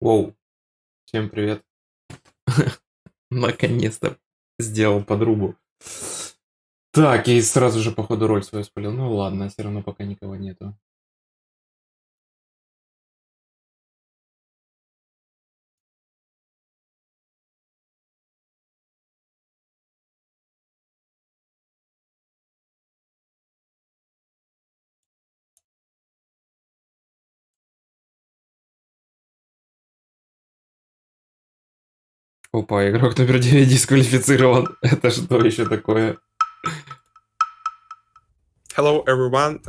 Воу, всем привет. Наконец-то сделал подругу. Так, и сразу же походу роль свою спалил. Ну ладно, все равно пока никого нету. Опа, игрок номер 9 дисквалифицирован. Это что еще такое? Hello, everyone.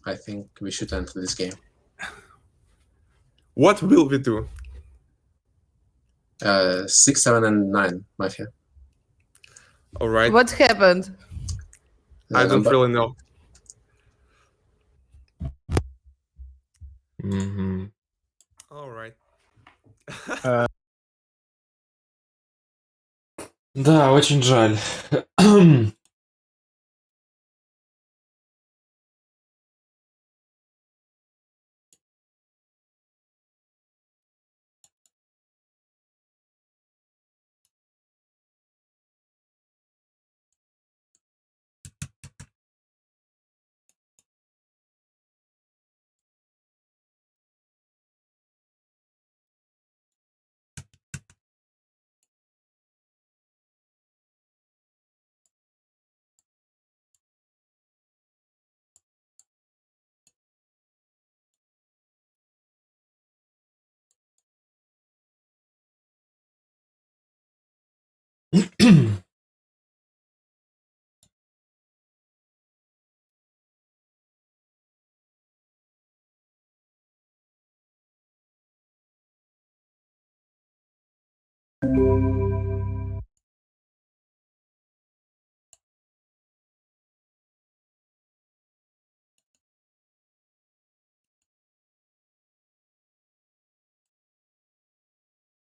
I think we should enter this game. What will we do? 6, 7, and 9, Mafia. All right. What happened? I don't really know. Мгм. All right. Да, очень жаль.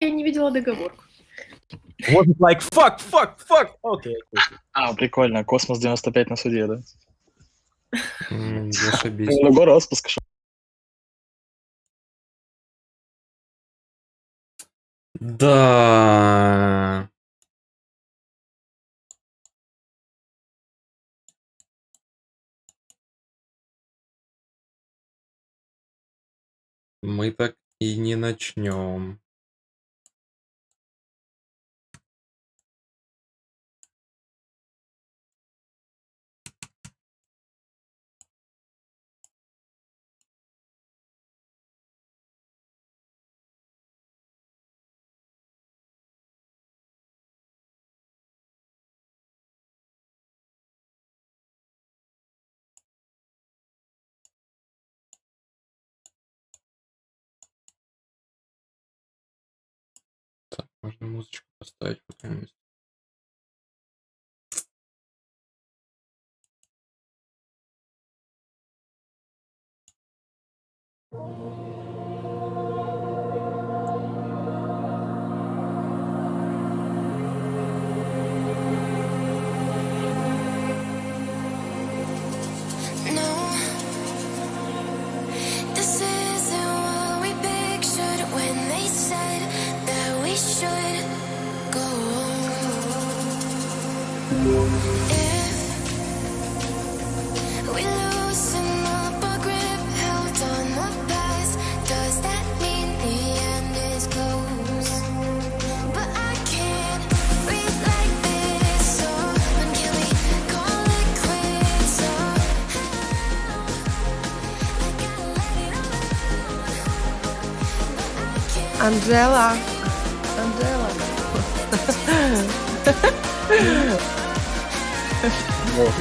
Я не видела договор. Was it like fuck? Окей. Прикольно. Космос 95 на суде, да? Зашибись. Любой распуск. Да. Мы так и не начнем. Так, можно музычку поставить какую-нибудь. This isn't what we pictured when they said that we should go on. If we loosen up our grip, held on the past, does that mean the end is close? But I can't breathe like this, so when can we call it quits? Анжела.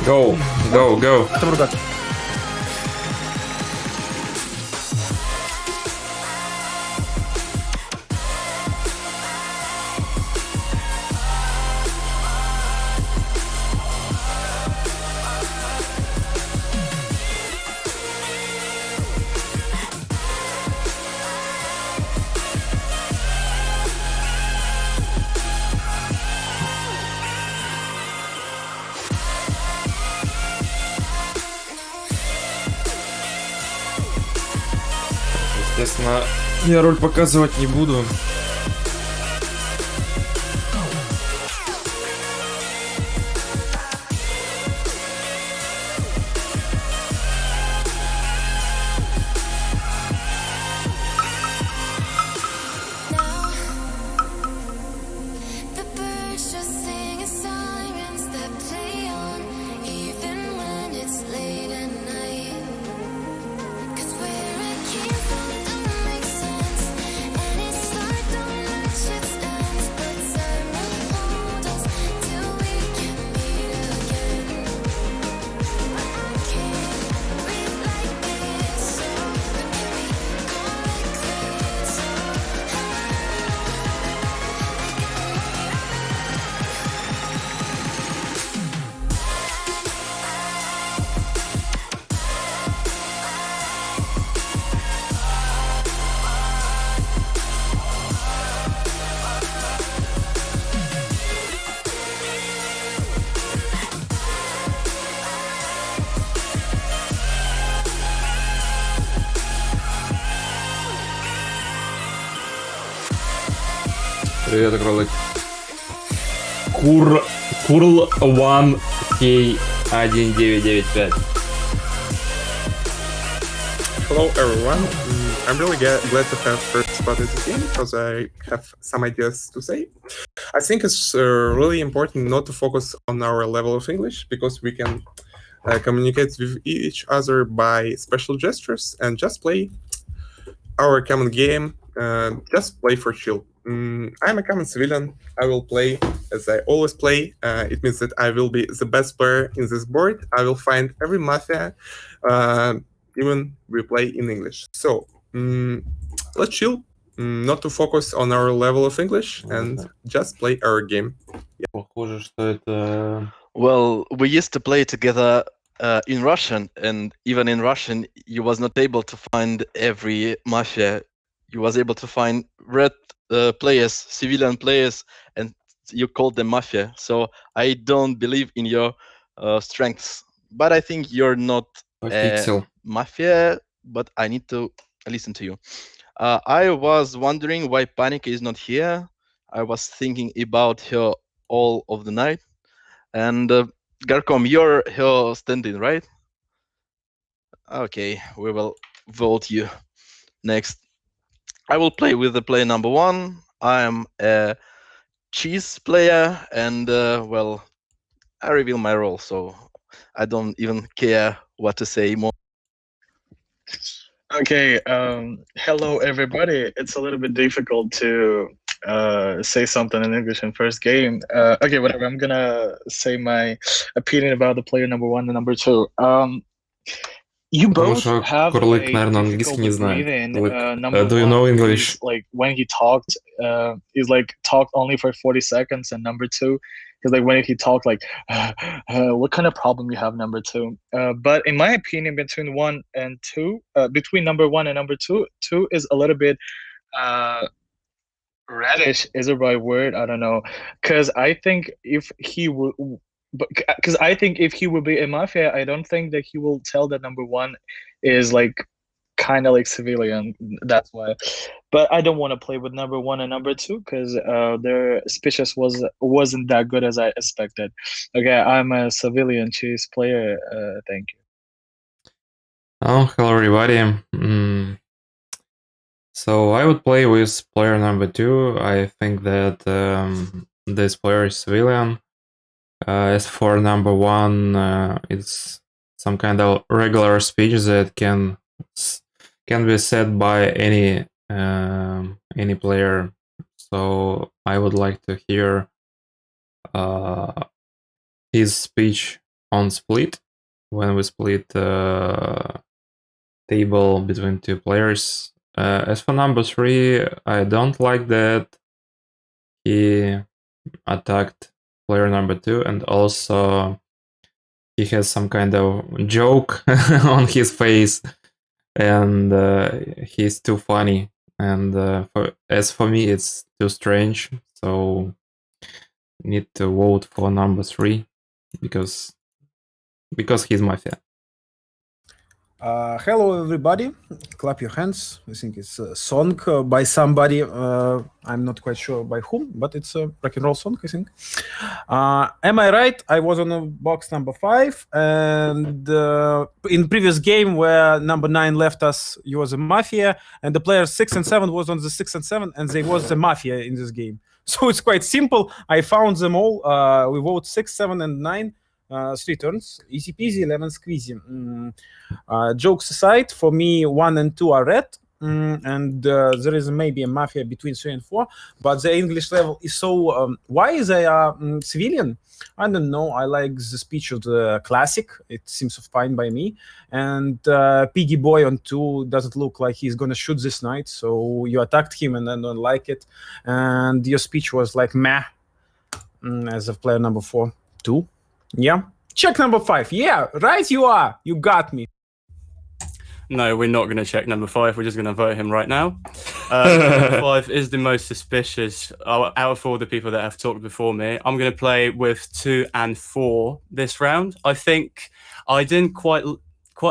Go. Там рудак. Естественно, Я роль показывать не буду. Now the birds just sing sirens that play on, even when it's late at night. 'Cause where I came from don't make sense, and it's like don't match its ends. But time will hold us till we can meet again. But I can't breathe like this, so when can we go like this? So Привет, кролик. Курл 1K1995. Hello everyone. I'm really glad to have first spotted the game because I have some ideas to say. I think it's really important not to focus on our level of English because we can communicate with each other by special gestures and just play our common game. Just play for chill. I'm a common civilian. I will play as I always play. It means that I will be the best player in this board. I will find every mafia, even we play in English. So let's chill, not to focus on our level of English and just play our game. Похоже, что это... Well, we used to play together in Russian, and even in Russian, you was not able to find every mafia. You was able to find red players, civilian players, and you called them mafia. So I don't believe in your strengths, but I think you're not Пофиксил. mafia. But I need to listen to you. I was wondering why Panic is not here. I was thinking about her all of the night. And Garcom, you're her stand-in, right? Okay, we will vote you next. I will play with the player number 1. I am a cheese player, and well, I reveal my role, so I don't even care what to say more. Okay, hello everybody. It's a little bit difficult to say something in English in first game. Okay, whatever. I'm gonna say my opinion about the player number 1 and number 2. You Потому both что have Курлык, a наверное, английский не difficult знает. breathing. Курлык, Number do you know 1 English? is like when he talked, he's like talked only for 40 seconds, and number 2 is like when he talked like, what kind of problem you have, number 2? But in my opinion, between 1 and 2, between number 1 and number 2, 2 is a little bit reddish is the right word. I don't know, because I think if he would. But because I think if he would be a mafia, I don't think that he will tell that number 1 is like kind of like civilian. That's why. But I don't want to play with number 1 and number 2 because their speeches wasn't that good as I expected. Okay, I'm a civilian cheese player. Thank you. Oh, hello everybody. So I would play with player number 2. I think that this player is civilian. As for number 1, it's some kind of regular speech that can be said by any player. So I would like to hear his speech on split when we split table between 2 players. As for number 3, I don't like that he attacked player number 2, and also he has some kind of joke on his face, and he's too funny, and as for me it's too strange, so need to vote for number 3 because he's mafia. Hello, everybody. Clap your hands. I think it's a song by somebody. I'm not quite sure by whom, but it's a rock and roll song, I think. Am I right? I was on box number 5, and in previous game where number 9 left us, he was a Mafia, and the players 6 and 7 was on the 6 and 7, and they was the Mafia in this game. So it's quite simple. I found them all. We vote 6, 7, and 9. 3 turns. Easy peasy, lemon squeezy. Jokes aside, for me, 1 and 2 are red. And there is maybe a Mafia between 3 and 4, but the English level is so why they are civilian. I don't know. I like the speech of the classic. It seems fine by me. And Piggy Boy on 2 doesn't look like he's gonna shoot this night. So you attacked him and I don't like it. And your speech was like meh as of player number 4, 2. Yeah. Check number 5. Yeah, right you are. You got me. No, we're not going to check number 5. We're just going to vote him right now. Number 5 is the most suspicious out of all the people that have talked before me. I'm going to play with 2 and 4 this round. I think I didn't quite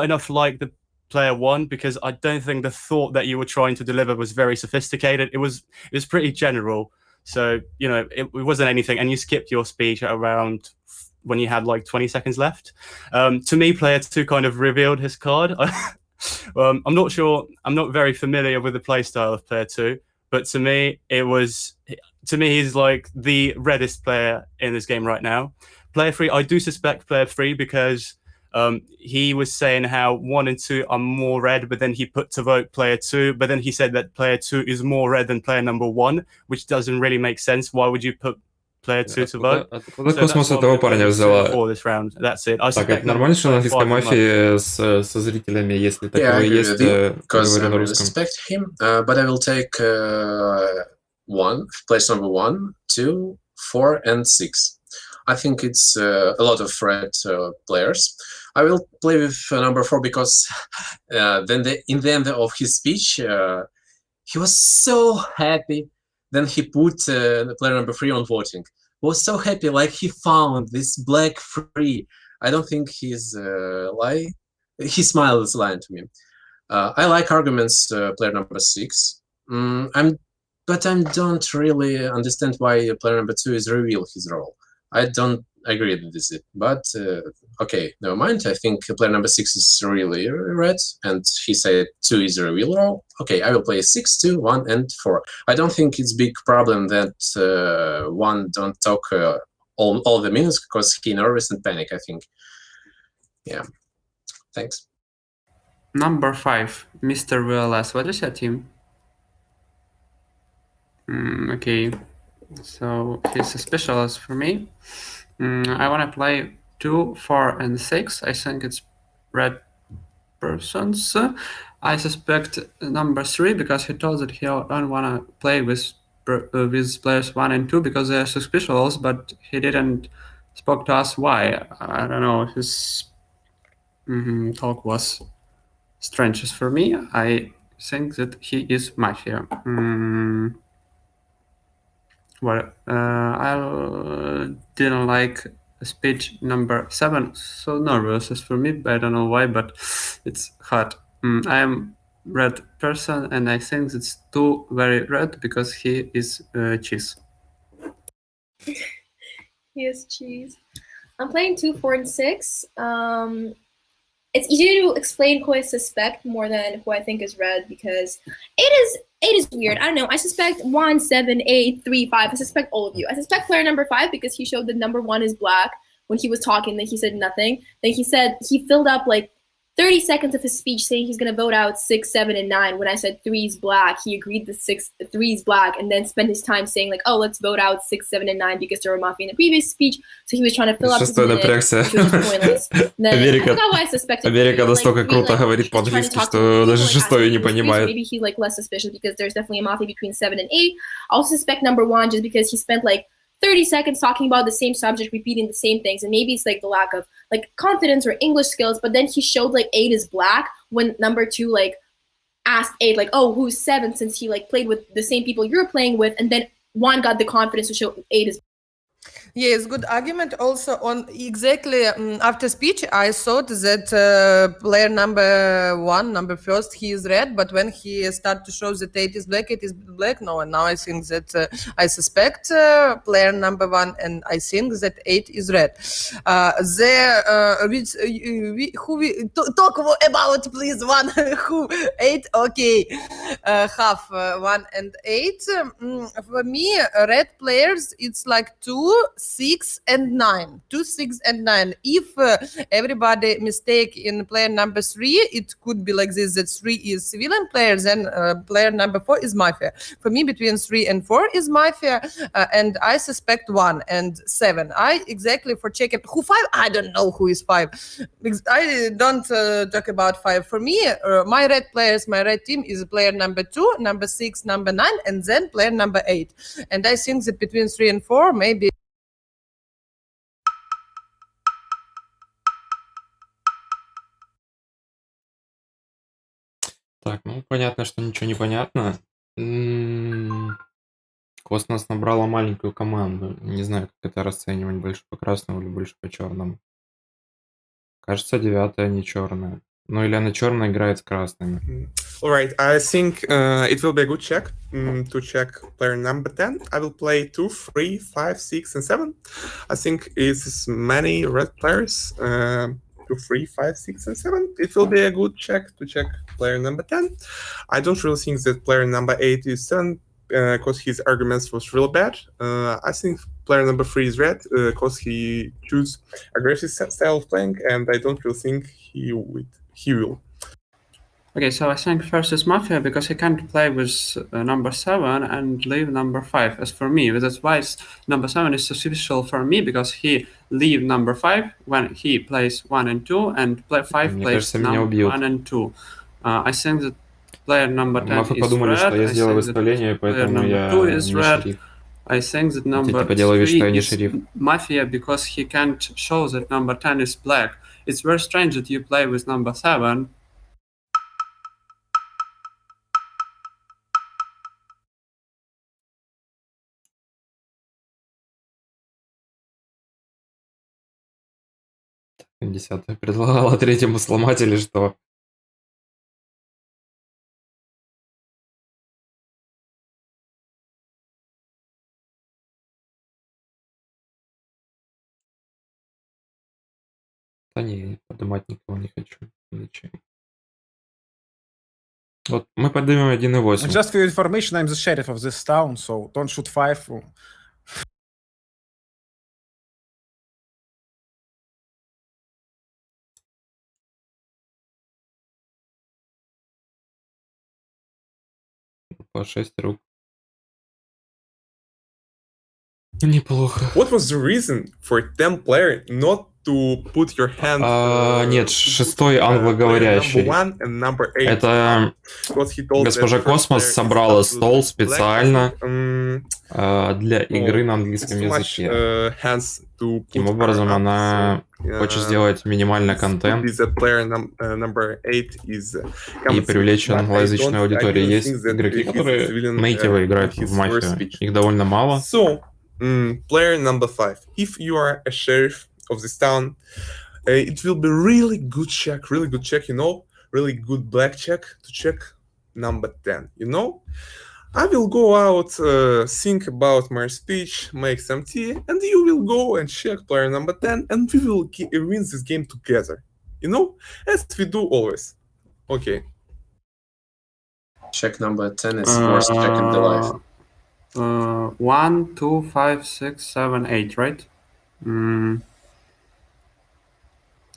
enough like the player 1 because I don't think the thought that you were trying to deliver was very sophisticated. It was pretty general. So, you know, it wasn't anything. And you skipped your speech at around when you had like 20 seconds left. To me, player 2 kind of revealed his card. I'm not sure. I'm not very familiar with the playstyle of player 2, but to me, he's like the reddest player in this game right now. Player 3, I do suspect player 3 because he was saying how 1 and 2 are more red, but then he put to vote player 2, but then he said that player 2 is more red than player number 1, which doesn't really make sense. Why would you put player 2 to vote? Откуда космос этого парня взяла? That's it. Так, это нормально, что на английской мафии со зрителями, если такое есть, говорю на русском? Respect him, but I will take 1, place number 1, 2, 4, and 6. I think it's a lot of red players. I will play with number 4 because in the end of his speech, he was so happy. Then he put player number 3 on voting. Was so happy, like he found this black free. I don't think he's lying. His smile is lying to me. I like arguments player number 6. But I don't really understand why player number 2 is reveal his role. I don't agree with it, but okay, never mind. I think player number 6 is really red, and he said 2 is a real role. Okay, I will play 6, 2, 1, and 4. I don't think it's big problem that 1 don't talk all the minutes because he nervous and panic, I think. Yeah, thanks. Number 5, Mr. VLS. What is your team? Okay, so he's a specialist for me. I want to play 2, 4, and 6. I think it's red persons. I suspect number 3 because he told that he don't want to play with players 1 and 2 because they're suspicious, but he didn't spoke to us why. I don't know. His talk was strange for me. I think that he is Mafia. Well, I didn't like speech number 7. So nervous as for me. I don't know why, but it's hard. I am red person, and I think it's 2 very red because he is cheese. He is cheese. I'm playing 2, 4, and 6. It's easier to explain who I suspect more than who I think is red because 8 is weird. I don't know. I suspect 1, 7, 8, 3, 5. I suspect all of you. I suspect player number 5 because he showed that number 1 is black when he was talking. Then he said nothing. Then he said he filled up like 30 seconds of his speech saying he's going to vote out 6, 7, and 9. When I said 3 is black, he agreed that 3 is black and then spent his time saying like, oh, let's vote out 6, 7, and 9 because there were Mafia in the previous speech. So he was trying to fill up his minute, which was pointless. I forgot why I suspected Америка настолько круто говорит по-английски, что даже шестой не понимает. Maybe he's like less suspicious because there's definitely a Mafia between 7 and 8. I also suspect number 1 just because he spent like 30 seconds talking about the same subject, repeating the same things, and maybe it's like the lack of like confidence or English skills, but then he showed like 8 is black when number 2 like asked 8 like, oh, who's 7, since he like played with the same people you're playing with, and then 1 got the confidence to show 8 is. Yes, good argument. Also, on exactly after speech, I thought that player number first, he is red, but when he started to show that it is black. No, and now I think that I suspect player number 1, and I think that 8 is red. Who we talk about, please? 1, who 8? Okay, half 1 and 8. For me, red players, it's like 2, 6, and 9. 2, 6, and 9. If everybody mistake in player number 3, it could be like this: that 3 is civilian players, and player number 4 is mafia. For me, between 3 and 4 is mafia, and I suspect 1 and 7. I exactly for checking who 5. I don't know who is 5. I don't talk about 5. For me, my red players, my red team is player number 2, number 6, number 9, and then player number 8. And I think that between 3 and 4, maybe. Так, ну понятно, что ничего не понятно. Космос набрала маленькую команду. Не знаю, как это расценивать, больше по красному или больше по черному. Кажется, 9-я не черная. Ну или она черная играет с красными. Alright, I think it will be a good check to check player number 10. I will play 2, 3, 5, 6, and 7. I think it's many red players. 2, 3, 5, 6, and 7. It will be a good check to check player number 10. I don't really think that player number 8 is 7 because his arguments was really bad. I think player number 3 is red because he choose aggressive style of playing, and I don't really think he will. Okay, so I think first is Mafia because he can't play with number 7 and leave number 5. As for me, that's why number 7 is so special for me because he leave number 5 when he plays 1 and 2 and 5 Мне plays кажется, меня убьют. 1 and 2. I think that player number 10 Мафы is подумали, red. что я I сделал think that выставление, player поэтому number я 2 is не red. шериф. I think that number Типа делаю вид, что я 3 не is шериф. Mafia because he can't show that number 10 is black. It's very strange that you play with number 7. Десятая предлагала третьему сломать или что? Да не, поднимать никого не хочу. Зачем? Вот мы поднимем 1,8. Just for your information, I'm the sheriff of this town, so don't shoot 5. По 6 рук. Неплохо. What was the reason for 10 player not to put your hand? Нет, шестой англоговорящий. Это госпожа Космос собрала стол специально для игры на английском языке. Таким образом, она хочет сделать минимальный контент и привлечь англоязычную аудиторию. Есть игроки, которые нейтивы играют в мафию. Их довольно мало. Player number 5. If you are a sheriff of this town, it will be really good check, you know, really good black check to check number 10, you know. I will go out, think about my speech, make some tea, and you will go and check player number 10, and we will win this game together, you know, as we do always. Okay. Check number 10 is worst check in the life. 1, 2, 5, 6, 7, 8, right?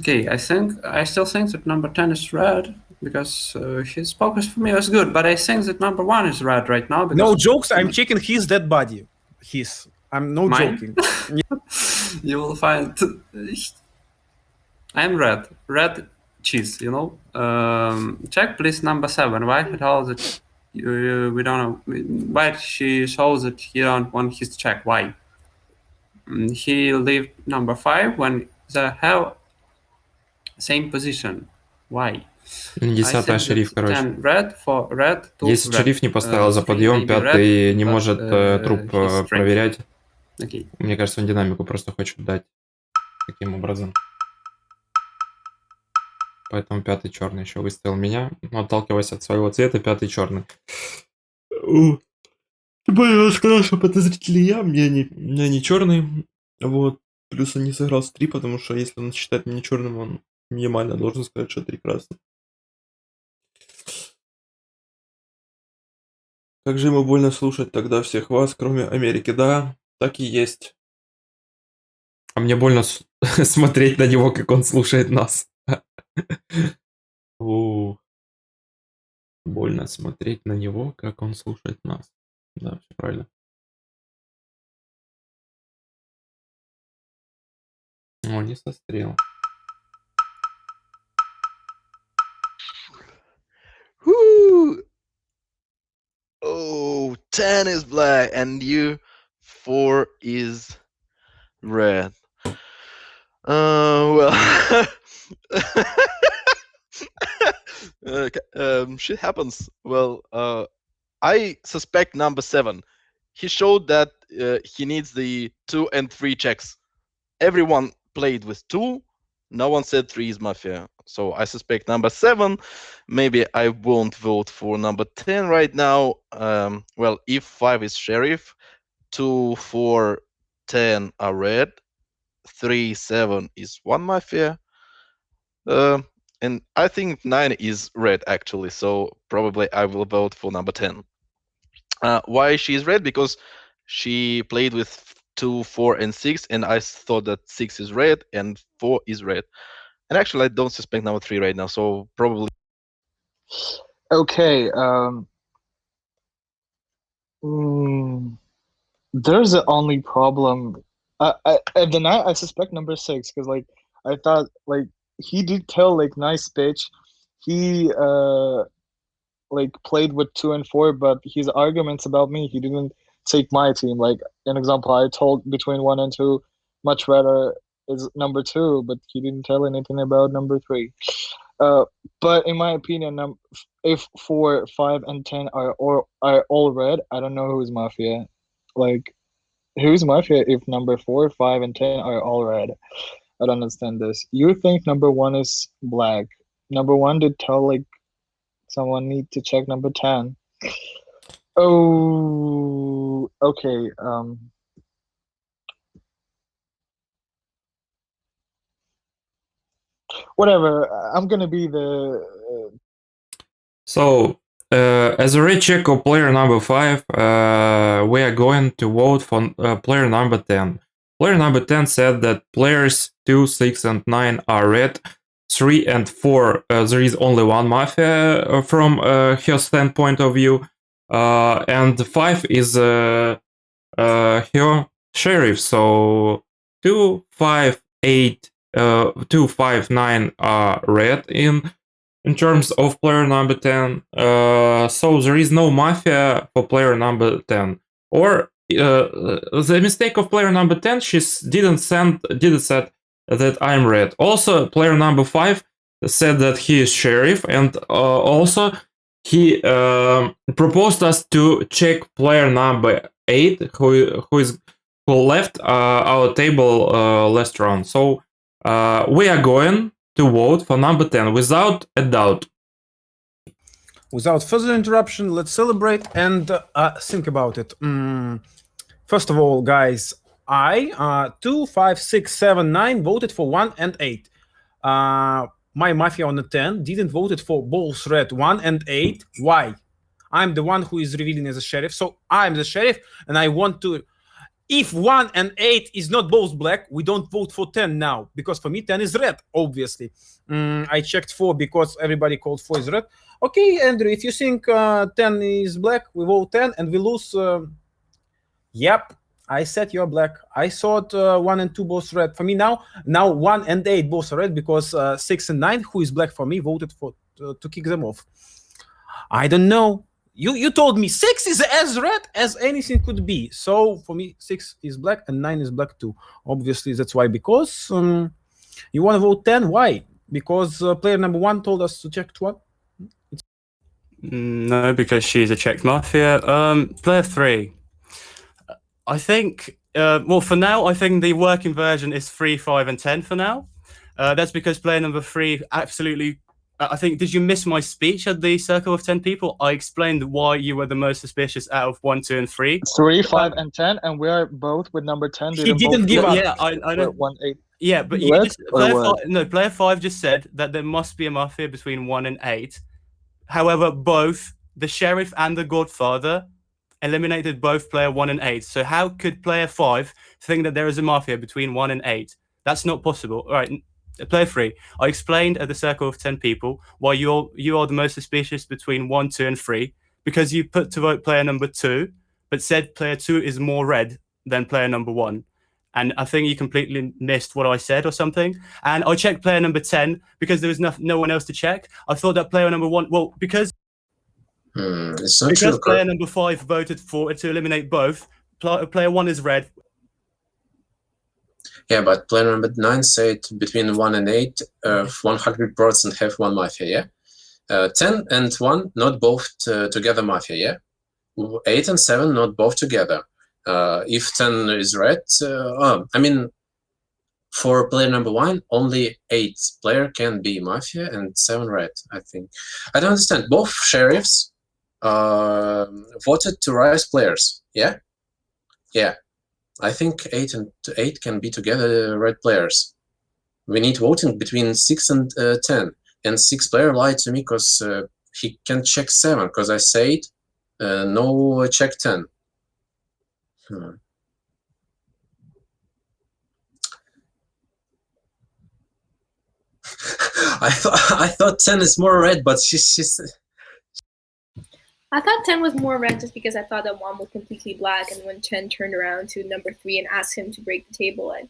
Okay, I still think that number 10 is red because his focus for me was good, but I think that number 1 is red right now. No jokes, I'm checking his dead body. I'm no joking. You will find I'm red cheese, you know. Check please number 7. Why it all that we don't know why she shows that he don't want his check. Why? He leave number 5 when they have same position. Why? 10-я шериф, короче. Red for red, Если шериф не поставил за подъем, 5-й не может труп проверять. Окей. Мне кажется, он динамику просто хочет дать таким образом. Поэтому пятый черный еще выставил меня. Но отталкиваясь от своего цвета, пятый черный. Тем сказал, что подозрительный я, мне не черный. Вот. Плюс он не сыграл с 3, потому что если он считает меня черным, он минимально должен сказать, что 3 красный. Как же ему больно слушать тогда всех вас, кроме Америки. Да, так и есть. А мне больно смотреть на него, как он слушает нас. Больно смотреть на него, как он слушает нас. Да, все правильно. О, не сострел. Woo! Oh, 10 is black and 4 is red. Well, shit happens. Well, I suspect number 7. He showed that he needs the 2 and 3 checks. Everyone played with 2. No one said 3 is Mafia. So I suspect number 7. Maybe I won't vote for number 10 right now. Well, if 5 is Sheriff, 2, 4, 10 are red. 3, 7 is 1 Mafia. And I think 9 is red, actually. So probably I will vote for number 10. Why she is red? Because she played with 2, 4, and 6, and I thought that 6 is red and 4 is red. And actually, I don't suspect number 3 right now, so probably. Okay. There's the only problem. At the night, I suspect number 6 because like I thought like he did tell like nice pitch. He like played with 2 and 4, but his arguments about me, he didn't take my team. Like an example, I told between 1 and 2, much better is number 2, but he didn't tell anything about number 3. But in my opinion, if 4, 5, and 10 are all red, I don't know who's Mafia. Like, who's Mafia if number 4, 5, and 10 are all red? I don't understand this. You think number 1 is black? Number 1 did tell like someone need to check number 10. Oh, okay. Whatever. I'm gonna be the. So, as a red check of player number 5, we are going to vote for player number 10. Player number 10 said that players 2, 6, and 9 are red. 3 and 4, there is only one Mafia from her standpoint of view. And 5 is her Sheriff. So 2, 5, 8, 2, 5, 9 are red in terms of player number 10. So there is no Mafia for player number 10. Or the mistake of player number 10, she didn't say that I'm red. Also, player number 5 said that he is Sheriff, and also he proposed us to check player number 8, who left our table last round. So we are going to vote for number 10 without a doubt. Without further interruption, let's celebrate and think about it. First of all, guys, I 2, 5, 6, 7, 9 voted for 1 and 8. My Mafia on the 10 didn't vote for both red 1 and 8. Why? I'm the one who is revealing as a sheriff, so I'm the sheriff, and I want to. If 1 and 8 is not both black, we don't vote for 10 now, because for me 10 is red, obviously. I checked 4 because everybody called 4 is red. Okay, Andrew, if you think 10 is black, we vote 10 and we lose. Yep, I said you're black. I thought 1 and 2 both red. For me now 1 and 8 both are red because 6 and 9, who is black for me, voted for to kick them off. I don't know. You told me 6 is as red as anything could be. So for me, 6 is black and 9 is black too. Obviously, that's why. Because you want to vote 10. Why? Because player number 1 told us to check 1. No, because she's a checked Mafia. Player 3. I think Well, for now, I think the working version is 3, 5, and 10 for now. That's because player number 3 absolutely. I think, did you miss my speech at the circle of 10 people? I explained why you were the most suspicious out of 1, 2, and 3. 3, 5, and 10, and we are both with number 10. He didn't give Well, up. yeah, I know. 1, 8. Yeah, but you Red just or what? player 5 just said that there must be a mafia between 1 and 8. However, both the sheriff and the godfather eliminated both player 1 and 8. So how could player 5 think that there is a mafia between 1 and 8? That's not possible. All right, player 3. I explained at the circle of 10 people why you are the most suspicious between 1, 2, and 3, because you put to vote player number 2, but said player 2 is more red than player number 1. And I think you completely missed what I said or something. And I checked player number 10 because there was no one else to check. I thought that player number 1, well, because It's not because true. player number 5 voted for to eliminate both, player 1 is red. Yeah, but player number 9 said between 1 and 8, 100% have one mafia, yeah? 10 and 1, not both together mafia, yeah? 8 and 7, not both together. If 10 is red, I mean, for player number 1, only 8 player can be mafia and 7 red, I think. I don't understand. Both sheriffs voted to rise players, yeah? Yeah. I think 8 and 8 can be together red players. We need voting between 6 and 10. And 6 player lied to me because he can check 7, because I said no check 10. I thought 10 is more red, but she's I thought 10 was more red just because I thought that 1 was completely black, and when Chen turned around to number 3 and asked him to break the table, and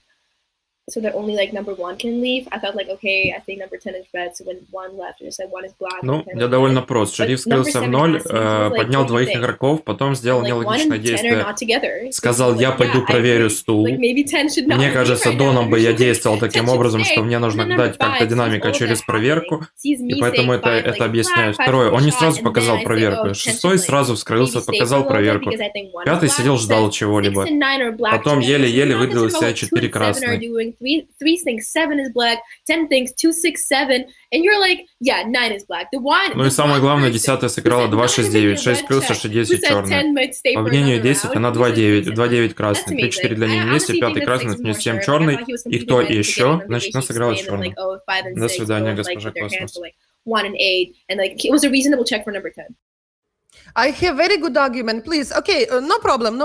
so that only like number 1 can leave, I thought like, okay, I think number 10 is red, so when 1 left, I just said 1 is black. Ну, я довольно прост. Шериф скрылся в ноль, поднял двоих игроков, потом сделал нелогичное действие. Сказал, я пойду проверю стул. Мне кажется, до нам бы я действовал таким образом, что мне нужно дать как-то динамика через проверку, и поэтому это объясняет. Второе, он не сразу показал проверку. 6 сразу вскрылся, показал проверку. 5 сидел, ждал чего-либо. Потом еле-еле выдавил из себя 4 красные. 3 thinks 7 is black, 10 thinks 2, 6, 7, and you're like, yeah, 9 is black. Ну и самое главное, 10-я сыграла 2-6-9, 6 скрылся, 6-10 черный. По мнению 10, она 2-9, 2-9 красный, 3-4 для нее вместе, 5 красный, плюс 7 черный, и кто еще, значит, она сыграла черный. До свидания, госпожа Космос. 1 and 8, and like it was a reasonable check for number 10. I have very good argument. Please, okay, no problem.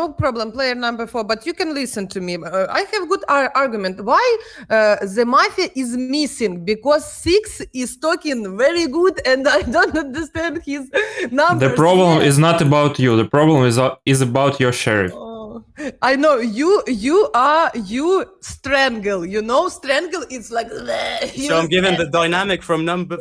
Player number 4, but you can listen to me. I have good argument. Why the mafia is missing? Because 6 is talking very good, and I don't understand his numbers. The problem is not about you. The problem is about your sheriff. I know you strangle. You know, strangle is like. So I'm given the dynamic from number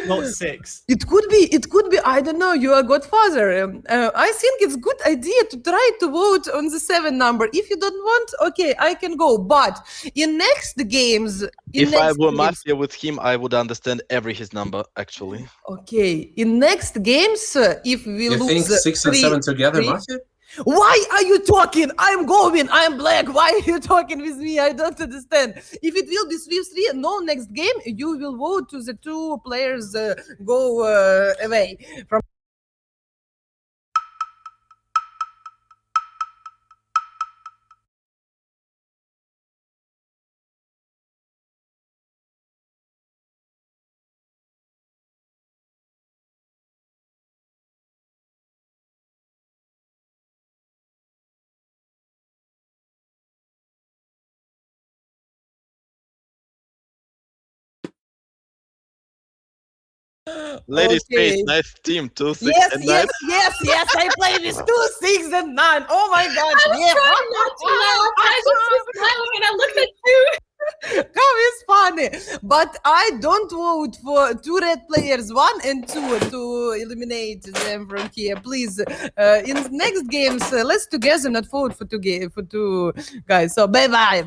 not 6. It could be. I don't know. You are godfather. I think it's good idea to try to vote on the 7 number. If you don't want, okay, I can go. But in next games, if I were mafia with him, I would understand his number actually. Okay, in next games, if we lose, you think 6 and 7 together, mafia? Why are you talking? I'm going. I'm black. Why are you talking with me? I don't understand. If it will be 3-3, no next game, you will vote to the 2 players go away from. Ladies, Okay. nice team, 2, 6, Yes, and 9. yes. I play with 2, 6, and 9. Oh my God! I was trying not to laugh. I just was smiling and I looked at you. How is funny, but I don't vote for 2 red players, 1 and 2, to eliminate them from here. Please, in next games, let's together not vote for 2 guys. So bye.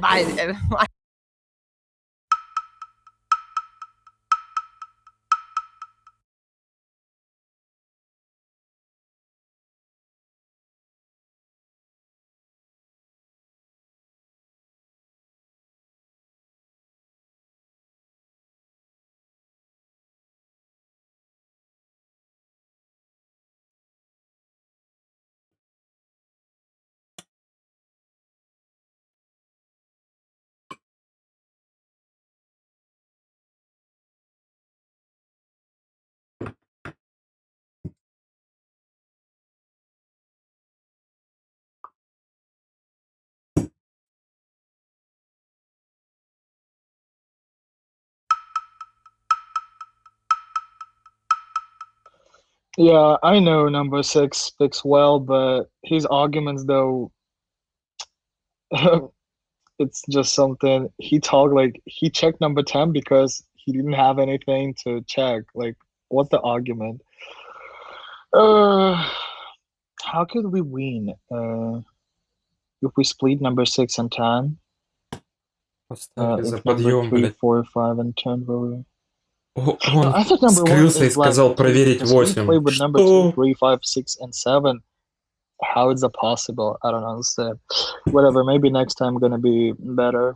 Yeah, I know number 6 speaks well, but his arguments though, it's just something he talked like he checked number 10 because he didn't have anything to check. Like, what's the argument? How could we win? If we split number 6 and 10, Поставьте за if number подъем, 3, блядь. 4, 5, and 10 were. Он I thought number 1 скрылся и is like сказал проверить because we play 8. with number 2, Что? 3, 5, 6, and 7. How is that possible? I don't understand. Whatever, maybe next time gonna be better.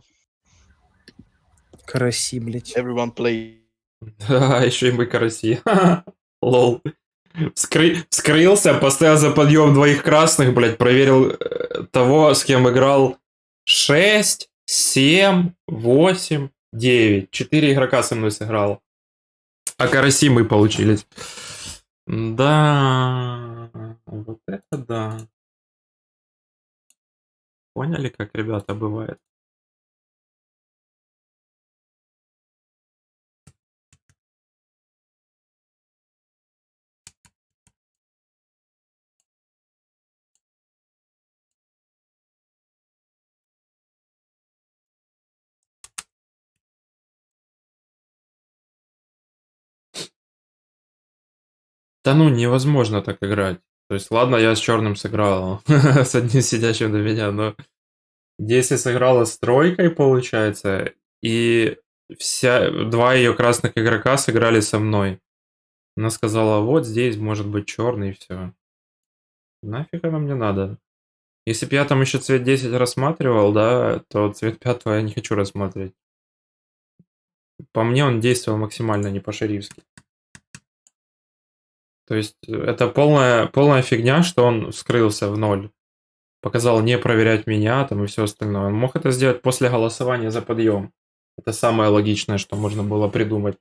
Караси, блядь. Everyone play. Да, еще и мы караси. Лол. Вскрылся, поставил за подъем двоих красных, блядь, проверил того, с кем играл 6, 7, 8, 9. 4 игрока со мной сыграл. А караси мы получились. Да, вот это да. Поняли, как, ребята, бывает? Да ну, невозможно так играть. То есть, ладно, я с черным сыграл, с одним сидящим до меня, но если сыграла с тройкой, получается, и два ее красных игрока сыграли со мной. Она сказала, вот здесь может быть черный, и все. Нафиг оно мне надо? Если бы я там еще цвет 10 рассматривал, да, то цвет 5 я не хочу рассматривать. По мне он действовал максимально не по-шерифски. То есть это полная фигня, что он вскрылся в 0. Показал не проверять меня там и все остальное. Он мог это сделать после голосования за подъем. Это самое логичное, что можно было придумать.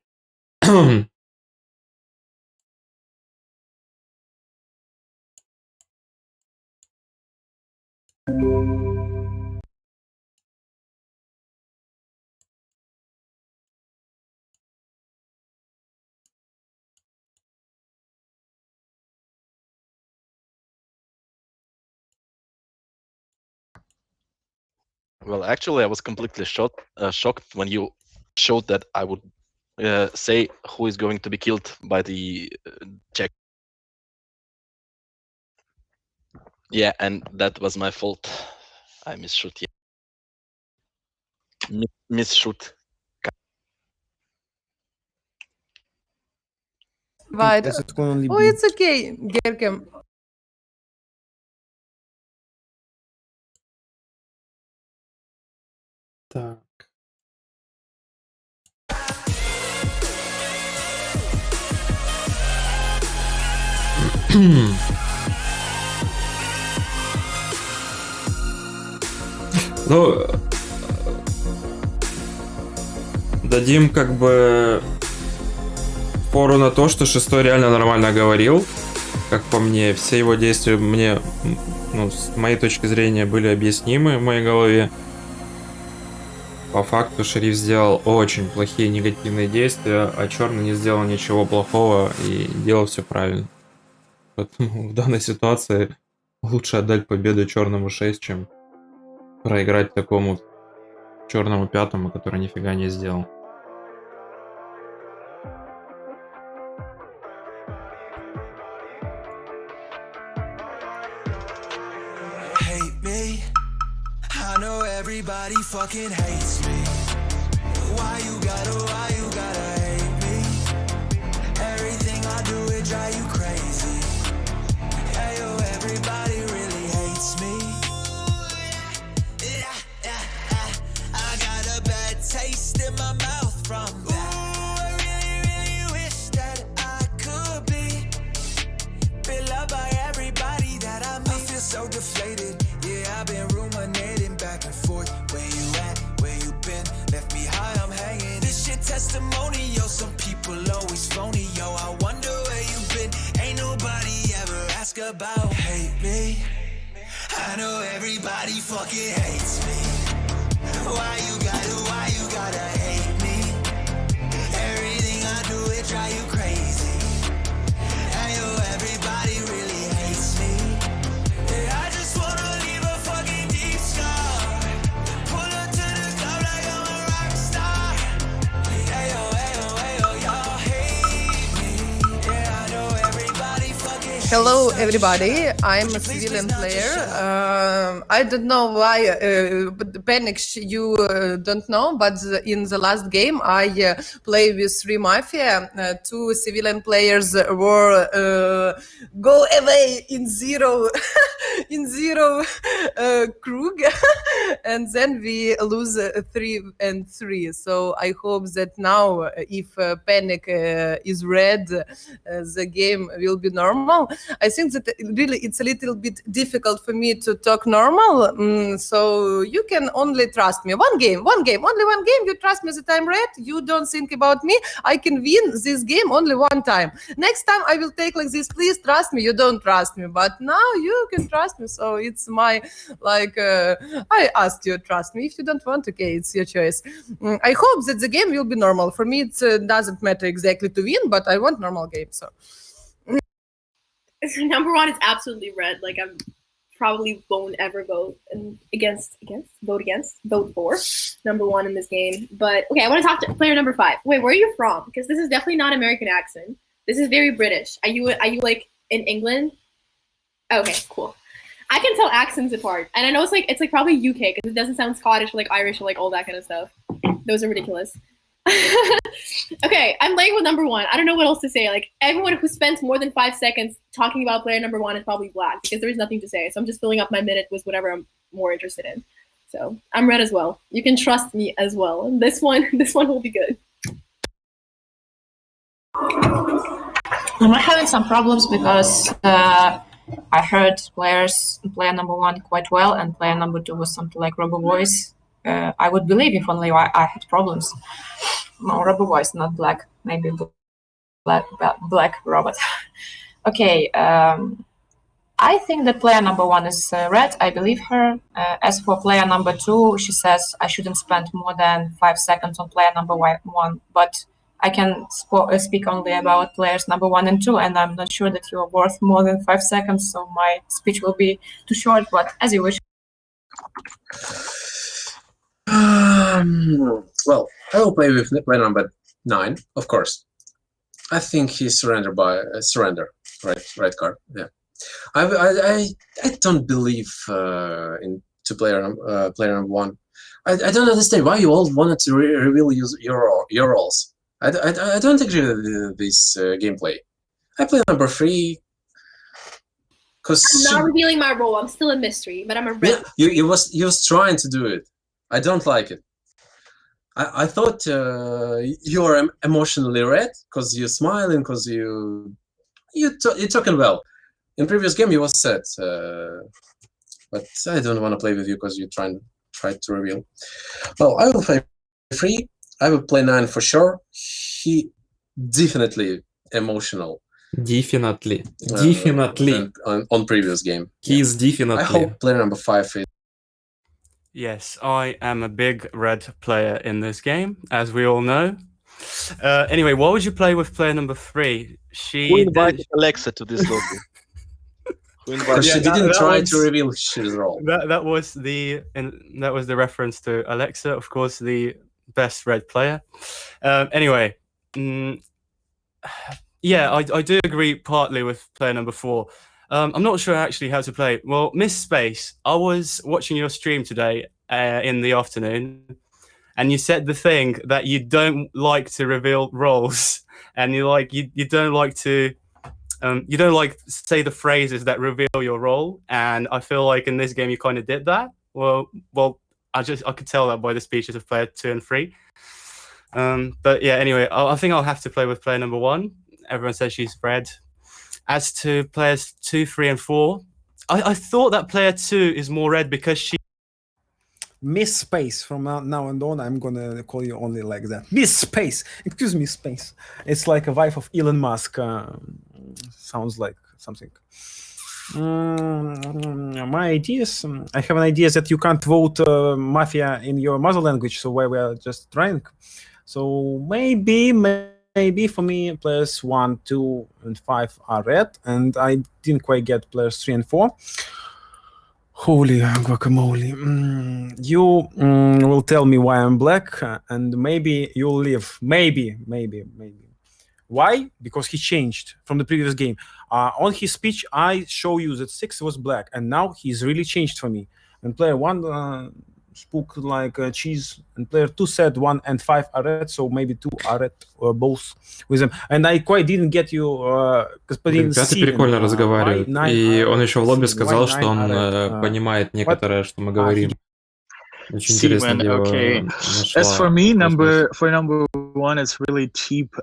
Well, actually, I was completely shocked when you showed that I would say who is going to be killed by the check. Yeah, and that was my fault. I misshoot. Yeah. Misshoot. Right. Yes, it can only Oh, be. it's okay, Gerkem. Так. Ну, дадим как бы фору на то, что шестой реально нормально говорил. Как по мне, все его действия мне, ну, с моей точки зрения, были объяснимы в моей голове. По факту шериф сделал очень плохие негативные действия, а черный не сделал ничего плохого и делал все правильно. Поэтому в данной ситуации лучше отдать победу черному 6, чем проиграть такому черному 5, который нифига не сделал. Everybody fucking hates me. Why you gotta hate me? Everything I do, it drive you crazy. Hey yo, everybody really hates me. I got a bad taste in my mouth from that. I really wish that I could be loved by everybody that I meet. I feel so deflated. Yeah, I've been ruminating back and forth. Where you at? Where you been? Left me high, I'm hanging. This shit testimonial. Some people always phony. Yo, I wonder where you been. Ain't nobody ever ask about hate me. I know everybody fucking hates me. Why you gotta hate me? Everything I do, it drive you crazy. Hey, yo, Hello, everybody. I'm a civilian player. I don't know why, Panic, you don't know, but in the last game, I play with 3 Mafia. 2 civilian players were go away in zero, in zero Krug, and then we lose 3-3. So I hope that now, if Panic is red, the game will be normal. I think that really it's a little bit difficult for me to talk normal. So you can only trust me. Only one game. You trust me that I'm red. You don't think about me. I can win this game only one time. Next time I will take like this. Please trust me. You don't trust me, but now you can trust me. So it's my I asked you to trust me. If you don't want, okay, it's your choice. I hope that the game will be normal. For me, it doesn't matter exactly to win, but I want normal game. So. Number 1 is absolutely red. Like, I'm probably won't ever vote vote for number 1 in this game. But okay, I want to talk to player number 5. Wait, where are you from? Because this is definitely not American accent. This is very British. Are you like in England? Okay, cool. I can tell accents apart, and I know it's like probably UK because it doesn't sound Scottish or like Irish or like all that kind of stuff. Those are ridiculous. Okay, I'm playing with number 1. I don't know what else to say. Like, everyone who spent more than 5 seconds talking about player number 1 is probably black because there is nothing to say. So I'm just filling up my minute with whatever I'm more interested in. So I'm red as well. You can trust me as well. And this one will be good. I'm having some problems because I heard player number 1 quite well, and player number 2 was something like Robo Voice. I would believe if only I had problems. No, Robo Voice, not black. Maybe black robot. Okay. I think that player number 1 is red. I believe her. As for player number 2, she says I shouldn't spend more than 5 seconds on player number 1, but I can speak only about players number 1 and 2, and I'm not sure that you are worth more than 5 seconds, so my speech will be too short, but as you wish. Well, I will play with player number 9, of course. I think he surrendered by right card. Yeah, I don't believe into player number 1. I don't understand why you all wanted to reveal your roles. I don't agree with this gameplay. I play number 3 because I'm not revealing my role. I'm still a mystery, but I'm a red. Yeah, you was trying to do it. I don't like it. I thought you are emotionally red because you're smiling, because you're talking well. In previous game you was sad, but I don't want to play with you because you tried to reveal. Well, I will play 3. I will play 9 for sure. He definitely emotional. Definitely. On previous game. He is definitely. I hope player number 5 is. Yes, I am a big red player in this game, as we all know. Anyway, why would you play with player number 3? Who invited Alexa to this lobby? Because she didn't try to reveal his role. That was the reference to Alexa, of course, the best red player. Anyway, yeah, I do agree partly with player number 4. I'm not sure actually how to play. Well, Miss Space, I was watching your stream today in the afternoon, and you said the thing that you don't like to reveal roles, and you don't like to say the phrases that reveal your role. And I feel like in this game you kind of did that. Well, I could tell that by the speeches of player 2 and 3. But yeah, anyway, I think I'll have to play with player number 1. Everyone says she's red. As to players 2, 3, and 4, I thought that player 2 is more red because she... Miss Space. From now on, I'm gonna call you only like that. Miss Space. Excuse me, Space. It's like a wife of Elon Musk. Sounds like something. My ideas. I have an idea that you can't vote Mafia in your mother language, so why we are just trying. So maybe for me, players 1, 2, and 5 are red, and I didn't quite get players 3 and 4. Holy guacamole. You will tell me why I'm black, and maybe you'll leave. Maybe. Why? Because he changed from the previous game. On his speech, I show you that 6 was black, and now he's really changed for me. And player 1 spoke like cheese, and player 2 said 1 and 5 are red, so maybe 2 are red both with them. And I quite didn't get you, господин Ребята Steven, прикольно why разговаривают. 9 И are он red. еще в лобби Steven, why сказал, 9 что он are red? понимает некоторое, что мы говорим. Очень интересно Steven, Дева okay. нашла As for me, возможность. number 1, it's really cheap.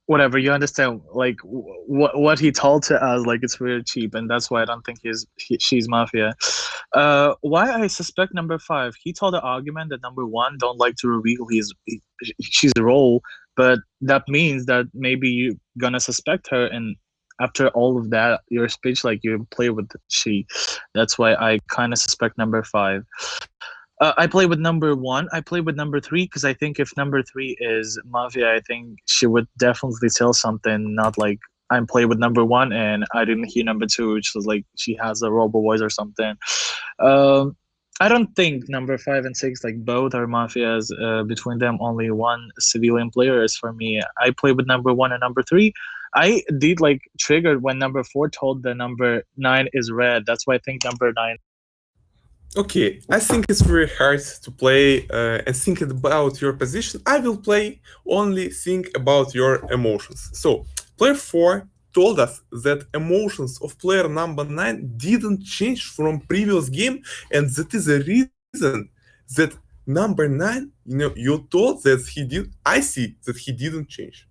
Whatever, you understand, like what he told to us, like it's very cheap, and that's why I don't think she's mafia. Why I suspect number 5? He told the argument that number 1 don't like to reveal she's role, but that means that maybe you're gonna suspect her, and after all of that, your speech, like you play with she. That's why I kind of suspect number 5. I play with number 1. I play with number 3 because I think if number 3 is mafia, I think she would definitely tell something. Not like I'm playing with number 1 and I didn't hear number 2, which was like she has a robo voice or something. I don't think number 5 and 6, like both are mafias. Between them, only one civilian player is for me. I play with number 1 and number 3. I did like triggered when number 4 told the number 9 is red. That's why I think number 9. Okay, I think it's very hard to play and think about your position. I will play only think about your emotions. So, player 4 told us that emotions of player number 9 didn't change from previous game, and that is the reason that number 9, you told that he did. I see that he didn't change.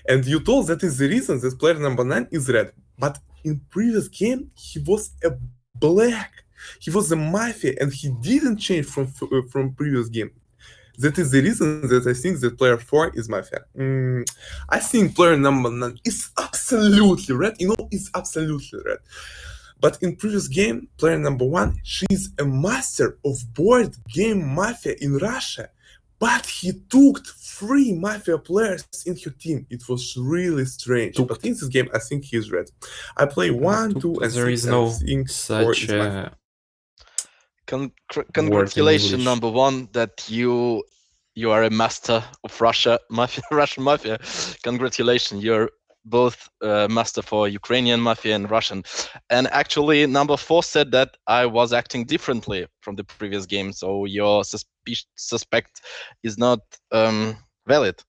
And you told that is the reason that player number 9 is red. But in previous game, he was a black. He was a mafia, and he didn't change from previous game. That is the reason that I think that player 4 is mafia. I think player number 9 is absolutely red. It's absolutely red. But in previous game, player number 1, she's a master of board game mafia in Russia. But he took 3 mafia players in her team. It was really strange. But in this game, I think he's red. I play 1, 2, and 6. There is no such congratulations, number 1, that you are a master of Russian mafia. Congratulations, you're both master for Ukrainian mafia and Russian. And actually, number 4 said that I was acting differently from the previous game, so your suspect is not valid.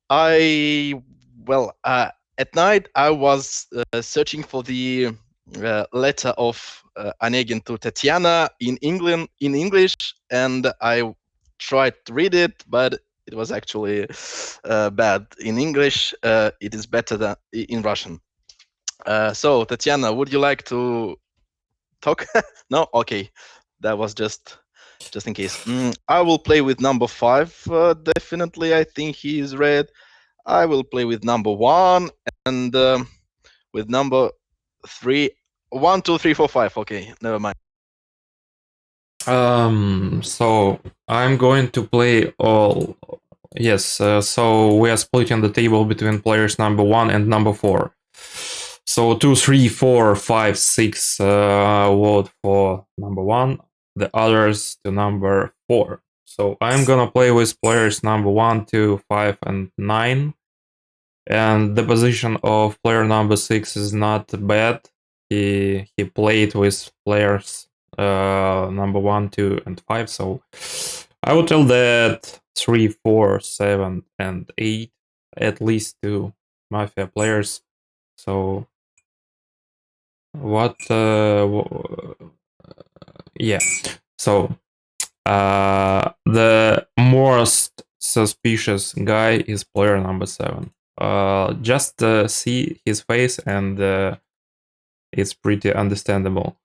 At night I was searching for the letter of Onegin to Tatiana in English, and I tried to read it, but it was actually bad in English. It is better than in Russian. So Tatiana, would you like to talk? No? Okay, that was just in case. I will play with number 5. Definitely, I think he is red. I will play with number 1 and with number 3. 1, 2, 3, 4, 5. Okay, never mind. So I'm going to play all. Yes. So we are splitting the table between players number 1 and number 4. So 2, 3, 4, 5, 6 vote for number 1. The others to number 4. So I'm gonna play with players number 1, 2, 5, and 9. And the position of player number 6 is not bad. He played with players number 1, 2, and 5. So I would tell that 3, 4, 7, and 8, at least 2 mafia players. So what? Yeah. So the most suspicious guy is player number 7. Just see his face, and it's pretty understandable.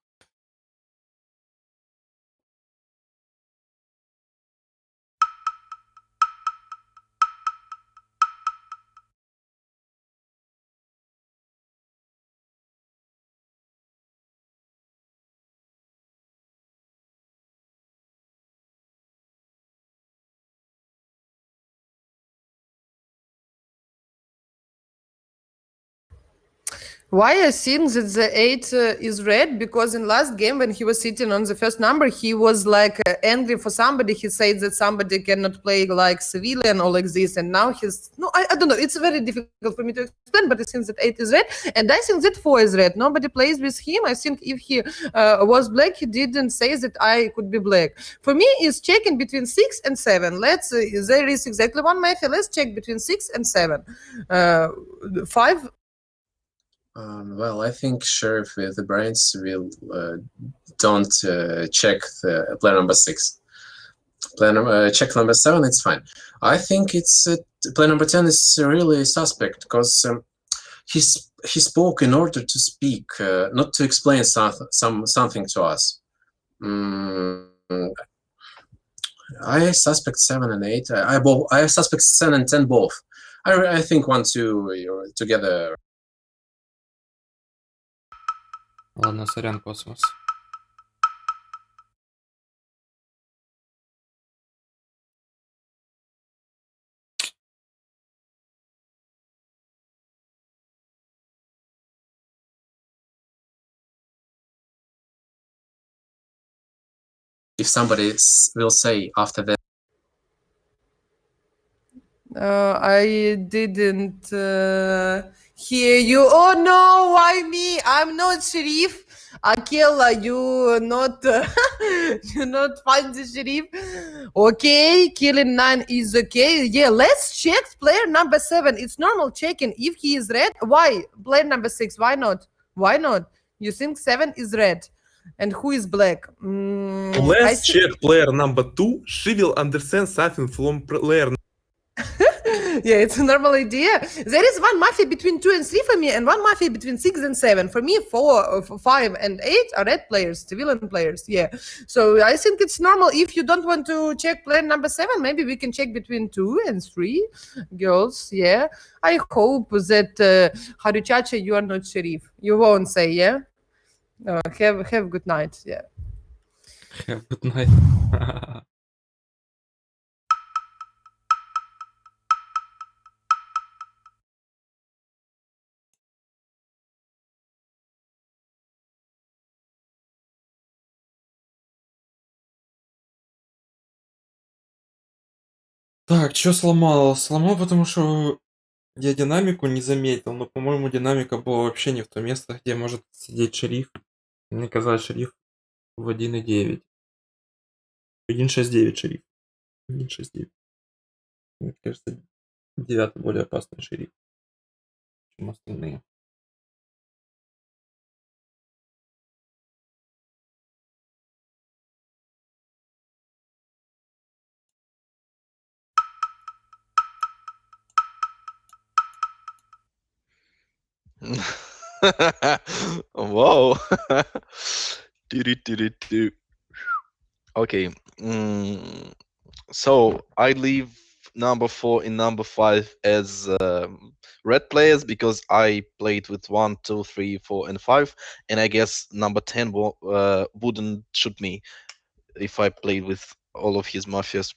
Why I think that the 8 is red? Because in last game when he was sitting on the first number, he was like angry for somebody. He said that somebody cannot play like civilian or like this, and now he's I don't know. It's very difficult for me to explain, but I think that 8 is red, and I think that 4 is red. Nobody plays with him. I think if he was black, he didn't say that I could be black. For me, it's checking between 6 and 7. There is exactly one mafia. Let's check between 6 and 7. 5. Well, I think Sheriff with the brains will don't check the player number 6. Check number 7, it's fine. I think it's player number 10 is really suspect because he spoke in order to speak, not to explain something to us. I suspect 7 and 8. I suspect 7 and 10 both. I think 1, 2 together. Ладно, сорян, космос. If somebody will say after that. I didn't hear you. Oh no, why me? I'm not Sheriff. Akela, you not you not find the Sheriff. Okay, killing 9 is okay. Yeah, let's check player number 7. It's normal checking if he is red. Why? Player number 6. Why not? Why not? You think 7 is red? And who is black? Let's check player number 2. She will understand something from player. Yeah, it's a normal idea. There is one mafia between 2 and 3 for me, and one mafia between 6 and 7. For me, 4, 5, and 8 are red players, civilian players. Yeah. So I think it's normal. If you don't want to check player number 7, maybe we can check between 2 and 3 girls. Yeah. I hope that Haruchacha, you are not Sheriff. You won't say, yeah? Have good night. Yeah. Have good night. Так, что сломал? Сломал, потому что я динамику не заметил, но, по-моему, динамика была вообще не в то место, где может сидеть шериф. Мне казалось, шериф в 1.9. 1.6.9 шериф. 1.6.9. Мне кажется, 9 более опасный шериф, чем остальные. Whoa. Okay. So I leave number 4 and number 5 as red players because I played with 1, 2, 3, 4, and 5, and I guess number 10 wouldn't shoot me if I played with all of his mafias.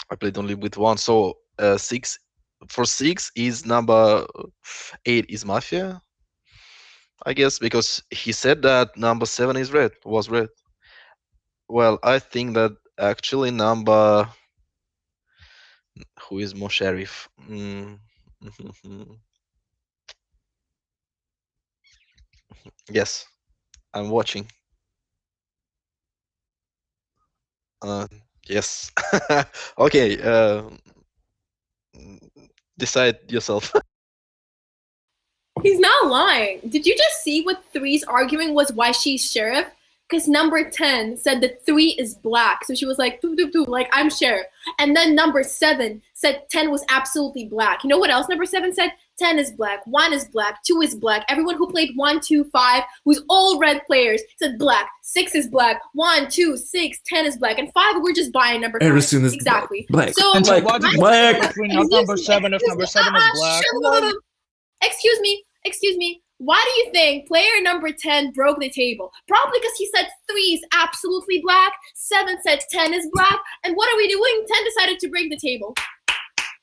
I played only with 1, so 6 for 6 is number 8 is mafia, I guess, because he said that number 7 is was red. Well, I think that actually number who is more sheriff? Yes, I'm watching. Yes. Okay. Decide yourself. He's not lying. Did you just see what 3's arguing was why she's sheriff? Because number 10 said that 3 is black. So she was like, doo, doo, doo, like, I'm sheriff. And then number 7 said 10 was absolutely black. You know what else number 7 said? 10 is black, 1 is black, 2 is black. Everyone who played 1, 2, 5, who's all red players, said black. 6 is black, 1, 2, 6, 10 is black. And 5, we're just buying number 5. Everything is exactly. black. So, And so what black. between number 7 if number 7 is black? Excuse me. Why do you think player number 10 broke the table? Probably because he said 3 is absolutely black, 7 said 10 is black, and what are we doing? 10 decided to break the table.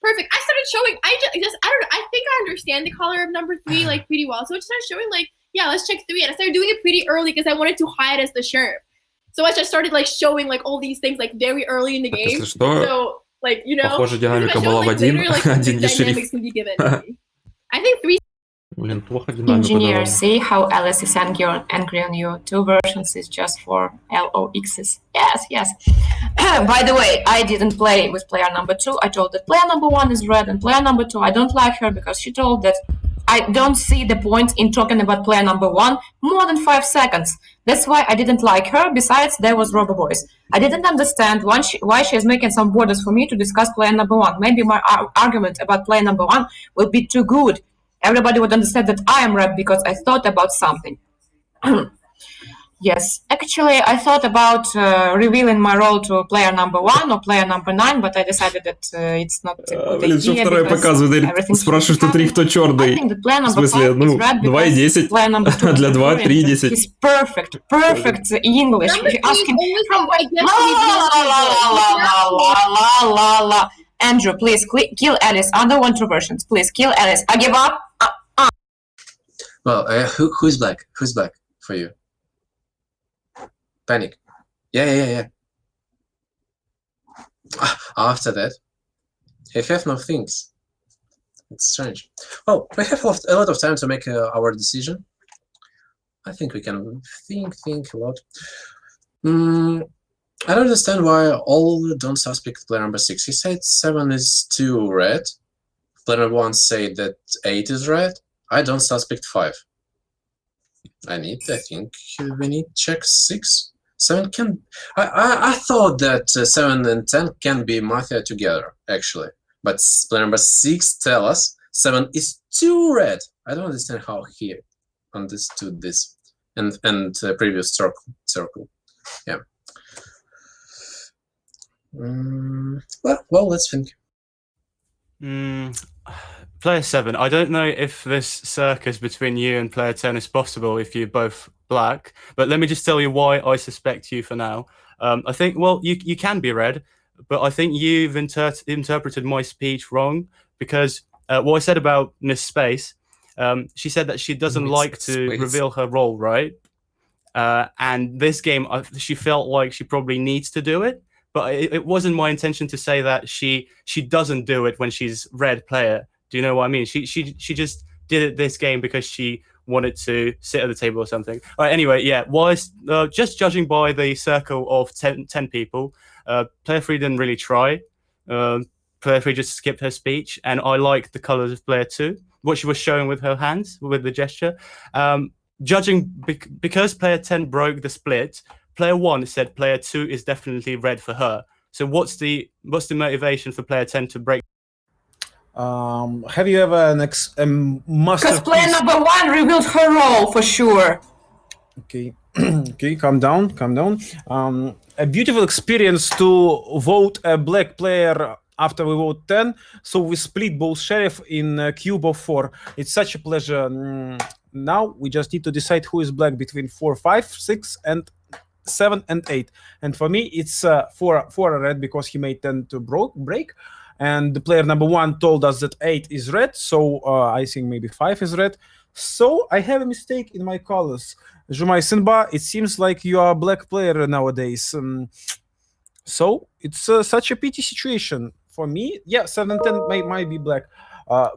perfect. I started showing. I just I don't know. I think I understand the color of number 3 like pretty well. So I just started showing like, yeah, let's check 3, and I started doing it pretty early because I wanted to hide as the sheriff. So I just started like showing like all these things like very early in the game. Если что, So like похоже, динамика была в один, один не шериф. I think 3. Блин, плохо динамику Engineer, давал. see how Alice is angry on you. 2 versions is just for LOXs. Yes. By the way, I didn't play with player number 2. I told that player number 1 is red, and player number 2, I don't like her because she told that I don't see the point in talking about player number 1 more than 5 seconds. That's why I didn't like her. Besides, there was Robo Boys. I didn't understand why she is making some borders for me to discuss player number 1. Maybe my argument about player number 1 will be too good. Everybody would understand that I am red because I thought about something. Yes, actually, I thought about revealing my role to player number 1 or player number 9, but I decided that it's not a good Блин, что idea второй because показывает? everything Спрашиваешь, can внутри happen. кто I черный? think that player В number 5 смысле, is ну, red 2 и because 10, player number 2 для 2 3 и 10. is perfect English. Number 3 Asking always from like la la. Andrew, please kill Alice. I don't want 2 versions. Please kill Alice. I give up. Well, who's black? Who's black for you? Panic. Yeah. After that, I have no things. It's strange. Oh, we have a lot of time to make our decision. I think we can think a lot. I don't understand why all don't suspect player number 6. He said 7 is too red. Player number 1 said that 8 is red. I don't suspect 5. I think we need check 6. 7 can. I thought that 7 and 10 can be Mafia together, actually. But player number 6 tell us 7 is too red. I don't understand how he understood this. And previous circle. Yeah. Well, let's think. Player 7, I don't know if this circus between you and player 10 is possible if you're both black, but let me just tell you why I suspect you for now. I think, well, you can be red, but I think you've interpreted my speech wrong, because what I said about Miss Space, she said that she doesn't like to reveal her role, right? And this game, she felt like she probably needs to do it, but it wasn't my intention to say that she doesn't do it when she's red player. Do you know what I mean? She just did it this game because she wanted to sit at the table or something. All right, anyway, yeah, just judging by the circle of 10 people, player 3 didn't really try. Player 3 just skipped her speech, and I liked the colors of player 2, what she was showing with her hands, with the gesture. Judging because player 10 broke the split, player 1 said player 2 is definitely red for her. So what's the motivation for player 10 to break? Have you ever masterpiece? Because player number 1 revealed her role for sure. Okay, calm down. A beautiful experience to vote a black player after we vote 10. So we split both sheriff in a cube of 4. It's such a pleasure. Now we just need to decide who is black between 4, 5, 6, and 7 and 8. And for me, it's 4 red because he made 10 to break. And the player number 1 told us that 8 is red, so I think maybe 5 is red. So I have a mistake in my colors. Jumai Sinba, it seems like you are a black player nowadays. So it's such a pity situation for me. Yeah, 7 and 10 might be black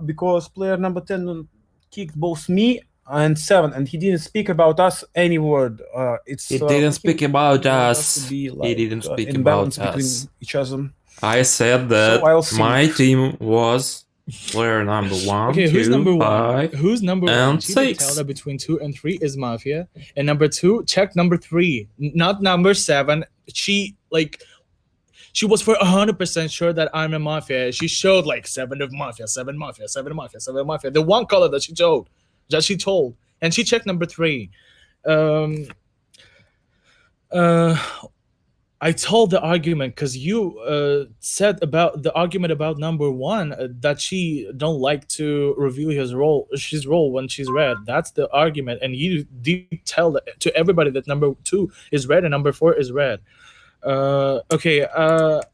because player number 10 kicked both me and 7, and he didn't speak about us any word. He didn't speak about us. He didn't speak about us. Between each other. I said that my team was player number 1, okay, 2, who's number 5, 1? Who's number 1? and She did 6. tell that between 2 and 3 is Mafia. And number 2, check number 3, not number 7. She was for 100% sure that I'm a Mafia. She showed like 7 of Mafia, 7 Mafia, 7 Mafia, 7 Mafia. The one color that she told. And she checked number 3. I told the argument because you said about the argument about number 1 that she don't like to reveal his role when she's red. That's the argument, and you did tell to everybody that number 2 is red and number 4 is red. Okay.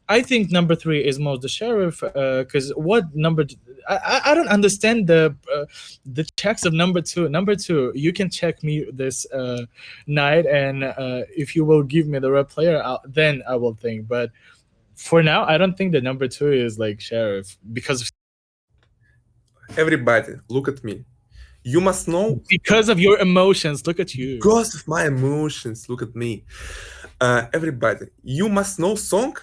I think number 3 is most the sheriff. Because what number? I don't understand the checks of number 2. Number 2, you can check me this night, and if you will give me the red player, then I will think. But for now, I don't think the number 2 is like sheriff because Everybody, look at me. You must know. Because of your emotions, look at you. Because of my emotions, look at me. Everybody, you must know song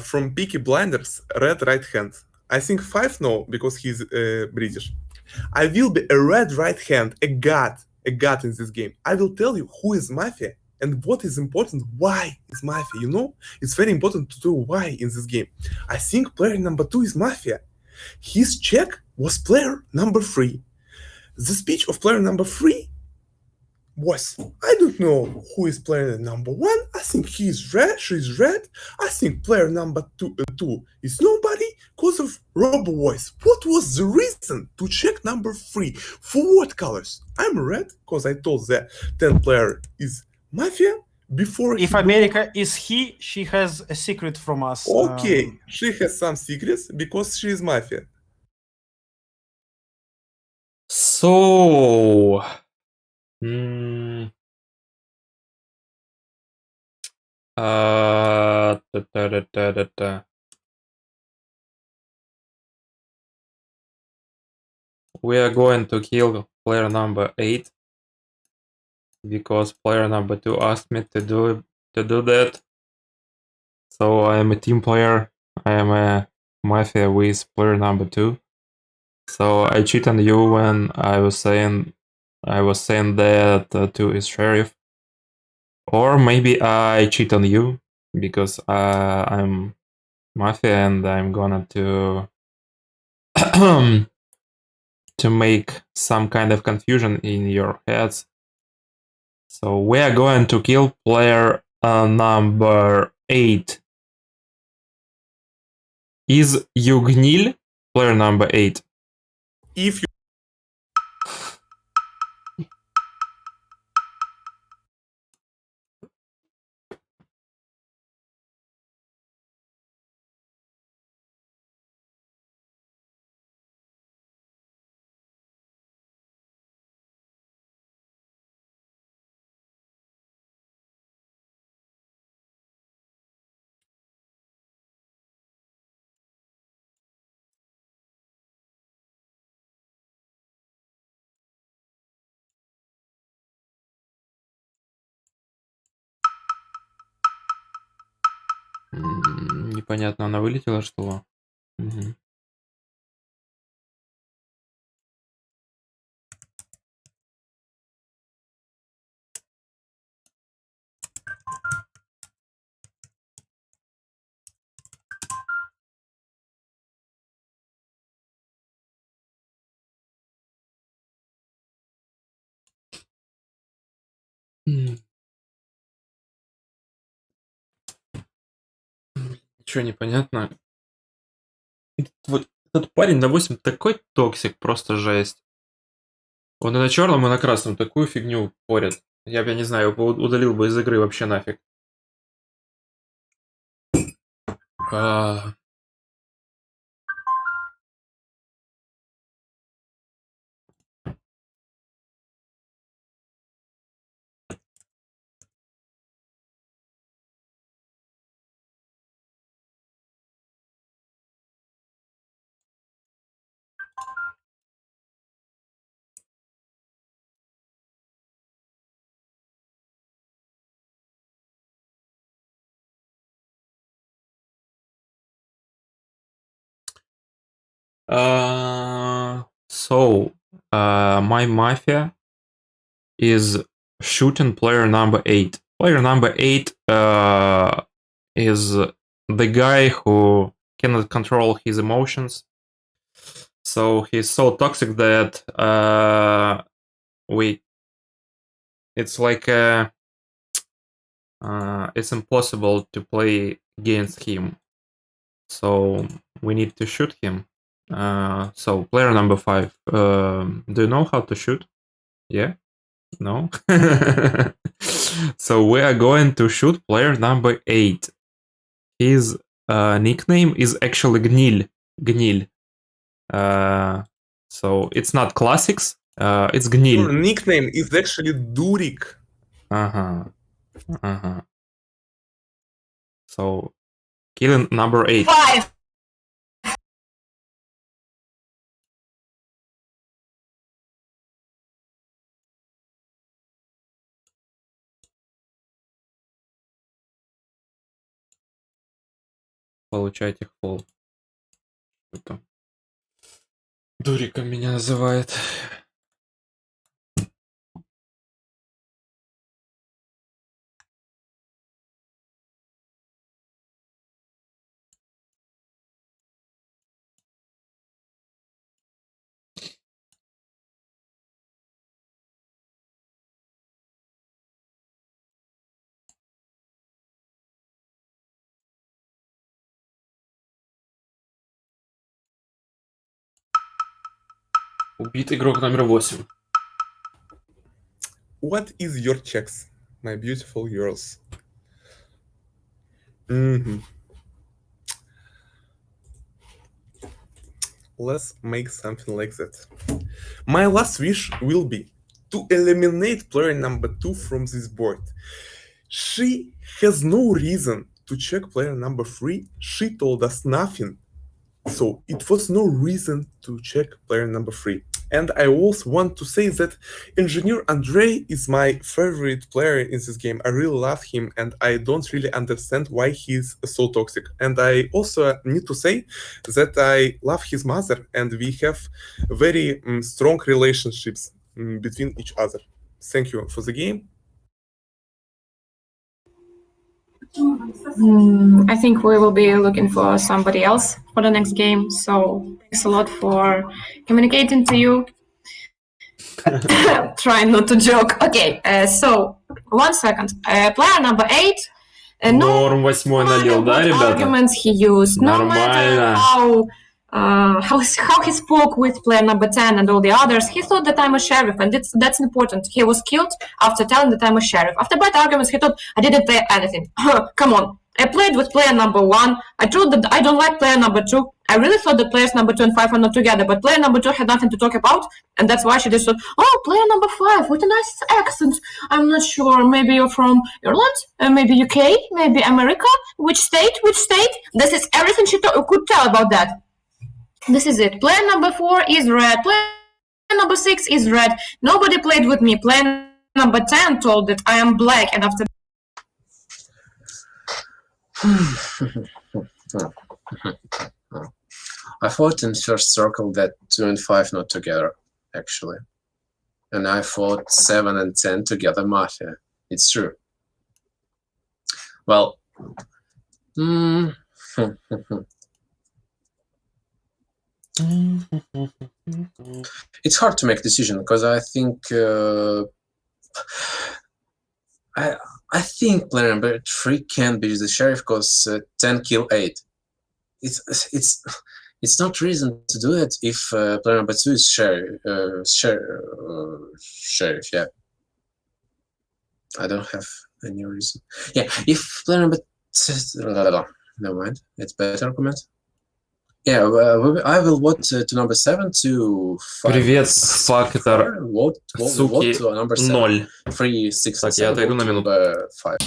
from Peaky Blinders, Red Right Hand. I think 5 know because he's British. I will be a red right hand, a god in this game. I will tell you who is Mafia and what is important, why is Mafia, you know? It's very important to know why in this game. I think player number 2 is Mafia. His check was player number 3. The speech of player number 3 was, I don't know who is player number 1. I think he is red, she is red. I think player number 2 is nobody because of Robo Voice. What was the reason to check number 3? For what colors? I'm red because I told the 10 player is Mafia before. If America is he, she has a secret from us. Okay, she has some secrets because she is Mafia. So, we are going to kill player number 8 because player number 2 asked me to do that. So I am a team player. I am a Mafia with player number 2. So I cheat on you when I was saying that 2 is sheriff. Or maybe I cheat on you because I'm Mafia and I'm gonna to make some kind of confusion in your heads. So we are going to kill player number 8. Is Yugnil player number 8? If you Непонятно, она вылетела, что ли? Мгм. Ничего не понятно. Вот этот парень на 8 такой токсик, просто жесть. Он и на черном, и на красном такую фигню порит. Я не знаю, его удалил бы из игры вообще нафиг. My Mafia is shooting player number 8. Player number 8 is the guy who cannot control his emotions. So he's so toxic that it's like it's impossible to play against him. So we need to shoot him. So player number 5, do you know how to shoot? Yeah? No? So we are going to shoot player number 8 his nickname is actually Gnil. Gnil. So it's not classics. It's Gnil. Your nickname is actually Durik. So killing number 8. 5. Получайте фол. Что-то Дуриком меня называет. Убит игрок номер 8. What is your checks, my beautiful girls? Let's make something like that. My last wish will be to eliminate player number 2 from this board. She has no reason to check player number 3. She told us nothing. So it was no reason to check player number 3. And I also want to say that Engineer Andrei is my favorite player in this game. I really love him, and I don't really understand why he's so toxic. And I also need to say that I love his mother, and we have very strong relationships between each other. Thank you for the game. I think we will be looking for somebody else for the next game. So thanks a lot for communicating to you. Trying not to joke. Okay, so 1 second. Player number 8. Норм 8 налил, да, ребята? Arguments he used. No matter how he spoke with player number 10 and all the others, he thought that I'm a sheriff, and that's important. He was killed after telling that I'm a sheriff. After bad arguments, he thought I didn't play anything. Come on. I played with player number 1. I told that I don't like player number 2. I really thought that players number 2 and 5 are not together, but player number 2 had nothing to talk about, and that's why she just thought, oh, player number 5, what a nice accent. I'm not sure, maybe you're from Ireland, maybe UK, maybe America, which state? This is everything she could tell about that. This is it. Player number 4 is red. Player number 6 is red. Nobody played with me. Player number 10 told that I am black, and after I thought in first circle that 2 and 5 not together, actually. And I thought 7 and 10 together Mafia. It's true. Well, it's hard to make a decision because I think I think player number 3 can be the sheriff because 10 kill 8. It's not reason to do it if player number 2 is sheriff. Yeah, I don't have any reason. Yeah, if player number never mind, it's better argument. Yeah, I will vote to number 7 to 5. Привет, фактор. Vote to number 7. 0. 3, 6, Так, я отойду на минуту. 5.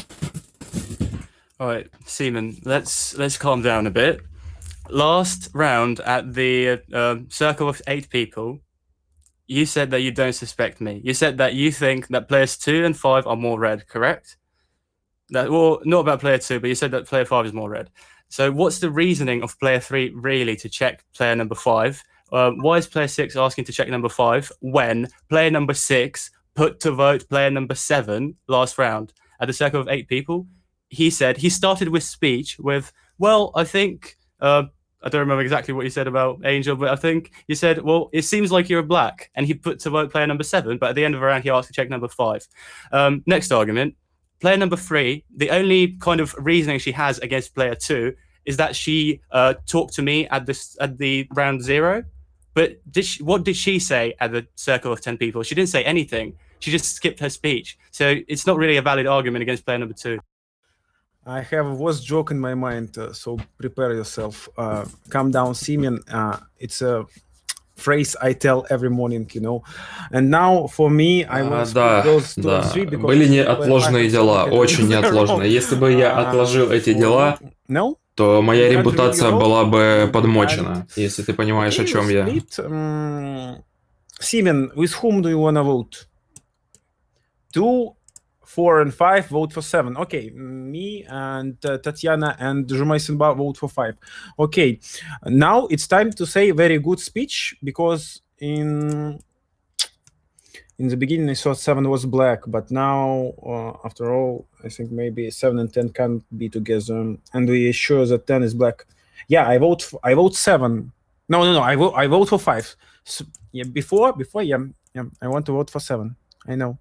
All right, Seaman, let's calm down a bit. Last round at the circle of 8 people, you said that you don't suspect me. You said that you think that players 2 and 5 are more red, correct? Well, not about player 2, but you said that player 5 is more red. So what's the reasoning of player 3 really to check player number 5? Why is player 6 asking to check number 5 when player number 6 put to vote player number 7 last round at the circle of 8 people? He said he started with speech with, well, I think, I don't remember exactly what you said about Angel, but I think you said, well, it seems like you're black. And he put to vote player number 7, but at the end of the round, he asked to check number 5. Next argument. Player number 3, the only kind of reasoning she has against player 2 is that she talked to me at the round 0. But what did she say at the circle of 10 people? She didn't say anything. She just skipped her speech. So it's not really a valid argument against player number 2. I have a worst joke in my mind, so prepare yourself. Calm down, Simeon. It's a phrase I tell every morning, you know. And now for me, I will split Да, those 2 and да. 3 because Были it's player 5 неотложные and 7 дела, can очень do their неотложные. own. Если бы я отложил эти For дела, no, то моя you can't reveal репутация your была role. бы And подмочена, если ты понимаешь, о okay, we чем я. split. Simeon, with whom do you wanna vote? 2, 4, and 5 vote for 7. Okay, me and Tatiana and Jumai Simba vote for 5. Okay, now it's time to say a very good speech because in the beginning I thought 7 was black, but now after all I think maybe 7 and 10 can't be together, and we are sure that 10 is black. Yeah, I vote 7. No, I vote for 5. So, yeah, before yeah, I want to vote for 7. I know.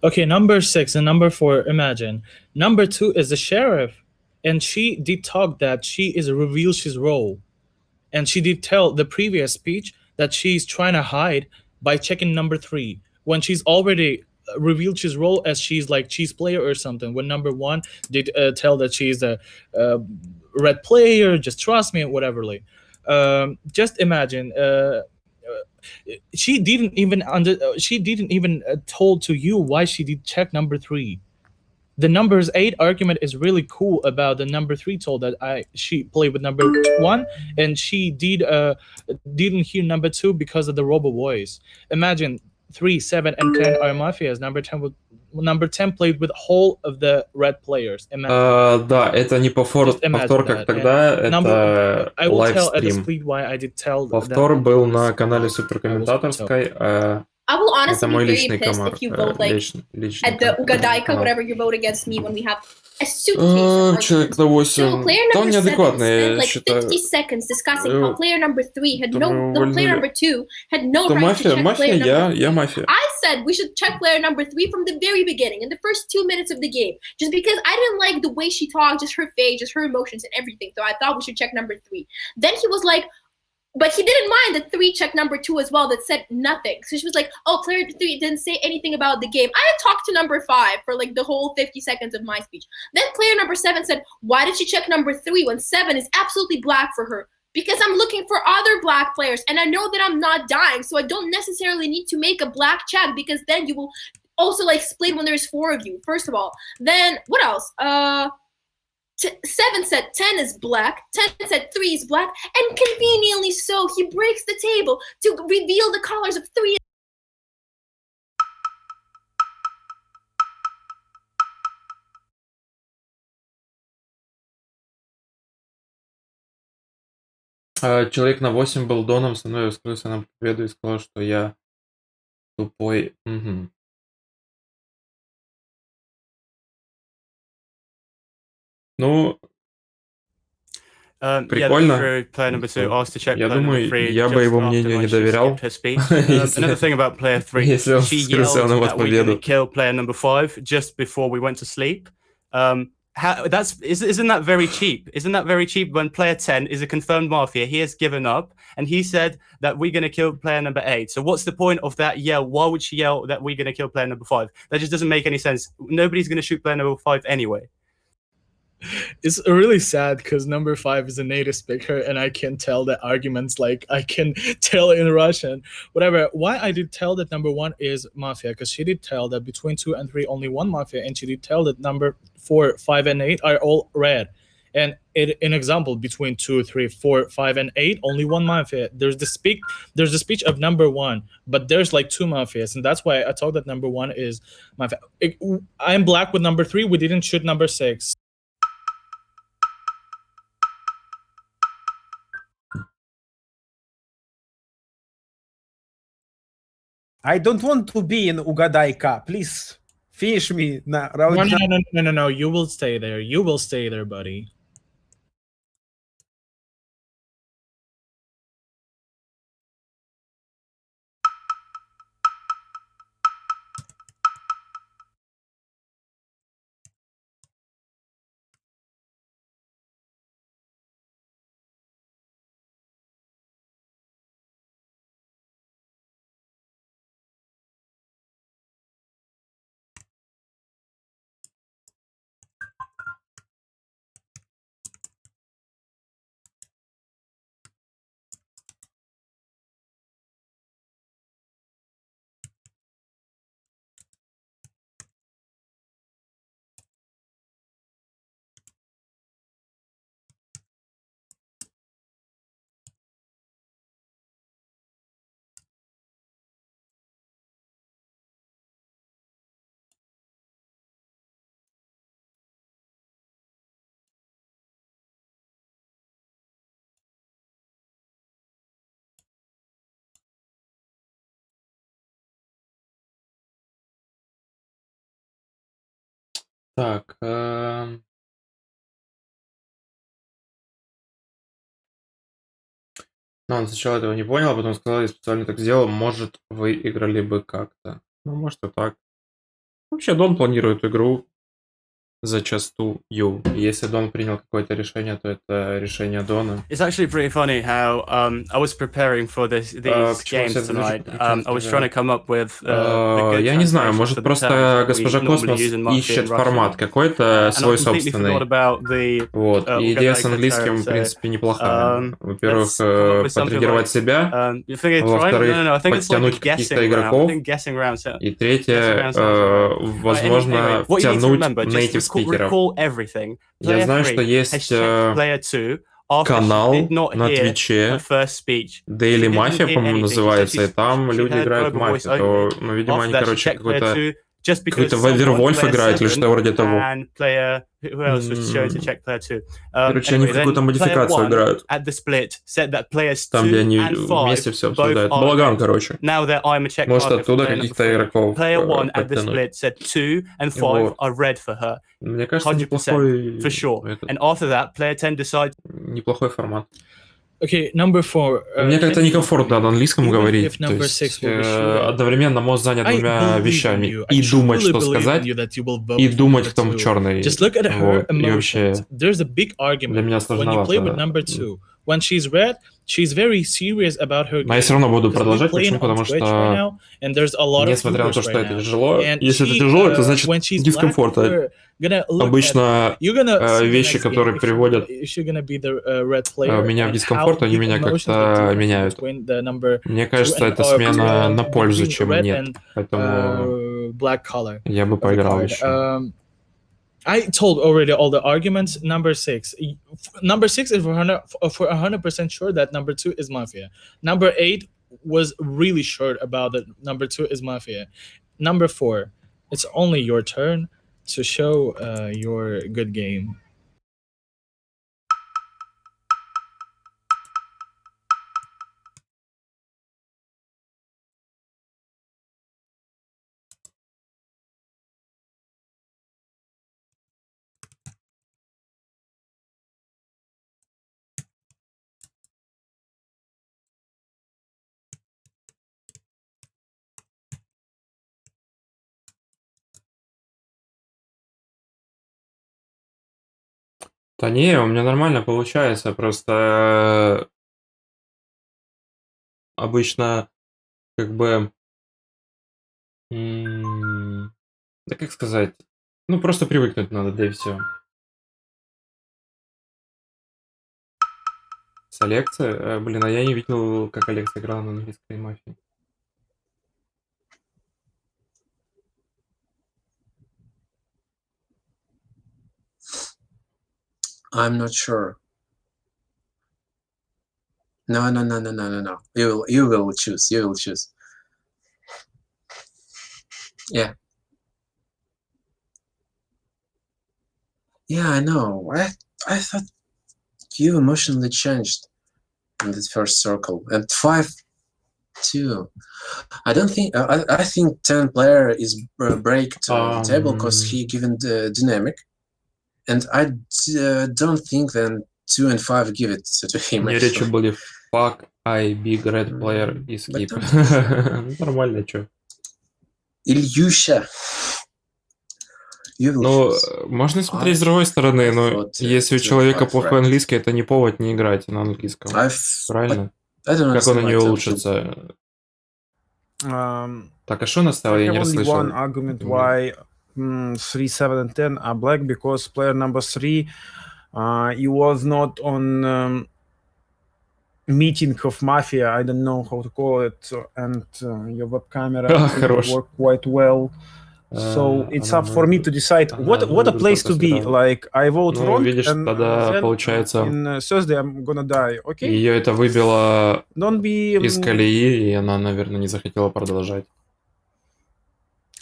Okay, number 6 and number 4, imagine. Number 2 is the sheriff, and she did talk that she is reveals his role. And she did tell the previous speech that she's trying to hide by checking number 3 when she's already revealed his role as she's like cheese player or something. When number 1 did tell that she's a red player, just trust me, whatever. Like, just imagine. She didn't even told to you why she did check number 3. The numbers 8 argument is really cool about the number 3 told that she played with number 1 and she didn't hear number 2 because of the robo voice. Imagine 3, 7, and 10 are mafias. Number 10 played with whole of the red players. Imagine. Да, это не Just imagine повтор как that. тогда, And это I will tell at the лайвстрим. split why I did tell Повтор that был numbers на канале I will tell. суперкомментаторской, I will это honestly мой be very личный pissed if you vote like личный at the Ugadaika, канал. whatever you vote against me when we have a suitcase of Человек arguments. на So 8. player Да он number 7 неадекватный, spent я like считаю. 50 seconds discussing how player number 3 had Которого no player увольнули. number 2 had no Кто right мафия? to check Мафия, player number 3. я мафия. I said we should check player number 3 from the very beginning, in the first 2 minutes of the game, just because I didn't like the way she talked, just her face, just her emotions and everything. So I thought we should check number 3. Then he was like, but he didn't mind that 3 checked number 2 as well, that said nothing. So she was like, oh, player 3 didn't say anything about the game. I had talked to number 5 for like the whole 50 seconds of my speech. Then player number 7 said, why did she check number 3 when 7 is absolutely black for her? Because I'm looking for other black players and I know that I'm not dying, so I don't necessarily need to make a black check, because then you will also like split when there's 4 of you, first of all. Then what else? 7 said 10 is black, 10 said 3 is black, and conveniently so, he breaks the table to reveal the colors of 3. Человек на 8 был доном, со мной раскрылся на победу и сказал, что я тупой. Угу. Ну, прикольно. Player number 2 asked to check Я player number думаю, 3 я бы just его after мнению when не she доверял. skipped her speech. Another thing about player 3, Если он she раскрылся yelled на that we're going to победу. kill player number 5 just before we went to sleep. Isn't that very cheap? Isn't that very cheap when player 10 is a confirmed mafia? He has given up and he said that we're going to kill player number 8. So what's the point of that yell? Why would she yell that we're going to kill player number 5? That just doesn't make any sense. Nobody's going to shoot player number 5 anyway. It's really sad because number 5 is a native speaker and I can tell the arguments, like I can tell in Russian, whatever. Why I did tell that number 1 is mafia, because she did tell that between 2 and 3 only one mafia, and she did tell that number 4, 5, and 8 are all red. And an example, between 2, 3, 4, 5, and 8, only one mafia. There's the speech of number 1, but there's like 2 mafias, and that's why I thought that number 1 is mafia. I'm black with number 3. We didn't shoot number 6. I don't want to be in Ugadaika. Please finish me now. No. You will stay there. You will stay there, buddy. Так. Ну, он сначала этого не понял, а потом сказал, я специально так сделал, может, выиграли бы как-то. Ну, может, и так. Вообще, Дон планирует игру зачастую. Если Дон принял какое-то решение, то это решение Дона. It's actually pretty funny how I was preparing for these games tonight. I was trying to come up with the good Я не знаю, translations может, for the terms просто that we госпожа normally Космос use in Mafia ищет in Russian. формат какой-то And I свой completely forgot собственный. about the Вот. И идея с английским, в so, принципе, неплохая. Во-первых, let's come up with something потренировать like, себя. you figure Во-вторых, no, I think it's like a подтянуть guessing каких-то round. I игроков. think guessing round. So, И guessing третье, round sounds alright. возможно, Anyway, what you need to втянуть remember, just нейтив спикеров. recall everything. Я Player знаю, что 3 есть has checked player 2 after she канал did not на hear her Твиче, first speech. Daily She didn't Mafia, hear по-моему, anything. She said называется, и she там люди heard играют в global voice мафию. only. То, ну, видимо, After они, that, she короче, checked player какой-то 2 just because Вавервольф player играет или 7 что вроде того. and player who else was shown to check player 2. Короче, они в какую-то модификацию играют. At the split said that players Там, где 2 они and 5 вместе все both обсуждают. are Балаган, red. короче. Now that I'm a check Может, marker for оттуда player number каких-то 3. игроков Player 1 at the подтянуть. split said 2 and 5 Вот. are red for her. Мне кажется, 100% неплохой, for sure. And after that, player 10 decides. неплохой формат. Okay, number 4. Мне как-то некомфортно на английском говорить. То number есть 6 will be shooting, одновременно мозг занят I двумя believe in вещами. you. И I думать, truly что believe in сказать, you that you will vote и for думать, number кто в 2. черной. Just look at her Вот. И emotions. вообще, There's a big для argument меня when you play with number сложновато. 2. When she's red, she's very serious about her Но я все game. равно буду Because we're продолжать. playing Почему? on Потому Twitch right что, now, and there's a lot of несмотря на то, viewers что right это now. тяжело, And если это she, тяжело, это значит when she's black, дискомфорт. we're gonna look at Обычно you're gonna see the вещи, next game которые if приводят you're gonna be the red player меня в and how дискомфорт, они big меня emotions the как-то difference меняют. between the number Мне 2 кажется, and это смена на пользу, between чем red нет. and Поэтому black color я бы of the поиграл card. еще. I told already all the arguments. Number 6. Number 6 is for 100% sure that number 2 is Mafia. Number 8 was really sure about that number 2 is Mafia. Number 4. It's only your turn to show your good game. Да не, у меня нормально получается, просто обычно как бы, да как сказать, ну просто привыкнуть надо, да и все. С Алекса? Блин, а я не видел, как Алекса играл на английской мафии. I'm not sure. No. You will choose. You will choose. Yeah. Yeah, I know. I thought you emotionally changed in the first circle. And 5-2. I don't think. I think 10 player is break to the table because he given the dynamic, and I don't think then 2 and 5 give it to him. Мне речи были fuck, I big red player и skip. Нормально, чё. Ильюша. Ну, можно смотреть с другой стороны, но если у человека плохой английский, это не повод не играть на английском. Правильно? Как он у нее улучшится? Так, а что наставил? Я не расслышал. One argument why 3, 7, and 10 are black, because player number 3 he was not on meeting of Mafia, I don't know how to call it, and your web camera work quite well. So it's up for me to decide what a place to be. Like I vote wrong, видишь, and тогда then получается, in Thursday I'm gonna die. Okay. Ее это выбило Don't be из колеи, и она, наверное, не захотела продолжать.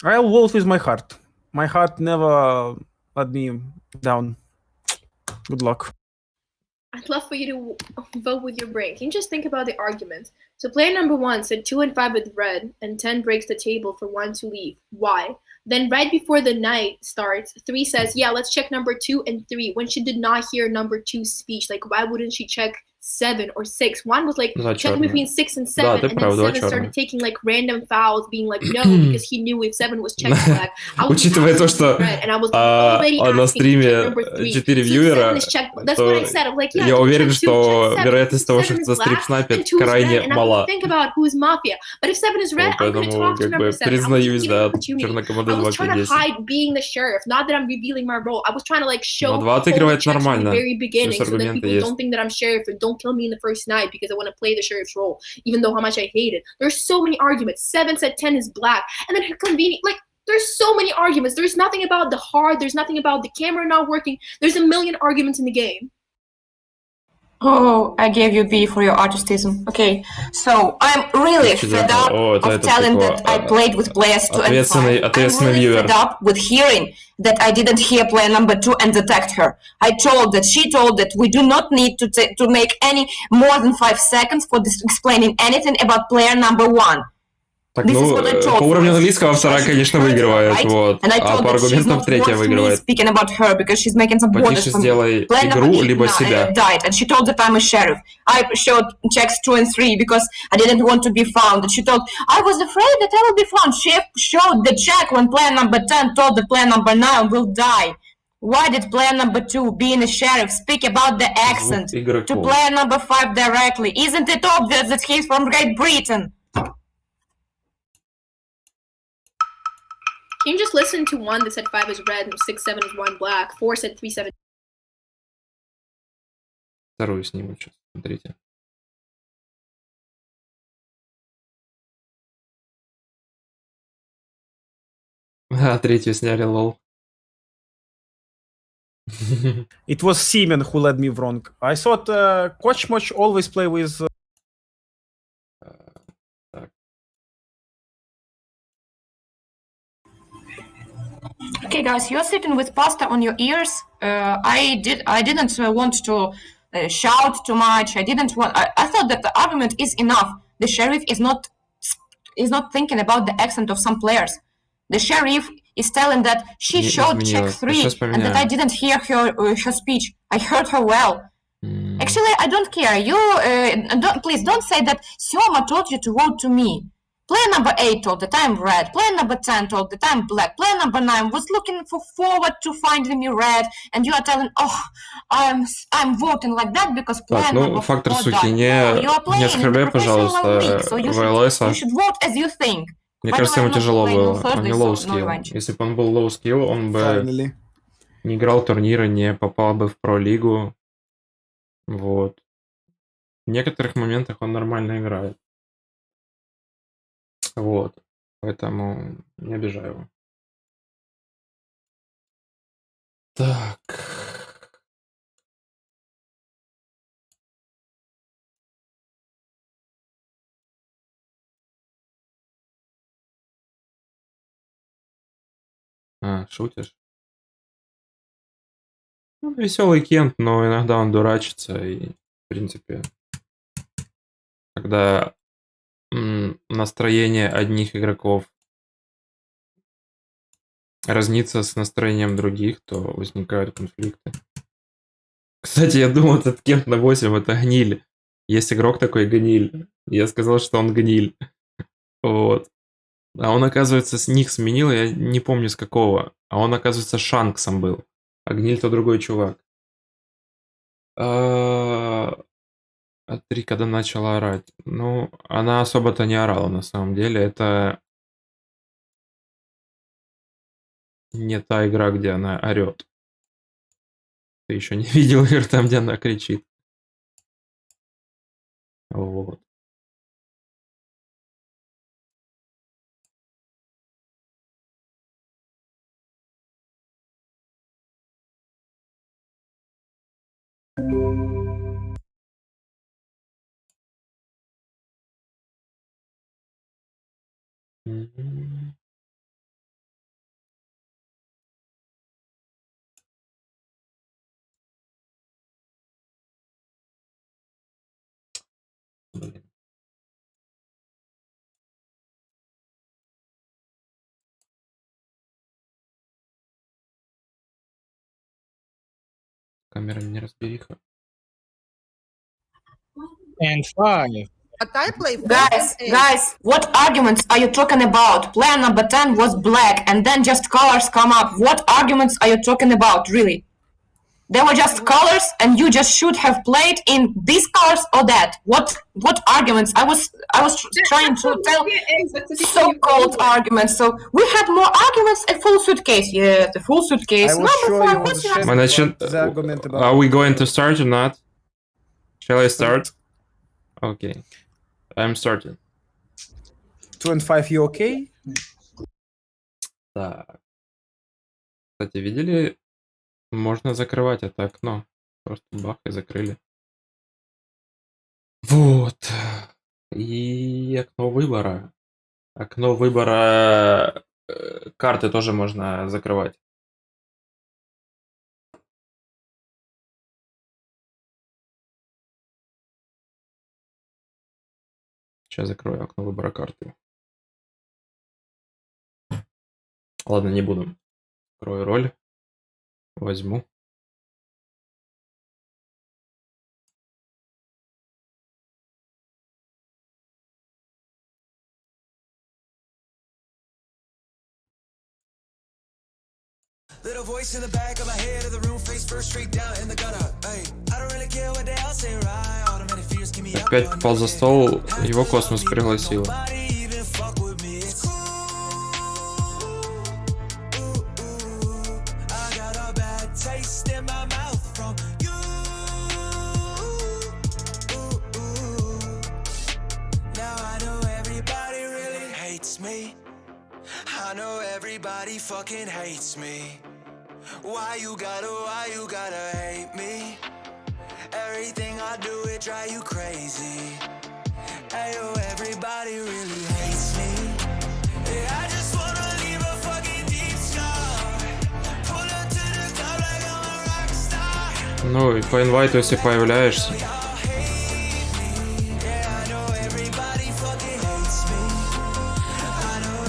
I'll vote with my heart. My heart never let me down. Good luck. I'd love for you to vote with your brain. Can you just think about the argument? So player number 1 said 2 and 5 with red, and 10 breaks the table for 1 to leave. Why? Then right before the night starts, 3 says, yeah, let's check number 2 and 3, when she did not hear number 2's speech. Like, why wouldn't she check 7 or 6? 1 was like checking between 6 and 7, and then 7 started taking like random fouls, being like, no, because he knew if 7 was checked black, I was Учитывая то, что на стриме 4 вьюера, то я уверен, что вероятность того, что кто-то стрип снайпит, крайне мала. Поэтому как бы признаюсь, да, черная команда 2 к 10. Но 2 отыгрывает нормально. Плюс аргументы есть. Don't kill me in the first night because I want to play the sheriff's role, even though how much I hate it. There's so many arguments. 7 said 10 is black, and then convenient. Like, there's so many arguments. There's nothing about the hard. There's nothing about the camera not working. There's a million arguments in the game. Oh, I gave you B for your artistism. Okay, so I'm really fed up of telling that I played with players 2 and 5. I'm really fed up with hearing that I didn't hear player number 2 and attacked her. She told that we do not need to make any more than 5 seconds for explaining anything about player number 1. Так, ну, по уровню английского вторая, конечно, выигрывает, вот. А по аргументам третья выигрывает. Потише сделай игру, либо себя. And she told that I'm a sheriff. I showed checks 2 and 3 because I didn't want to be found. And she told, I was afraid that I will be found. She showed the check when player number 10 told that player number 9 will die. Why did player number 2, being a sheriff, speak about the accent to player number 5 directly? Isn't it obvious that he's from Great Britain? Can you just listen to 1 that said 5 is red and 6, 7 is 1 black? 4 said 3, 7. Вторую сниму сейчас, смотрите. А, третью сняли, лол. It was Seaman who led me wrong. I thought Coach Moch always play with... Okay, guys, you're sitting with pasta on your ears. I didn't want to shout too much. I thought that the argument is enough. The sheriff is not thinking about the accent of some players. The sheriff is telling that she showed check 3 and that I didn't hear her speech. I heard her well. Actually, I don't care. You please don't say that Soma told you to vote to me. Player number 8 told that I'm red. Player number 10 told that I'm black. Player number 9 was looking forward to finding me red. And you are telling, oh, I'm voting like that because player number 4 фактор сути, died. не оскорбляй, пожалуйста, ВЛСа. You should vote as you think. Мне кажется, ему тяжело было. Он не low skill. Если бы он был low skill, он бы не играл турниры, не попал бы в про-лигу. Вот. В некоторых моментах он нормально играет. Вот. Поэтому не обижаю его. Так. А, шутишь? Ну, веселый Кент, но иногда он дурачится, и, в принципе, когда настроение одних игроков разнится с настроением других, то возникают конфликты. Кстати, я думал, этот Кент на 8 это гниль. Есть игрок такой гниль. Я сказал, что он гниль. Вот. А он, оказывается, ник сменил, я не помню с какого. А он, оказывается, Шанксом был. А гниль-то другой чувак. А 3, когда начала орать. Ну, она особо-то не орала, на самом деле. Это не та игра, где она орет. Ты еще не видел игр там, где она кричит. Вот. камера неразбериха. And 5. But I play 4 Guys, and 8. guys, what arguments are you talking about? Player number 10 was black, and then just colors come up. What arguments are you talking about, really? They were just colors, and you just should have played in these colors or that. What arguments? I was trying to tell so-called arguments. So we had more arguments. A full suitcase, yes, the full suitcase. I was sure you was Значит, the argument about. are we going to start or not? Shall I start? Okay. I'm starting. 2 and 5, you okay? Так. Кстати, видели? Можно закрывать это окно. Просто бах и закрыли. Вот. И окно выбора. Окно выбора карты тоже можно закрывать. Сейчас закрою окно выбора карты. Ладно, не буду. Открою роль. Возьму. Little voice in the back of my head of the room, face first straight down in the gutter. Ay, I don't really care what they all say, right? Automatic fears give me up. Опять попал за стол, его космос пригласил. I know everybody fucking hates me. Why you gotta hate me? Everything I do, it drive you crazy. Ayo, everybody really hates me. Yeah, I just wanna leave a fucking deep scar. Pull up to the top like I'm a rock star. Ну и по инвайту, если появляешься.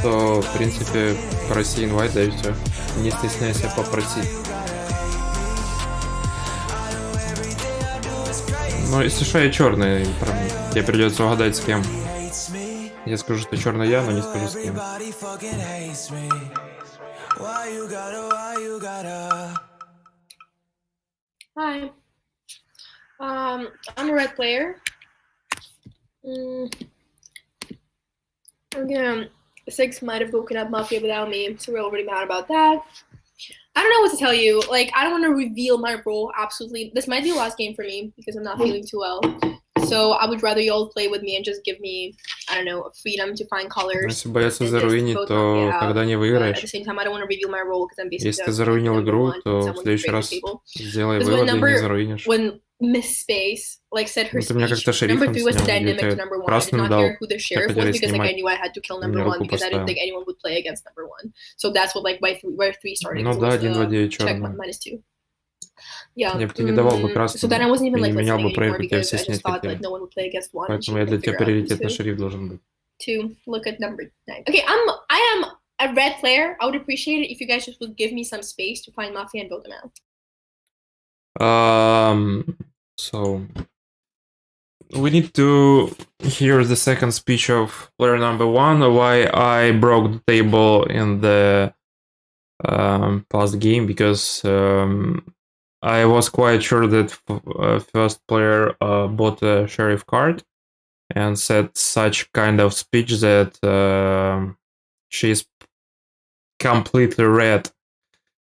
То, в принципе, проси инвайт, да и все. Не стесняйся попросить. Ну, если что, я черный, тебе придется угадать с кем. Я скажу, что черный я, но не скажу с кем. Hi. I'm a red player. Again, 6 might have woken up Mafia without me, so we're already mad about that. I don't know what to tell you. Like, I don't want to reveal my role, absolutely. This might be the last game for me, because I'm not feeling too well. So I would rather you all play with me and just give me, I don't know, freedom to find colors. Если бояться заруинить, то когда не выиграешь. At the same time, I don't want to reveal my role, because I'm basically Если ты заруинил игру, то в следующий раз сделай выводы и не заруинишь. When Miss Space like said her Вот у меня как-то speech, number шерифом 3 was the снял, dynamic to где-то number 1. I did красным not дал, care who the sheriff was, because like I knew I had to kill number 1 because I didn't think anyone would play against number 1. So that's what like where 3 started. Ну so да, was, 1-2-9 check черный. -2. Yeah. Я бы тебе не давал бы красным, So then I wasn't even и like не менял listening бы anymore проверку, тебя because все I just снять thought хотели. like no one would play against 1. Поэтому я для тебя приоритетный шериф должен быть. To look at number 9. Okay, I am a red player. I would appreciate it if you guys just would give me some space to find Mafia and build them out. So we need to hear the second speech of player number 1, why I broke the table in the past game, because I was quite sure that first player bought a sheriff card and said such kind of speech that she's completely red.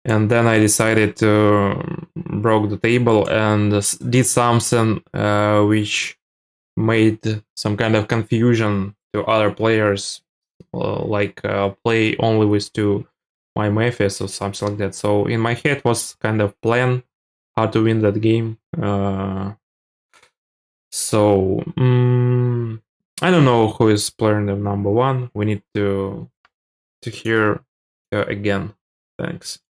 And then I decided to broke the table and did something which made some kind of confusion to other players, like play only with 2 my mafias or something like that. So in my head was kind of plan how to win that game. So I don't know who is player number 1. We need to hear her again. Thanks.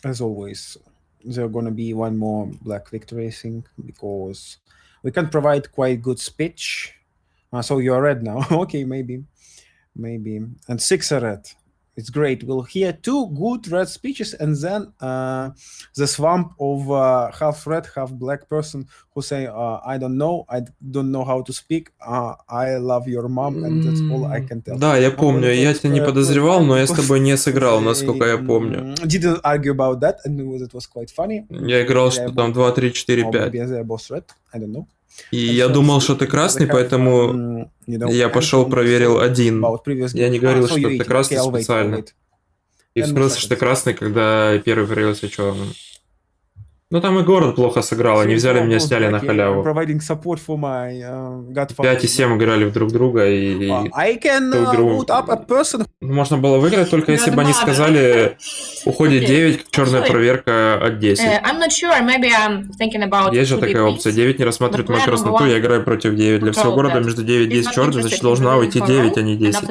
As always, there are gonna be one more black victory, I think, because we can provide quite good speech. So you're red now. Okay, maybe. And 6 are red. It's great. We'll hear 2 good red speeches, and then the swamp of half red, half black person who say, I don't know how to speak, I love your mom, and that's all I can tell. Да, я помню, я тебя не подозревал, но я с тобой не сыграл, насколько я помню. Didn't argue about that, and that was quite funny. Я играл, что там 2, 3, 4, 5. They're both red, I don't know. И я думал, что ты красный, поэтому я пошел проверил один. Я не говорил, что ты красный специально. И вскрылся, что ты красный, когда первый появился черным. Ну там и город плохо сыграл, они взяли меня, сняли на халяву. 5 и 7 играли в друг друга, и ту игру можно было выиграть, только если бы они сказали, уходит 9, черная проверка от 10. Есть же такая опция, 9 не рассматривает мою красноту, я играю против 9. Для всего города между 9 и 10 черных, значит должна уйти 9, а не 10.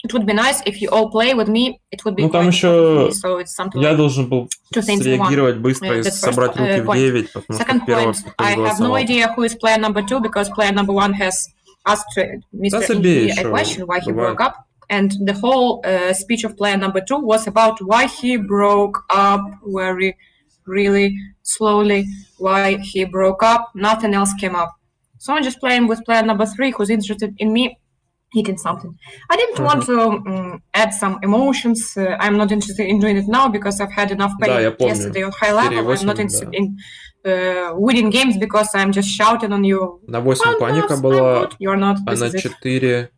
It would be nice if you all play with me. It would be ну там еще so it's something я должен был среагировать быстро и собрать руки в 9, потому что первого I have no idea who is player number 2 because player number 1 has asked Mr. Indy a question why he broke up, and the whole speech of player number 2 was about why he broke up really slowly, why he broke up. Nothing else came up. So I'm just playing with player number 3 who's interested in me eating something. I didn't want to add some emotions. I'm not interested in doing it now because I've had enough pain yesterday on high level. I'm not interested in winning games because I'm just shouting on you. На 8 паника была, а на 4...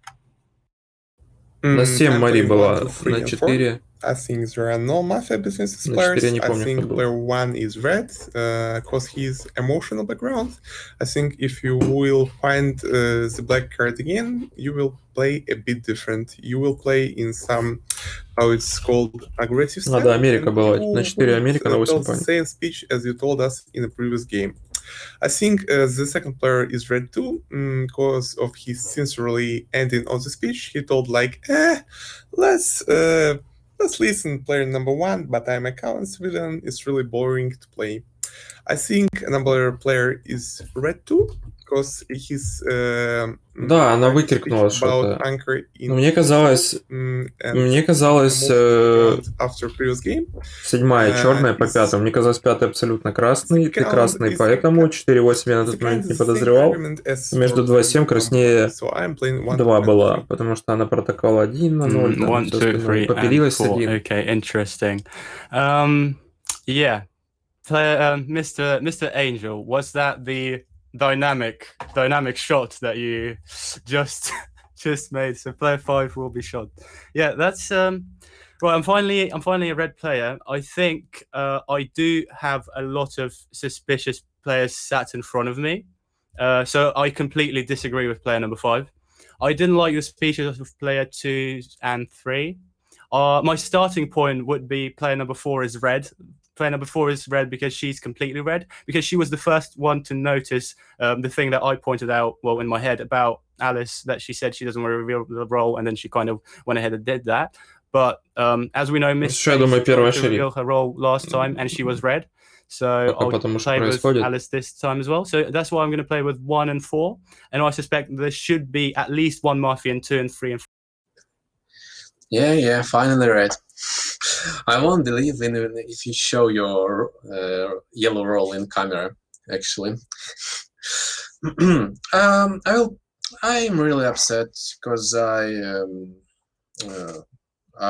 На 7 Мари была, на 4... I think there are no mafia business players. I think player 1 is red because he's emotional background. I think if you will find the black card again, you will play a bit different. You will play in some, how it's called, aggressive style. Да, Америка была. На 4 Америка, на 8 the same speech as you told us in the previous game. I think the second player is red too, because of his sincerely ending of the speech. He told like, let's listen player number 1, but I'm a common civilian. It's really boring to play. I think another player is red too, because he's... Да, она выкрикнула что-то. Мне казалось, седьмая черная по 5. Мне казалось, 5 абсолютно красный, ты красный, поэтому 4-8 я на тот момент не подозревал. Между 2 и 7 краснее 2 была, потому что она протокол 1 на 0, попилилась 1. Okay, interesting. Yeah. Mr. Angel, was that the dynamic shot that you just made? So player 5 will be shot. Yeah, that's right. I'm finally a red player. I think I do have a lot of suspicious players sat in front of me. So I completely disagree with player number 5. I didn't like the speeches of player 2 and 3. My starting point would be player number 4 is red. Player number 4 is red because she's completely red, because she was the first one to notice the thing that I pointed out, well, in my head about Alice, that she said she doesn't want to reveal the role, and then she kind of went ahead and did that. But as we know, Miss tried to reveal her role last time, and she was red. So I'll play with Alice this time as well. So that's why I'm going to play with 1 and 4, and I suspect there should be at least 1 Mafia and 2 and 3 and 4. Yeah, finally red. I won't believe even if you show your yellow roll in camera, actually. I'm really upset because I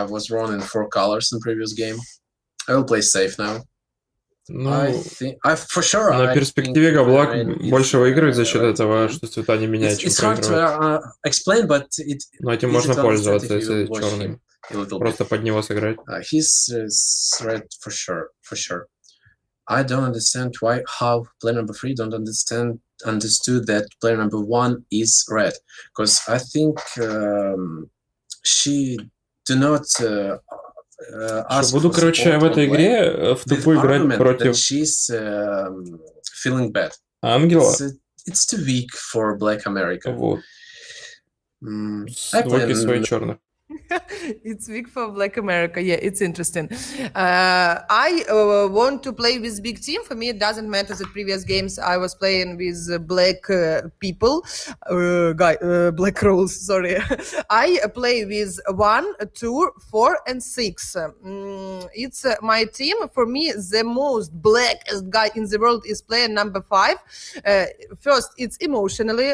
was wrong in 4 colors in previous game. I will play safe now. Ну, на перспективе Габлак больше выигрывает за счет этого, что цвета не меняют, чем проигрывает. Но этим можно пользоваться, если черный. Просто под него сыграть. He's red for sure. I don't understand how player number 3 don't understood that player number 1 is red, because I think she do not. Буду, короче, в этой игре в тупую играть против ангела. It's too weak for Black America. Вот. Двойки свои черных. It's big for Black America. Yeah, it's interesting. I want to play with big team. For me, it doesn't matter the previous games I was playing with black people, black roles. Sorry, I play with 1, 2, 4, and 6. It's my team. For me, the most blackest guy in the world is player number 5. First, it's emotionally.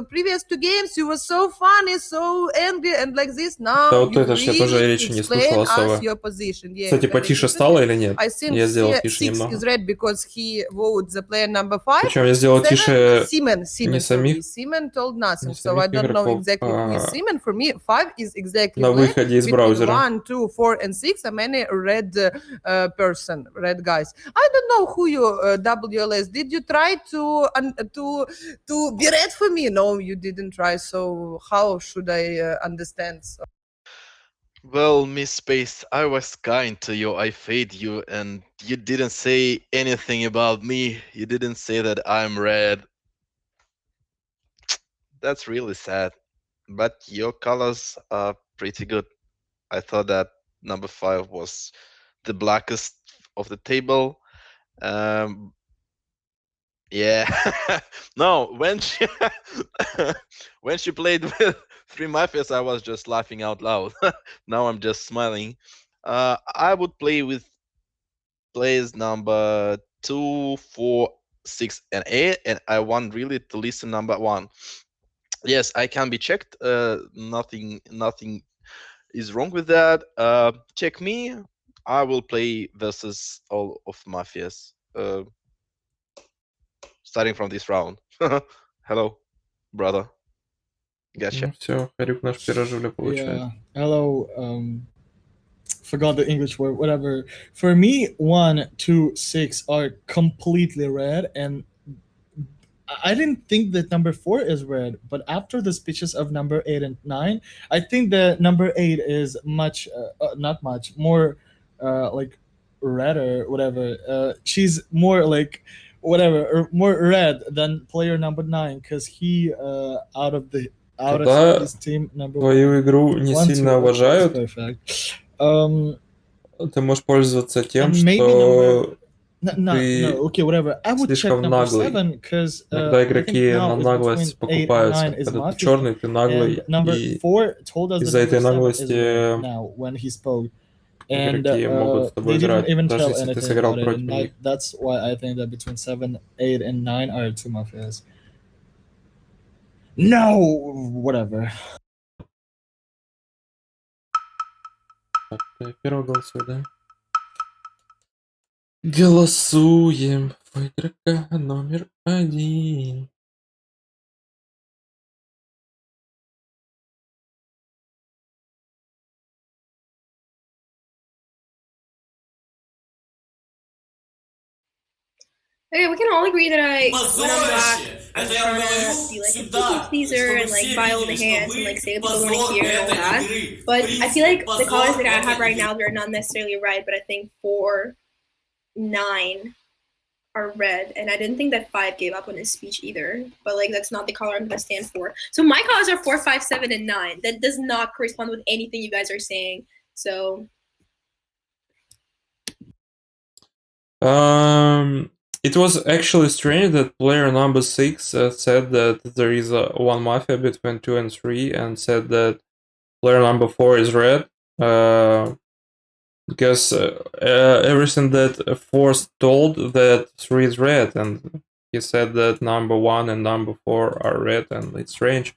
Previous 2 games, you were so funny, so angry, and like this. Now Да, вот you это ж я тоже really речи не explain слышал us особо. your position. Yeah, Кстати, very потише interesting. стало или нет? I think Я сделал тише 6 немного. is red because he voted the player number 5. Причем я сделал 7, тише Simon не told me. самих, Simon told nothing, не so I самих don't know игроков, exactly who is а Simon. For me, 5 is exactly на black. выходе из Between браузера. 1, 2, 4, and 6 are many red person, red guys. I don't know who you WLS. Did you try to be red for me? No, you didn't try. So how should I understand? So. Well, Miss Space, I was kind to you. I fed you, and you didn't say anything about me. You didn't say that I'm red. That's really sad. But your colors are pretty good. I thought that number 5 was the blackest of the table. Yeah. No, when she when she played with 3 mafias, I was just laughing out loud. Now I'm just smiling. I would play with players number 2, 4, 6, and 8, and I want really to listen number 1. Yes, I can be checked. Nothing is wrong with that. Check me. I will play versus all of mafias. Starting from this round. Hello, brother. Gotcha. Ну все, Харюк наш пирожуля получает. Yeah. Hello. Forgot the English word. Whatever. For me, 1, 2, 6 are completely red, and I didn't think that number 4 is red. But after the speeches of number 8 and 9, I think that number 8 is much, not much, more like red or whatever. She's more like whatever, or more red than player number 9, because he out of Когда his team number твою игру не 1, 2, сильно okay, уважают, it's perfect. ты можешь пользоваться тем, And maybe number что no, ты okay, whatever. I would check слишком number наглый. 7 because Иногда I think игроки now на is наглость between 8 and 9 покупаются. is Когда ты Mafia, черный, ты and наглый, number и 4 told us that из-за этой number 7 is red наглости now when he spoke, and игроки могут с тобой they didn't играть, even даже tell если ты anything сыграл about it, против and них. that's why I think that between 7, 8, and 9 are 2 Mafias. No, whatever. Так, ты первый голосуй, да? Голосуем в игрока номер 1. Okay, we can all agree that I when I'm black, I'm trying to be like a people pleaser and like buy all the hands and like say what people want to hear and all that. But I feel like the colors that I have right now, they're not necessarily red, but I think 4, 9 are red, and I didn't think that 5 gave up on his speech either. But like that's not the color I'm gonna stand for. So my colors are 4, 5, 7, and 9. That does not correspond with anything you guys are saying. So It was actually strange that player number 6 said that there is one mafia between 2 and 3, and said that player number 4 is red. Because everything that Force told that 3 is red, and he said that number 1 and number 4 are red, and it's strange.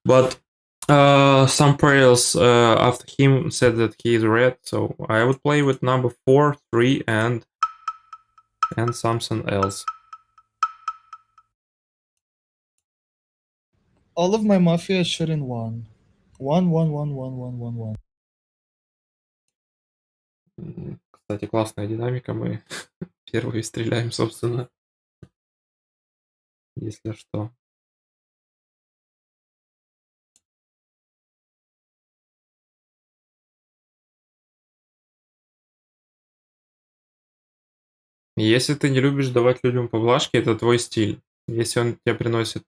But some players after him said that he is red, so I would play with number 4, 3, and something else. All of my Mafias should in 1. 1, 1, 1, 1, 1, 1, 1. Кстати, классная динамика, мы первые стреляем, собственно, если что. Если ты не любишь давать людям поблажки, это твой стиль. Если он тебе приносит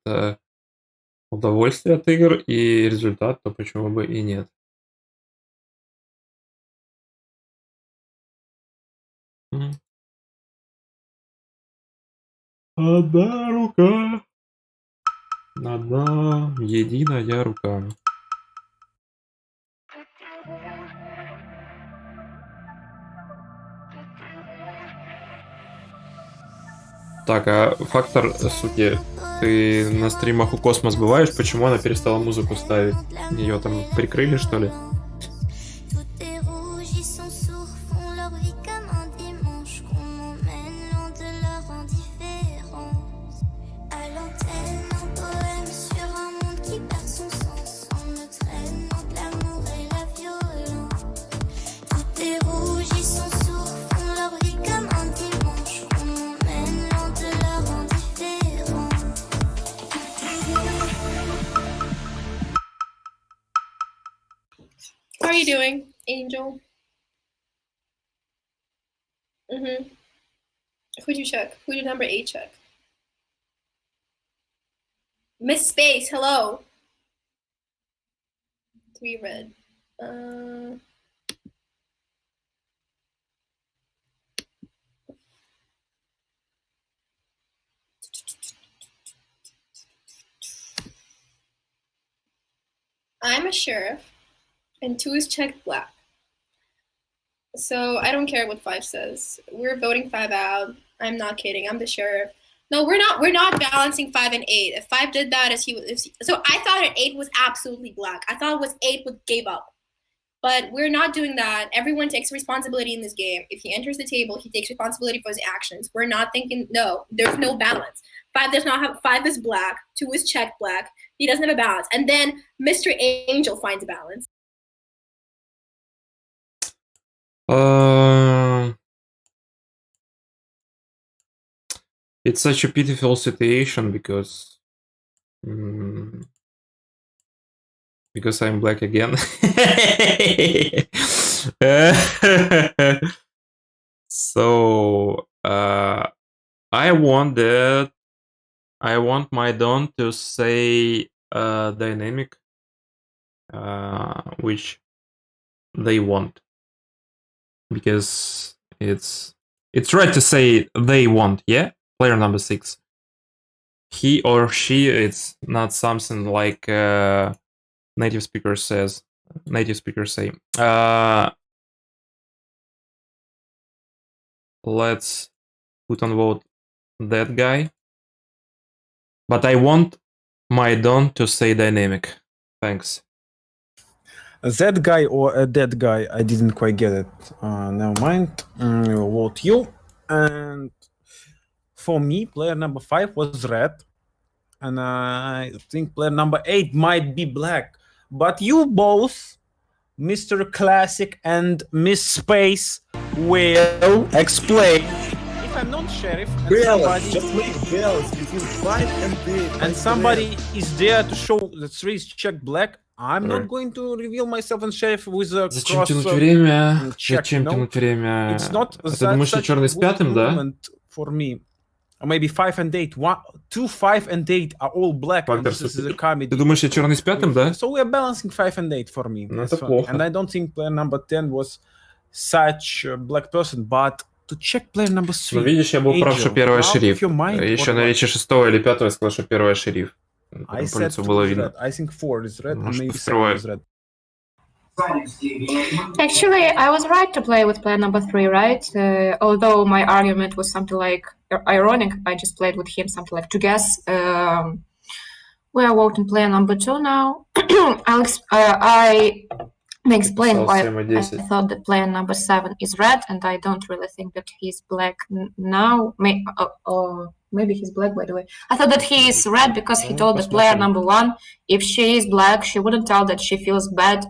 удовольствие от игр и результат, то почему бы и нет. Одна рука. Одна единая рука. Так, а фактор, суки, ты на стримах у Космос бываешь? Почему она перестала музыку ставить? Ее там прикрыли, что ли? Tout est rouge, ils sont sourds, font leur vie comme un dimanche, qu'on m'emmène loin de leur indifférence. À l'antenne, un poème sur un monde qui perd son sens, on me traîne entre l'amour et la violence. Tout est rouge, ils sont sourds, font leur vie comme un dimanche, qu'on m'emmène loin de leur indifférence. How are you doing, Angel? Who'd you check? Who did number 8 check? Miss Space, hello. 3 red. I'm a sheriff, and 2 is checked black. So I don't care what 5 says. We're voting 5 out. I'm not kidding. I'm the sheriff. No, we're not. We're not balancing 5 and 8. If 5 did that, so I thought that 8 was absolutely black. I thought it was 8 would gave up, but we're not doing that. Everyone takes responsibility in this game. If he enters the table, he takes responsibility for his actions. We're not thinking. No, there's no balance. 5 does not have. 5 is black. 2 is checked black. He doesn't have a balance. And then Mr. Angel finds a balance. It's such a pitiful situation because I'm black again. So I want my Don to say dynamic, which they want, because it's right to say they want, yeah? Player number 6. He or she, it's not something like native speakers say. Let's put on vote that guy. But I want my Don to say dynamic. Thanks. That guy or a dead guy? I didn't quite get it. Never mind. We'll vote you. And for me, player number 5 was red. And I think player number 8 might be black. But you both, Mr. Classic and Miss Space, will explain. If I'm not sheriff and somebody is there to show the 3 is checked black, I'm not going to reveal myself and sheriff with a Зачем cross тянуть время? check, Зачем тянуть время? It's not Ты думаешь, что черный с пятым, да? For me. Or maybe 5 and 8. 2, 5 and 8 are all black. And this is a comedy. Ты думаешь, я черный с пятым, да? So we're balancing 5 and 8 for me. Это плохо. And I don't think player number 10 was such a black person, but to check player number 3. Ну, видишь, я был прав, что первый шериф. Еще на речи 6 или 5 я сказал, что первый шериф. I said 2 is red. I think 4 is red. Может, Maybe 7 скрываю. is red. Actually, I was right to play with player number 3, right? Although my argument was something like ironic, I just played with him something like to guess. We are voting player number 2 now. I may explain why I thought that player number 7 is red, and I don't really think that he's black now. Maybe he's black, by the way. I thought that he is red because he told the player number 1, if she is black, she wouldn't tell that she feels bad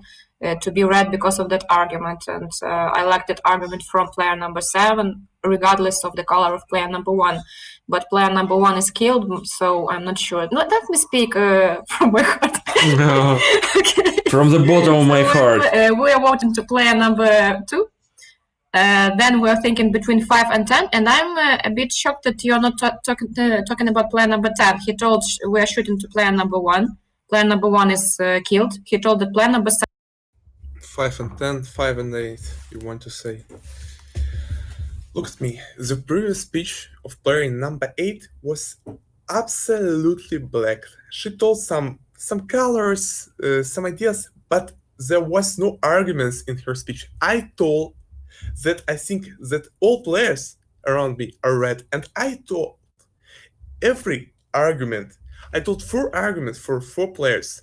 to be red because of that argument. And I like that argument from player number 7, regardless of the color of player number 1. But player number 1 is killed, so I'm not sure. No, let me speak from my heart. No. Okay. From the bottom of my heart. We are voting to player number 2. Then we're thinking between 5 and 10, and I'm a bit shocked that you're not talking about player number 10. He told we're shooting to player number 1. Player number 1 is killed. He told that player number 7. 5 and 10, 5 and 8, you want to say. Look at me. The previous speech of player number 8 was absolutely black. She told some colors, some ideas, but there was no arguments in her speech. I told that I think that all players around me are red, and I told every argument. I told 4 arguments for 4 players.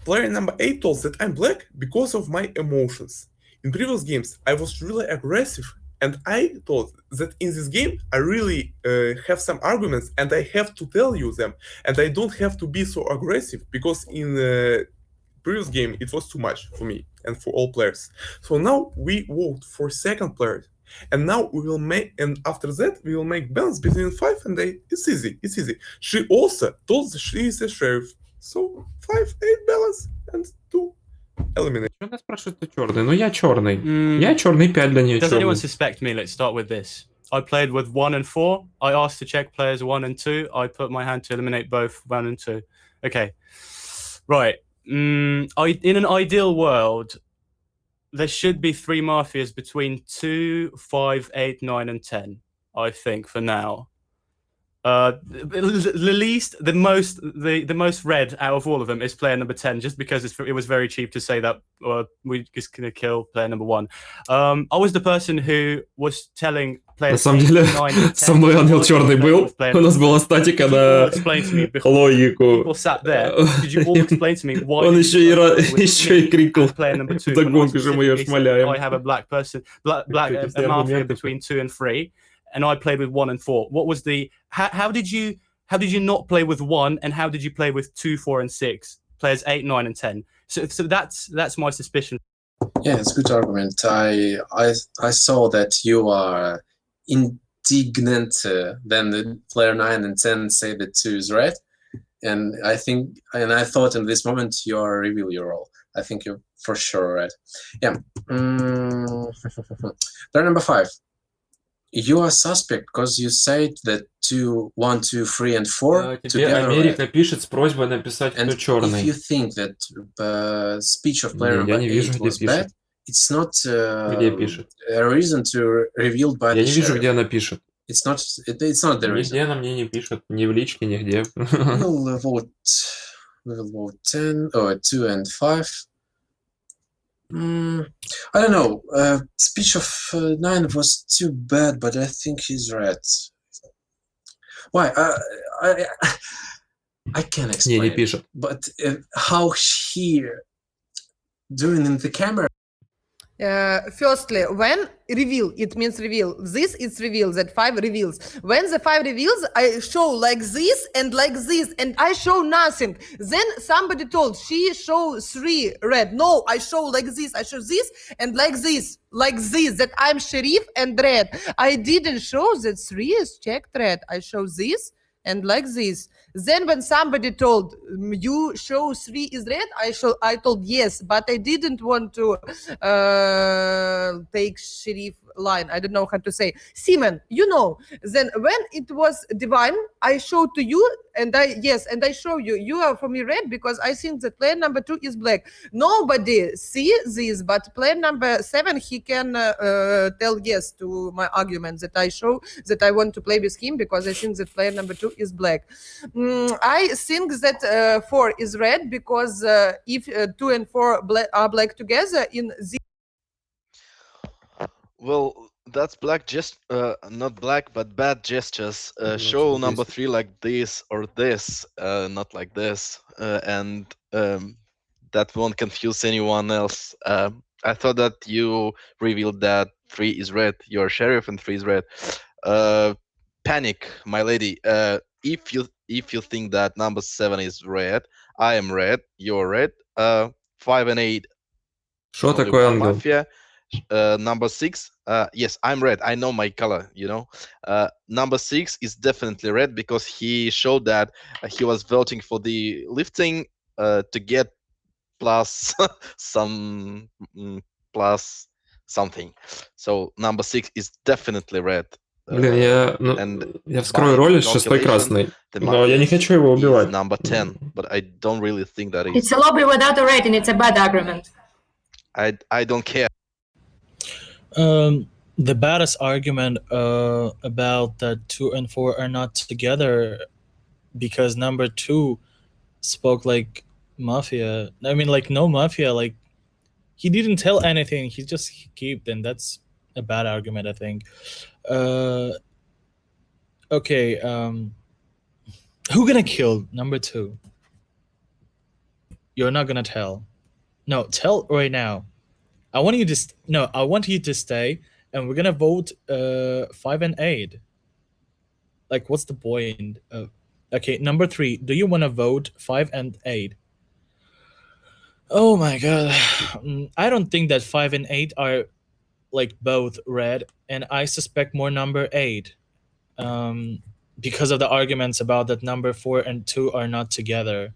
Player number 8 told that I'm black because of my emotions. In previous games, I was really aggressive, and I thought that in this game, I really have some arguments, and I have to tell you them, and I don't have to be so aggressive, because in the previous game, it was too much for me and for all players. So now we vote for second player, and now we will make, and after that, we will make balance between 5 and 8. It's easy, it's easy. She also told that she is a sheriff. So 5, 8 balance and 2 eliminate. Что она спрашивает, ты черный? Ну, я черный. Я черный, 5 для нее Does anyone черный. suspect me? Let's start with this. I played with 1 and 4. I asked to check players 1 and 2. I put my hand to eliminate both 1 and 2. Okay. Right. In an ideal world, there should be 3 Mafias between 2, 5, 8, 9, and 10, I think, for now. The most red out of all of them is player number 10, just because it was very cheap to say that we're just gonna kill player number 1. I was the person who was telling На players самом 8, деле, 9, and 10. со мной ангел черный был. У нас была статика на логику. People sat there. Could you all explain to me why? Он еще и крикнул player number 2. вдогонку, что мы ее шмаляем. I have a black person, a mafia between 2 and 3, and I played with 1 and 4. What was the? How did you not play with 1, and how did you play with 2, 4, and 6? Players 8, 9, and 10. So that's my suspicion. Yeah, it's a good argument. I saw that you are indignant. Then the player 9 and 10 say that 2 is red, and I thought in this moment you are reveal your role. I think you're for sure red. Yeah. Player number 5. You are suspect because you said that 1, 2, 3, and 4 Тебе Америка пишет с просьбой написать, кто черный. If you think that speech of player number 8 was bad, it's not a reason to reveal by the Я не вижу, sheriff. где она пишет. It's not the reason. Нигде она мне не пишет, ни в личке, нигде. We will vote 10 or 2 and 5. I don't know. Speech of 9 was too bad, but I think he's red. Why? I can't explain. Не пишет. But how he doing in the camera? Firstly, when reveal, it means reveal. This is reveal, that 5 reveals. When the 5 reveals, I show like this, and I show nothing. Then somebody told, she show 3 red. No, I show like this, I show this, and like this, that I'm sheriff and red. I didn't show that 3 is checked red. I show this, and like this. Then when somebody told, you show 3 is red, I told yes, but I didn't want to take sheriff line. I don't know how to say. Simon, you know. Then when it was divine, I showed to you, and I show you. You are for me red because I think that player number 2 is black. Nobody see this, but player number 7, he can tell yes to my argument that I show that I want to play with him because I think that player number 2 is black. I think that 4 is red because if 2 and 4 are black together in the. Well, that's black not black, but bad gestures. Show number 3 like this or this, not like this, and that won't confuse anyone else. I thought that you revealed that 3 is red. You're sheriff and 3 is red. Panic, my lady. If you think that number 7 is red, I am red. You're red. 5 and 8. Что такое ангел? Mafia. Number 6, yes, I'm red. I know my color, you know. Number 6 is definitely red because he showed that he was voting for the lifting to get plus plus something. So number 6 is definitely red. Блин, я вскрою роль с 6 красной, но я не хочу его убивать. Number 10, but I don't really think that It's a lobby without a rating. It's a bad argument. I don't care. The baddest argument about that 2 and 4 are not together because number 2 spoke like mafia. I mean, like no mafia. Like he didn't tell anything. He just kept, and that's a bad argument, I think. Okay. Who gonna kill number 2? You're not gonna tell. No, tell right now. I want you to I want you to stay, and we're gonna vote 5 and 8. Like, what's the point? Okay, number 3. Do you want to vote 5 and 8? Oh my god, I don't think that 5 and 8 are like both red, and I suspect more number 8, because of the arguments about that number 4 and 2 are not together.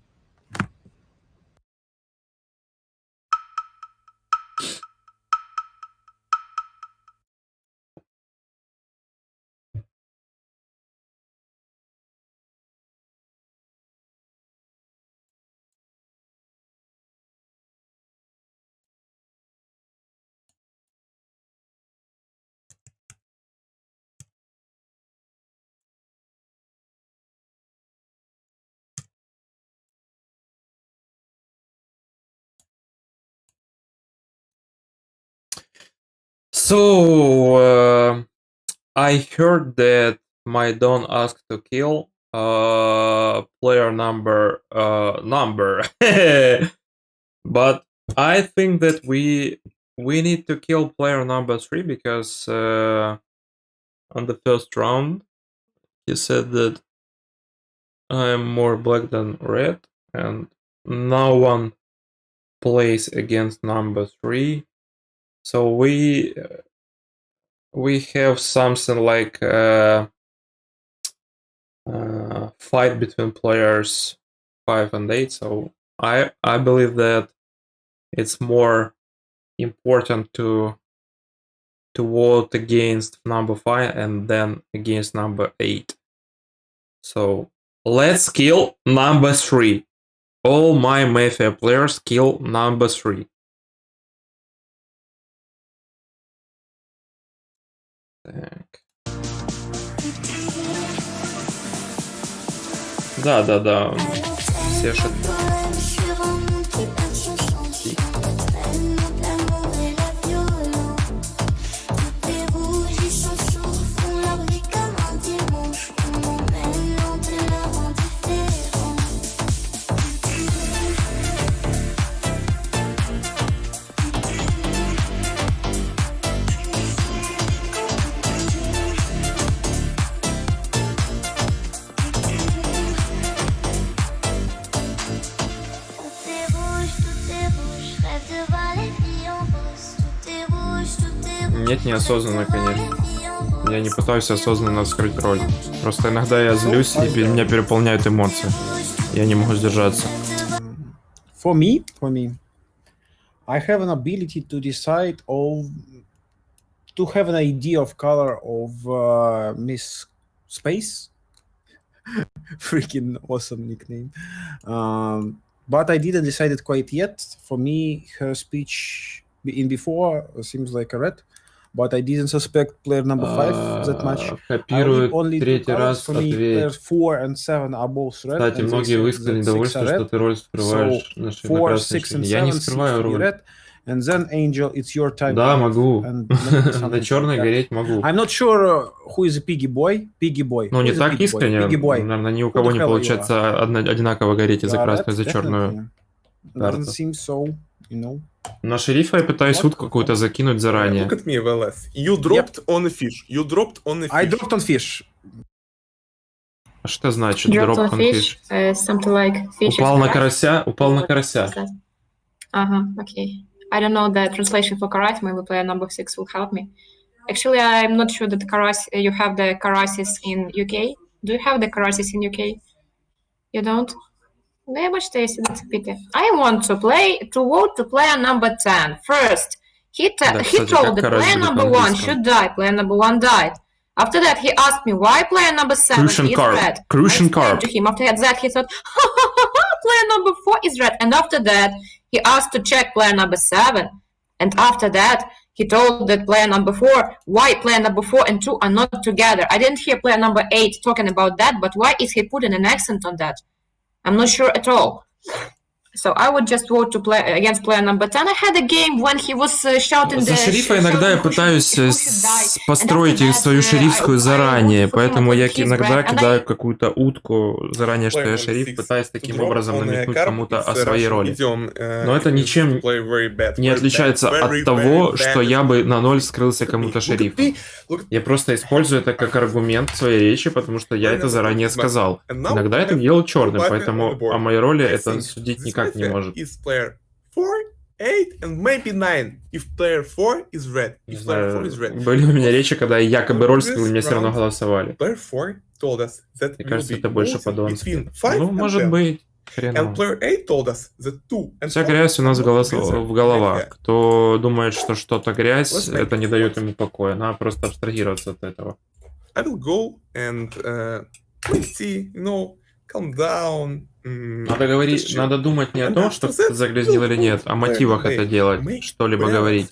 So I heard that my Don asked to kill player number, but I think that we need to kill player number 3 because on the first round he said that I am more black than red, and no one plays against number 3. So we have something like fight between players 5 and 8. So I believe that it's more important to vote against number 5 and then against number 8. So let's kill number 3. All my Mafia players kill number 3. Так. Да. Все Нет, неосознанно, конечно. Я не пытаюсь осознанно скрыть роль. Просто иногда я злюсь, и меня переполняют эмоции. Я не могу сдержаться. For me, I have an ability to decide to have an idea of color of Miss Space. Freaking awesome nickname. But I didn't decide it quite yet. For me, her speech in before seems like a red. But I didn't suspect player number 5 that much. Копирует третий раз For me, players ответь. 4 and 7 are both red. Кстати, многие высказали недовольство, что ты роль скрываешь на 4, 6 and 7 Я не скрываю роль. red. And then, Angel, it's your time. Да, могу. На черной гореть могу. I'm not sure who is a Piggy Boy. Piggy Boy. Ну, не так искренне. Наверное, ни у кого не получается одинаково гореть и за красную, и за черную карту. Doesn't seem so, you know. На шерифа я пытаюсь утку какую-то закинуть заранее. Look at me, VLS. You dropped on a fish. You dropped on a fish. I dropped on fish. Что значит drop on fish? Something like fish. Упал на карася? Упал на карася. Okay. I don't know the translation for карась. Maybe player number 6 will help me. Actually, I'm not sure that you have the karasis in UK. Do you have the karasis in UK? You don't? Вибачте, that's a pity. I want to vote to player number 10. First, he told that player number 1 should die. Player number 1 died. After that, he asked me why player number 7 is red. I explained to him. After that, he thought, player number 4 is red. And after that, he asked to check player number 7. And after that, he told that player number 4, why player number 4 and 2 are not together? I didn't hear player number 8 talking about that, but why is he putting an accent on that? I'm not sure at all. So I would just vote to play against player number 10. I had a game when he was shouting За шерифа иногда я пытаюсь построить свою шерифскую заранее, поэтому я иногда кидаю какую-то утку заранее, что я шериф, пытаясь таким образом намекнуть кому-то о своей роли. Но это ничем не отличается от того, что я бы на 0 скрылся кому-то шерифом. Я просто использую это как аргумент в своей речи, потому что я это заранее сказал. Иногда это делаю черным, поэтому о моей роли это судить никак не может. Не знаю, были у меня речи, когда я якобы роль скрыл, и меня все равно голосовали. Мне кажется, это больше по-донски. Ну, может быть. Хреново. Вся грязь у нас в головах. Кто думает, что что-то грязь, это не дает ему покоя. Надо просто абстрагироваться от этого. Надо говорить, надо думать не о том, что ты загрязнил или нет, а о мотивах это делать, что-либо говорить.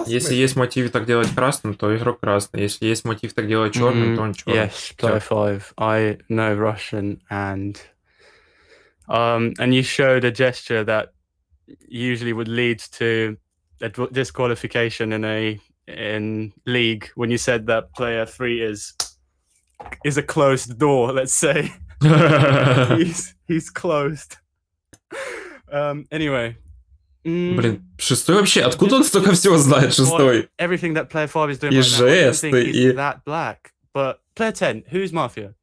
Если есть мотив так делать красным, то игрок красный. Если есть мотив так делать черным, то он черный. Yes, player 5. I know Russian, and you showed a gesture that usually would lead to a disqualification in league when you said that player 3 is a closed door. Let's say he's closed. Anyway. Блин, шестой вообще, откуда он столько всего знает, шестой? Everything that player 5 is doing и right жесты, now, is that black. But player 10, who's Mafia?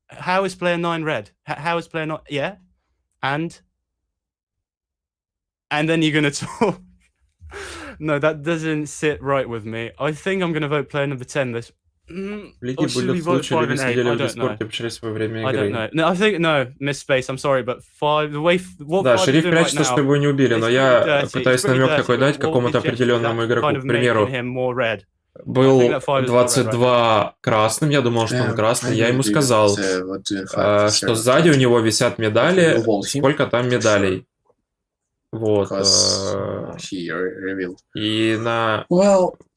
How is player 9 red? How is player 9? Yeah? And then you're going to talk. No, that doesn't sit right with me. I think I'm going to vote player number 10 this. Лиги были в случае, или вы сидели в Дискорде, общались во время игры. I don't know. No, I think, no, misspace, I'm sorry, but 5, the way... Да, шериф прячется, чтобы его не убили, но я пытаюсь намек такой дать какому-то определенному игроку. К примеру, был 22 красным, я думал, что он красный, я ему сказал, что сзади у него висят медали, сколько там медалей. Вот. И на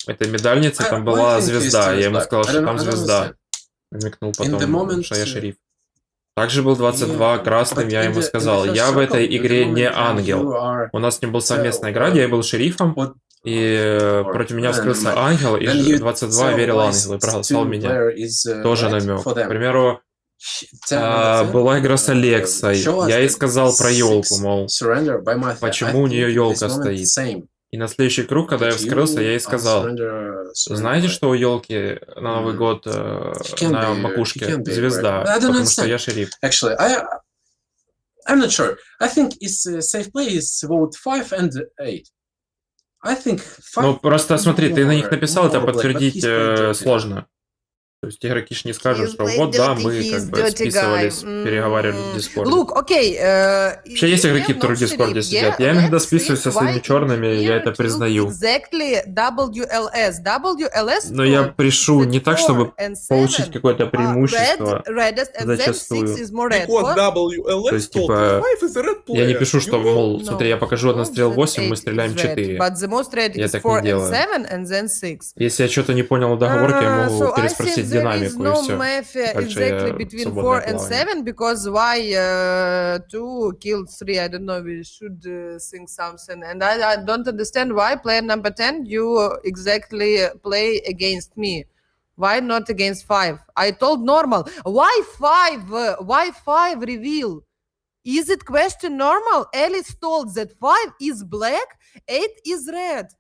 этой медальнице там была звезда. Я ему сказал, что там звезда. Намекнул потом, что я шериф. Также был 22 красным, я ему сказал, я в этой игре не ангел. У нас не была совместная игра, где я был шерифом, и против меня вскрылся ангел, и 22 верил ангелу и проголосовал меня. Тоже намек. К примеру, была игра с Алексой. Я ей сказал про елку, мол, почему у нее елка стоит. И на следующий круг, когда я вскрылся, я ей сказал, знаете, что у елки на Новый год на макушке звезда, потому что я шериф. I'm not sure. I think it's safe play is vote 5 and 8. I think 5. Ну, просто смотри, ты на них написал, это подтвердить сложно. То есть игроки ж не скажут, что вот да, мы как бы списывались, переговаривали в Дискорде. Вообще есть игроки, которые в Дискорде сидят. Я иногда списываюсь со своими черными, я это признаю. Но я пишу не так, чтобы получить какое-то преимущество зачастую. То есть, типа, я не пишу, что, мол, смотри, я покажу однострел 8, мы стреляем 4. Я так не делаю. Если я что-то не понял в договорке, я могу переспросить динамику, и все. Дальше я свободное плавание. Because why 2 killed 3? I don't know, we should think something. And I don't understand why player number 10 you exactly play against me. Why not against 5? I told normal. Why 5? Why 5 reveal? Is it question normal? Alice told that 5 is black, 8 is red.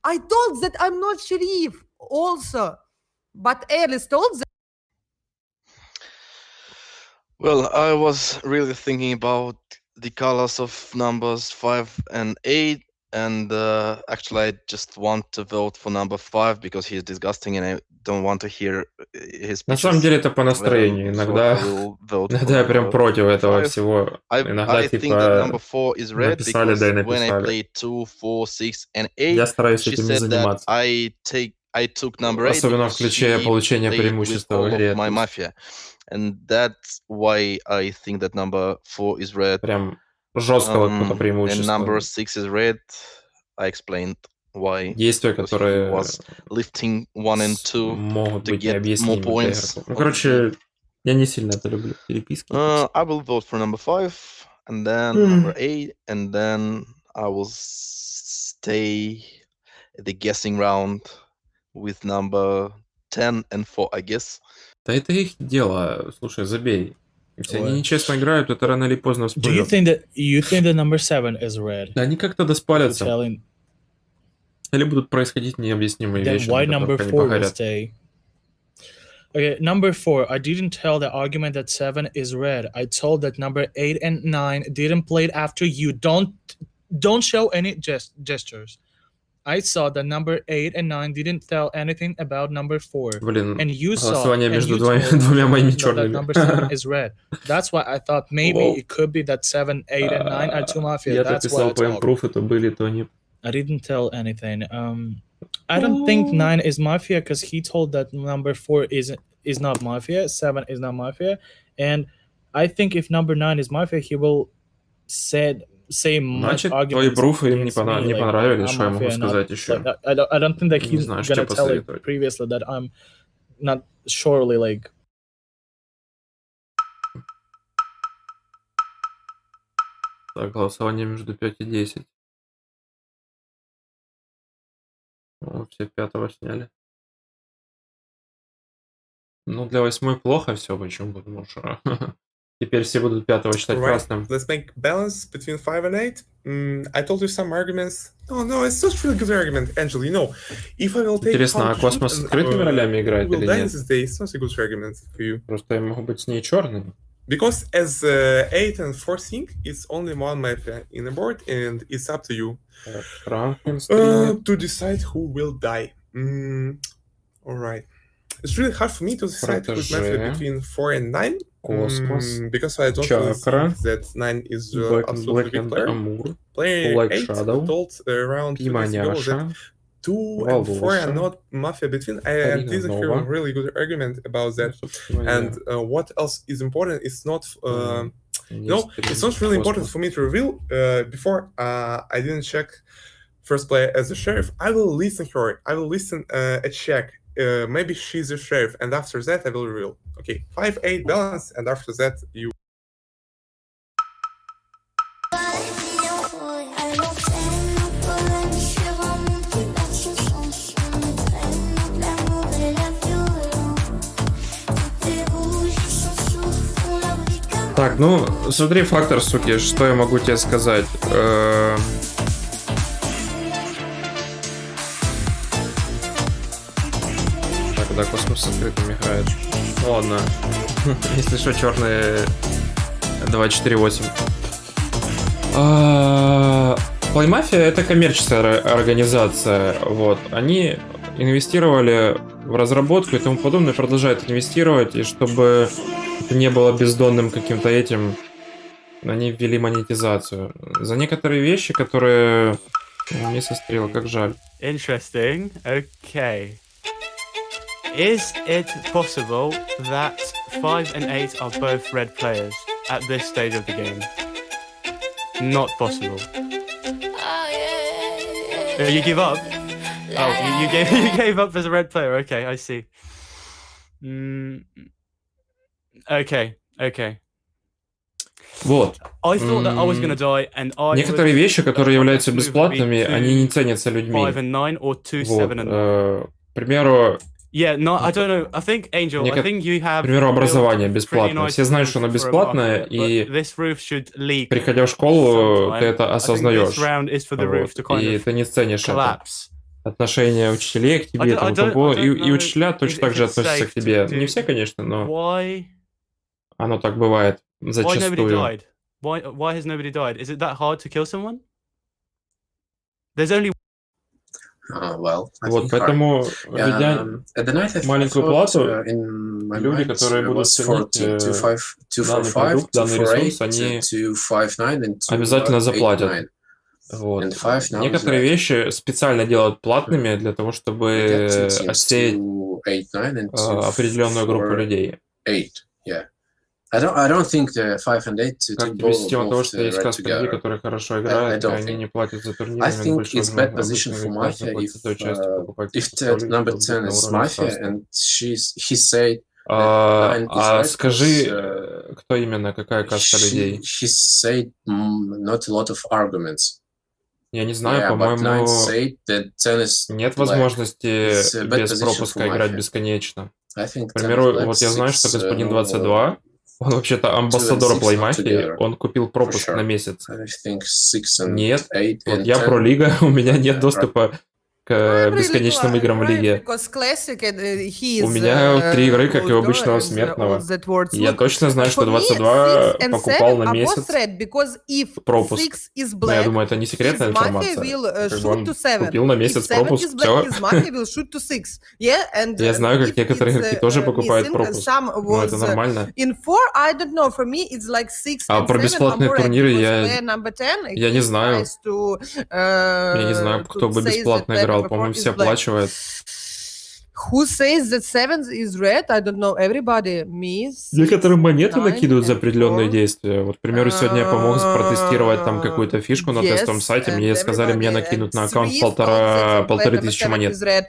I told that I'm not sheriff also. But Alice told that. Well, I was really thinking about the colors of numbers 5 and 8, and actually I just want to vote for number 5 because he's disgusting and I don't want to hear his speeches. На самом деле это по настроению. Иногда я прям против этого всего. Иногда типа написали, да и написали. Я стараюсь этим не заниматься. Особенно в ключе получения преимущества в игре. And that's why I think that number 4 is red. Прям жесткого какого-то And преимущества. number 6 is red. I explained why. Действия, Because he которые was lifting 1 and 2 могут to быть get more необъяснимы для points. игроков. Ну, короче, я не сильно это люблю, переписки. I will vote for number 5, and then number 8, and then I will stay at the guessing round with number 10 and 4, I guess. Да это их дело. Слушай, забей. Если они Ой. нечестно играют, то это рано или поздно Do you всплывет. think that number 7 is red? Да они как-то If you're доспалятся. telling, Или будут происходить необъяснимые then вещи, why на number которых они 4 will погорят. stay? Okay, number 4. I didn't tell the argument that 7 is red. I told that number 8 and 9 didn't play it after you. Don't show any gestures. I saw that number 8 and 9 didn't tell anything about number 4. Блин, And you saw голосование and между you двумя, told двумя моими that черными. number 7 is red. That's why I thought maybe Лол. it could be that 7, 8, and 9 are two mafia. Я-то That's why I писал по talked. импруф, это были, то не. I didn't tell anything. I don't think 9 is mafia because he told that number 4 is not mafia, 7 is not mafia, and I think if number 9 is mafia, he will say much Значит, твои arguments пруфы им не against me, like, понравились, I'm что я могу mafia, not- сказать еще. like, I don't think that Не he's знаю, что gonna тебе tell it посоветовать. previously that I'm not surely like. Так, голосование между 5 и 10. О, все 5-го сняли. Ну, для 8-й плохо все, почему? Потому что теперь все будут 5-го считать Right. красным. Let's make balance between 5 and 8. I told you some arguments. No, it's not really good argument, Angel. You know, if I will take Интересно, а how космос с and, открытыми ролями играет will или die нет? this day, it's not a good argument for you. Просто я могу быть с ней черным. Because as 8 and 4 think, it's only one mafia in the board, and it's up to you to decide who will die. All right. It's really hard for me to decide who's mafia between 4 and 9. Космос, Because I don't really Чакра, think that 9 is Black absolutely big and player. Amur, Player Black 8 Shadow, told around 2 days ago that Пиманяша, 2 and 4 are Волоша, not mafia between. I Карина did hear a Нова. really good argument about that. And what else is important is not, it's not really important for me to reveal. Before I didn't check first player as a sheriff. I will listen her. I will listen a check. Maybe she's a sheriff, and after that I will reveal. Okay, 5-8 balance, and after that you. Так, ну, смотри, фактор, суки, что я могу тебе сказать. Так, да, космос с открытым играет. Ну, ладно. Если что, черные 2-4-8. Playmafia — это коммерческая организация. Вот. Они инвестировали в разработку и тому подобное, продолжают инвестировать, и чтобы это не было бездонным каким-то этим, они ввели монетизацию. За некоторые вещи, которые не сострело, как жаль. Interesting. Okay. Is it possible that 5 and 8 are both red players at this stage of the game? Not possible. You give up? Oh, you gave up as a red player. Okay, I see. Okay. Вот. I thought that I was gonna die, and I Некоторые would- вещи, которые являются Move would be бесплатными, two, они не ценятся людьми. 5 and 9 or 2, Вот. 7 and 9. К примеру, Yeah, no, I don't know. I think Angel. I think you have. к примеру, образование built бесплатное. pretty nice Все знают, что оно roof for a бесплатное, mafia, и but this roof should leak приходя в школу, sometime. ты это I think осознаешь. this round is for the roof to kind И of ты не ценишь это. collapse. Отношение учителей к тебе и тому подобное. И учителя точно так же if it's относятся safe к тебе. to- Не все, конечно, но Why? оно так бывает Why nobody зачастую. died? Why has nobody died? Is it that hard to kill someone? There's only. Well, I Вот, think поэтому, введя at the night I маленькую thought, плату, in my люди, mind, которые it будут was ценить 245, данный продукт, данный 248, ресурс, они 259 and обязательно 289. заплатят. Вот. And 5 now is Некоторые red. вещи специально делают платными для того, чтобы That seems отсеять 289 and определенную группу людей. 248, yeah. I don't think the 5 and 8 Как team тебе система того, both что есть right каста людей, together. которые хорошо I играют, и don't они think. не платят за турниры, I имеют think большой it's возможность. bad position Обычно for ведь должны Mafia платить за часть if покупать if капитал that лиги, number чтобы быть 10 на is уровне с Mafia кастой. and he said that 9 is right Скажи, because кто именно, какая каста людей? he said not a lot of arguments. Я не знаю, Yeah, but 9 по-моему, said that 10 is нет black. возможности It's a bad без position for пропуска играть Mafia. бесконечно. I think К 10 is примеру, black, вот я знаю, что 6 господин no 22, он вообще-то 2 and амбассадор 6 not Playmafia, together он купил for пропуск на sure. месяц. I think 6 and Нет, 8 вот and я 10 пролига, у меня нет right. доступа к I'm really бесконечным играм в right лиге. because classic and he У is меня 3 игры, как и у closed door обычного and all смертного. that words. И я Look, точно знаю, что for me, 6 22 and покупал 7 на are both месяц red because if пропуск. 6 is Но я black, думаю, это не секретная his mafia информация. will Как бы shoot to он 7. купил на If месяц 7 пропуск, is black, все. his mafia will shoot to 6. Yeah, and Я знаю, как if некоторые it's игроки тоже покупают missing, пропуск. some Но это was нормально. in 4, I don't know. For me, it's like 6 А and про 7 are бесплатные more red турниры because player number 10, я не he знаю. tries to Я не знаю, кто бы say that бесплатно player играл. number 4 По-моему, is все black. оплачивают. Who says that 7 is red? I don't know. Everybody. Me. Некоторые монеты 9 накидывают за and определенные 4. действия. Вот, к примеру, сегодня я помог протестировать там какую-то фишку на тестовом Yes, сайте. Мне and сказали, мне everybody накинут and на аккаунт 3 thought that player полторы number тысячи 7 монет. is red.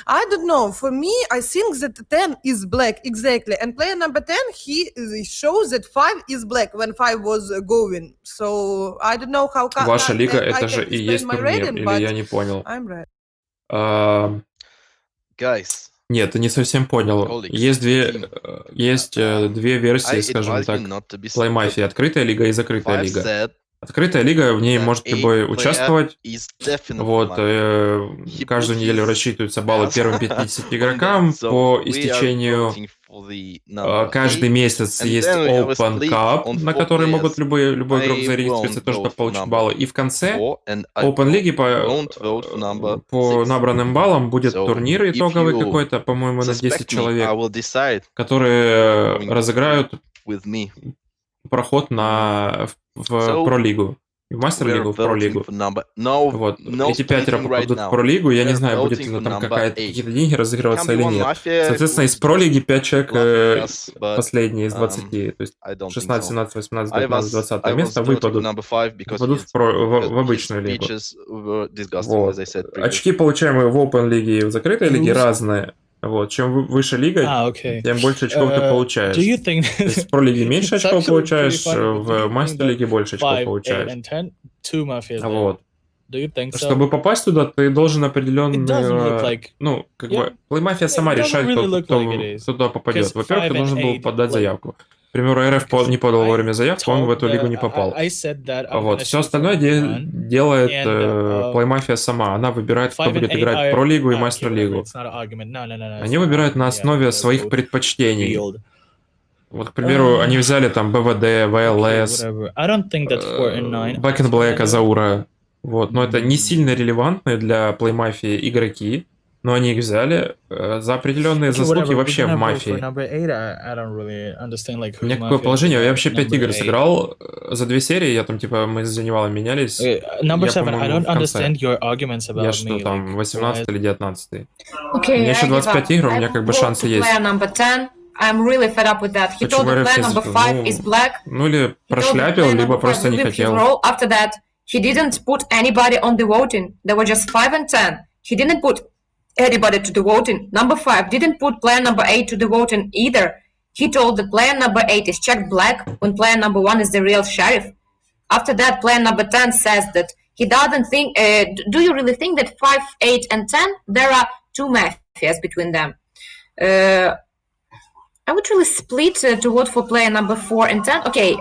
I don't know. For me, I think that 10 is black exactly, and player number 10 he shows that 5 is black when 5 was going. So I don't know how Ваша лига I это же can и explain есть my турнир, rating, или but я не понял? I'm red. А, Guys, Нет, ты не совсем понял. colleagues, Есть team, две версии, I скажем advise так, you not to be Playmafia. stupid. Открытая лига и закрытая 5 лига. said Открытая лига, в ней that может 8 любой player участвовать. is definitely Вот, Mafia. He каждую put неделю his рассчитываются баллы ass первым 50 on that. игрокам. So По we are истечению voting for the number каждый 8, месяц and есть then we have a Open split Cup, on на 4 который могут players. любой игрок I зарегистрироваться, won't тоже чтобы vote for получить number баллы. И в конце 4, and I Open лиги won't vote for number по 6. набранным баллам будет So турнир if итоговый you какой-то, по-моему, на 10 suspect me, I человек, will decide которые going разыграют with me. проход в So пролигу. В we are мастер-лигу, в voting пролигу. for number. No, Вот. no Эти 5 splitting right попадут в now. пролигу. Я We не are знаю, будет voting ли for там number 8. какие-то деньги Can разыгрываться be или one нет. Mafia Соответственно, who из is пролиги just 5 человек laughing at us, but последние из 20, то есть I don't think 16, so. 17, 18, I 19, 20 was место voting for выпадут number 5 because в his обычную лигу. speeches were disgusting, Вот. as I said Очки, previously. получаемые в Open лиге и в закрытой лиге, Who's- разные. Вот. Чем выше лига, okay. тем больше очков ты получаешь. Do you think То есть в пролиге меньше It's очков actually pretty получаешь, funny, but do в you think мастер-лиге that больше очков 5, 8, получаешь. and 10, 2 mafias there? Вот. Do you think so? Чтобы попасть туда, ты должен It doesn't look определенную... like Ну, как Yeah. бы, Playmafia сама It doesn't решает, really кто look like it is. туда попадет. Because Во-первых, 5 ты and должен был 8, подать like, заявку. К примеру, РФ не подал I вовремя заявку, он в told эту лигу the- не попал. I said that I'm Вот. gonna Все shoot остальное for one, делает and, Playmafia сама. Она выбирает, кто 5 and будет 8 играть are... пролигу и okay, whatever, мастер-лигу. it's not an argument. No, it's Они not an выбирают на argument. основе Yeah, своих vote предпочтений. revealed. Вот, к примеру, они взяли там БВД, Okay, ВЛС, whatever. I don't think that 4 and 9 Black are and Black, together. Азаура. Вот. Но это не сильно релевантные для Playmafia игроки, но они их взяли за определенные Okay, заслуги whatever. We're вообще в gonna vote for мафии. number 8. I don't really understand like У меня who's какое mafia положение? Я for вообще 5 number игр 8. сыграл за 2 серии, я там типа мы с Заневалом менялись. Number Я, 7, I по-моему, don't в конце. understand your arguments Я about что me. там, Like, 18 why... или 19? У Okay, меня еще I give 25 up. игр, у I меня как бы vote шансы to есть. player number 10. I'm really fed up with that. He told Почему the РФ player не number запил? 5 is black. Ну или He told the прошляпил, player либо number 5 просто не revealed his хотел. role. After that, he didn't put anybody on the voting. There were just 5 and 10. He didn't put anybody to the voting. Number 5 didn't put player number 8 to the voting either. He told the player number 8 is checked black when player number 1 is the real sheriff. After that, player number 10 says that he doesn't think... do you really think that 5, 8 and 10, there are 2 mafias between them? I would really split to vote for player number 4 and 10. Okay,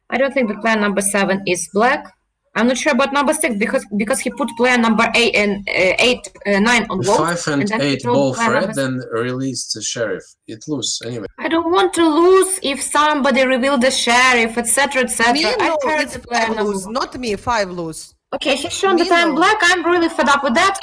I don't think that player number 7 is black. I'm not sure about number 6 because he put player number 8 and 9 on vote. 5 and then he 8 told both player red, number then released the sheriff. It lose anyway. I don't want to lose if somebody revealed the sheriff, etc., etc. Me, I no, heard it's the player 5 number lose, 1. not me. 5 lose. Okay, he's shown Me, that I'm no. black. I'm really fed up with that.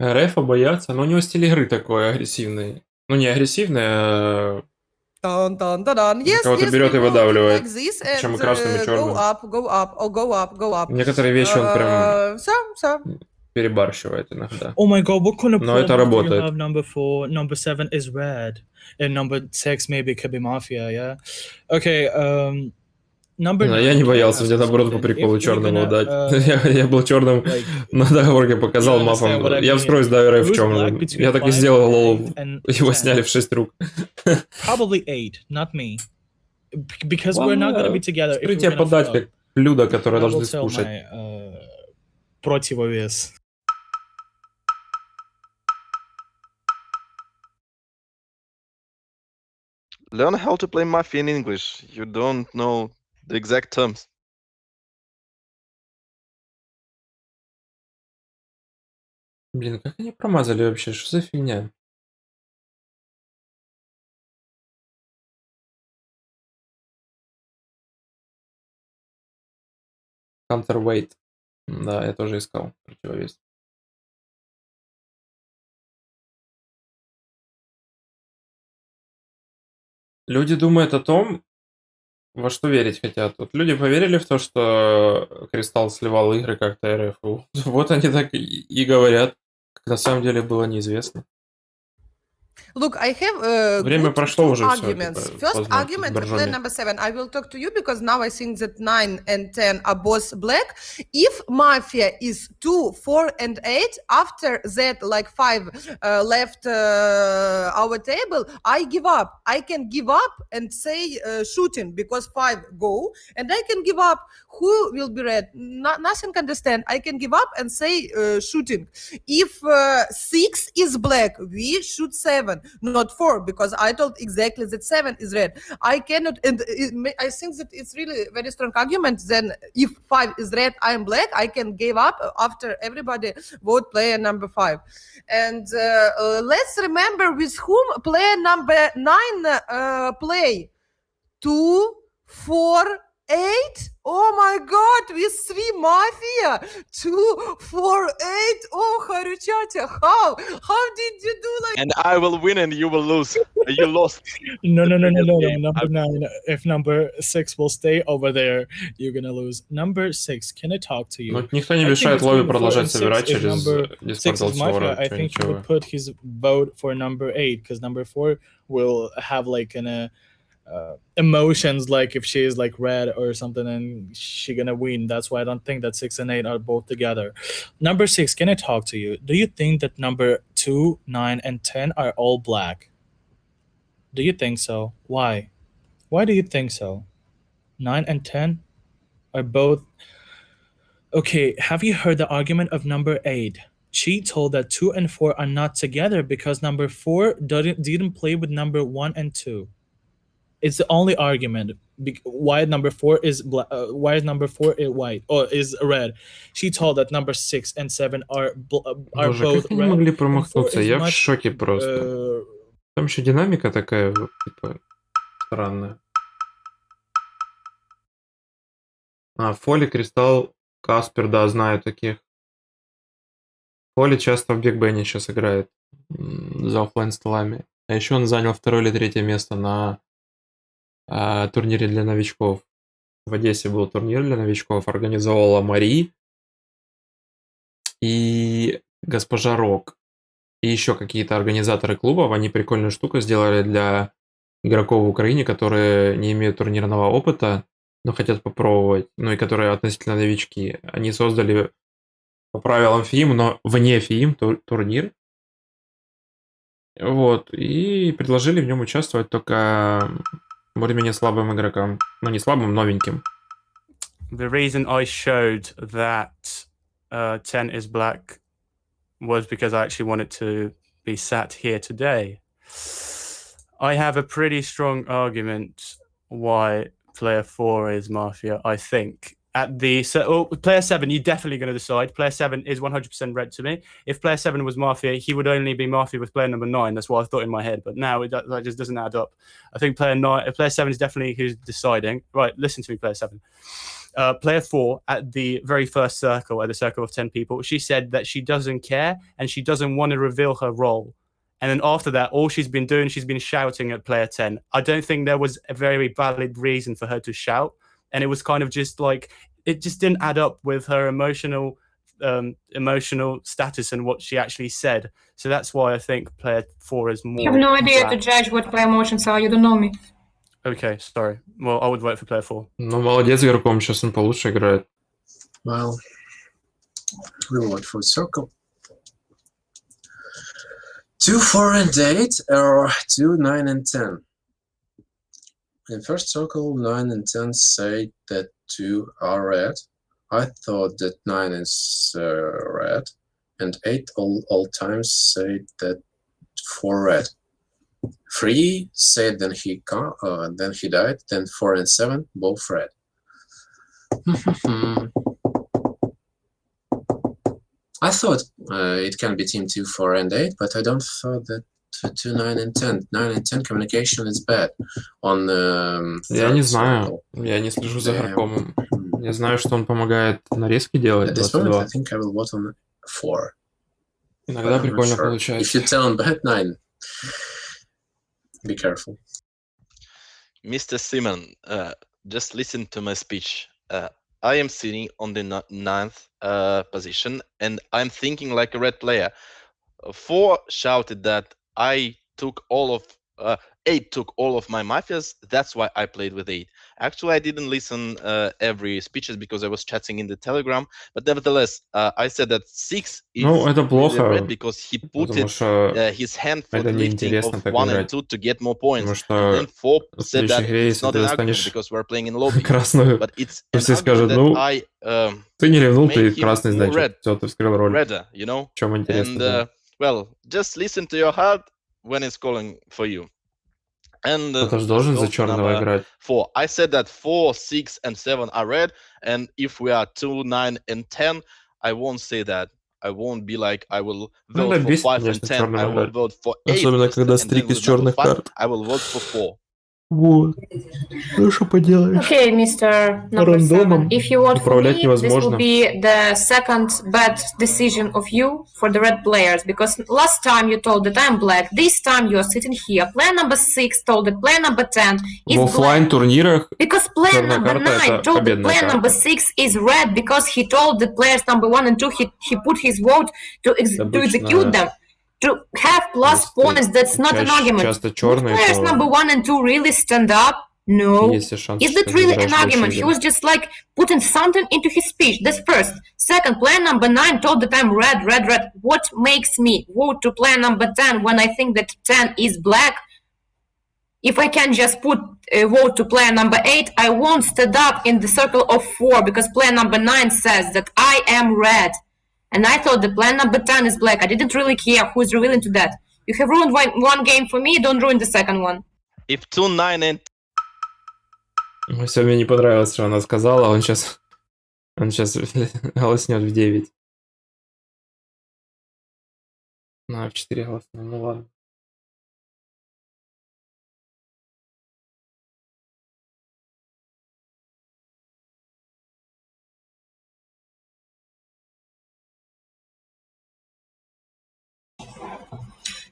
РФ боятся, но у него стиль игры такой агрессивный. Ну, не агрессивная, Dun, dun, dun, dun. Yes, кого-то yes, берет we и will do выдавливает. like this Причем and и красным, и go черным. up, go up, or go up, go up. Некоторые вещи он прям So. перебарщивает иногда. Oh my god, what kind of Но это problems do you работает. have? Number 4, number 7 is red, and number 6 maybe could be mafia, yeah? Okay, number 9. Я не can I боялся, ask мне you наоборот по something? приколу If we're черного gonna, дать. Я был черным like, на договорке, показал you understand what I мафом. Я mean. вскроюсь доверяю в Who's black черном. between Я так и 5, сделал, лол. 8, and Его 10? сняли в 6 рук. Probably 8, not me. Because we're not gonna be together if we're Вскрытие gonna подать flop. как блюдо, которое I will должны tell скушать. my противовес. Learn how to play Mafia in English. You don't know the exact terms. Блин, как они промазали вообще? Что за фигня? Counterweight. Да, я тоже искал противовес. Люди думают о том, во что верить хотят. Вот люди поверили в то, что Кристалл сливал игры как-то РФУ. Вот они так и говорят. Как на самом деле было неизвестно. Look, I have Время good прошло two уже всё, arguments. типа, First поздно argument, тут player боржоми. number 7. I will talk to you because now I think that 9 and 10 are both black. If Mafia is 2, 4, and 8, after that, like 5 left our table, I give up. I can give up and say shooting because 5 go, and I can give up. Who will be red? Nothing understand. I can give up and say shooting. If 6 is black, we shoot 7, not 4, because I told exactly that 7 is red. I cannot, and I think that it's really a very strong argument. Then if 5 is red, I am black, I can give up after everybody vote player number 5. And let's remember with whom player number 9 play. 2, 4, 8. Oh my god, with 3 Mafia. 2, 4, 8. Oh, Haruchacha, how did you do like? And I will win and you will lose. You lost. No. the previous game. Number 9. If number 6 will stay over there, you're gonna lose. Number 6, can I talk to you? Ну, никто не I think мешает between Лобби 4 продолжать and 6, собирать if через number Discord 6 is Mafia, разговора. I Чё think he ничего. would put his vote for number 8, because number 4 will have like an emotions, like if she is like red or something and she gonna win. That's why I don't think that 6 and 8 are both together. Number 6, can I talk to you? Do you think that number 2, 9, and 10 are all black? Do you think so? Why do you think so? 9 and 10 are both okay. Have you heard the argument of number 8? She told that 2 and 4 are not together because number 4 didn't play with number 1 and 2. It's the only argument. Why number 4 is black? Why is number 4 white or is red? She told that number 6 and 7 are Боже, both как они red. могли And 4 промахнуться? is Я в much, шоке просто. Там еще динамика такая, вот, типа, странная. Фоли, Кристалл, Каспер, да, знаю таких. Фоли часто в Биг Бене сейчас играет за оффлайн столами. А еще он занял 2 или 3 место на турнире для новичков. В Одессе был турнир для новичков, организовала Мари и госпожа Рок. И еще какие-то организаторы клубов, они прикольную штуку сделали для игроков в Украине, которые не имеют турнирного опыта, но хотят попробовать, ну и которые относительно новички. Они создали по правилам ФИМ, но вне ФИМ турнир. Вот, и предложили в нем участвовать только более-менее слабым игрокам. Ну, не слабым, новеньким. The reason I showed that 10 is black was because I actually wanted to be sat here today. I have a pretty strong argument why player 4 is Mafia, I think. Player 7, you're definitely going to decide. Player 7 is 100% red to me. If player 7 was Mafia, he would only be Mafia with player number 9. That's what I thought in my head. But now that just doesn't add up. I think player 7 is definitely who's deciding. Right, listen to me, player 7. Player 4, at the very first circle, at the circle of 10 people, she said that she doesn't care and she doesn't want to reveal her role. And then after that, all she's been doing, she's been shouting at player 10. I don't think there was a very valid reason for her to shout. And it was kind of just like, it just didn't add up with her emotional status and what she actually said. So that's why I think player 4 is more. You have no idea to bad. judge what my emotions are. You don't know me. Okay, sorry. Well, I would vote for player 4. Ну, молодец, игроком, сейчас он получше играет. Well, we'll wait for circle. 2, 4, and 8, or 2, 9, and 10. In first circle, 9 and 10 say that 2 are red. I thought that 9 is red, and 8 all times say that 4 red. 3 said then he died. Then 4 and 7 both red. I thought it can be team 2, 4, and 8, but I don't thought that 2, 9, and 10. 9 and 10 communication is bad on Я не знаю, circle. я не слежу за Damn. игроком. Я знаю, что он помогает нарезки делать, At this moment, 22. I think I will vote on 4. Иногда But I'm not прикольно sure. If получается. you turn bad 9, be careful. Mr. Simon, just listen to my speech. I am sitting on the 9th position, and I'm thinking like a red player. 4 shouted that I took all of 8 took all of my mafias. That's why I played with 8. Actually, I didn't listen every speeches because I was chatting in the Telegram. But nevertheless, I said that 6 is Ну, это really плохо, red because he put потому что his hand for это the lifting неинтересно of так 1 and играть. 2 to get more points. Потому And then что 4 в said следующей that игре, it's если not ты an argument достанешь because we're playing in lobby. красную, But it's то an все argument скажут, that ну, I ты не ревнул, ты made him красный, more значит. red, Все, ты вскрыл роль. redder, you know. В чем интересно And было? well, just listen to your heart when it's calling for you. And Кто-то же let's должен go за to черного number играть. 4. I said that 4, 6, and 7 are red, and if we are 2, 9, and 10, I won't say that. I won't be like I will Ну, vote это for бесит, 5 and конечно, 10. I черным will играть. vote for 8 Особенно, first, когда and then стрик из with number черных 5, карт. I will vote for 4. Вот. Ну, что поделаешь? Okay, Mr. Number 7. Рандомом If you vote for управлять me, this will невозможно. be the second bad decision of you for the red players. Because last time you told that I'm black. This time you are sitting here. Player number 6 told that player number 10 is В black. оффлайн турнирах Because player черная number карта 9 это told that победная player number карта. 6 is red because he told that players number 1 and 2 he put his vote to execute Обычно, them. To have plus если points, that's ты not an argument. часто Would черный, players number то 1 and 2 really stand up? No. есть и шанс, Is что that ты really выиграешь an больше argument? He игр. was just like putting something into his speech. That's first. Second, player number 9 told that I'm red, red, red. What makes me vote to player number 10 when I think that 10 is black? If I can just put a vote to player number 8, I won't stand up in the circle of 4 because player number 9 says that I am red. And I thought the player number 10 is black. I didn't really care who's revealing to that. You have ruined one game for me, don't ruin the second one. If 2, 9, and Все, мне не понравилось, что она сказала. Он сейчас голоснет в 9. Ну, в 4 голоснет. Ну ладно.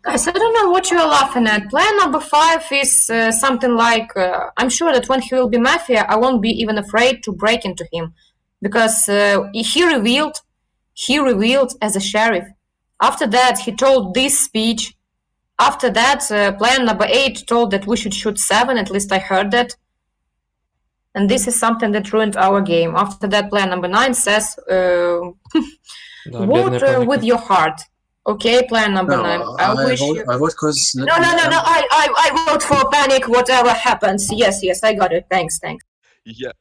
Guys, I don't know what you're laughing at. Player number 5 is something like, I'm sure that when he will be Mafia, I won't be even afraid to break into him. Because he revealed as a sheriff. After that, he told this speech. After that, player number 8 told that we should shoot 7, at least I heard that. And this is something that ruined our game. After that, player number 9 says, Да, vote бедная паника. with your heart. Okay, player number 9. I wish you... I vote because... No, I vote for panic, whatever happens. Yes, I got it. Thanks. yeah,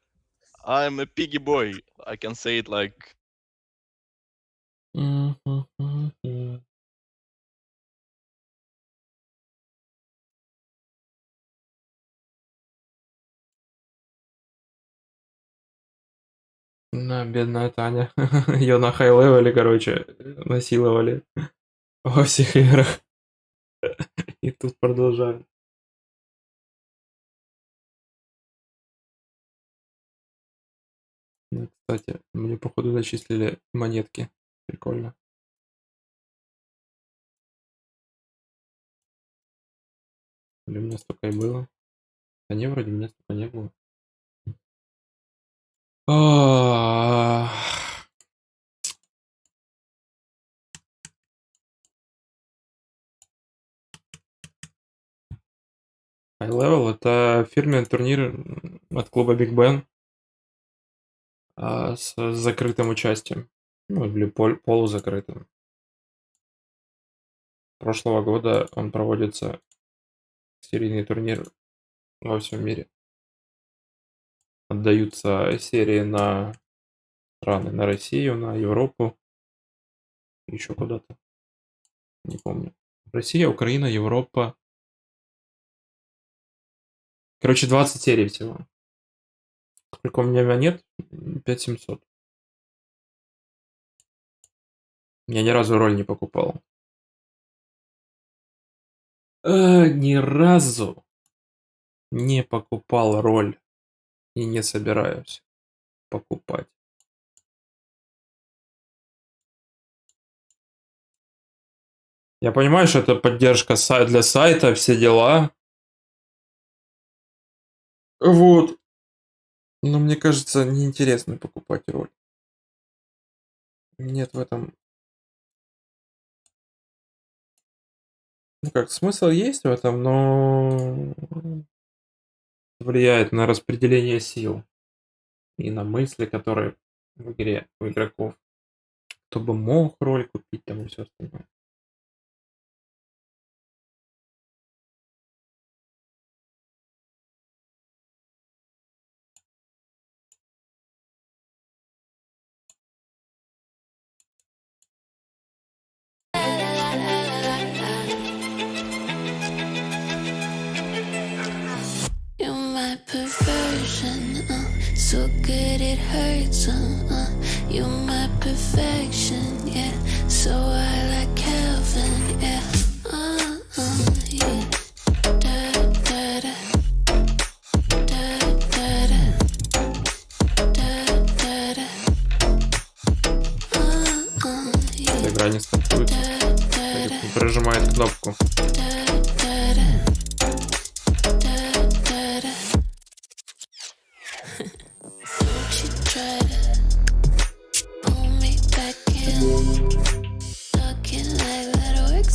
I'm a piggy boy. I can say it like Да, бедная Таня. Ее на хай-левеле, короче, насиловали во всех играх. И тут продолжают. Ну, кстати, мне походу начислили монетки. Прикольно. Или у меня столько и было? Да не, вроде у меня столько не было. High Level — это фирменный турнир от клуба Big Ben с закрытым участием. Ну, или полузакрытым. Прошлого года он проводится, серийный турнир, во всем мире. Отдаются серии на страны, на Россию, на Европу, еще куда-то. Не помню. Россия, Украина, Европа. Короче, 20 серий всего. Сколько у меня монет? 5700. Я ни разу роль не покупал. Ни разу не покупал роль и не собираюсь покупать. Я понимаю, что это поддержка для сайта, все дела. Вот. Но мне кажется, неинтересно покупать роль. Нет в этом... Ну как, смысл есть в этом, но влияет на распределение сил и на мысли, которые в игре у игроков. Кто бы мог роль купить там и все остальное. You're my perversion, so good it hurts. You're my perfection, yeah. So I like Calvin, yeah. Yeah. Da da da. Da da da. Da da da. Yeah. Эта игра не стартуется. Прожимает кнопку.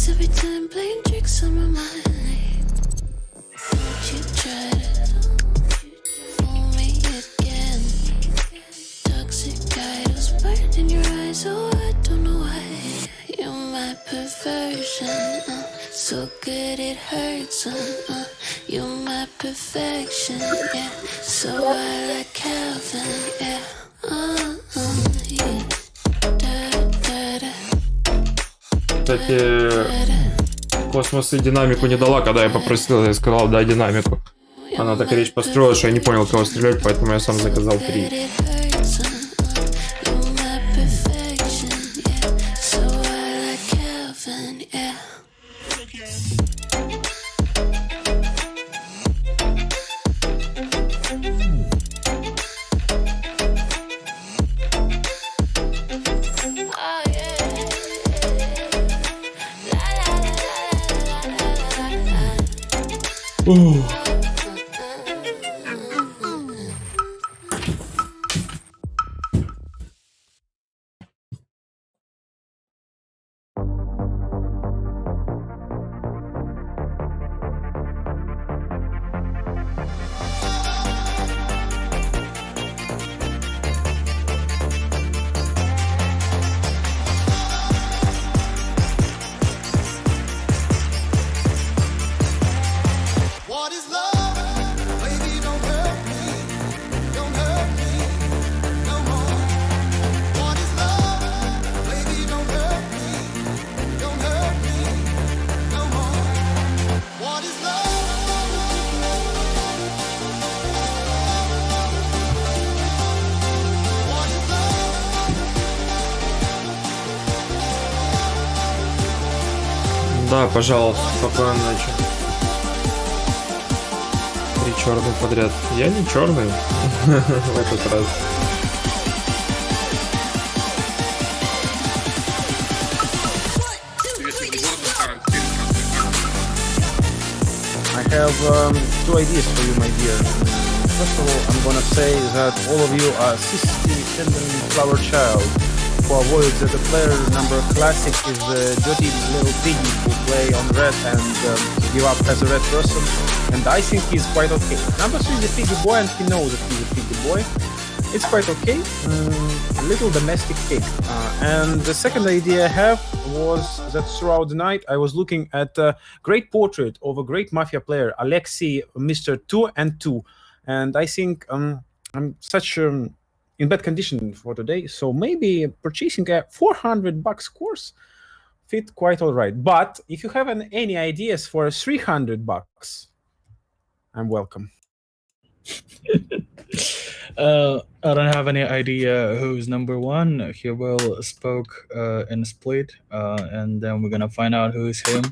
Every time playing tricks on my mind. Don't you try to fool me again. Toxic idols burned in your eyes, oh I don't know why. You're my perversion, so good it hurts. You're my perfection, yeah. So I like Calvin, yeah. Yeah. Кстати, Космос и динамику не дала, когда я попросил, я сказал, дай динамику. Она так речь построила, что я не понял, кого стрелять, поэтому я сам заказал 3. Да, пожалуйста, спокойной ночи. 3 черных подряд. Я не черный в этот раз. I have two ideas for you, my dear. First of all, I'm gonna say that all of you are sissy, tender flower child who avoid that the player number classic is the dirty little piggy who play on red and give up as a red person. And I think he's quite okay. Number 3 is a piggy boy and he knows that he's a piggy boy. It's quite okay. Little domestic pig. And the second idea I have was that throughout the night I was looking at a great portrait of a great Mafia player, Alexei, Mr. 2 and 2. And I think I'm such in bad condition for today, so maybe purchasing a $400 course fit quite all right. But if you have any ideas for $300, I'm welcome. I don't have any idea who's number one. He will spoke in split, and then we're gonna find out who's him.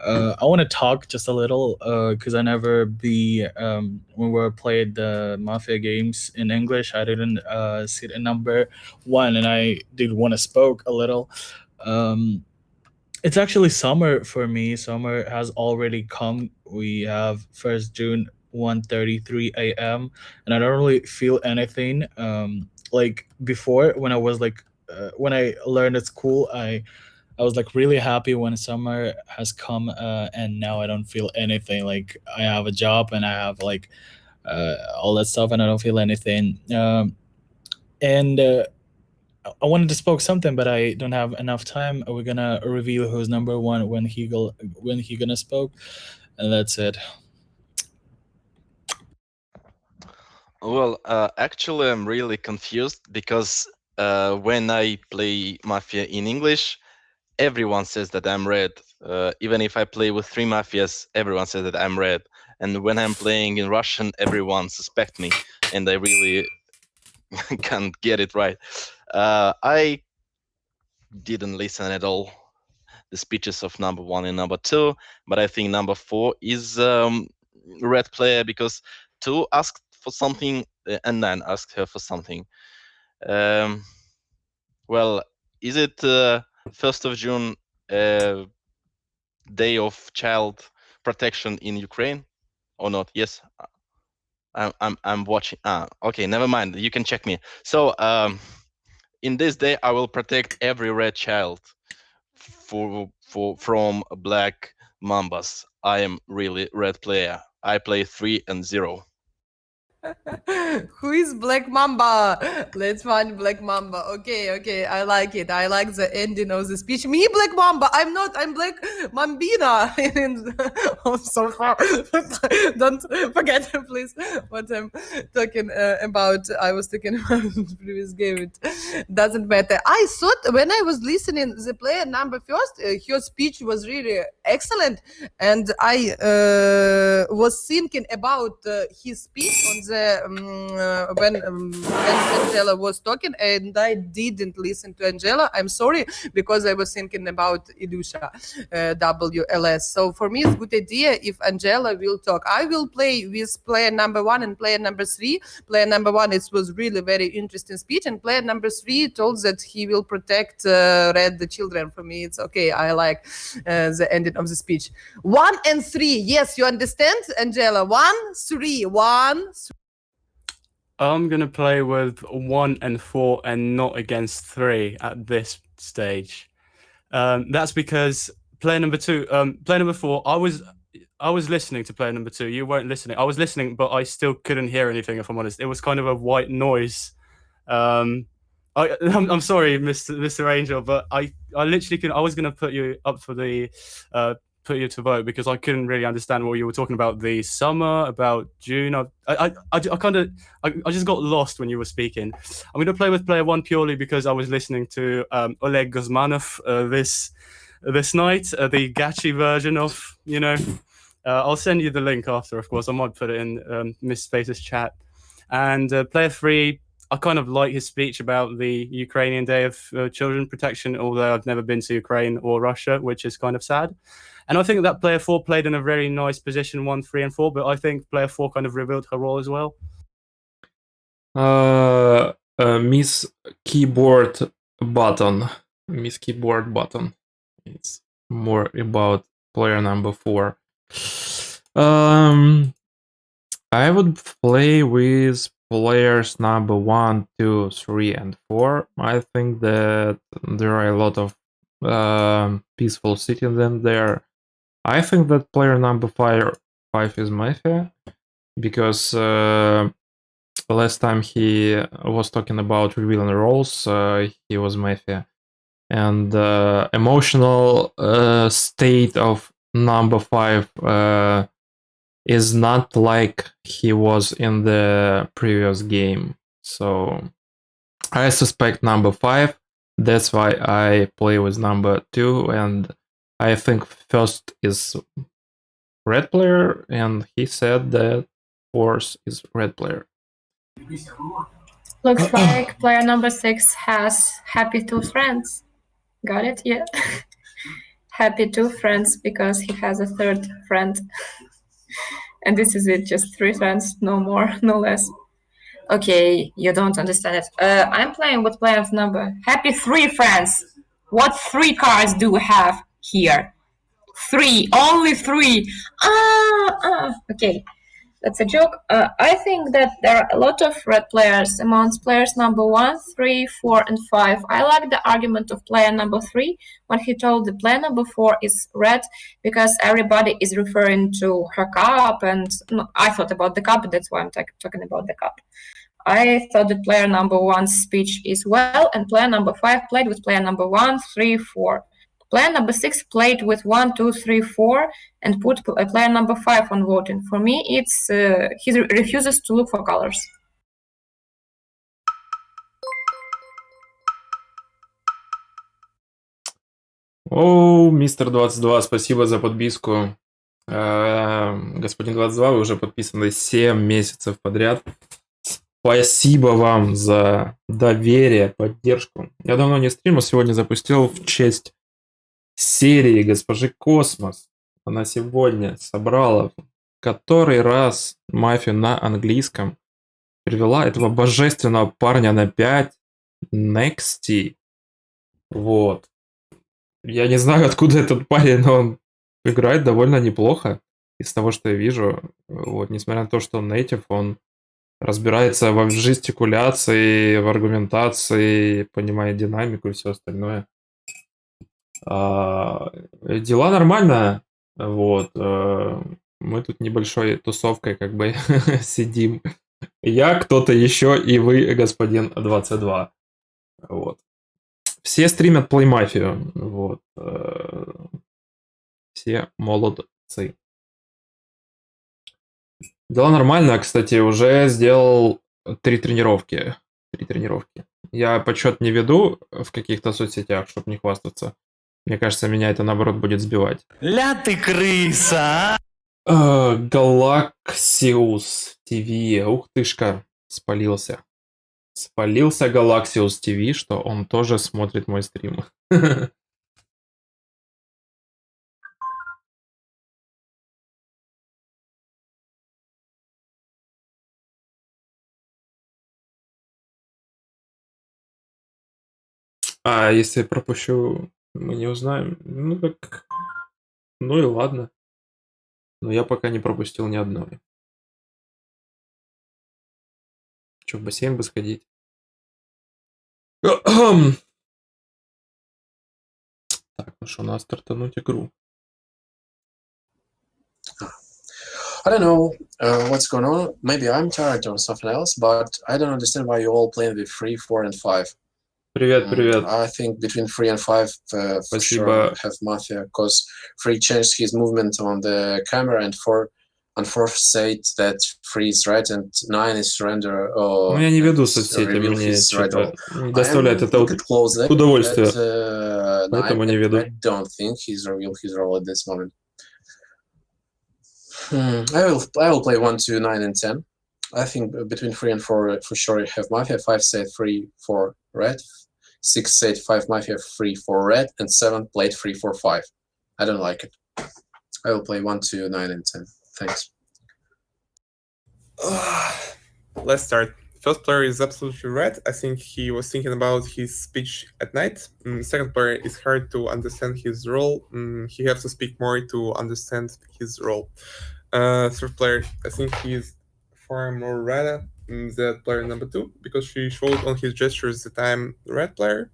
I want to talk just a little because I never when we played the Mafia games in English, I didn't see the number one, and I did want to spoke a little. It's actually summer for me. Summer has already come. We have 1st June, 1:33 a.m. and I don't really feel anything. Like before, when I was like when I learned at school, I was like really happy when summer has come, and now I don't feel anything. Like I have a job and I have like all that stuff, and I don't feel anything. And I wanted to spoke something, but I don't have enough time. We're gonna reveal who's number one when he gonna spoke, and that's it. Well, actually, I'm really confused because when I play Mafia in English, everyone says that I'm red. Even if I play with 3 Mafias, everyone says that I'm red. And when I'm playing in Russian, everyone suspects me, and I really can't get it right. I didn't listen at all the speeches of number 1 and number 2, but I think number 4 is red player because 2 asked for something and 9 asked her for something. Well, is it 1st of June, Day of Child Protection in Ukraine, or not? Yes, I'm watching. Okay, never mind. You can check me. So in this day, I will protect every red child from black mambas. I am really red player. I play 3 and 0. Who is Black Mamba? Let's find Black Mamba. Okay, I like it. I like the ending of the speech. Me, Black Mamba. I'm not. I'm Black Mambina. Oh, so far. Don't forget, please, what I'm talking about. I was talking about the previous game. It doesn't matter. I thought when I was listening, the player number first, her speech was really excellent, and I was thinking about his speech on the when Angela was talking, and I didn't listen to Angela. I'm sorry, because I was thinking about Ilusha WLS. So for me, it's a good idea if Angela will talk. I will play with player number 1 and player number 3. Player number 1, it was really very interesting speech, and player number 3 told that he will protect red the children. For me, it's okay. I like the ending of the speech. 1 and 3. Yes, you understand, Angela? 1, 3, 1, 3. I'm going to play with 1 and 4 and not against 3 at this stage. That's because player number 2, player number 4, I was listening to player number 2. You weren't listening. I was listening, but I still couldn't hear anything, if I'm honest. It was kind of a white noise. I'm sorry, Mr. Angel, but I literally couldn't. I was going to put you up for the put you to vote because I couldn't really understand what you were talking about. The summer, about June. I just got lost when you were speaking. I'm going to play with player 1 purely because I was listening to Oleg Guzmanov this night, the Gachi version of, I'll send you the link after, of course. I might put it in Miss Space's chat. And player 3, I kind of like his speech about the Ukrainian Day of Children Protection, although I've never been to Ukraine or Russia, which is kind of sad. And I think that player 4 played in a very nice position, 1, 3, and 4, but I think player 4 kind of revealed her role as well. Miss Keyboard Button. Miss Keyboard Button. It's more about player number 4. I would play with players number 1, 2, 3, and 4. I think that there are a lot of peaceful citizens there. I think that player number 5 is Mafia, because last time he was talking about revealing roles, he was Mafia. And emotional state of number 5 is not like he was in the previous game. So I suspect number 5. That's why I play with number 2, and I think first is red player, and he said that fourth is red player. Looks like player number 6 has happy 2 friends. Got it? Yeah. Happy 2 friends because he has a third friend. And this is it, just 3 friends, no more, no less. Okay, you don't understand it. I'm playing with player number. Happy 3 friends. What 3 cards do we have here? 3, only 3. Okay. That's a joke. I think that there are a lot of red players amongst players number 1, 3, 4, and 5. I like the argument of player number 3 when he told the player number 4 is red because everybody is referring to her cup, and I thought about the cup, that's why I'm talking about the cup. I thought that player number 1's speech is well, and player number 5 played with player number 1, 3, 4. Player number 6 played with 1, 2, 3, 4 and put player number 5 on voting. For me, it's he refuses to look for colors. О, мистер 22, спасибо за подписку. Господин 22, вы уже подписаны 7 месяцев подряд. Спасибо вам за доверие, поддержку. Я давно не стримил, сегодня запустил в честь серии госпожи Космос. Она сегодня собрала в который раз мафию на английском, привела этого божественного парня на 5, Nexty. Вот. Я не знаю, откуда этот парень, но он играет довольно неплохо из того, что я вижу. Вот, несмотря на то, что он native, он разбирается в жестикуляции, в аргументации, понимает динамику и все остальное. Дела нормально. Вот. Мы тут небольшой тусовкой как бы сидим. Я, кто-то еще и вы, господин 22. Вот. Все стримят Playmafia. Вот. Все молодцы. Дела нормально. Кстати, уже сделал 3 тренировки. 3 тренировки. Я подсчет не веду в каких-то соцсетях, чтобы не хвастаться. Мне кажется, меня это, наоборот, будет сбивать. Ля ты крыса! Galaxius TV. Ух тышка, спалился. Спалился Galaxius TV, что он тоже смотрит мой стрим. А если пропущу, мы не узнаем. Ну так, ну и ладно. Но я пока не пропустил ни одной. Че, в бассейн бы сходить? Так, ну что, надо стартануть игру. I don't know what's going on. Maybe I'm tired or something else, but I don't understand why you all playing with 3, 4, and 5. Привет, привет. I think between 3 and 5 for sure have Mafia, because 3 changed his movement on the camera, and 4 said that 3 is right and 9 is surrender. Ну, я не веду соцсети, мне что-то не доставляет это удовольствие, поэтому не веду. I don't think he's revealed his role at this moment. I will play 1, 2, 9, and 10. I think between 3 and 4 for sure have Mafia. 5 said 3, 4 red. 6 said 5 Mafia, 3, 4 red, and 7 played 3, 4, 5. I don't like it. I will play 1, 2, 9, and 10. Thanks. Let's start. First player is absolutely red. I think he was thinking about his speech at night. Second player is hard to understand his role. He has to speak more to understand his role. Third player, I think he's far more red than player number 2 because she showed on his gestures that I'm red player.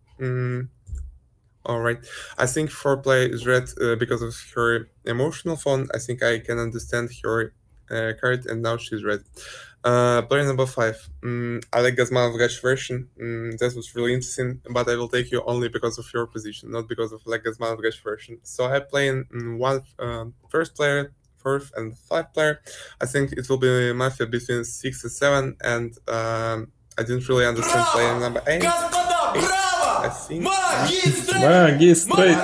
All right. I think fourth player is red because of her emotional phone. I think I can understand her card, and now she's red. Player number 5. I like Gazmanov Gash version. That was really interesting, but I will take you only because of your position, not because of like Gazmanov Gash version. So I play in one first player, fourth, and 5 player. I think it will be Mafia between 6 and 7, and I didn't really understand player number 8. I think Магистрейт.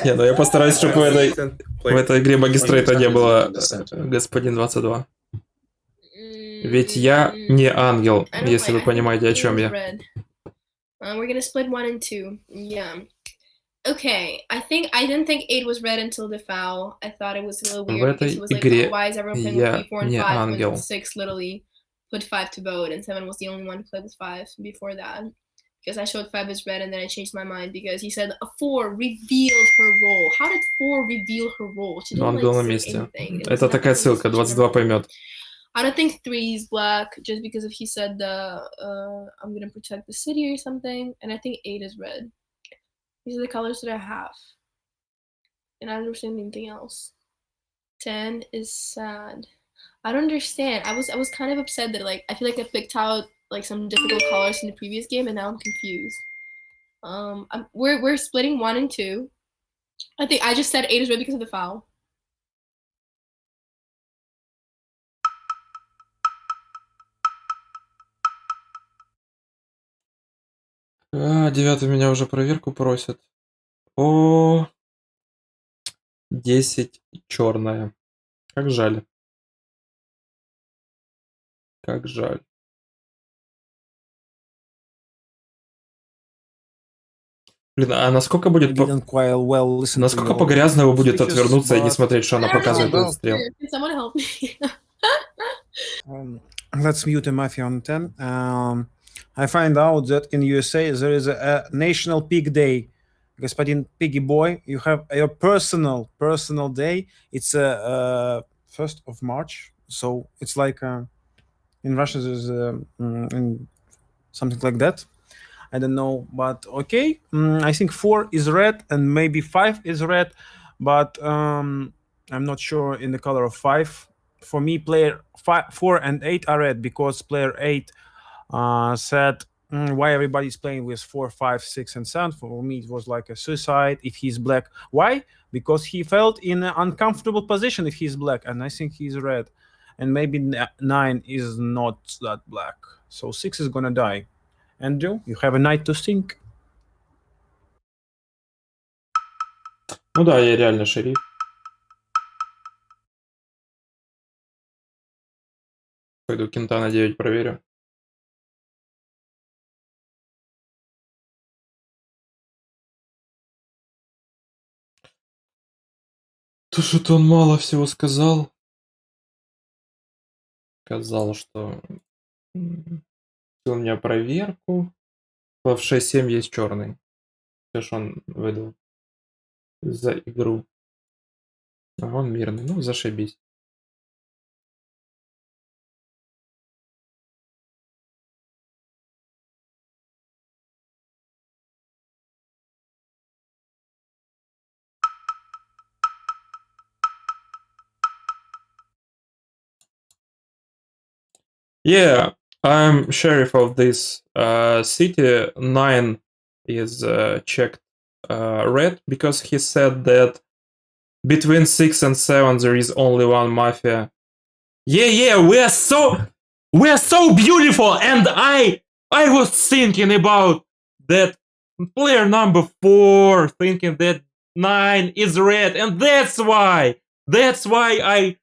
Не, ну я постараюсь, чтобы в этой игре магистрейта не было, господин 22. Ведь я не ангел, если вы понимаете, о чем я. We're gonna split 1 and 2. Yeah. Okay, I didn't think 8 was red until the foul. I thought it was a little weird because it was like, oh, why is everyone playing with 3, 4, and 5 when 6 literally put 5 to vote and 7 was the only one who played with 5 before that. Because I showed 5 as red and then I changed my mind because he said 4 revealed her role. How did 4 reveal her role? She didn't был на месте. Это такая ссылка, 22 поймет. I don't think 3 is black just because if he said I'm gonna protect the city or something, and I think 8 is red. These are the colors that I have, and I don't understand anything else. 10 is sad. I don't understand. I was kind of upset that like I feel like I picked out like some difficult colors in the previous game, and now I'm confused. We're splitting 1 and 2. I think I just said 8 is red because of the foul. Девятый меня уже проверку просят. О, 10 черная. Как жаль. Как жаль. Блин, а насколько будет насколько погрязного будет отвернуться и не смотреть, что она показывает этот стрел? Can someone help me? Let's mute a Mafia on 10. I find out that in USA there is a National Pig Day. Господин Piggy Boy, you have your personal day. It's 1st of March. So it's like in Russia there's something like that. I don't know, but okay. I think 4 is red and maybe 5 is red, but I'm not sure in the color of 5. For me, player 4 and 8 are red because player 8 said why everybody's playing with 4, 5, 6, and 7. For me, it was like a suicide if he's black. Why? Because he felt in an uncomfortable position if he's black, and I think he's red. And maybe 9 is not that black. So 6 is gonna die. Andrew, you have a night to think. Ну да, я реально шериф. Пойду кента на 9 проверю. То что-то он мало всего сказал. Сказал, что у меня проверку. В 6-7 есть черный. Все, что он выдал за игру. А он мирный. Ну, зашибись. Yeah, I'm sheriff of this city. 9 is checked red because he said that between 6 and 7 there is only one mafia. Yeah, we're so beautiful, and I was thinking about that player number 4, thinking that 9 is red, and that's why I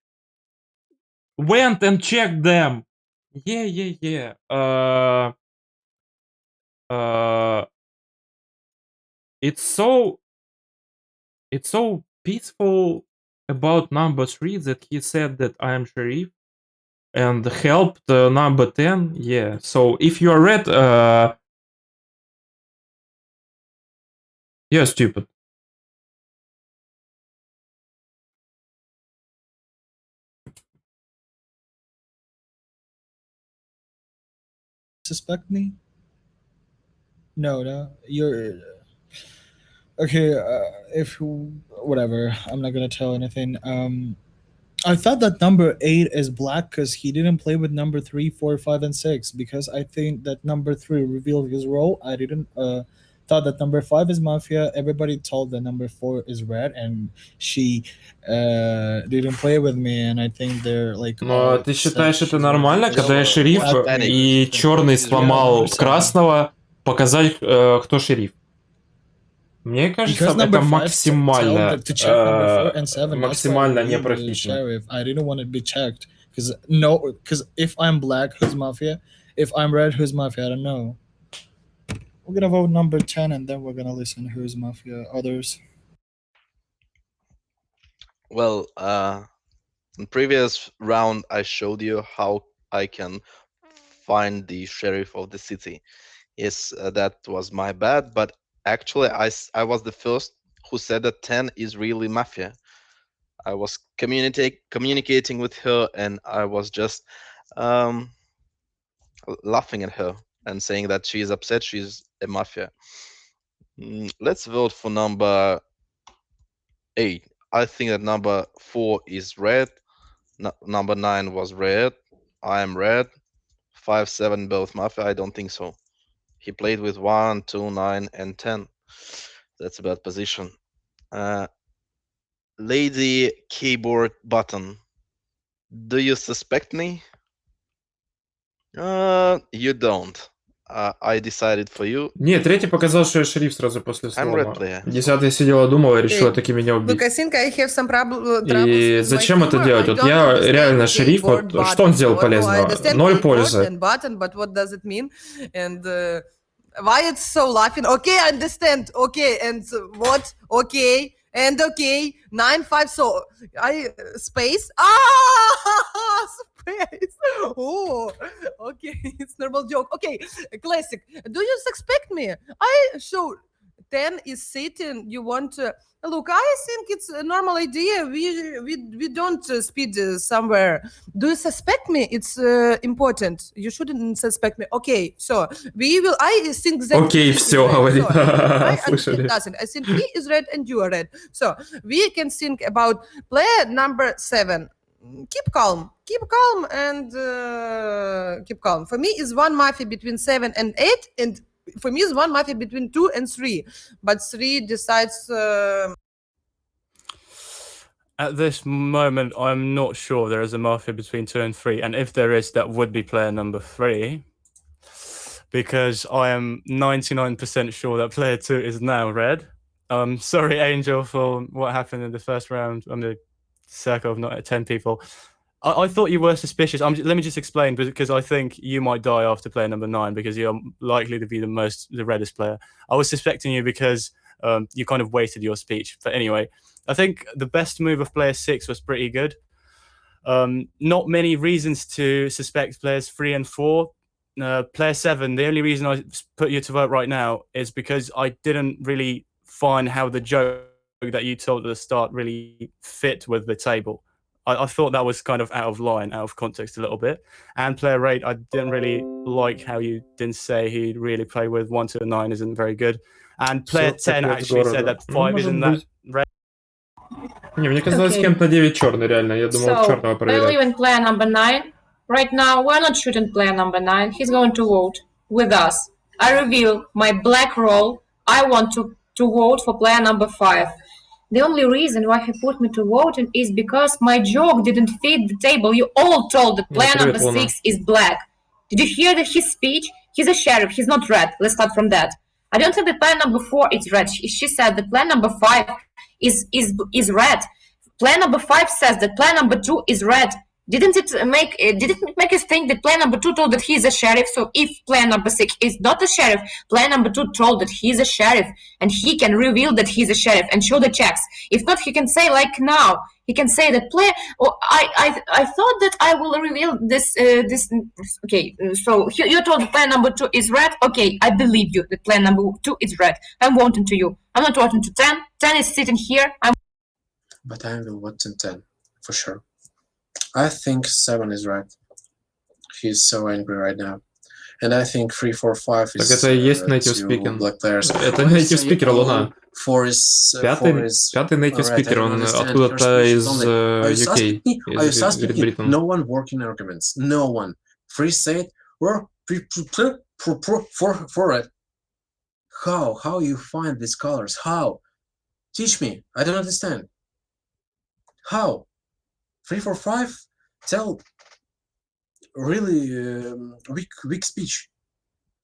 went and checked them. Yeah. It's so peaceful about number 3 that he said that I am sheriff and helped number 10. Yeah. So if you are red, you're stupid. suspect me? No, you're okay. If whatever, I'm not gonna tell anything. I thought that number 8 is black because he didn't play with number 3, 4, 5, and 6. Because I think that number 3 revealed his role. I didn't thought that number 5 is Mafia. Everybody told that number 4 is Red, and she didn't play with me. And I think they're like. Но ты считаешь это нормально, No, когда я шериф и черный сломал красного, показать, кто шериф? Мне кажется, это максимально непрофитно. I didn't want to be checked because if I'm black, who's Mafia? If I'm red, who's Mafia? I don't know. We're gonna vote number 10, and then we're gonna listen who's Mafia. Others. Well, in previous round, I showed you how I can find the sheriff of the city. Yes, that was my bad, but actually, I was the first who said that 10 is really Mafia. I was communicating with her, and I was just laughing at her and saying that she is upset, she's a Mafia. Let's vote for number 8. I think that number 4 is red. Number 9 was red. I am red. 5, 7, both Mafia. I don't think so. He played with 1, 2, 9, and 10. That's a bad position. Lady Keyboard Button. Do you suspect me? You don't. I decided for you. Нет, третий показал, что я шериф сразу после слома. 10-й сидела, думала и решила таки меня убить. Look, I think I have some troubles. И зачем это делать? Вот я реально шериф, вот что он сделал полезного? 0 пользы. But what does it mean? And why it's so laughing? Okay, I understand. Okay, and what? Okay. And okay, 9, 5, so I space. Space. Oh, okay, it's normal joke. Okay, classic. Do you suspect me? I show 10 is sitting. You want to look? I think it's a normal idea. We don't speed somewhere. Do you suspect me? It's important. You shouldn't suspect me. Okay, so we will. I think that. Okay, все, говорит. Слышали. I think he is red and you are red. So we can think about player number 7. Keep calm, and keep calm. For me, is 1 Mafia between 7 and 8, and for me, is 1 Mafia between 2 and 3. But 3 decides. At this moment, I'm not sure there is a Mafia between 2 and 3, and if there is, that would be player number 3. Because I am 99% sure that player 2 is now red. Sorry, Angel, for what happened in the first round on the circle of not 10 people. I thought you were suspicious. Let me just explain, because I think you might die after player number 9 because you're likely to be the reddest player. I was suspecting you because you kind of wasted your speech. But anyway, I think the best move of player 6 was pretty good. Not many reasons to suspect players 3 and 4. Player 7, the only reason I put you to vote right now is because I didn't really find how the joke that you told at the start really fit with the table. I thought that was kind of out of line, out of context a little bit. And player 8, I didn't really like how you didn't say he really played with 1, 2, and 9 isn't very good. And player 10 actually said that 5 isn't that red. Не, мне казалось, кем-то 9 черный, реально. Я думал, черного I проверять. believe in player number 9. Right now, we're not shooting player number 9. He's going to vote with us. I reveal my black role. I want to vote for player number 5. The only reason why he put me to voting is because my joke didn't fit the table. You all told that player number 6 is black. Did you hear that his speech? He's a sheriff. He's not red. Let's start from that. I don't think that player number 4 is red. She said that player number 5 is red. Player number 5 says that player number 2 is red. Didn't it make us think that player number 2 told that he's a sheriff? So if player number 6 is not a sheriff, player number 2 told that he's a sheriff, and he can reveal that he's a sheriff and show the checks. If not, he can say like now. He can say that player. Oh, I thought that I will reveal this. Okay, so you told that player number 2 is red. Okay, I believe you that player number 2 is red. I'm voting to you. I'm not voting to 10. 10 is sitting here. But I will vote to 10 for sure. I think 7 is right. He's so angry right now. And I think 3, 4, 5 Так is это и есть native two speaking. black players. Это When you native say, speaker, Луна. 4 is Пятый native alright, I speaker, don't он understand. Her откуда-то speech is из only. Are you UK, asking me? Are из you asking Great me? Britain. No one working arguments. No one. Free said, for it. How you find these colors? How? Teach me. I don't understand. How? 3, 4, 5 tell really weak speech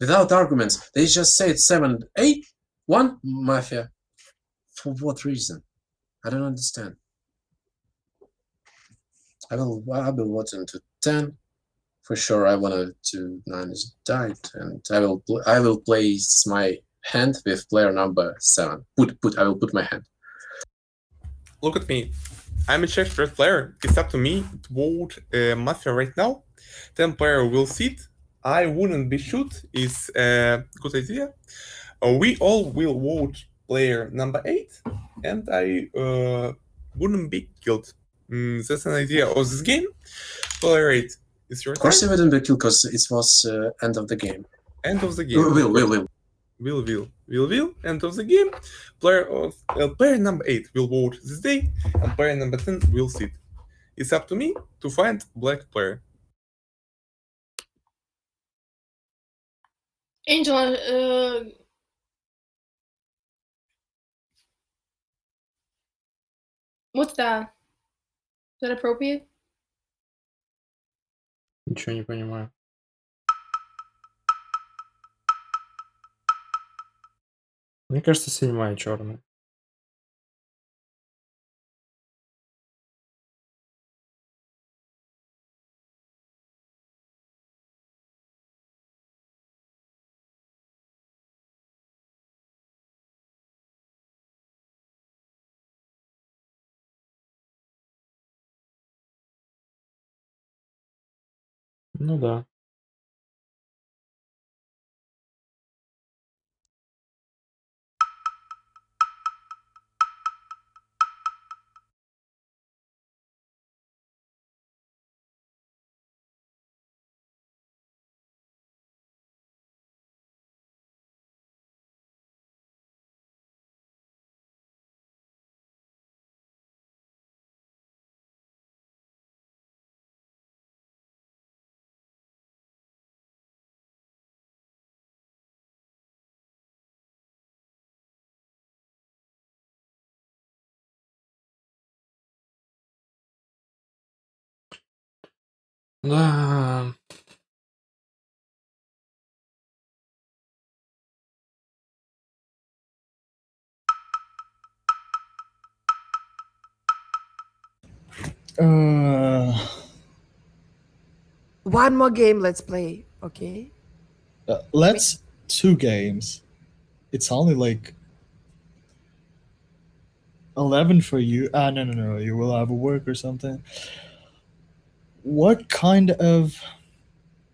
without arguments. They just say it's 7, 8, 1 Mafia. For what reason? I don't understand. I will button to 10 for sure. I wanted to 9 is died, and I will place my hand with player number 7. I will put my hand. Look at me. I'm a checked red player. It's up to me to vote Mafia right now. 10 player will sit. I wouldn't be shoot is a good idea. We all will vote player number 8, and I wouldn't be killed. That's an idea of this game. Player 8 is your Of course, time. I wouldn't be killed because it was end of the game. End of the game. Will. End of the game. Player number 8 will vote this day, and player number 10 will sit. It's up to me to find black player. Angela, what's that? Is that appropriate? Ничего не понимаю. Мне кажется, 7 черная. Ну да. Да. One more game, let's play. Okay. Let's 2 games. It's only like 11 for you. No. You will have work or something. What kind of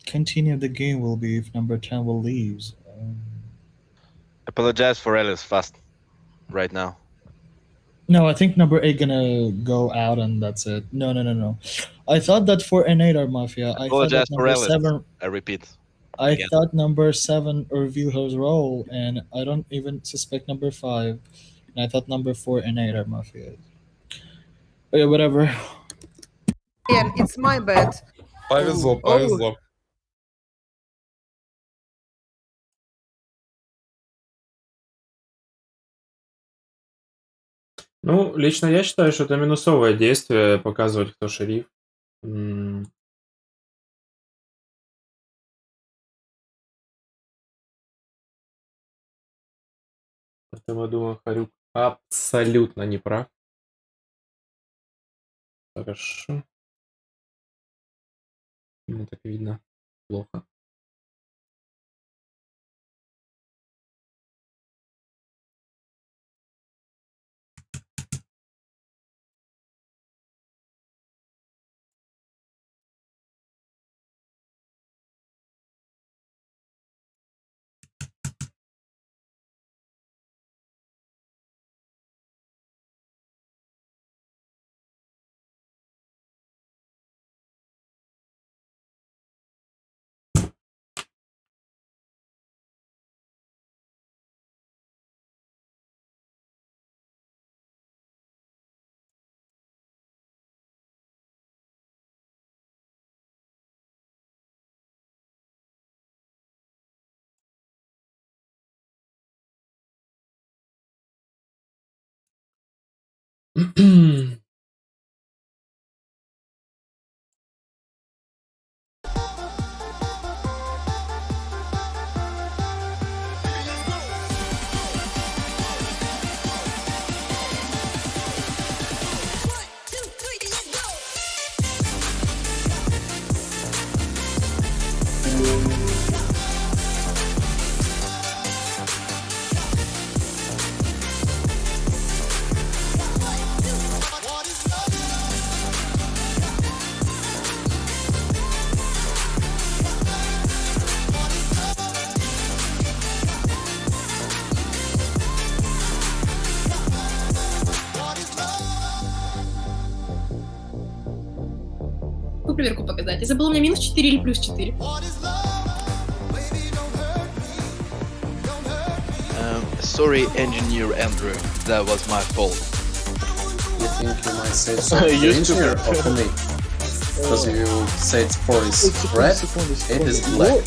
continue the game will be if number 10 will leaves? Apologize for Alice fast right now. No, I think number 8 gonna go out and that's it. No. I thought that 4 and 8 are Mafia. I thought Apologize that for number Alice. 7. I repeat. I again. thought number 7 revealed her role, and I don't even suspect number 5. And I thought number 4 and 8 are Mafia. But yeah, whatever. And it's my bet. Повезло. Ну, лично я считаю, что это минусовое действие показывать, кто шериф. Поэтому я думаю, Харюк абсолютно не прав. Хорошо. Мне так видно плохо. Проверку показать. Я забыла, у меня минус 4 или плюс 4. Sorry, engineer Andrew. That was my fault. You think you might say so to the engineer or to me? Because you said 4 is red, 8 is black.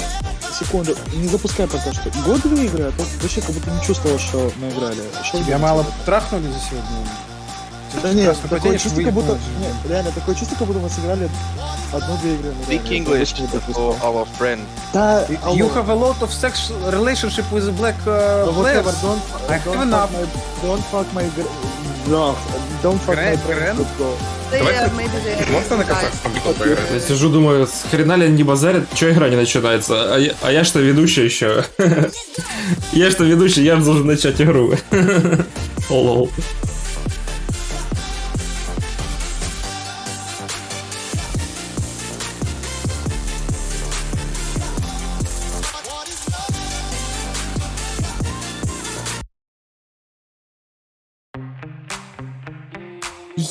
Секунду, не запускай пока что. Год 2 игры, а то вообще как будто не чувствовал, что мы играли. Тебя мало трахнули за сегодня? Да нет, такое чувство, как будто... Нет, реально, такое чувство, как будто мы сыграли 1-2 игры. Speak English for our friend. Да, You have a lot of sex relationship with black players. I have enough. Don't fuck my... Don't fuck my friend. Можно на концах поиграть? Я сижу, думаю, с хрена ли они не базарят, что игра не начинается? А я что, ведущий еще? Я что, ведущий, я должен начать игру. Лол.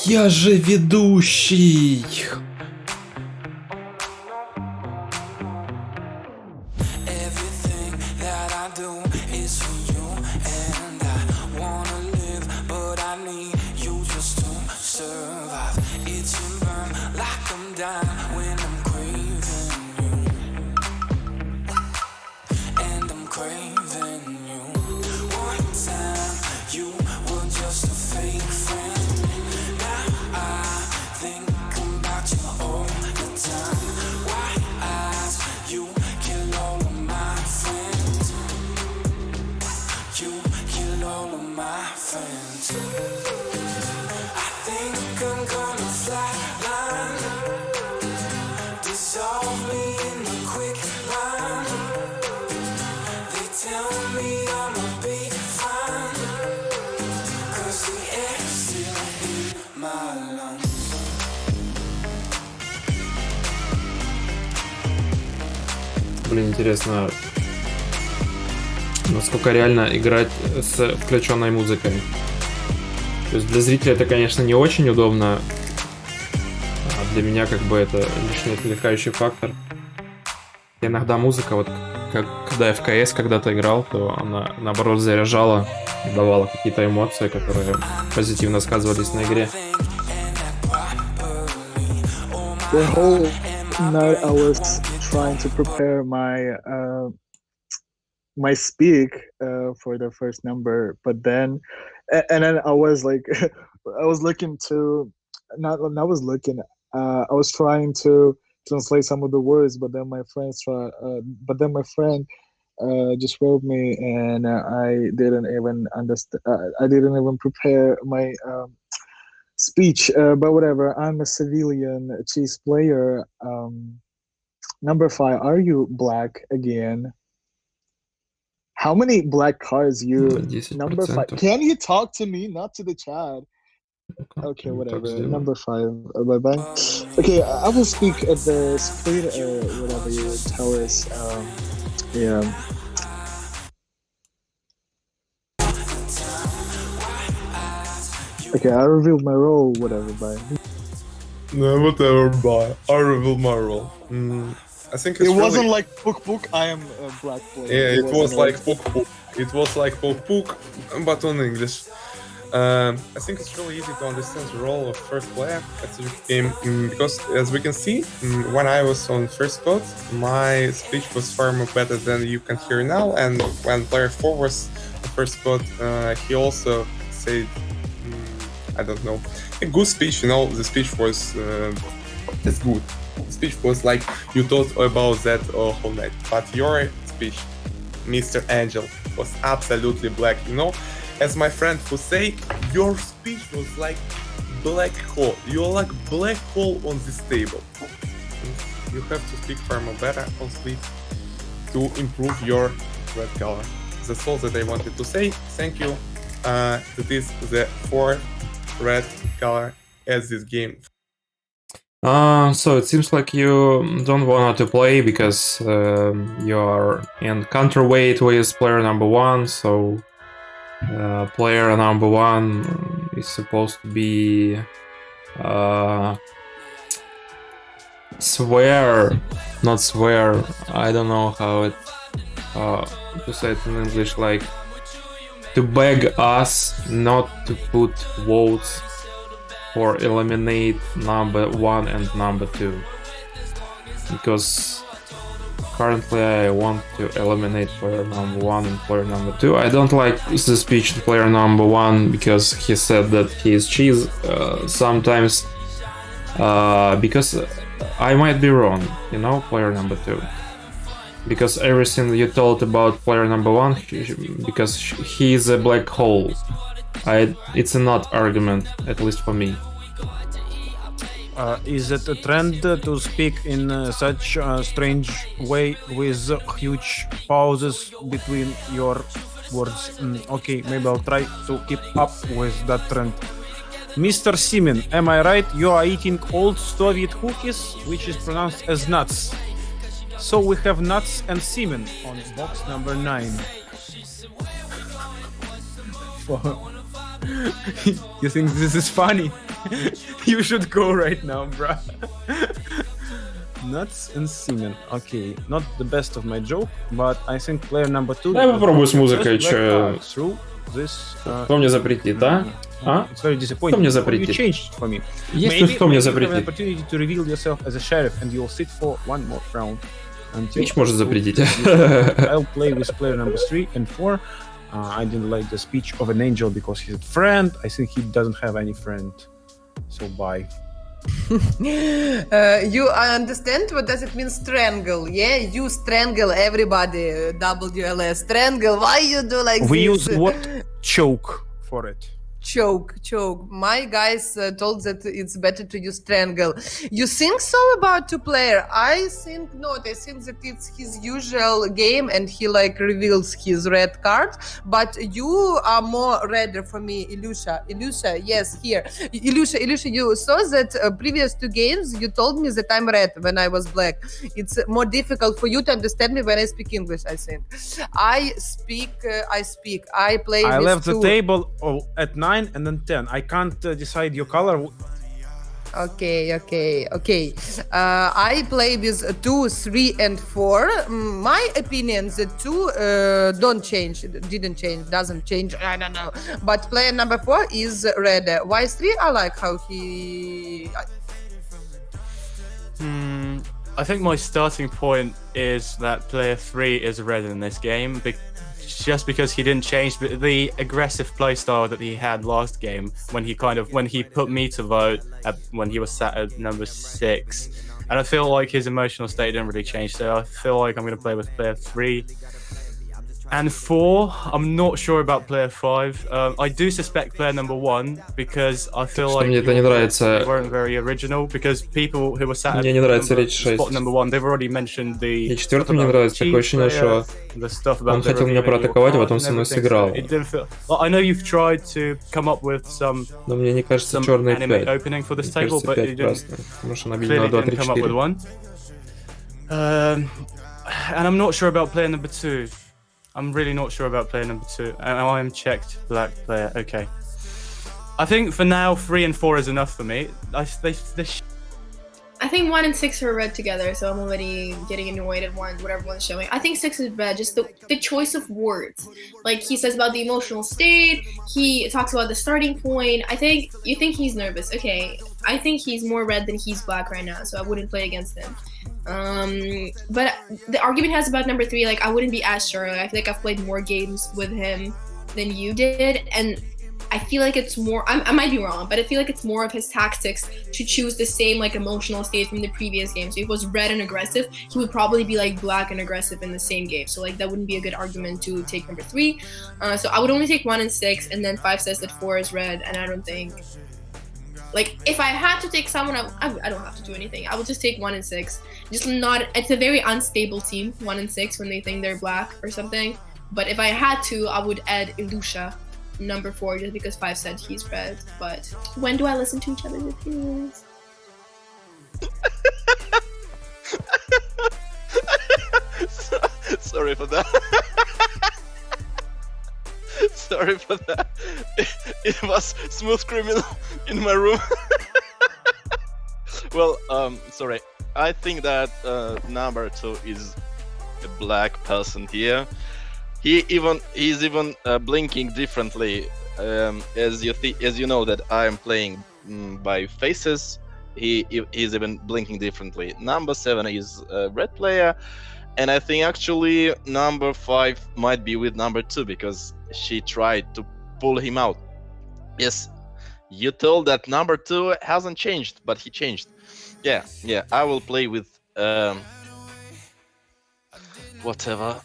Я же ведущий! Everything that I do is for you, and I wanna live, but I need you just to survive. It's and burn like I'm dying when I'm craving you, and I'm craving you. One time you were just a fake friend. Блин, интересно, насколько реально играть с включенной музыкой. То есть для зрителя это, конечно, не очень удобно, а для меня как бы это лишний отвлекающий фактор. Иногда музыка, вот когда я в КС когда-то играл, то она наоборот заряжала, давала какие-то эмоции, которые позитивно сказывались на игре. The whole night I was trying to prepare my my speak for the first number, but then I was like I was looking to I was trying to translate some of the words, but then my friend just wrote me, and I didn't even understand. I didn't even prepare my speech, but whatever. I'm a civilian chess player. Number 5, are you black again? How many black cards you? 10%. Number 5. Can you talk to me, not to the chat? Okay, whatever. Number 5. Bye bye. Okay, I will speak at the split or whatever you would tell us. Yeah. Okay, I revealed my role. Whatever. Bye. No, whatever, bye. I revealed my role. I think it's wasn't really... like Puk. I am a black player. Yeah, it was like Puk. It was like Puk, but on English. I think it's really easy to understand the role of first player at the game because, as we can see, when I was on first spot, my speech was far more better than you can hear now. And when player 4 was on first spot, he also said, I don't know, a good speech. You know, the speech was it's good. The speech was like you thought about that whole night. But your speech, Mr. Angel, was absolutely black. You know, as my friend would say, your speech was like black hole. You're like black hole on this table. You have to speak far more better on sleep to improve your red color. That's all that I wanted to say. Thank you. That is the 4th red color at this game. So it seems like you don't want to play because you are in counterweight with player number 1. So player number 1 is supposed to be not swear. I don't know how it to say it in English. Like to beg us not to put votes or eliminate number 1 and number 2, because currently I want to eliminate player number 1 and player number 2. I don't like the speech to player number 1 because he said that he is cheese sometimes, because I might be wrong, you know, player number 2. Because everything you told about player number 1, because he is a black hole. It's a not argument, at least for me. Is it a trend to speak in such a strange way with huge pauses between your words? Okay, maybe I'll try to keep up with that trend. Mr. Simin, am I right? You are eating old Soviet cookies, which is pronounced as nuts. So we have nuts and semen on box number 9. You think this is funny? You should go right now, bruh. Nuts and semen. Okay, not the best of my joke, but I think player number 2... Давай попробую с музыкой, чё... Кто мне запретит, а? It's very disappointing. Кто мне запретит? You changed for me. Если кто мне запретит? Maybe you have an opportunity to reveal yourself as a sheriff and you'll sit for one more round. Twitch может запретить. I'll play with player number 3 and 4. I didn't like the speech of an angel because he's a friend. I think he doesn't have any friend. So bye. You understand what does it mean strangle? Yeah, you strangle everybody. WLS strangle. Why you do like we this? use what choke for it. Choke. My guys told that it's better to use strangle. You think so about 2-player? I think not. I think that it's his usual game and he like reveals his red card. But you are more redder for me, Ilyusha. Yes, here. Ilyusha, you saw that previous 2 games you told me that I'm red when I was black. It's more difficult for you to understand me when I speak English, I think. I play. I with left 2. the table at 9 and then 10. I can't decide your color. Okay. I play with 2, 3, and 4. My opinion, the 2 didn't change, doesn't change. I don't know. But player number 4 is red. Why 3? I like how he. I think my starting point is that player 3 is red in this game. Just because he didn't change the aggressive playstyle that he had last game when he put me to vote when he was sat at number 6, and I feel like his emotional state didn't really change. So I feel like I'm going to play with player 3 and 4. I'm not sure about player 5. I do suspect player number 1 because I feel like мне это не нравится. weren't very original because people who were sat Мне не нравится речь 6. spot number 1, they've already mentioned the. И 4 мне нравится. Такое ощущение, что он хотел меня проатаковать, а потом со мной сыграл. I know you've tried to come up with some. Но мне не кажется черный 5. Opening for this table, but you didn't. Может, он обидел 2, 3, 4. And I'm not sure about player number 2. I'm really not sure about player number 2. I am checked black player. Okay. I think for now 3 and 4 is enough for me. I think 1 and 6 are red together, so I'm already getting annoyed at whatever one's showing. I think 6 is red, just the choice of words. Like he says about the emotional state, he talks about the starting point. You think he's nervous. Okay, I think he's more red than he's black right now, so I wouldn't play against him. But the argument has about number 3, like I wouldn't be as sure. I feel like I've played more games with him than you did, and I feel like it's more, I might be wrong, but I feel like it's more of his tactics to choose the same like emotional state from the previous game. So if it was red and aggressive, he would probably be like black and aggressive in the same game. So like that wouldn't be a good argument to take number 3. So I would only take 1 and 6, and then 5 says that 4 is red, and I don't think, like if I had to take someone, I don't have to do anything. I would just take 1 and 6. Just not, it's a very unstable team, 1 and 6, when they think they're black or something. But if I had to, I would add Ilusha, number 4, just because 5 said he's red. But when do I listen to each other's opinions? Sorry for that. Sorry for that. It was smooth criminal in my room. Well, sorry. I think that number 2 is a black person here. He's even blinking differently. As you know that I am playing by faces. He's even blinking differently. Number 7 is a red player, and I think actually number 5 might be with number 2 because she tried to pull him out. Yes, you told that number 2 hasn't changed, but he changed. Yeah. I will play with whatever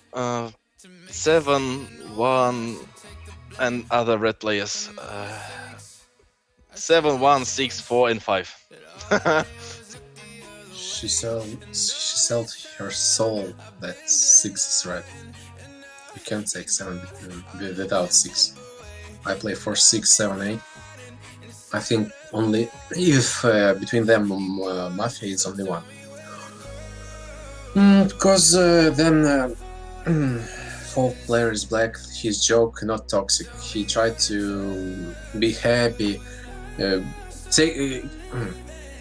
7, 1, and other red players. 7, 1, 6, 4, and 5. She sold her soul that 6 is red. You can't take 7 without 6. I play for 6, 7, 8. I think only if between them Mafia is only 1. Because then fourth player is black. His joke not toxic. He tried to be happy,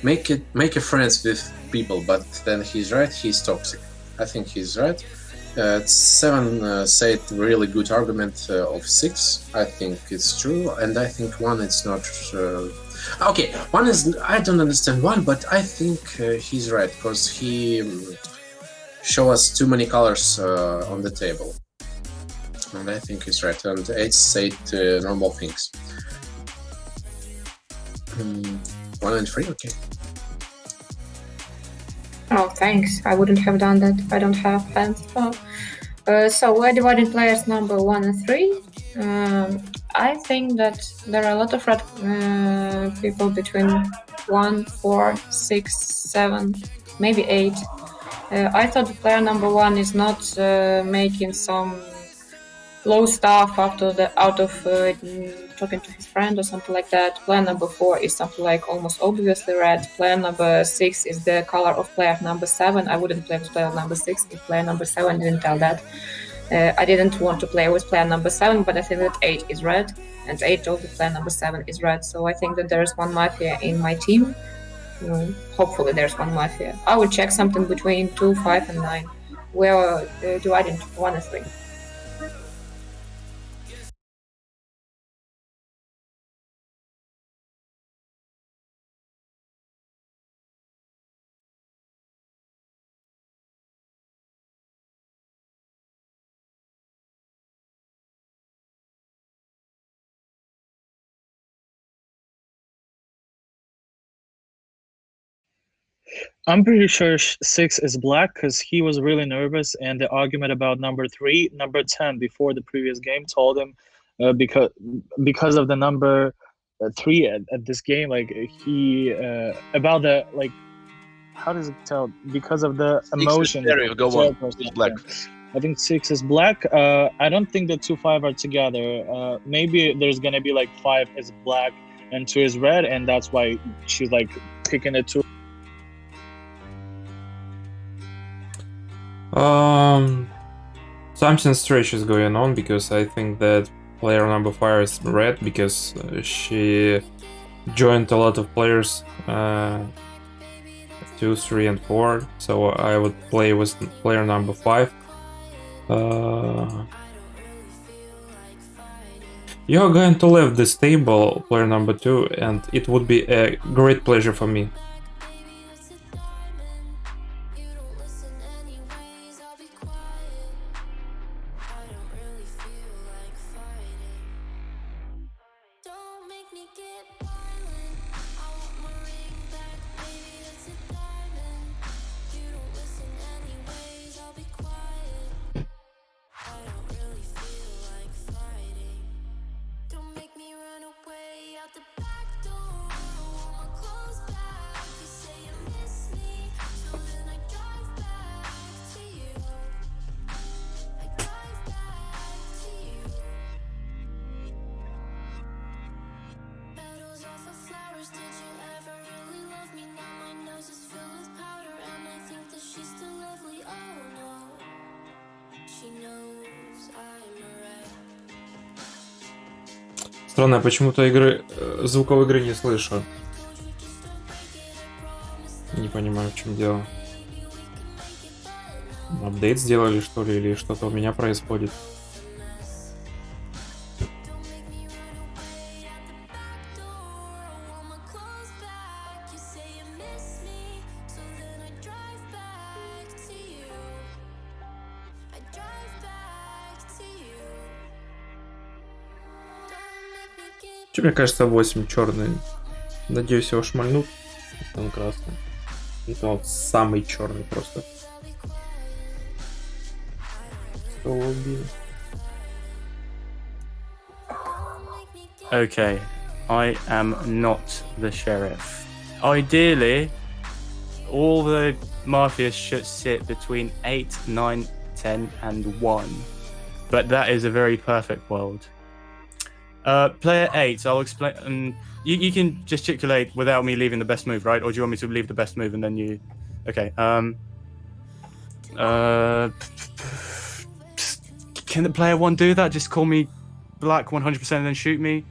make a friends with people, but then he's right. He's toxic. I think he's right. 7 said really good argument of 6. I think it's true, and I think 1 it's not. Okay, 1 is, I don't understand 1, but I think he's right because he show us too many colors on the table, and I think he's right. And 8 said normal things. 1 and 3, okay. Oh, thanks. I wouldn't have done that if I don't have hands. So we're dividing players number 1 and 3. I think that there are a lot of red people between 1, 4, 6, 7, maybe 8. I thought the player number 1 is not making some low stuff out of talking to his friend or something like that. Player number 4 is something like almost obviously red. Player number 6 is the color of player number 7. I wouldn't play with player number 6 if player number 7 didn't tell that. I didn't want to play with player number 7, but I think that 8 is red, and 8 told the player number 7 is red. So I think that there is 1 Mafia in my team. Hopefully there's 1 Mafia. I would check something between 2, 5, and 9. We're dividing 1 and 3. I'm pretty sure 6 is black because he was really nervous, and the argument about number 3, number 10 before the previous game told him because of the number 3 at this game, like he about the like how does it tell because of the emotion. Go on. It's black. I think 6 is black. I don't think the 2, 5 are together. Maybe there's gonna be like 5 is black and 2 is red, and that's why she's like picking the 2. Something strange is going on because I think that player number 5 is red because she joined a lot of players 2, 3, and 4. So I would play with player number 5. You're going to leave this table, player number 2, and it would be a great pleasure for me. Странно, я почему-то игры, звуковой игры не слышу. Не понимаю, в чем дело. Апдейт сделали, что ли, или что-то у меня происходит? Че, мне кажется, 8 черный. Надеюсь, его шмальнут. Он красный. Это он самый черный просто. Лобби. Okay, I am not the sheriff. Ideally, all the mafias should sit between 8, 9, 10, and 1. But that is a very perfect world. Player 8, I'll explain. You can gesticulate without me leaving the best move, right? Or do you want me to leave the best move and then you... Okay. Can the player 1 do that? Just call me black 100% and then shoot me?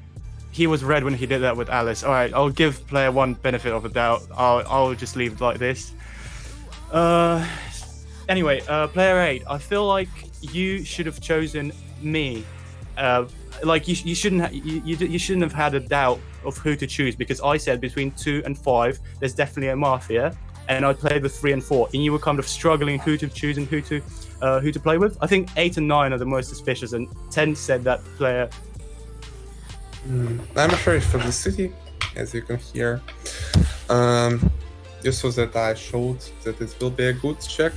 He was red when he did that with Alice. All right, I'll give player 1 benefit of the doubt. I'll just leave it like this. Anyway, player 8, I feel like you should have chosen me. Like you shouldn't have had a doubt of who to choose, because I said between 2 and 5 there's definitely a mafia, and I played with 3 and 4, and you were kind of struggling who to choose and who to play with. I think 8 and 9 are the most suspicious, and 10 said that player. I'm a sheriff for the city, as you can hear. Just so that I showed that it will be a good check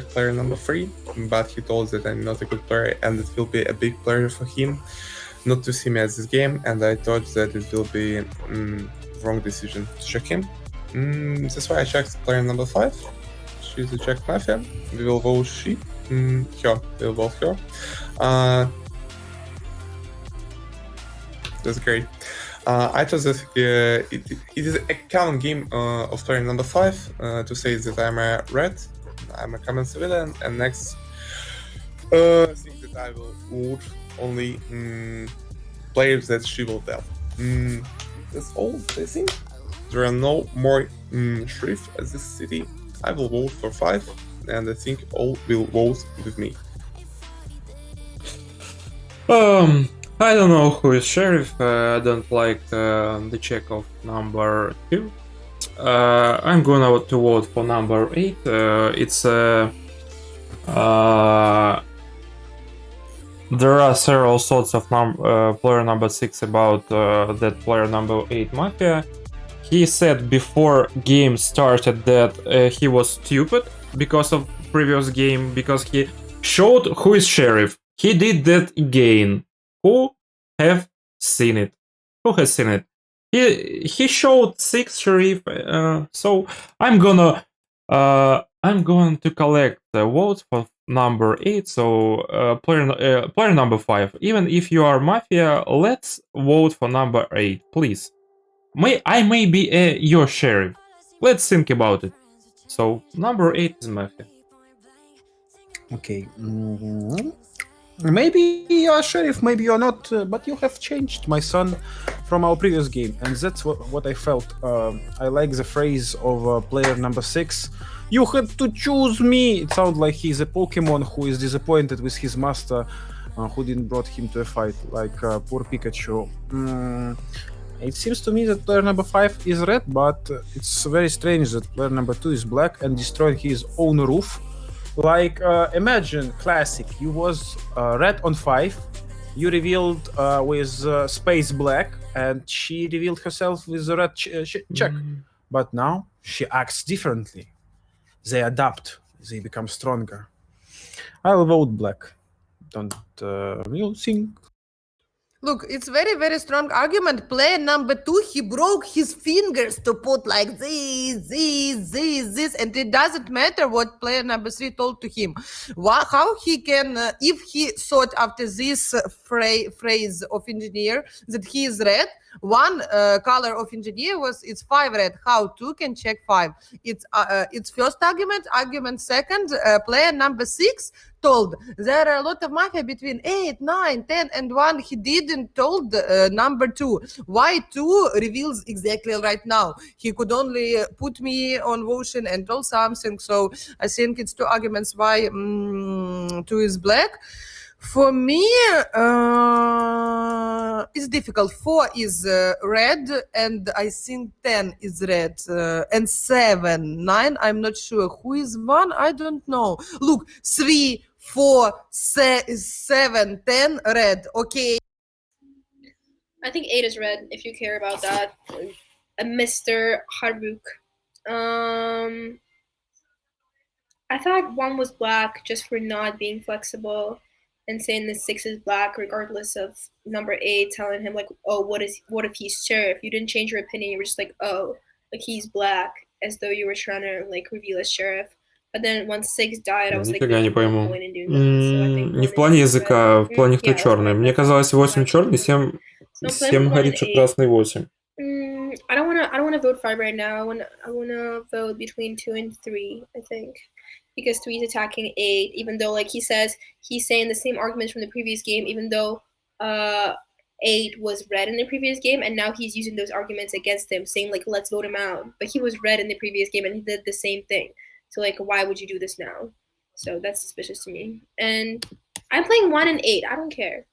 player number 3, but he told that I'm not a good player and it will be a big pleasure for him not to see me at this game, and I thought that it will be wrong decision to check him. That's why I checked player number 5. She's a check mafia. We will vote she. Her. We'll vote her. That's great. I thought that it is a common game of player number 5 to say that I'm a red, I'm a common civilian, and next I think that I will vote only players that she will tell. That's all, I think. There are no more sheriff at this city. I will vote for 5, and I think all will vote with me. I don't know who is sheriff. I don't like the check of number 2. I'm gonna to vote for number 8. It's there are several thoughts of player number 6 about that player number 8 mafia. He said before game started that he was stupid because of previous game, because he showed who is sheriff. He did that again. Who have seen it? Who has seen it? He showed 6 sheriff. So I'm going to collect the votes for number 8. So player number 5. Even if you are mafia, let's vote for number 8, please. I may be your sheriff. Let's think about it. So number 8 is mafia. Okay. Maybe you're a sheriff, maybe you're not, but you have changed, my son, from our previous game, and that's what I felt. I like the phrase of player number 6. You had to choose me. It sounds like he's a Pokemon who is disappointed with his master, who didn't brought him to a fight, like poor Pikachu. It seems to me that player number 5 is red, but it's very strange that player number 2 is black and destroyed his own roof. Like, imagine, classic, you was red on 5, you revealed with space black, and she revealed herself with the red check. But now, she acts differently. They adapt, they become stronger. I'll vote black. Don't you think? Look, it's very, very strong argument. Player number 2, he broke his fingers to put like this, and it doesn't matter what player number 3 told to him. How he can, if he thought after this phrase of engineer that he is red, one color of engineer was it's 5 red. How 2 can check 5? It's first argument. Argument second, player number 6 told there are a lot of mafia between 8, 9, 10, and 1. He didn't told number 2. Why 2 reveals exactly right now? He could only put me on votion and told something. So I think it's 2 arguments why 2 is black. For me, it's difficult. 4 is red, and I think 10 is red, and 7, 9. I'm not sure who is 1. I don't know. Look, 3, 4, 7, 10, red. Okay. I think 8 is red. If you care about that, Mr. Harvuk. I thought 1 was black just for not being flexible and saying the 6 is black regardless of number 8 telling him like, oh, what if he's sheriff? You didn't change your opinion. You were just like, oh, like he's black, as though you were trying to like reveal a sheriff. But then once 6 died, I was like, Нифига не there's no пойму. point in doing that. So I think Не 1 в плане is языка, red. а в плане кто Yeah, that's черный. fine. Мне казалось 8 черный, 7 So I'm playing with 1 говорит, and что 8. красный 8. I don't wanna vote 5 right now. I wanna vote between 2 and 3, I think. Because 3 is attacking 8, even though like he says he's saying the same arguments from the previous game, even though 8 was red in the previous game, and now he's using those arguments against him, saying like let's vote him out. But he was red in the previous game and he did the same thing. So like why would you do this now? So that's suspicious to me. And I'm playing 1 and 8. I don't care.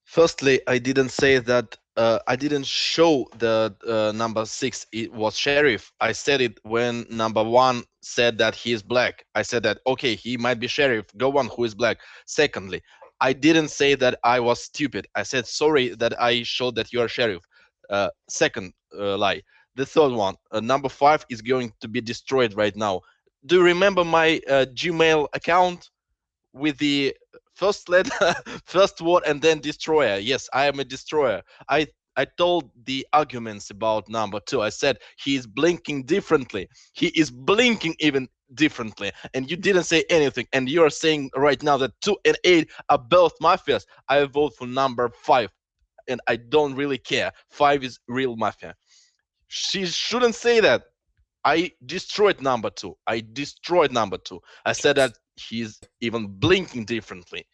Firstly, I didn't say that. I didn't show the number 6 it was sheriff. I said it when number 1 said that he is black. I said that okay, he might be sheriff. Go on, who is black? Secondly, I didn't say that I was stupid. I said sorry that I showed that you are sheriff. Second lie. The third one, number 5 is going to be destroyed right now. Do you remember my Gmail account with the first letter, first word, and then destroyer? Yes, I am a destroyer. I told the arguments about number 2. I said he is blinking differently. He is blinking even differently, and you didn't say anything. And you are saying right now that 2 and 8 are both mafias. I vote for number 5, and I don't really care. 5 is real mafia. She shouldn't say that. I destroyed number 2. I destroyed number 2. I said that he's even blinking differently.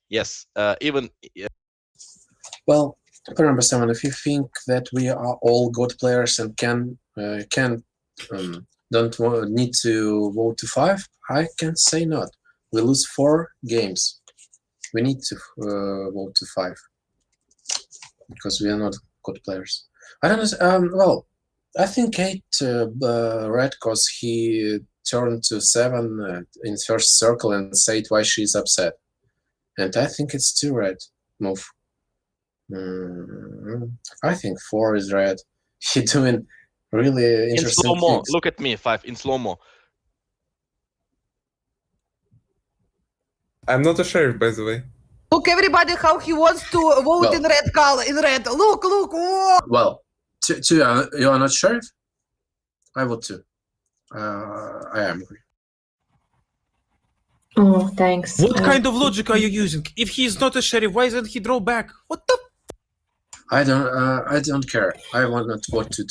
Yes, even. Well, player number 7, if you think that we are all good players and don't need to vote to 5, I can say not. We lose 4 games. We need to vote to 5 because we are not good players. I don't know. Well, I think 8 red because he turned to 7 in first circle and said why she's upset, and I think it's 2 red move. I think 4 is red. He doing really interesting in slow-mo. things. Look at me, 5 in slow-mo. I'm not a sheriff, by the way. Look, everybody, how he wants to vote in red color. In red. Look. Oh. Well, 2, you are not sheriff? I vote 2. I am agree. Oh, thanks. What kind of logic are you using? If he's not a sheriff, why doesn't he draw back? What the? I don't care. I want not vote 2.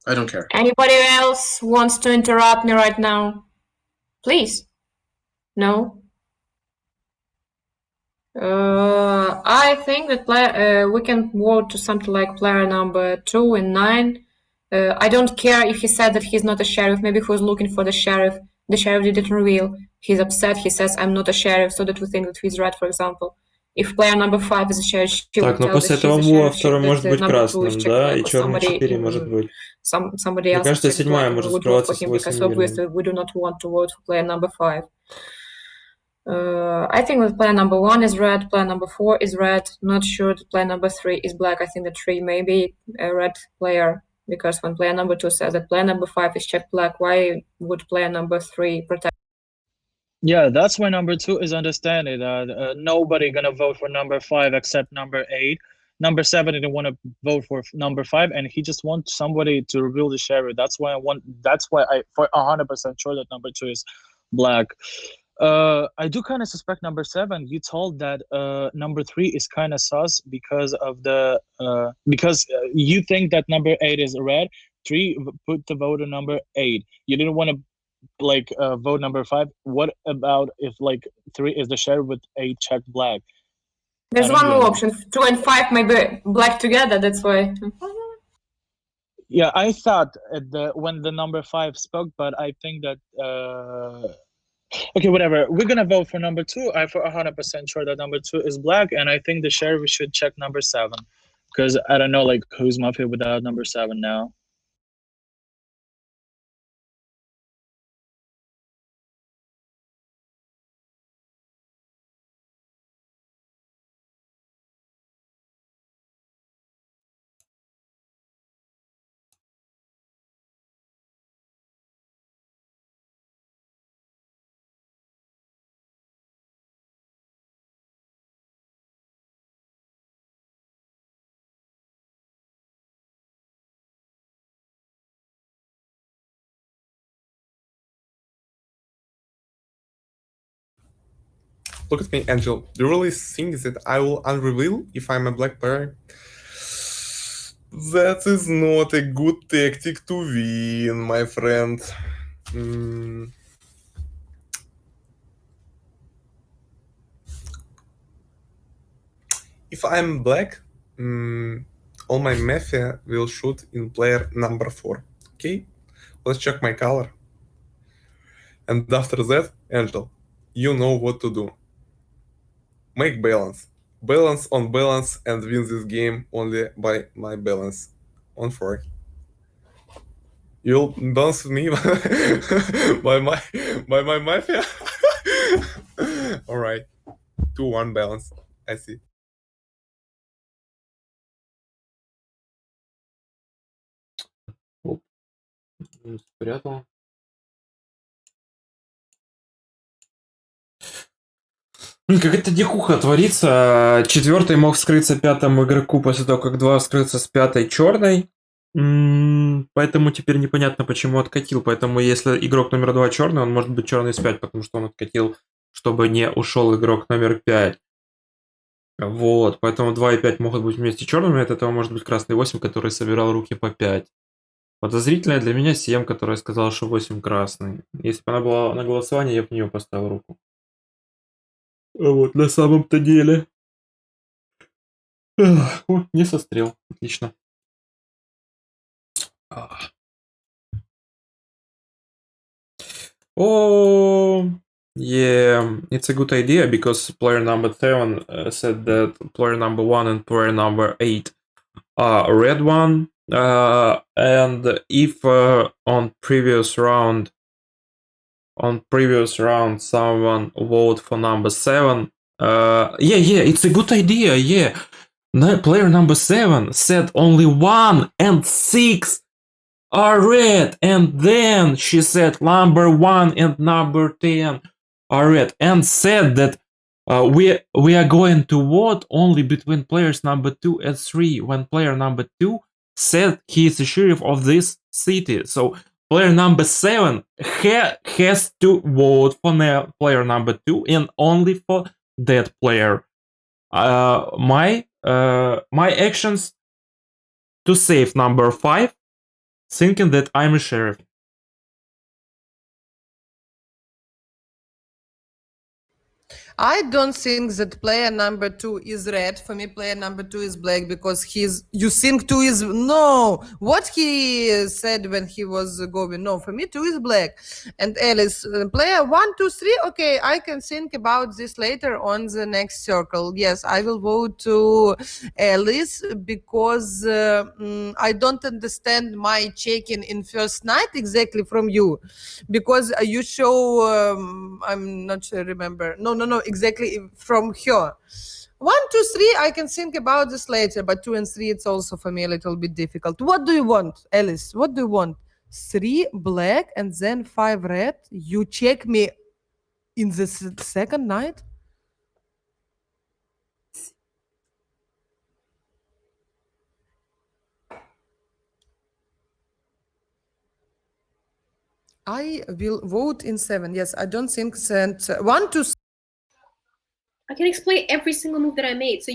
I don't care. Anybody else wants to interrupt me right now? Please. No? I think that we can vote to something like player number 2 and 9. I don't care if he said that he's not a sheriff. Maybe he was looking for the sheriff. The sheriff didn't reveal. He's upset. He says, I'm not a sheriff, so that we think that he's red, for example. If player number 5 is a sheriff, she Так, would но tell после that этого he's a Вуа sheriff, второй может that быть number 2 is красным, checked да? black, И or черный somebody 4 может быть. somebody Мне else кажется, is checked 7 black, and может we would vote скрываться for с him 8 because мирным. obviously we do not want to vote for player number 5. I think that player number 1 is red, player number 4 is red. Not sure that player number 3 is black. I think that 3 may be a red player, because when player number 2 says that player number 5 is checked black, why would player number 3 protect? Yeah, that's why number 2 is understanding that nobody gonna vote for number 5 except number 8. Number 7 didn't want to vote for number 5, and he just wants somebody to reveal the sheriff. That's why I for 100% sure that number 2 is black. I do kind of suspect number 7. You told that number 3 is kind of sus because of the because you think that number 8 is red. 3 put the vote on number 8. You didn't want to like vote number 5. What about if like 3 is the sheriff with 8 checked black? There's I don't one more get it. option. 2 and 5 maybe black together. That's why. Yeah, I thought when the number 5 spoke, but I think that okay, whatever. We're gonna vote for number 2. I'm for 100% sure that number 2 is black, and I think the sheriff should check number 7, because I don't know like who's mafia without number 7 now. Look at me, Angel. Do you really think that I will unreveal if I'm a black player? That is not a good tactic to win, my friend. If I'm black, all my mafia will shoot in player number 4. Okay? Let's check my color. And after that, Angel, you know what to do. Make balance. Balance on balance and win this game only by my balance. On 4. You'll balance with me by my mafia? Alright. 2-1 balance. I see. Спрятал. Блин, какая-то дикуха творится. 4-й мог вскрыться 5-му игроку после того, как 2 вскрыться с 5-й черной. Поэтому теперь непонятно, почему откатил. Поэтому если игрок номер 2 черный, он может быть черный с 5, потому что он откатил, чтобы не ушел игрок номер 5. Вот, поэтому 2 и 5 могут быть вместе черными. От этого может быть красный 8, который собирал руки по 5. Подозрительная для меня 7, которая сказала, что 8 красный. Если бы она была на голосовании, я бы в нее поставил руку. Вот, на самом-то деле. Не сострел. Отлично. Oh, yeah, it's a good idea because player number 7 said that player number 1 and player number 8 are red one. And if on previous round someone vote for number 7, yeah, it's a good idea, yeah. Player number 7 said only 1 and 6 are red, and then she said number 1 and number 10 are red, and said that we are going to vote only between players number 2 and 3 when player number 2 said he is the sheriff of this city. So player number 7 has to vote for player number 2 and only for that player. My actions to save number 5, thinking that I'm a sheriff. I don't think that player number 2 is red. For me, player number 2 is black because you think 2 is, no, what he said when he was going, no, for me 2 is black. And Alice, player 1, 2, 3, okay, I can think about this later on the next circle. Yes, I will vote to Alice because I don't understand my checking in first night exactly from you, because you show, I'm not sure, remember, no, exactly from her. 1, 2, 3, I can think about this later, but 2 and 3, it's also for me a little bit difficult. What do you want, Alice? What do you want? 3 black and then 5 red? You check me in the second night? I will vote in 7. Yes, I don't think that 1, 2, I can explain every single move that I made. So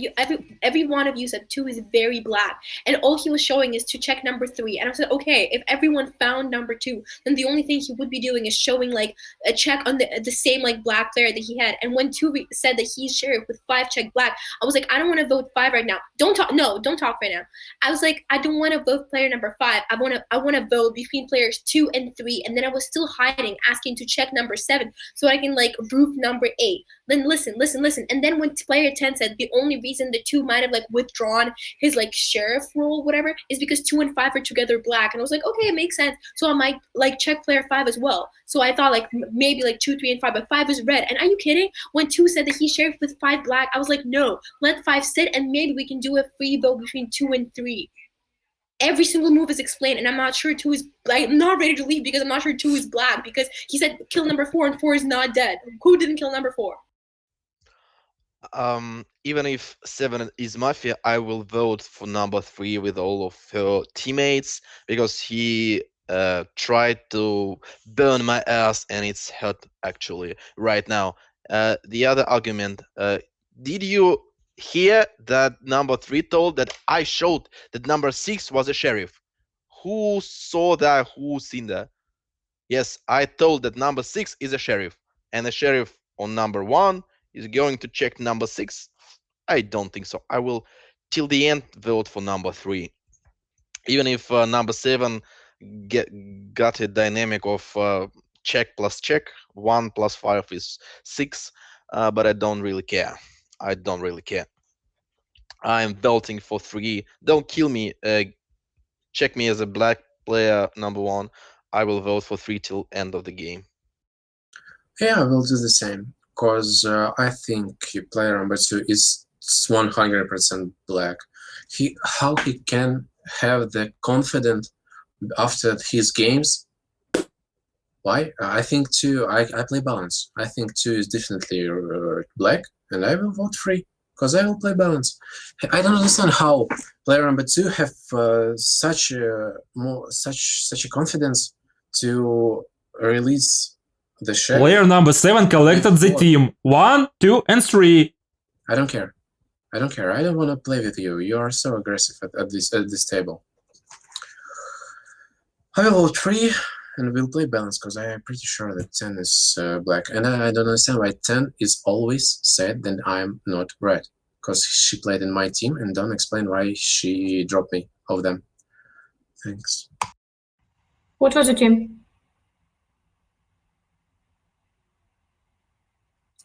every one of you said 2 is very black, and all he was showing is to check number 3. And I said, okay, if everyone found number 2, then the only thing he would be doing is showing like a check on the same like black player that he had. And when 2 said that he's sheriff with 5 check black, I was like, I don't want to vote 5 right now. Don't talk. No, don't talk right now. I was like, I don't want to vote player number 5. I want to vote between players 2 and 3. And then I was still hiding, asking to check number 7 so I can like roof number 8. Then listen. And then when player 10 said the only reason the 2 might have like withdrawn his like sheriff role, whatever, is because 2 and 5 are together black. And I was like, okay, it makes sense. So I might like check player 5 as well. So I thought like maybe like 2, 3, and 5, but 5 is red. And are you kidding? When 2 said that he's sheriff with 5 black, I was like, no, let 5 sit and maybe we can do a free vote between 2 and 3. Every single move is explained, and I'm not sure 2 is like, I'm not ready to leave because I'm not sure 2 is black because he said kill number 4 and 4 is not dead. Who didn't kill number 4? Even if 7 is Mafia, I will vote for number 3 with all of her teammates because he tried to burn my ass and it's hurt actually right now. The other argument, did you hear that number 3 told that I showed that number 6 was a sheriff? Who saw that? Who seen that? Yes, I told that number 6 is a sheriff, and the sheriff on number 1 is going to check number 6. I don't think so. I will till the end vote for number 3, even if number 7 got a dynamic of check plus check. 1 plus 5 is 6, but I don't really care. I don't really care. I'm voting for 3. Don't kill me. Check me as a black player number 1. I will vote for 3 till end of the game. Yeah, I will do the same because I think player number 2 is 100% black. How he can have the confidence after his games? Why? I think 2. I play balance. I think 2 is definitely black, and I will vote 3 because I will play balance. I don't understand how player number 2 have such a confidence to release the sheriff. Player number 7 collected the team. 1, 2, and 3. I don't care. I don't care. I don't want to play with you. You are so aggressive at this table. I will vote 3 and we'll play balance because I am pretty sure that 10 is black. And I don't understand why 10 is always said that I'm not red because she played in my team, and don't explain why she dropped me of them. Thanks. What was the team?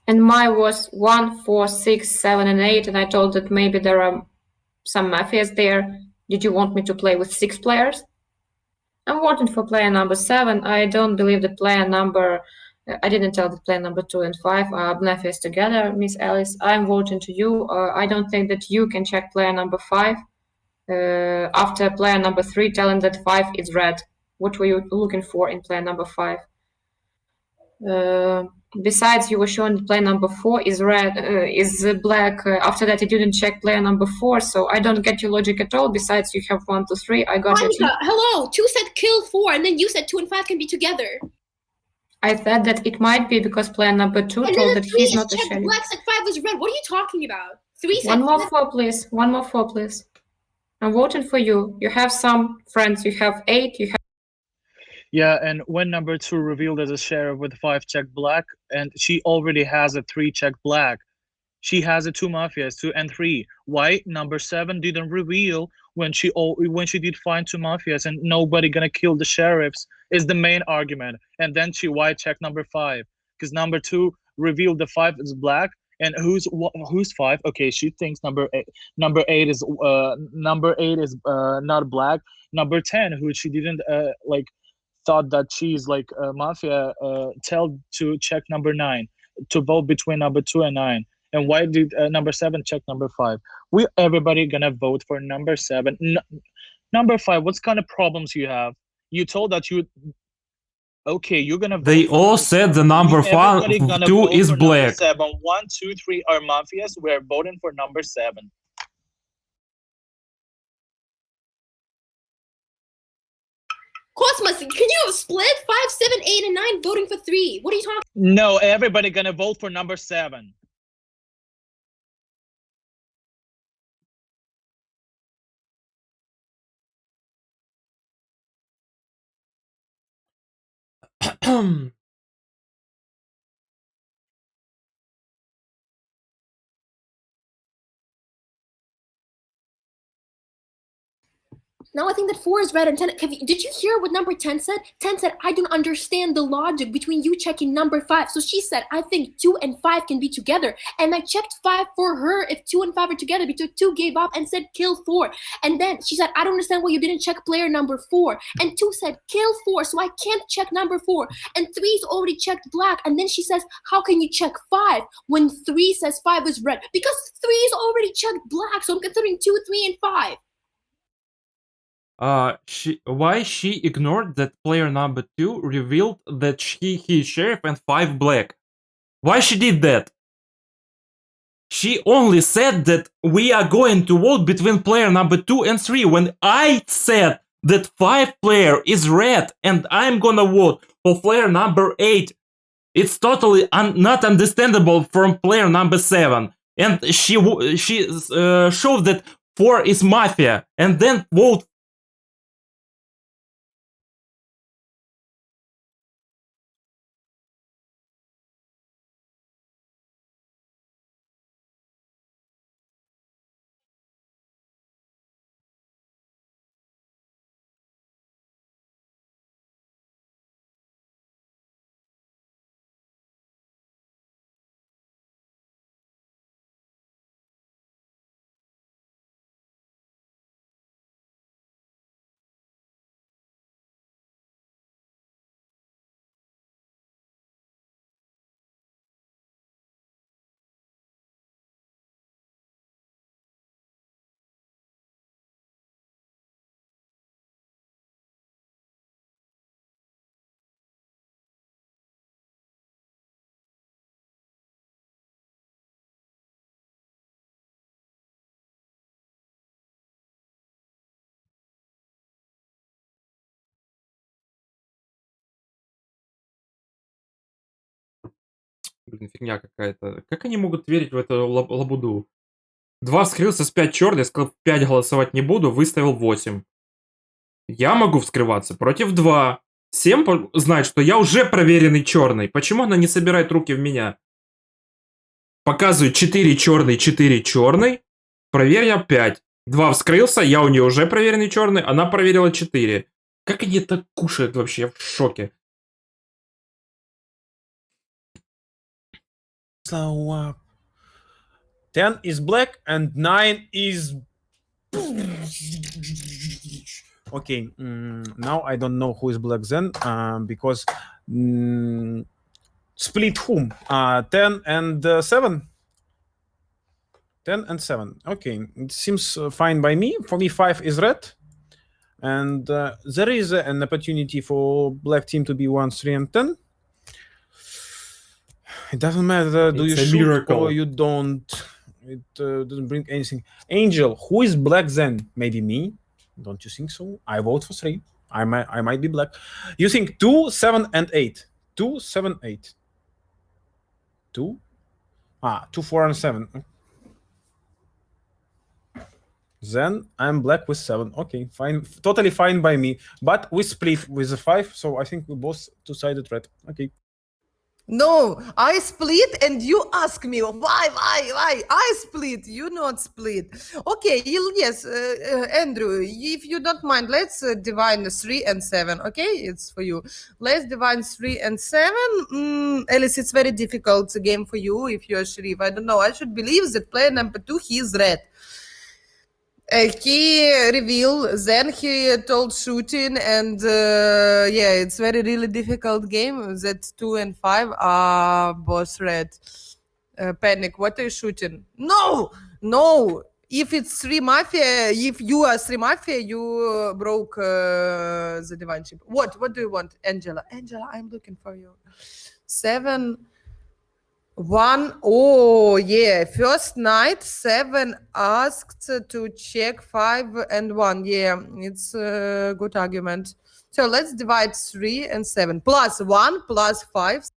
And mine was 1, 4, 6, 7, and 8, and I told that maybe there are some mafias there. Did you want me to play with 6 players? I'm voting for player number 7. I don't believe that player number... I didn't tell that player number 2 and 5 are mafias together, Miss Alice. I'm voting to you. I don't think that you can check player number 5 after player number 3 telling that 5 is red. What were you looking for in player number 5? Besides, you were showing that player number 4 is red, is black. After that, you didn't check player number 4, so I don't get your logic at all. Besides, you have 1, 2, 3. I got it. Hello, 2 said kill 4, and then you said 2 and 5 can be together. I said that it might be because player number 2 told that he's not a sheriff. Black said 5 was red. What are you talking about? 3 said 1 more 4, please. 1 more 4, please. I'm voting for you. You have some friends. You have 8. You have. Yeah, and when number 2 revealed as a sheriff with 5 check black, and she already has a 3 check black. She has a 2 mafias, 2 and 3. Why number 7 didn't reveal when she did find 2 mafias and nobody gonna kill the sheriffs is the main argument. And then she white checked number 5 because number 2 revealed the 5 is black. And who's 5? Okay, she thinks number 8 is not black. Number 10, who she didn't thought that she's like a mafia, tell to check number 9 to vote between number 2 and 9. And why did number 7 check number 5? Everybody gonna vote for number 7. Number 5, what kind of problems you have? You told that you. Okay, you're gonna. They all said the number 2 is black. 7. 1, 2, 3 are mafias. We're voting for number 7. Cosmos, can you split 5, 7, 8, and 9 voting for 3? What are you talking? No, everybody gonna vote for number 7. Now I think that 4 is red and 10. Did you hear what number 10 said? 10 said, I don't understand the logic between you checking number 5. So she said, I think 2 and 5 can be together. And I checked 5 for her if 2 and 5 are together because 2 gave up and said kill 4. And then she said, I don't understand why you didn't check player number 4. And 2 said kill 4, so I can't check number 4. And 3's already checked black. And then she says, how can you check 5 when 3 says 5 is red? Because 3's already checked black, so I'm considering 2, 3, and 5. Why she ignored that player number 2 revealed that he is sheriff and 5 black? Why she did that? She only said that we are going to vote between player number 2 and 3 when I said that 5 player is red and I'm gonna vote for player number 8. It's totally not understandable from player number 7. And she showed that 4 is mafia and then vote. Блин, фигня какая-то. Как они могут верить в эту лабуду? 2 вскрылся с 5 черный, сказал 5 голосовать не буду, выставил 8. Я могу вскрываться против 2. 7 знает, что я уже проверенный черный. Почему она не собирает руки в меня? Показываю 4 черный, 4 черный. Проверил 5. 2 вскрылся, я у нее уже проверенный черный, она проверила 4. Как они это кушают вообще? Я в шоке. Slow up. 10 is black and 9 is... Okay, now I don't know who is black then, because split whom? 10 and 7? 10 and 7. Okay, it seems fine by me. For me, 5 is red. And there is an opportunity for black team to be 1, 3, and 10. It doesn't matter, do you It's a shoot miracle. or you don't. It doesn't bring anything. Angel, who is black then? Maybe me? Don't you think so? I vote for 3. I might be black. You think 2, 7, and 8. 2, 7, 8. 2? 2, 4, and 7. Then I'm black with 7. Okay, fine. Totally fine by me. But we split with the 5, so I think we both two-sided red. Okay. No, I split and you ask me why I split, you not split. Okay, yes, Andrew, if you don't mind, let's divide 3 and 7. Okay, it's for you. Let's divide 3 and 7. Alice, it's very difficult game for you if you're Sharif. I don't know. I should believe that player number 2 he is red. He revealed, then he told shooting, and yeah, it's very really difficult game. That 2 and 5 are both red. Panic, what are you shooting? No. If it's 3 mafia, if you are 3 mafia, you broke the divine ship. What do you want, Angela? Angela, I'm looking for you. 7. 1. Oh, yeah. First night, 7 asked to check 5 and 1. Yeah, it's a good argument. So let's divide 3 and 7. Plus 1 plus 5.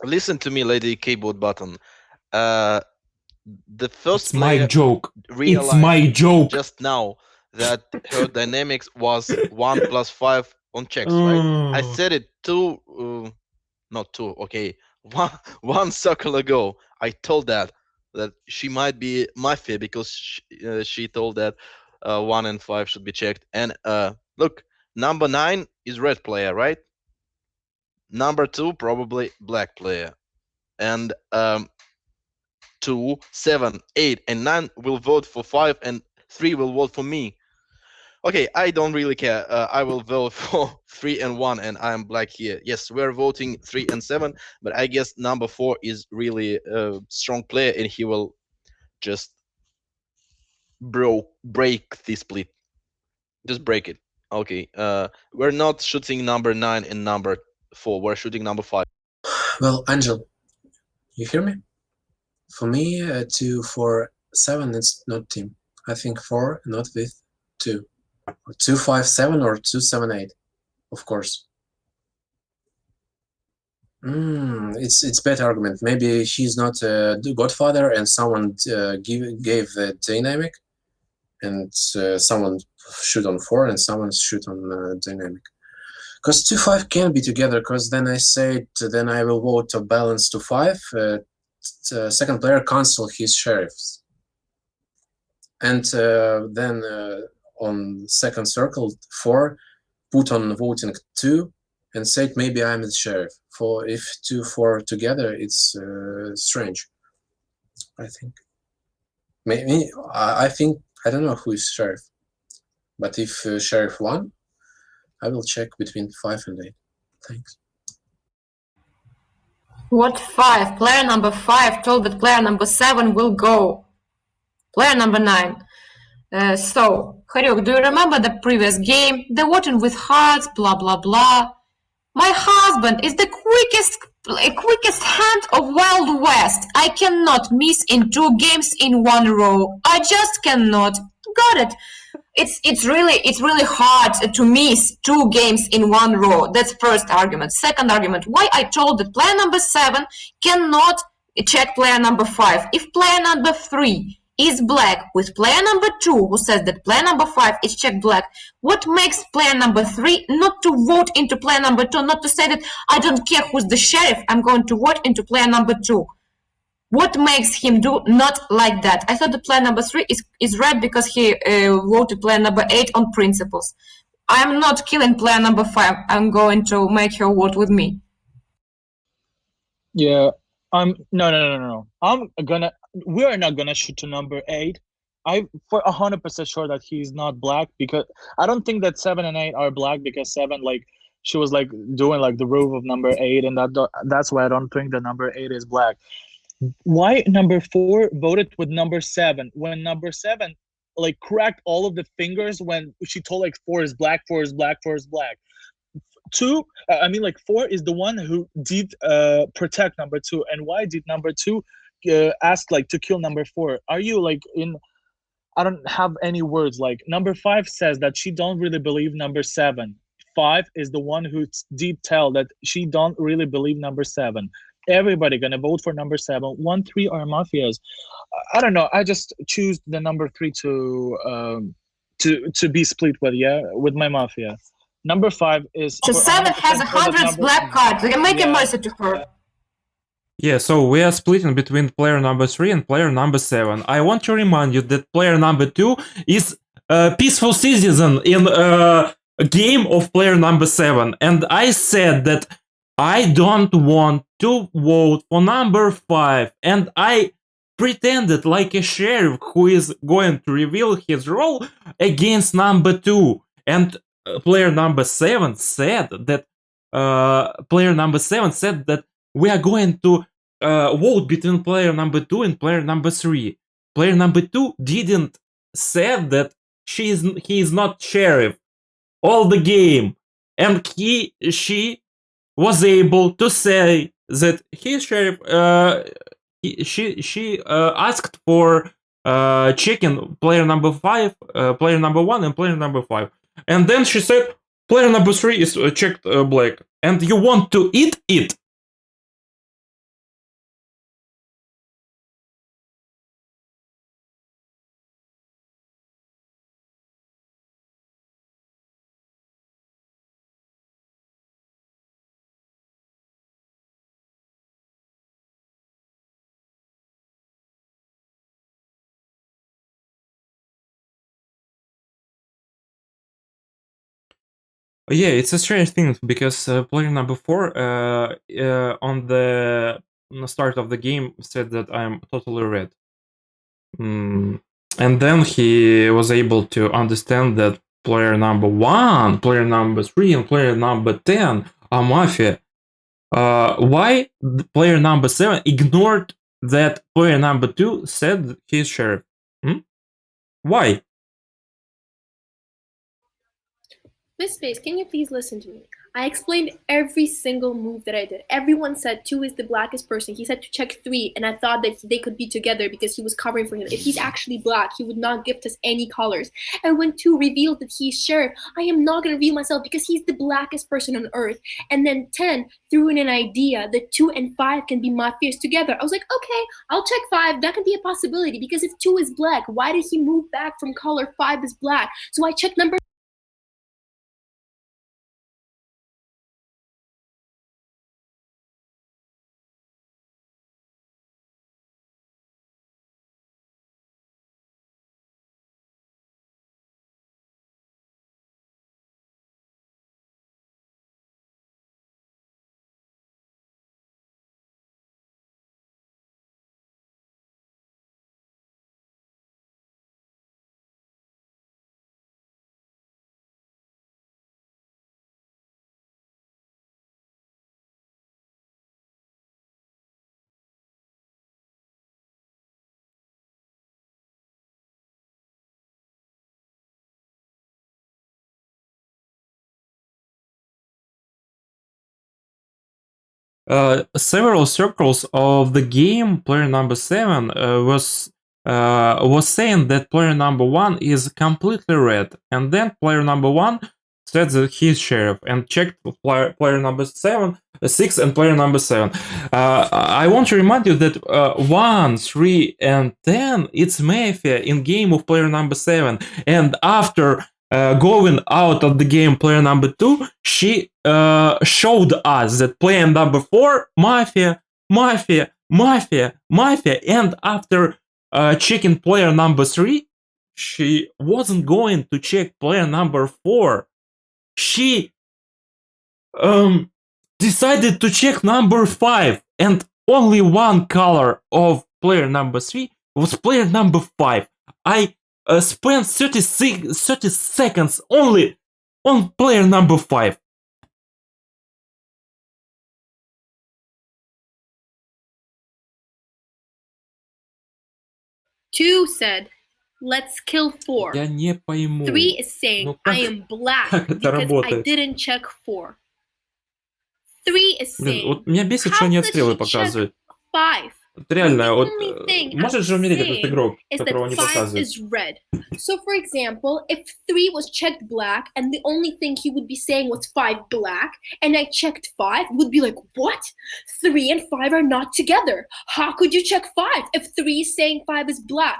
Listen to me, lady keyboard button. The first It's my player joke. realized It's my joke. just now that her dynamics was 1 plus 5 on checks, right? I said it not two, okay, one circle ago. I told that she might be Mafia because she told that 1 and 5 should be checked. And look, number 9 is red player, right? Number 2 probably black player, and 2, 7, 8, and 9 will vote for 5, and 3 will vote for me. Okay, I don't really care. I will vote for 3 and 1, and I'm black here. Yes, we're voting 3 and 7, but I guess number 4 is really a strong player, and he will just break the split. Just break it. Okay, we're not shooting number 9 and number 4. We're shooting number 5. Well, Angel, you hear me? For me, 2, 4, 7, it's not team. I think 4, not with 2. 2, 5, 7 or 2, 7, 8, of course. It's better argument. Maybe she's not the godfather, and someone gave the dynamic, and someone shoot on 4 and someone shoot on dynamic. Because 2, 5 can be together. Because then I said, then I will vote a balance to 5. Second player cancel his sheriffs, and then on second circle 4 put on voting 2 and said maybe I'm the sheriff. For if 2, 4 together, it's strange. I think. Maybe I think I don't know who is sheriff, but if sheriff won, I will check between 5 and 8. Thanks. What 5? Player number 5 told that player number 7 will go. Player number 9. So, Haryuk, do you remember the previous game? The voting with hearts, blah blah blah. My husband is the quickest hand of Wild West. I cannot miss in 2 games in 1 row. I just cannot. Got it. It's really hard to miss 2 games in 1 row. That's first argument. Second argument, why I told that player number 7 cannot check player number 5. If player number 3 is black with player number 2 who says that player number 5 is checked black, what makes player number 3 not to vote into player number 2, not to say that I don't care who's the sheriff, I'm going to vote into player number 2? What makes him do not like that? I thought the player number 3 is red because he voted player number 8 on principles. I'm not killing player number 5. I'm going to make her vote with me. Yeah, no. We're not gonna shoot to number 8. I'm for 100% sure that he's not black, because I don't think that 7 and 8 are black, because 7, like, she was like doing like the roof of number 8, and that's why I don't think that number 8 is black. Why number 4 voted with number 7 when number 7 like cracked all of the fingers when she told like 4 is black, 4 is black, 4 is black. 2, I mean, like 4 is the one who did protect number 2, and why did number 2 ask like to kill number 4? Are you like in? I don't have any words. Like number 5 says that she don't really believe number 7. 5 is the one who did tell that she don't really believe number 7. Everybody gonna vote for number 7. 1, 3 are mafias. I don't know. I just choose the number 3 to be split with. Yeah, with my mafia. Number 5 is. So 7 has 100 black cards. We can make a mercy to her. Yeah, so we are splitting between player number 3 and player number 7. I want to remind you that player number 2 is a peaceful citizen in a game of player number 7. And I said that I don't want to vote for number 5. And I pretended like a sheriff who is going to reveal his role against number 2. And player number 7 said that we are going to vote between player number 2 and player number 3. Player number 2 didn't say that he is not sheriff all the game, and she was able to say that he is sheriff. She asked for checking player number 5, player number 1, and player number 5, and then she said player number 3 is checked black, and you want to eat it? Yeah, it's a strange thing because player number 4 on the start of the game said that I'm totally red. And then he was able to understand that player number 1, player number 3, and player number 10 are Mafia. Why player number 7 ignored that player number 2 said he's sheriff? Why? Miss Space, can you please listen to me? I explained every single move that I did. Everyone said 2 is the blackest person. He said to check 3, and I thought that they could be together because he was covering for him. If he's actually black, he would not gift us any colors. And when 2 revealed that he's sheriff, I am not going to reveal myself because he's the blackest person on earth. And then 10 threw in an idea that 2 and 5 can be mafias together. I was like, okay, I'll check 5. That can be a possibility because if 2 is black, why did he move back from color 5 is black? So I checked number several circles of the game, player number 7 was saying that player number 1 is completely red, and then player number 1 said that he's sheriff and checked player number 6 and player number 7. I want to remind you that 1, 3, and 10 it's Mafia in game of player number 7, and after going out of the game, player number 2, she showed us that player number 4, Mafia, and after checking player number 3, she wasn't going to check player number 4. She decided to check number 5, and only one color of player number 3 was player number 5. I spent 30 seconds only on player number 5. Two said, let's kill 4. Я не пойму. 3 is saying, I am black как это because I работает? didn't check 4. 3 is Блин, saying, вот меня бесит, что how они could отстрелы she check показывают. 5? Вот реально, вот only thing может I'm же умереть этот saying игрок, is которого that не 5 показывают. is red. So for example, if 3 was checked black and the only thing he would be saying was 5 black and I checked 5, would be like, what? 3 and 5 are not together. How could you check 5 if 3 is saying 5 is black?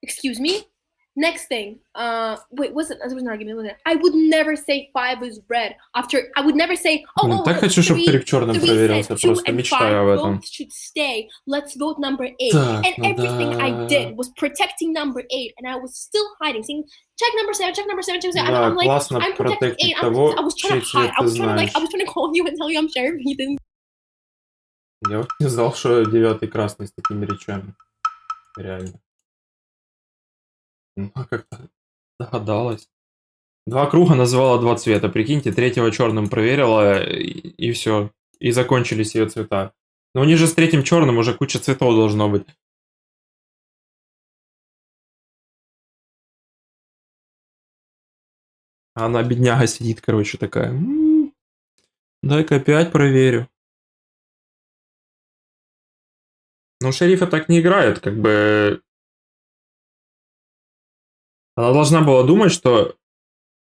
Excuse me? Next thing, wait, was it? There was an argument, wasn't it? I would never say 5 is red. After, I would never say, Блин, так хочу, чтобы Крик черным проверился, просто мечтаю об этом. should stay. Let's vote number 8. Так, And ну everything I да. did was protecting number 8, and I was still hiding, saying, check number 7, check number 7, check number 7. Да, I'm like, классно I'm protecting 8. протектить того, I was trying чей to hide. цвет ты знаешь. I was trying to call you and tell you I'm sheriff. He didn't. Я вот не знал, что 9 красный с такими речами. Реально. Ну, как-то догадалась. 2 круга называла 2 цвета. Прикиньте, 3-го черным проверила, и все. И закончились ее цвета. Но у них же с 3-м черным уже куча цветов должно быть. А она, бедняга, сидит, короче, такая. Дай-ка опять проверю. Ну, шерифа так не играют, как бы... Она должна была думать, что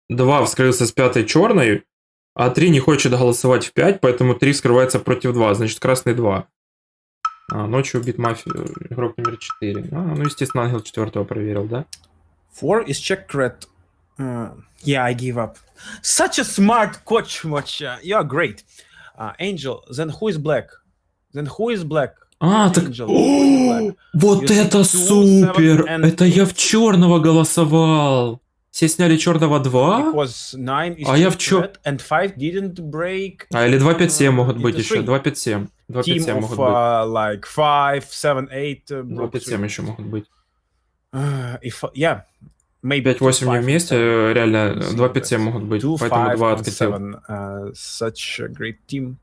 2 вскрылся с 5-й черной, а 3 не хочет голосовать в 5, поэтому 3 скрывается против 2, значит красный 2. Ночью убит мафию, игрок номер 4. Ну, естественно, ангел 4-го проверил, да? 4 is check red. Yeah, I give up. Such a smart coach, Mocha. You are great. Angel, then who is black? Then who is black? Так... Angel, who is black? Вот You это think 2, 7 супер! and Это я в черного голосовал! Все сняли черного 2? Because 9 is А я just в чё? red and 5 didn't break. А, или 2-5-7 могут быть into еще. 3. 2-5-7. Team 2-5-7 of могут быть. like 5, 7, 8 broke 2-5-7 3. еще могут быть. If yeah, maybe 5-8 не 5 and вместе, 7. реально I think 2-5-7 that могут быть. 2, Поэтому 5 2 and откатил. 7. Such a great team.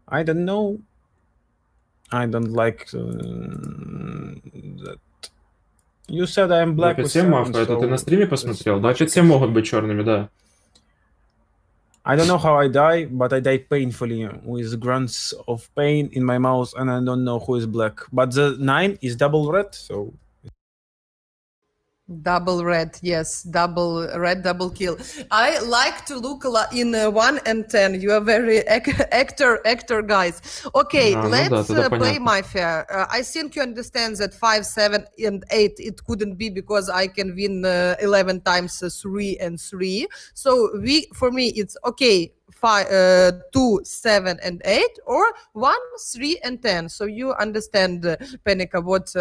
I don't know. I don't like that. You said I'm black with 2-5-7 7, Мафа, это ты на so стриме it's посмотрел? much 2-5-7 могут быть черными, да. I don't know how I die, but I die painfully with grunts of pain in my mouth, and I don't know who is black. But the 9 is double red, so Double red, yes, double red, double kill. I like to look in 1 and 10. You are very actor guys. Okay, Ну да, let's тогда play понятно. Mafia. I think you understand that 5, 7, and 8 it couldn't be because I can win 11 times 3 and 3. So for me it's okay. 2, 7, and 8, or 1, 3, and 10. So you understand, Penica, what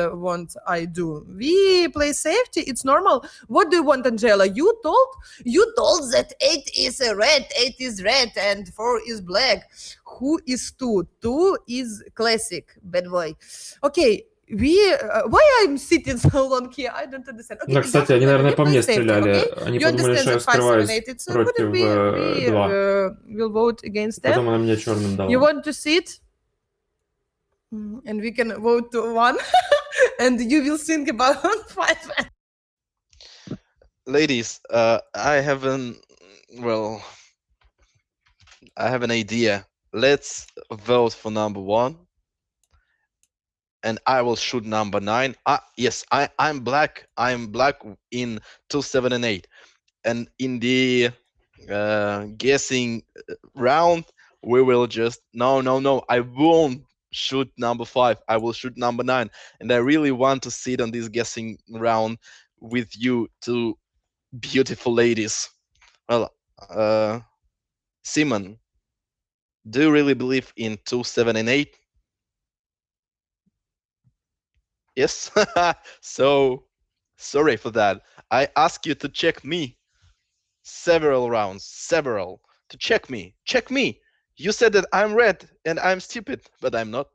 I do. We play safety. It's normal. What do you want, Angela? You told that 8 is red, 8 is red, and 4 is black. Who is 2? 2 is classic, bad boy. Okay. Why I'm sitting so long here? I don't understand. Okay, Да, кстати, они, наверное, по мне стреляли. okay? Они You подумали, understand что я that 5, 7, скрываюсь 8 it's против couldn't be. We 2. will vote against them. Потом она мне черным дала. You want to sit? And we can vote to 1, and you will think about 5. Ladies, I have an idea. Let's vote for number 1, and I will shoot number 9. Yes, I'm black. I'm black in 2, 7, and 8, and in the guessing round we will just no. I won't shoot number 5. I will shoot number 9, and I really want to sit on this guessing round with you two beautiful ladies. Well, Simon, do you really believe in 2, 7, and 8? Yes. So sorry for that. I ask you to check me several rounds, to check me. You said that I'm red and I'm stupid, but I'm not.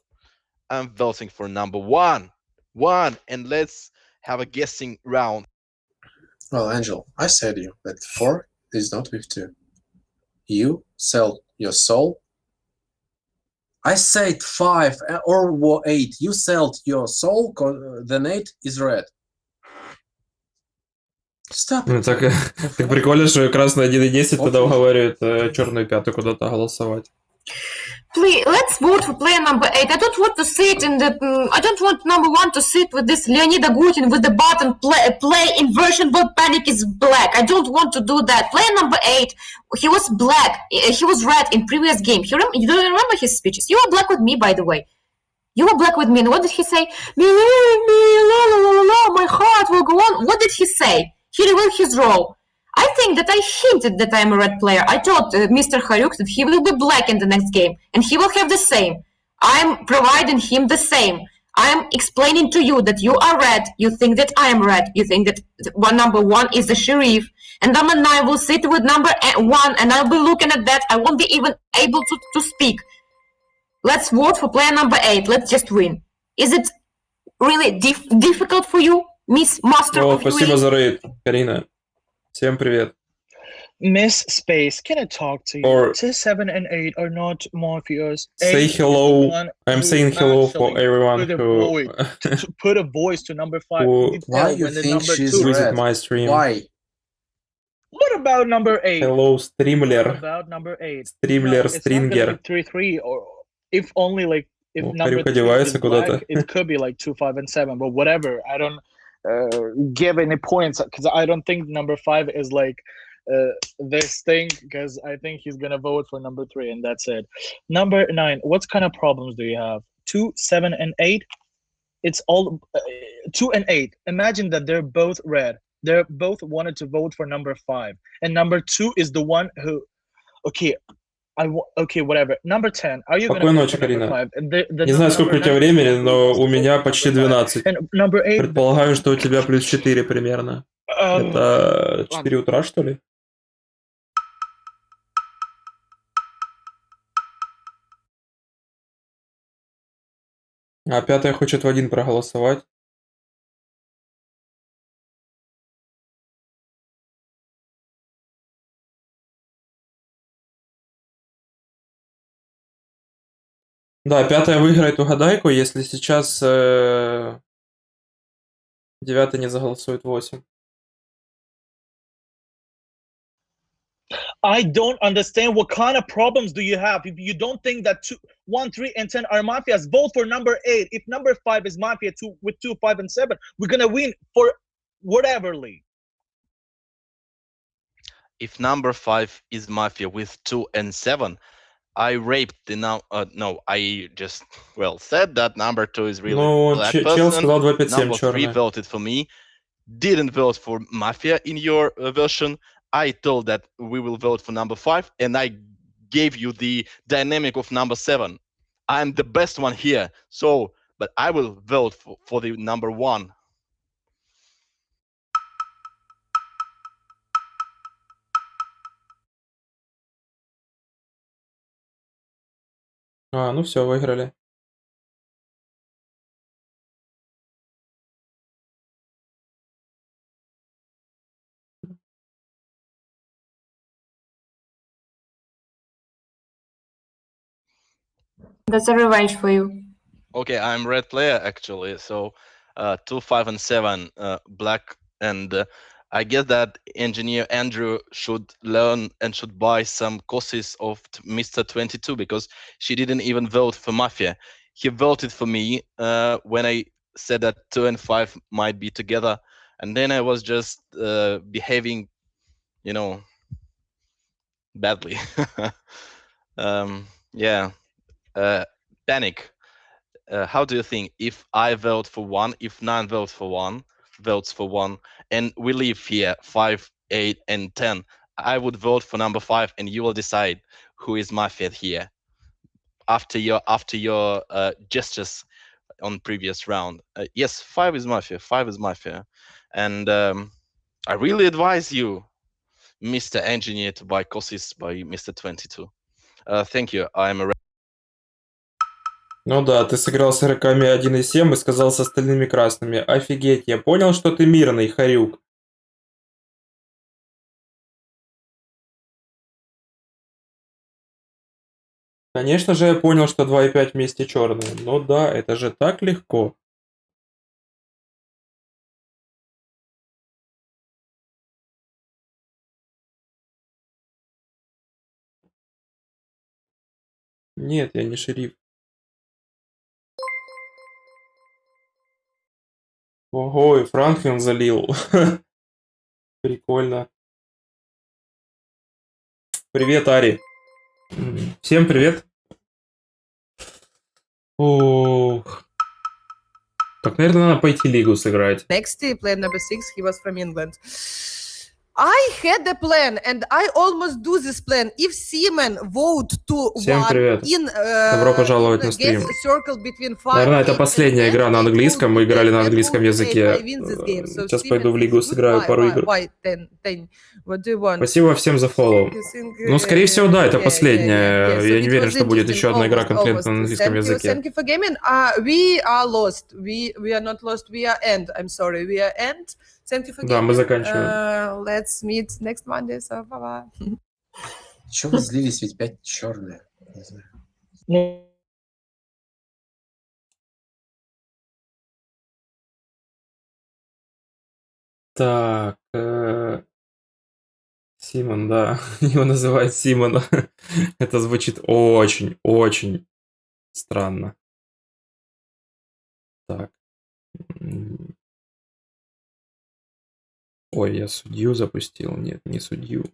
I'm voting for number 1, and let's have a guessing round. Well, Angel, I said you that 4 is not with 2. You sell your soul. I said 5 or 8. You sold your soul, then 8 is red. Stop Ну, it. так прикольно, что красный 1 и 10 тогда уговаривает черную 5 куда-то голосовать. Please, let's vote for player number 8. I don't want to sit in the. I don't want number 1 to sit with this Leonid Agutin with the button play inversion vote panic is black. I don't want to do that. Player number 8, he was black. He was red in previous game. You don't remember his speeches? You were black with me, by the way. You were black with me. And what did he say? Believe me, la la la la, my heart will go on. What did he say? He revealed his role. I think that I hinted that I'm a red player. I told Mr. Haruk that he will be black in the next game, and he will have the same. I'm providing him the same. I'm explaining to you that you are red. You think that I am red. You think that number 1 is the sheriff, and number 9 will sit with number 1, and I'll be looking at that. I won't be even able to speak. Let's vote for player number 8. Let's just win. Is it really difficult for you, Miss Master of Спасибо за рейд, Карина. Всем привет. Miss Space, can I talk to you? Or 2, 7, and 8 are not mafias. Say 8 hello. is the one I'm who saying hello for actually everyone put a who voice to put a voice to number 5. who Did Why tell you when the think number she's 2 visit red? my stream. Why? What about number 8? Hello, What Streamler. about number 8? Streamler, No, it's not gonna Stringer. be 3-3, or if only like if О, number Харюк 3 одевается is black, куда-то. it could be like 2, 5, and 7, but whatever. I don't give any points because I don't think number 5 is like this thing, because I think he's gonna vote for number 3, and that's it. Number 9, what kind of problems do you have? 2, 7, and 8. It's all 2 and 8. Imagine that they're both red. They both wanted to vote for number 5, and number 2 is the one who. Okay, okay, whatever. Number 10. Are you gonna Спокойной vote ночи, for number Карина. 5? Не знаю, сколько у тебя времени, но у меня почти 12. And number 8. Предполагаю, что у тебя плюс 4 примерно. Это 4 утра, что ли? А 5-я хочет в 1 проголосовать. Да, 5-я выиграет угадайку, если сейчас 9-й не заголосует 8. I don't understand what kind of problems do you have if you don't think that 2, 1, 3, and 10 are mafias. Vote for number 8. If number 5 is mafia with 2, 5, and 7, we're gonna win for whateverly. If number 5 is mafia with 2 and 7, I raped the no, I just said that number 2 is really Ну, black чел person. сказал 257 Number 3 черная. voted for me. Didn't vote for mafia in your version. I told that we will vote for number 5, and I gave you the dynamic of number 7. I'm the best one here, so but I will vote for the number 1. Ну все, выиграли. That's a revenge for you. Okay, I'm red player actually, so 2, 5, and 7 black, and I guess that engineer Andrew should learn and should buy some courses of Mr. 22 because she didn't even vote for mafia. He voted for me when I said that 2 and 5 might be together, and then I was just behaving, badly. Yeah, panic. How do you think if I vote for 1, if 9 votes for 1, and we leave here 5, 8, and 10, I would vote for number 5, and you will decide who is mafia here after your gestures on previous round. Yes, 5 is mafia, and I really advise you, Mr. Engineer, to buy courses by Mr. 22. Thank you. I'm a Ну да, ты сыграл с игроками 1.7 и сказал с остальными красными. Офигеть, я понял, что ты мирный, Харюк. Конечно же, я понял, что 2 и 5 вместе черные. Но да, это же так легко. Нет, я не шериф. Ого, и Франклин залил. Прикольно. Привет, Ари. Всем привет. Ох. Так, наверное, надо пойти лигу сыграть. Next player number 6, he was from England. I had a plan, and I almost do this plan. If Simon vote to Всем 1 привет. in Добро пожаловать на стрим. circle between 5, Наверное, это 8, последняя and 10, игра на I английском. vote Мы to играли 10, на and английском vote to 8, языке. I win this game. So Сейчас Simon, пойду в лигу, good. сыграю пару игр. Why 10? What do you want? Спасибо всем за фоллоу. You think, Ну, скорее всего, да, это yeah. последняя. So Я не it уверен, was что будет interesting. еще одна игра Almost. конкретно на английском языке. Thank you for gaming. We are lost. We are not lost. We are end. I'm sorry. We are end. Thank you for gaming. Да, мы заканчиваем. Let's meet next Monday. So bye-bye. Чего вы злились, ведь 5 черные. Не знаю. No. Так, Симон, да, его называют Симон. Это звучит очень странно. Так. Ой, я судью запустил. Нет, не судью.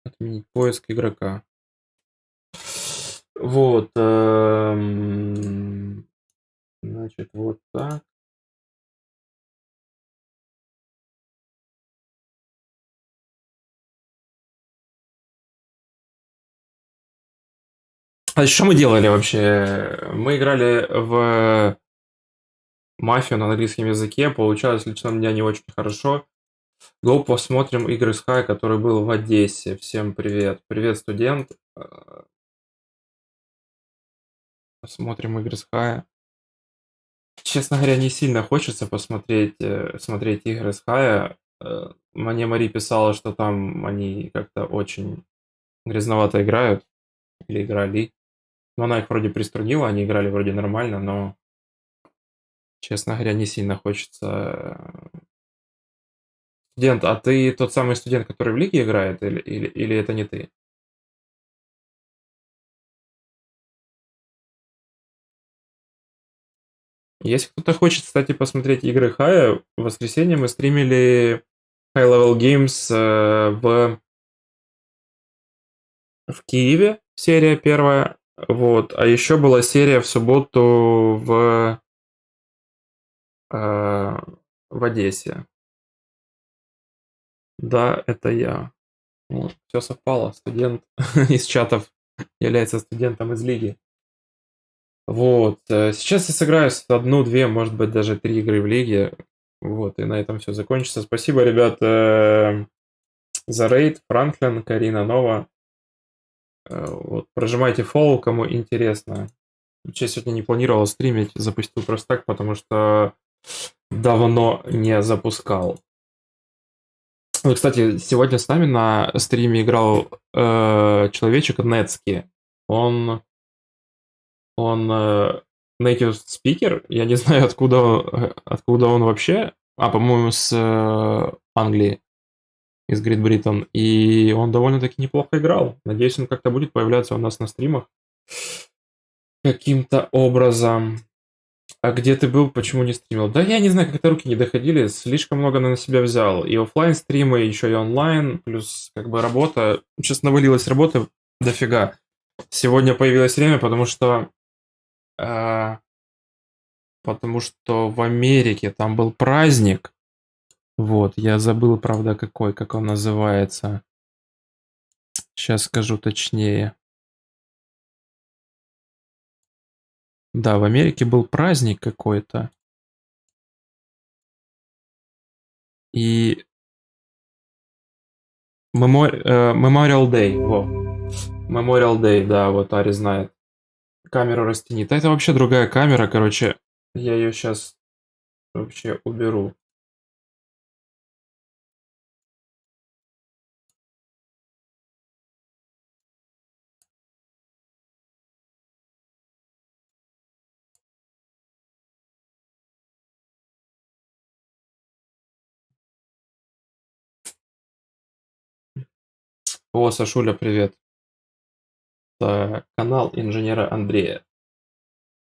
Отменить поиск игрока. Вот. Значит, вот так. А что мы делали вообще? Мы играли в мафию на английском языке. Получалось лично у меня не очень хорошо. Go посмотрим игры Sky, который был в Одессе. Всем привет. Привет, студент. Посмотрим игры Sky. Честно говоря, не сильно хочется посмотреть смотреть игры Sky. Мне Мари писала, что там они как-то очень грязновато играют. Или играли. Но она их вроде приструнила, они играли вроде нормально, но, честно говоря, не сильно хочется. Студент, а ты тот самый студент, который в лиге играет, или это не ты? Если кто-то хочет, кстати, посмотреть игры Хая, в воскресенье мы стримили High Level Games в Киеве, серия первая. Вот. А еще была серия в субботу в Одессе. Да, это я. Вот. Все совпало. Студент из чатов является студентом из лиги. Вот. Сейчас я сыграю одну, две, может быть, даже 3 игры в лиге. Вот, и на этом все закончится. Спасибо, ребят, за рейд. Франклин, Карина Нова. Вот, прожимайте фоллоу, кому интересно. Я сегодня не планировал стримить, запустил просто так, потому что давно не запускал. Вот, кстати, сегодня с нами на стриме играл человечек Нетски. Он native speaker, я не знаю, откуда он вообще. По-моему, с Англии, из Great Britain. И он довольно-таки неплохо играл. Надеюсь, он как-то будет появляться у нас на стримах каким-то образом. А где ты был, почему не стримил? Да я не знаю, как-то руки не доходили, слишком много на себя взял. И офлайн стримы, еще и онлайн, плюс как бы работа. Сейчас навалилась работа дофига. Сегодня появилось время, потому что в Америке там был праздник. Вот, я забыл, правда, какой, как он называется. Сейчас скажу точнее. Да, в Америке был праздник какой-то. И Memorial Day, во. Memorial Day, да, вот Ари знает. Камеру растяни. Да это вообще другая камера, короче. Я ее сейчас вообще уберу. О, Сашуля, привет. Это канал инженера Андрея.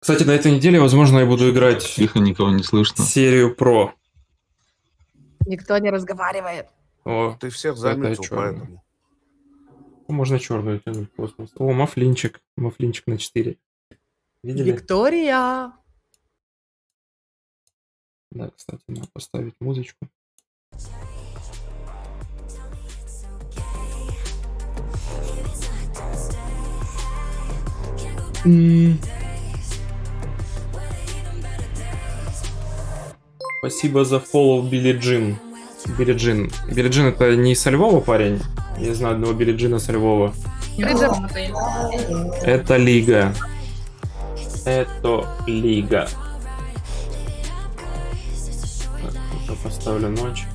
Кстати, на этой неделе, возможно, я буду играть Тихо, никого не слышно. серию Про. Никто не разговаривает. О, Ты всех это заметил, чёрный. поэтому. Можно черную тянуть в космос. О, мафлинчик. Мафлинчик на 4. Видели? Виктория. Да, кстати, надо поставить музычку. Спасибо за фоллоу, Билли Джин. Билли Джин. Билли Джин это не со Львова парень? Я знаю одного Билли Джина со Львова. Это Лига. Это Лига. Так, поставлю ночь.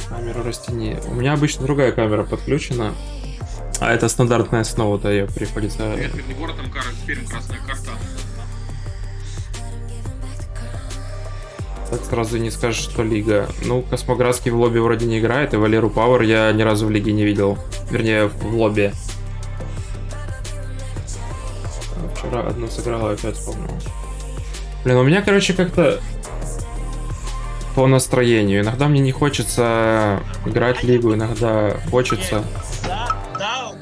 Камеру растяни. У меня обычно другая камера подключена. А это стандартная основа-то, ее приходится... Привет, город Амкара, Пермь, красная карта. Так сразу не скажешь, что Лига. Ну, Космоградский в лобби вроде не играет, и Валеру Пауэр я ни разу в Лиге не видел. Вернее, в лобби. Вчера одну сыграла, опять вспомнил. Блин, у меня, короче, как-то по настроению. Иногда мне не хочется играть в Лигу, иногда хочется.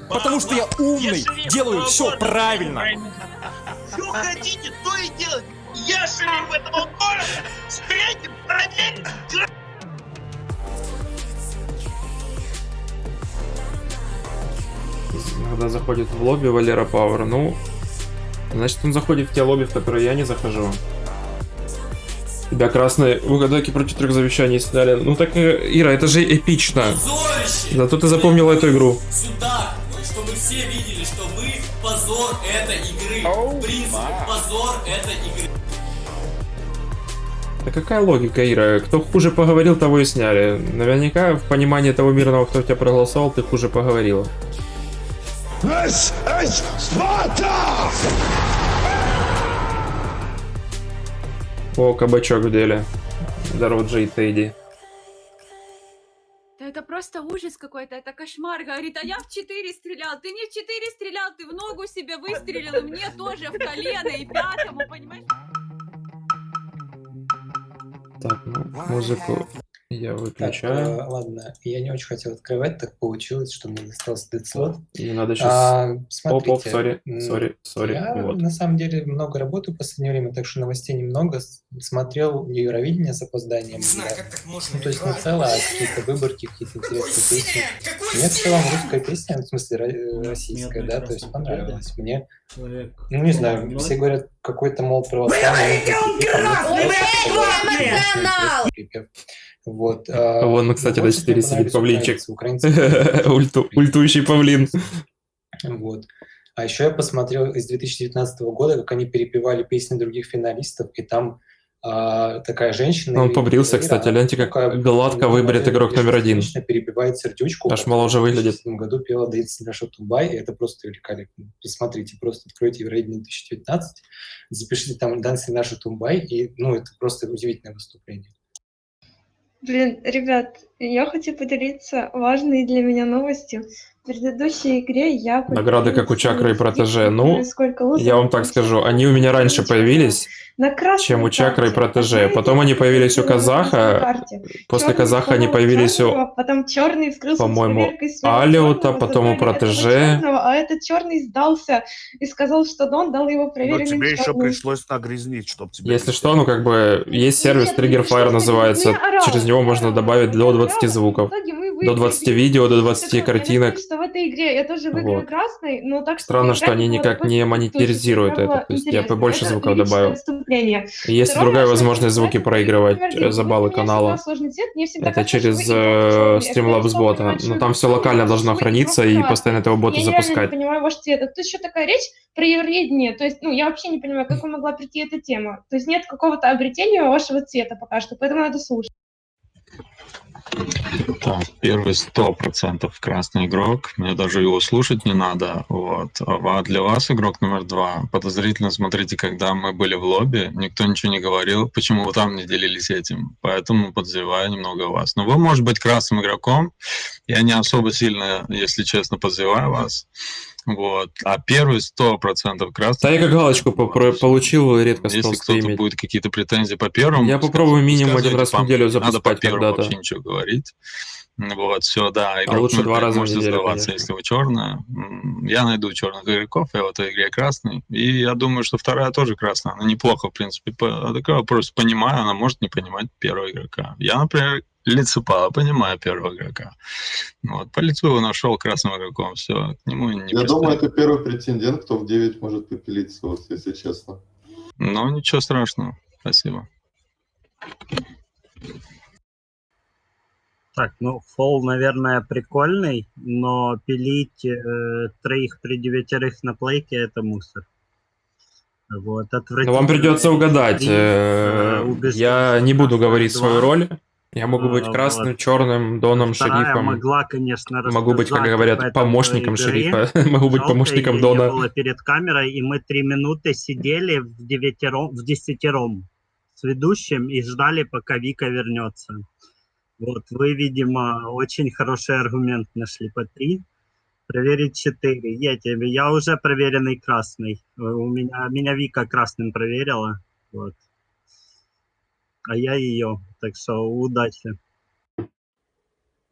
Потому что я умный, делаю все правильно. Что хотите, то и делать. Я шериф этого города. Встретим, проверим. Иногда заходит в лобби Валера Пауэр. Ну, значит, он заходит в те лобби, в которые я не захожу. Тебя красные в угадайке против 3 завещаний сняли. Ну так, Ира, это же эпично. Зато ты запомнила эту игру. Сюда, чтобы все видели, что вы позор этой игры. Принцип, позор этой игры. Да какая логика, Ира? Кто хуже поговорил, того и сняли. Наверняка в понимании того мирного, кто тебя проголосовал, ты хуже поговорила. О, кабачок в деле. Здорово, Джей Тедди. Да это просто ужас какой-то, это кошмар. Говорит, а я в 4 стрелял. Ты не в 4 стрелял, ты в ногу себе выстрелил, и мне тоже в колено, и пятому, понимаешь? Так, ну, музыку я выключаю. Так, ладно, я не очень хотел открывать, так получилось, что мне достался дедслот. И надо сейчас... Смотрите, сори. я Вот. на самом деле много работаю в последнее время, так что новостей немного. Смотрел Евровидение с опозданием. Ну, то есть не целое, а какие-то выборки, какие-то интересные песни. Мне в целом русская песня, в смысле российская, да, то есть понравилась. Мне, ну не знаю, все говорят, какой-то, мол, православный. Вот. Вон, кстати, на 4 сидит павлинчик. Украинцы. Ультующий павлин. Вот. А еще я посмотрел из 2019 года, как они перепевали песни других финалистов, и там такая женщина... Он побрился, кстати, гляньте, как гладко выберет игрок номер 1. Женщина перепевает «Сердючку». Аж моложе выглядит. В 2017 году пела «Дэнс Наша Тумбай», и это просто великолепно. Посмотрите, просто откройте Евровидение 2019, запишите там «Дэнс Наша Тумбай», и, ну, это просто удивительное выступление. Блин, ребят, я хочу поделиться важной для меня новостью. В предыдущей игре я... Награды, как у Чакры и Протеже. Ну, я вам так скажу, они у меня раньше появились, чем у Чакры и Протеже. Потом они появились у Казаха. После Казаха они появились у, потом черный вскрылся, по-моему, Алиута, потом у Протеже. А этот черный сдался и сказал, что он дал его проверенным. Но тебе еще пришлось нагрязнить, чтобы тебе... Если что, ну как бы есть сервис Trigger Fire называется. Через него можно добавить до 20 звуков. До 20 видео, до 20 картинок. Что в этой игре я тоже выиграю Вот. красный, но так что Странно, что они никак не монетизируют это. То есть я побольше звуков добавил. И есть другая возможность звуки проигрывать за баллы канала. Это через Streamlabs бота. Но там все локально должно храниться и постоянно этого бота запускать. Я не понимаю ваш цвет. Тут еще такая речь про Евровидение. То есть, ну, я вообще не понимаю, как могла прийти эта тема. То есть нет какого-то обретения вашего цвета пока что, поэтому надо слушать. Так, первый 100% красный игрок, мне даже его слушать не надо, вот. А для вас игрок номер 2, подозрительно смотрите, когда мы были в лобби, никто ничего не говорил, почему вы там не делились этим, поэтому подозреваю немного вас. Но вы можете быть красным игроком, я не особо сильно, если честно, подозреваю вас. Вот. А первый 100% красный. Да, я как галочку получил, редко стал Если кто-то стримить. будет какие-то претензии по первому, Я попробую минимум один раз в неделю надо по запускать первому когда-то. вообще ничего говорить. Вот, все, да. Игрок лучше номер 2 5 раза в можете неделю, сдаваться, конечно. если вы черная. Я найду черных игроков, я в этой игре красный. И я думаю, что вторая тоже красная. Она неплохо, в принципе. Такой вопрос понимаю, она может не понимать первого игрока. Я, например, лицепала, понимаю первого игрока. Вот, по лицу его нашел красным игроком, все, к нему не Я думаю, это первый претендент, кто в 9 может попилиться, вот, если честно. Ну, ничего страшного. Спасибо. Так, ну, фол, наверное, прикольный, но пилить 3 при 9 на плейке — это мусор. Вот, Но вам придется угадать. Я не буду говорить свою роль. Я могу быть красным, черным, доном, шерифом. могла, конечно, Могу быть, как говорят, рассказать помощником игре. шерифа. Могу быть Жалко, помощником я Дона. была перед камерой, и мы 3 минуты сидели в 10 с ведущим и ждали, пока Вика вернется. Вот, вы, видимо, очень хороший аргумент нашли по 3. Проверить 4. Я уже проверенный красный. Меня Вика красным проверила. Вот. А я ее. Так что удачи.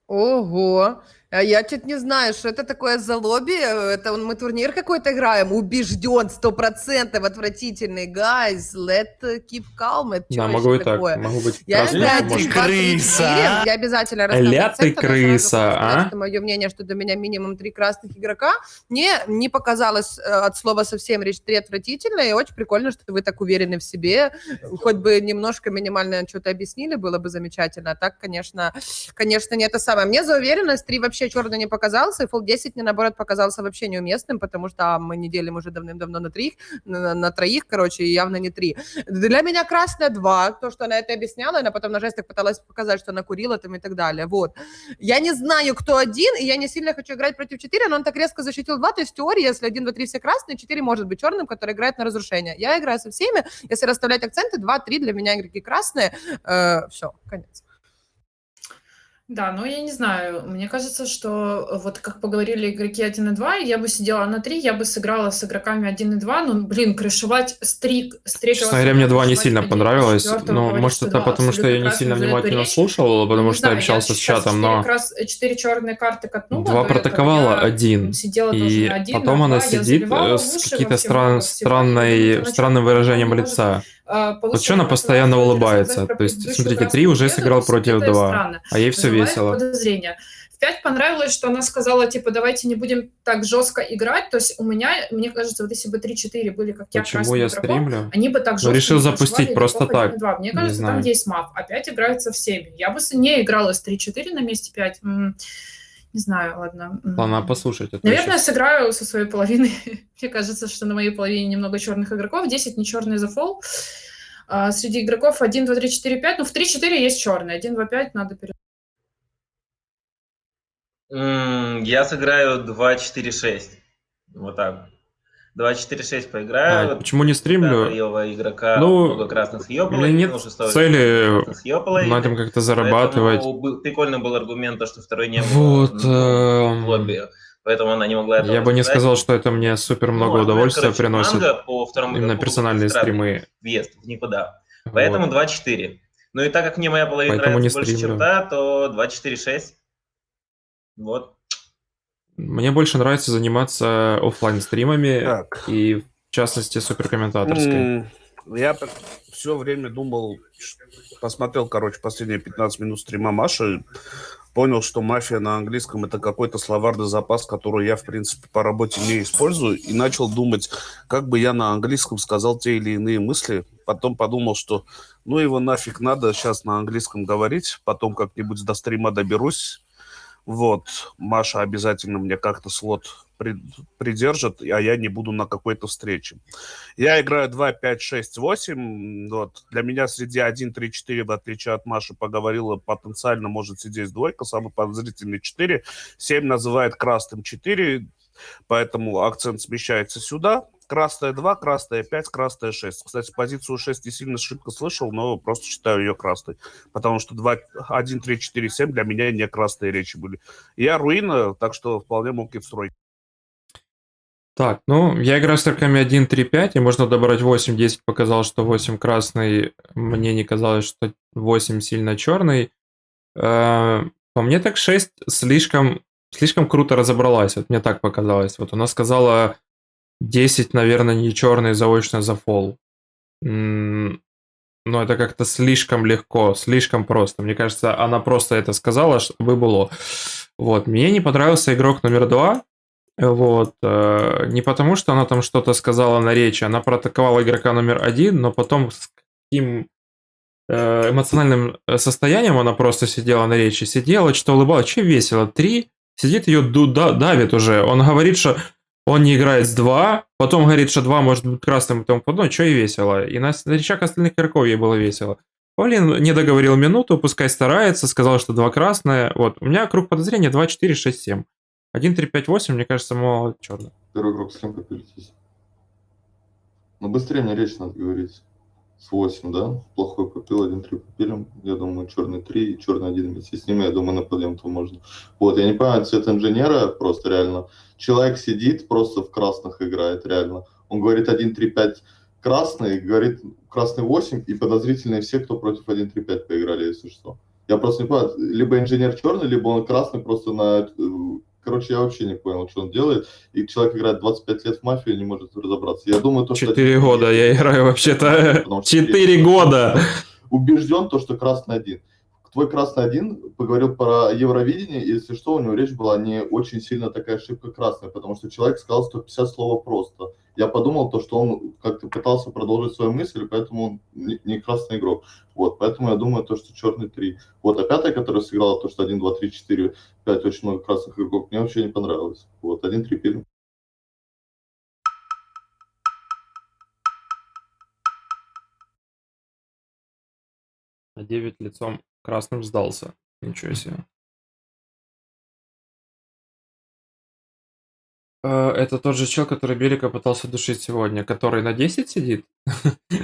Ого! А я чуть не знаю, что это такое за лобби. Это мы турнир какой-то играем. Убежден, 100% отвратительный. Guys, let's keep calm. Это Да, что могу и вообще так. такое? Могу быть Я красным. играю Может, 1, 2, 3, 4. Я обязательно расставлю Ля ты акценты. Но сразу крыса, хочу сказать, а? что мое мнение, что до меня минимум 3 красных игрока. Мне не показалось от слова совсем речь 3 отвратительно. И очень прикольно, что вы так уверены в себе. Хоть бы немножко минимально что-то объяснили, было бы замечательно. А так, конечно, не это самое. Мне за уверенность 3 вообще черный не показался, и фол 10 мне, наоборот, показался вообще неуместным, потому что мы не делим уже давным-давно на троих, короче, и явно не 3. Для меня красная 2, то, что она это объясняла, она потом на жестах пыталась показать, что она курила там и так далее, вот. Я не знаю, кто 1, и я не сильно хочу играть против 4, но он так резко защитил 2, то есть в теории, если 1, 2, 3 все красные, 4 может быть черным, который играет на разрушение. Я играю со всеми, если расставлять акценты, 2, 3 для меня игроки красные, все, конец. Да, ну я не знаю, мне кажется, что вот как поговорили игроки 1 и 2, я бы сидела на 3, я бы сыграла с игроками 1 и 2, ну, блин, крышевать Честно говоря, мне 2 не сильно понравилось, но может это потому, что я не сильно внимательно слушал, потому что общался с чатом, но 4 черные карты катнула, 2 протаковала 1, сидела тоже и на 1, потом на она 2, я сидит заливала в с уши каким-то вообще много всего, и я думаю, странным выражением лица. Вот что она постоянно улыбается? То есть, смотрите, 3 уже сыграл против 2, а ей все весело. Подозрения. В 5 понравилось, что она сказала, типа, давайте не будем так жестко играть. То есть у меня, мне кажется, вот если бы 3-4 были, как я, Почему красным я игроком, стримлю? они бы так Ну, жестко решил не запустить прошивали просто игроков 1 так. и 2. Мне Не кажется, там знаю. есть мав. Опять играет со всеми. Я бы не играла с 3-4 на месте 5. Не знаю, ладно. Ладно, послушайте. Наверное, сыграю со своей половиной. Мне кажется, что на моей половине немного черных игроков. 10 не черный за фол. Среди игроков 1, 2, 3, 4, 5. Ну, в 3-4 есть черный. 1, 2, 5 надо перед... Я сыграю 2-4-6. Вот так. 2-4-6 поиграю. Почему не стримлю? Третьего игрока Ну, много красных с у ее меня половины, нет у шестого цели красных с ее половины. на этом как-то зарабатывать. Поэтому прикольно был аргумент, то, что второй не было Вот. в лобби. Поэтому она не могла этого Я бы не рассказать. сказал, что это мне супер много Аргумент, удовольствия короче, приносит. манго по второму Именно игроку был персональные странный. стримы. Въезд в никуда. Вот. Поэтому 2-4. Ну и так как мне моя половина Поэтому нравится не больше, чем стримлю. та, то 2-4-6. Вот. Мне больше нравится заниматься оффлайн стримами и в частности суперкомментаторской. Я все время думал, посмотрел, короче, последние 15 минут стрима Маши, понял, что мафия на английском это какой-то словарный запас, который я, в принципе, по работе не использую, и начал думать, как бы я на английском сказал те или иные мысли. Потом подумал, что ну его нафиг надо сейчас на английском говорить, потом как-нибудь до стрима доберусь. Вот, Маша обязательно мне как-то слот придержит, а я не буду на какой-то встрече. Я играю 2, 5, 6, 8. Вот. Для меня среди 1, 3, 4, в отличие от Маши, поговорила, потенциально может сидеть двойка, самый подозрительный 4. 7 называет красным 4, поэтому акцент смещается сюда. Красная 2, красная 5, красная 6. Кстати, позицию 6 не сильно шибко слышал, но просто считаю ее красной. Потому что 2, 1, 3, 4, 7 для меня не красные речи были. Я руина, так что вполне мог и в строй. Так, ну, я играю с игроками 1, 3, 5, и можно добрать 8. 10 показал, что 8 красный. Мне не казалось, что 8 сильно черный. По мне так 6 слишком круто разобралась. Вот мне так показалось. Вот она сказала 10, наверное, не черный заочно за фол. Но это как-то слишком легко, слишком просто. Мне кажется, она просто это сказала, чтобы было. Вот. Мне не понравился игрок номер 2. Вот. Не потому, что она там что-то сказала на речи. Она проатаковала игрока номер 1, но потом с каким эмоциональным состоянием она просто сидела на речи. Сидела, что улыбалась. Че весело. 3. Сидит, ее давит уже. Он говорит, что он не играет с 2, потом говорит, что 2 может быть красным и тому подобное, что и весело. И на речах остальных игроков ей было весело. Павлин не договорил минуту, пускай старается, сказал, что 2 красные. Вот, у меня круг подозрения 2, 4, 6, 7. 1, 3, 5, 8, мне кажется, мало черный. Первый игрок с кем попилитесь? Ну, быстрее мне речь надо говорить. С 8, да? Плохой попил, 1, 3 попилим. Я думаю, черный 3 и черный 1 вместе с ним. Я думаю, на подъем-то можно. Вот, я не понимаю, цвет инженера просто реально. Человек сидит, просто в красных играет, реально. Он говорит 1, 3, 5 красный, говорит красный 8, и подозрительные все, кто против 1, 3, 5 поиграли, если что. Я просто не понял, либо инженер черный, либо он красный просто на... Короче, я вообще не понял, что он делает. И человек играет 25 лет в мафию и не может разобраться. Я думаю, то, что... 4 года я играю вообще-то. 4 года! Убежден, то, что красный один. Твой красный один поговорил про Евровидение, и если что, у него речь была не очень сильно такая ошибка красная, потому что человек сказал 150 слова просто. Я подумал, то, что он как-то пытался продолжить свою мысль, поэтому он не красный игрок. Вот, поэтому я думаю, то, что черный 3. Вот, а пятая, которая сыграла, то, что 1, 2, 3, 4, 5, очень много красных игроков, мне вообще не понравилось. Вот, 1-3 пилим. А 9 лицом красным сдался. Ничего себе. Это тот же чел, который Белика пытался душить сегодня, который на 10 сидит.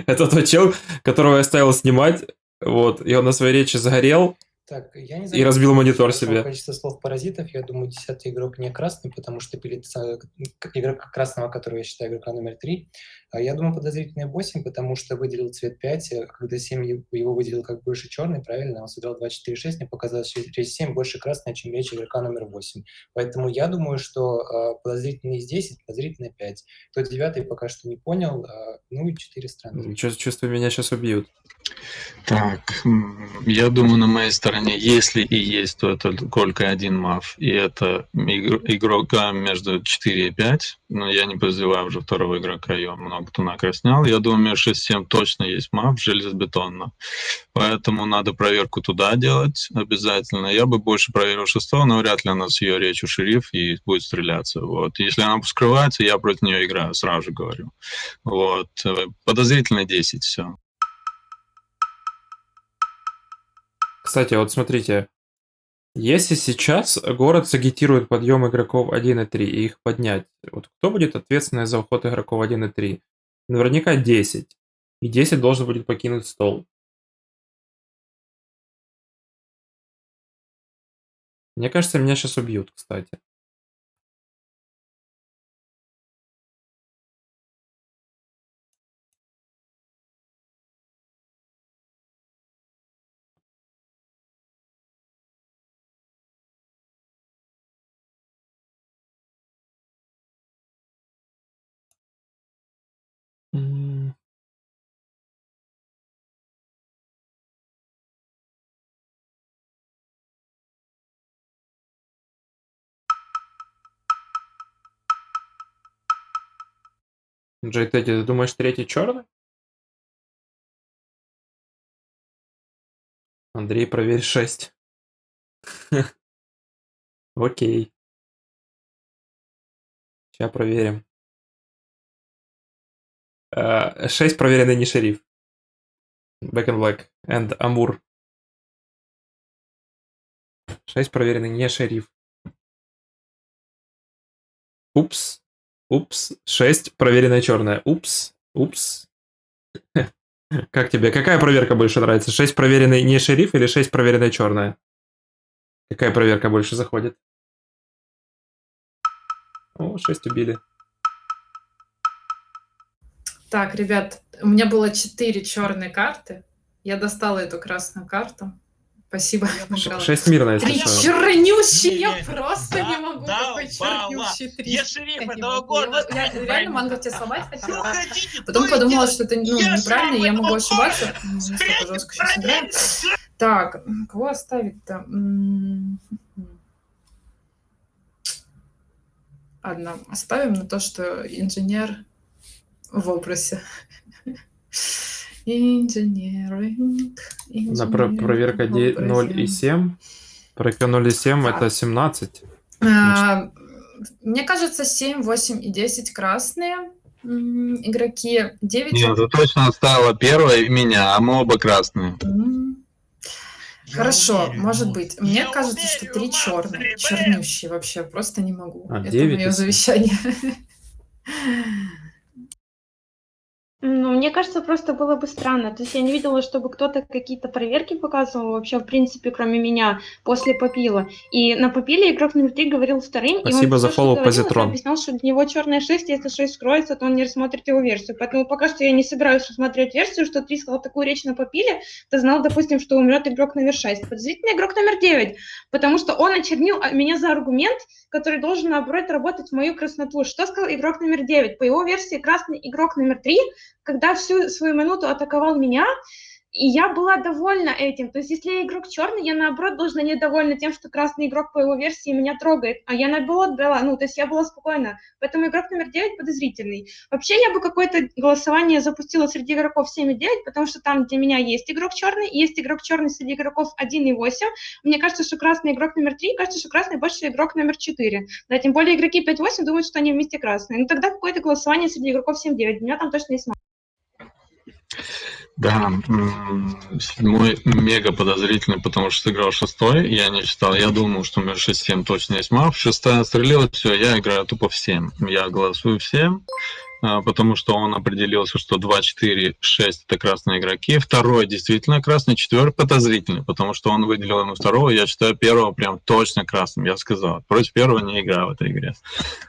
Это тот чел, которого я ставил снимать, вот, и он на своей речи загорел. Так, я не И разбил монитор большого себе. количество слов паразитов. Я думаю, 10-й игрок не красный, потому что пилит игрока красного, которого я считаю игрока номер 3. Я думаю, подозрительный 8, потому что выделил цвет 5, когда 7 его выделил как больше черный, правильно? Он сыграл 2-4-6, мне показалось, что речь 7 больше красная, чем речь игрока номер 8. Поэтому я думаю, что подозрительный из 10, подозрительный 5. Тот 9 пока что не понял, ну и 4 странных. Чувствую, меня сейчас убьют. Так, я думаю, на моей стороне, если и есть, то это только один маф, и это игрока между 4 и 5, но я не подозреваю уже второго игрока, я много кто накраснял. Я думаю, между 6 и 7 точно есть маф, железобетонно. Поэтому надо проверку туда делать обязательно. Я бы больше проверил 6-го, но вряд ли она с ее речью шериф и будет стреляться. Вот. Если она скрывается, я против нее играю, сразу же говорю. Вот. Подозрительно 10, все. Кстати, вот смотрите, если сейчас город сагитирует подъем игроков 1 и 3 и их поднять, вот кто будет ответственный за уход игроков 1 и 3? Наверняка 10. И 10 должен будет покинуть стол. Мне кажется, меня сейчас убьют, кстати. Джей Тедди, ты думаешь, третий черный? Андрей, проверь 6. Окей. Сейчас проверим. 6 проверенный не шериф. Back and Black and Амур. 6 проверенный не шериф. Упс. Упс. 6 проверенная черная. Упс. Упс. Как тебе? Какая проверка больше нравится? 6 проверенный не шериф или 6 проверенная черная? Какая проверка больше заходит? О, 6 убили. Так, ребят, у меня было 4 черные карты. Я достала эту красную карту. Спасибо. 6 мирно, если 3 что. чернющие, я просто не могу. Какой чернющий 3. Я шериф этого города. Я реально могу тебя сломать хотела. Потом подумала, что это неправильно, и я могу ошибаться. Настолько жестко сейчас играю. Так, кого оставить-то? Ладно, оставим на то, что инженер в образе. Инженеринг. На проверка 0 и 7. Проверка 0 и 7 это 17. Мне кажется, 7, 8 и 10 красные игроки. 9... Нет, ты точно оставила первое и меня, а мы оба красные. Хорошо, может быть. Мне кажется, что 3 черные. Чернющие вообще, просто не могу. Это 9 мое завещание. Ну, мне кажется, просто было бы странно. То есть я не видела, чтобы кто-то какие-то проверки показывал вообще, в принципе, кроме меня, после попила. И на попиле игрок номер 3 говорил вторым, и Спасибо он за все, что фоллоу, говорил, это Позитрон. объяснял, что для него черная 6, если 6 скроется, то он не рассмотрит его версию. Поэтому пока что я не собираюсь рассматривать версию, что 3 сказал такую речь на попиле, ты знал, допустим, что умрет игрок номер 6. Подозрительный игрок номер 9, потому что он очернил меня за аргумент, который должен, наоборот, работать в мою красноту. Что сказал игрок номер 9? По его версии, красный игрок номер 3, когда всю свою минуту атаковал меня, и я была довольна этим. То есть, если я игрок черный, я, наоборот, должна недовольна тем, что красный игрок, по его версии, меня трогает. А я, наоборот, была, то есть я была спокойна. Поэтому игрок номер 9 подозрительный. Вообще, я бы какое-то голосование запустила среди игроков 7 и 9, потому что там для меня есть игрок черный, и есть игрок черный среди игроков 1 и 8. Мне кажется, что красный игрок номер 3, кажется, что красный больше игрок номер 4. Да, тем более игроки 5-8 думают, что они вместе красные. Тогда какое-то голосование среди игроков 7-9. У меня там точно есть. Да, мой мега подозрительный, потому что сыграл шестой, я не читал, я думал, что у меня 6-7 точно есть мав, шестая отстрелила, все, я играю тупо в 7, я голосую в 7, потому что он определился, что 2, 4, 6 это красные игроки, второй действительно красный, четвертый подозрительный, потому что он выделил ему второго, я считаю первого прям точно красным, я сказал, против первого не играю в этой игре.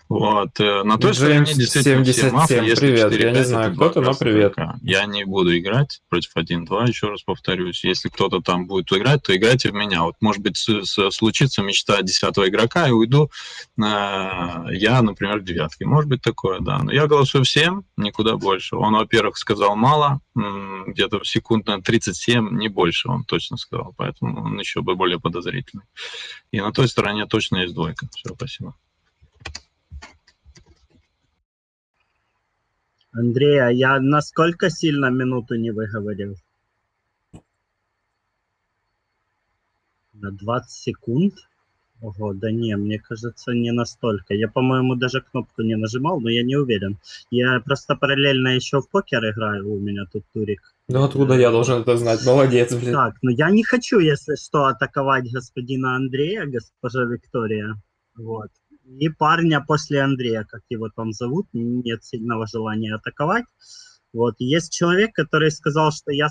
Вот. На той стороне действительно все мафы, если привет. 4-5, Я не знаю, это кто два ты, но красных привет. игрока. Я не буду играть против 1-2, еще раз повторюсь. Если кто-то там будет играть, то играйте в меня. Вот, может быть, случится мечта 10-го игрока, и уйду я, например, в девятке. Может быть такое, да. Но я голосую всем, никуда больше. Он, во-первых, сказал мало, где-то секунд на 37, не больше, он точно сказал. Поэтому он еще бы более подозрительный. И на той стороне точно есть двойка. Все, спасибо. Андрей, а я насколько сильно минуту не выговорил? На 20 секунд? Ого, да не, мне кажется, не настолько. Я, по-моему, даже кнопку не нажимал, но я не уверен. Я просто параллельно еще в покер играю, у меня тут турик. Ну откуда я должен это знать? Молодец, блин. Так, ну я не хочу, если что, атаковать господина Андрея, госпожа Виктория. Вот. И парня после Андрея, как его там зовут, нет сильного желания атаковать. Вот. Есть человек, который сказал, что я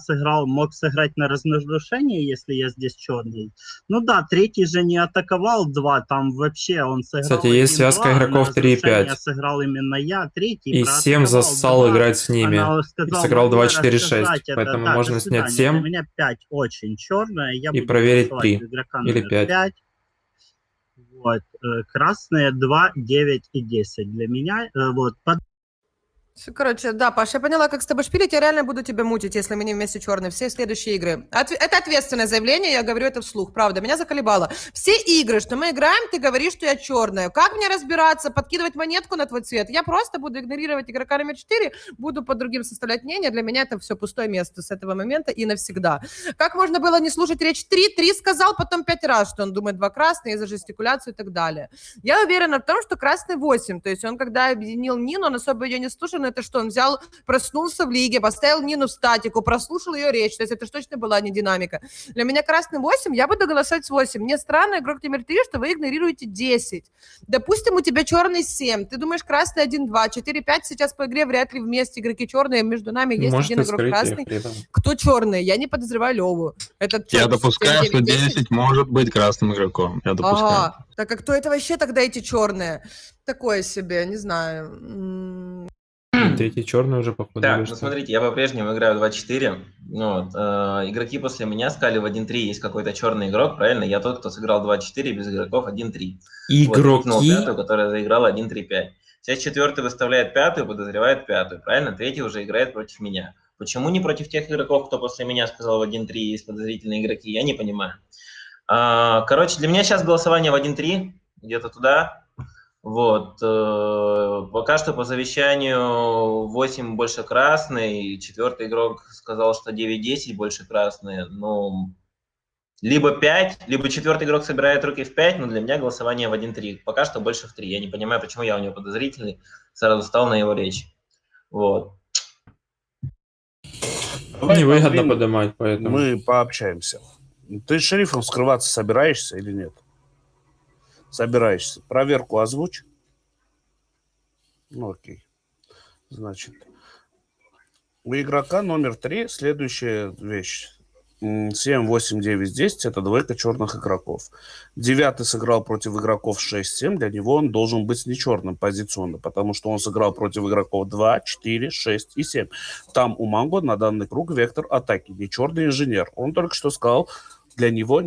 мог сыграть на разрушение, если я здесь черный. Ну да, третий же не атаковал 2, там вообще он сыграл. Кстати, есть связка игроков 3 и 5. Сыграл именно я, третий. И 7 зассал 2, играть с ними. И сыграл 2, 4, 6. Поэтому да, можно снять 7. Для меня 5 очень черная. Я и буду проверить 3. Игрока Или 5. 5. Вот. Красные 2, 9 и 10 для меня. Вот. Короче, да, Паш, я поняла, как с тобой шпилить, я реально буду тебя мутить, если мы не вместе черные, все следующие игры. Это ответственное заявление, я говорю это вслух, правда, меня заколебало. Все игры, что мы играем, ты говоришь, что я черная. Как мне разбираться, подкидывать монетку на твой цвет? Я просто буду игнорировать игрока номер 4, буду по другим составлять мнение, для меня это все пустое место с этого момента и навсегда. Как можно было не слушать речь 3 сказал, потом 5 раз, что он думает 2 красные за жестикуляцию и так далее. Я уверена в том, что красный 8, то есть он когда объединил Нину, он особо ее не слушал, но это что, он взял, проснулся в лиге, поставил Нину в статику, прослушал ее речь, то есть это ж точно была не динамика. Для меня красный 8, я буду голосовать с 8. Мне странно, игрок номер 3, что вы игнорируете 10. Допустим, у тебя черный 7, ты думаешь красный 1, 2, 4, 5, сейчас по игре вряд ли вместе игроки черные, между нами есть Может, один игрок красный. Кто черный? Я не подозреваю Леву. Я допускаю, что 10 может быть красным игроком. Я допускаю. Ага, так а кто это вообще тогда эти черные? Такое себе, не знаю. Третий черный уже, походу. Так, ну смотрите, я по-прежнему играю 2-4. Вот, игроки после меня сказали в 1-3 есть какой-то черный игрок, правильно? Я тот, кто сыграл 2-4 без игроков 1-3. Игроки? Вот, пятую, которая заиграла 1-3-5. Сейчас четвертый выставляет пятую, подозревает пятую, правильно? Третий уже играет против меня. Почему не против тех игроков, кто после меня сказал в 1-3 есть подозрительные игроки, я не понимаю. Короче, для меня сейчас голосование в 1-3, где-то туда. Вот, пока что по завещанию 8 больше красный, четвертый игрок сказал, что 9-10 больше красные, ну, либо 5, либо четвертый игрок собирает руки в 5, но для меня голосование в 1-3, пока что больше в 3, я не понимаю, почему я у него подозрительный, сразу стал на его речь, вот. Невыгодно поднимать, поэтому. Мы пообщаемся. Ты с шерифом скрываться собираешься или нет? Собираешься. Проверку озвучь. Ну, окей. Значит, У игрока номер 3 следующая вещь. 7, 8, 9, 10 – это двойка черных игроков. 9 сыграл против игроков 6-7, для него он должен быть не черным позиционно, потому что он сыграл против игроков 2, 4, 6 и 7. Там у Манго на данный круг вектор атаки, не черный инженер. Он только что сказал, для него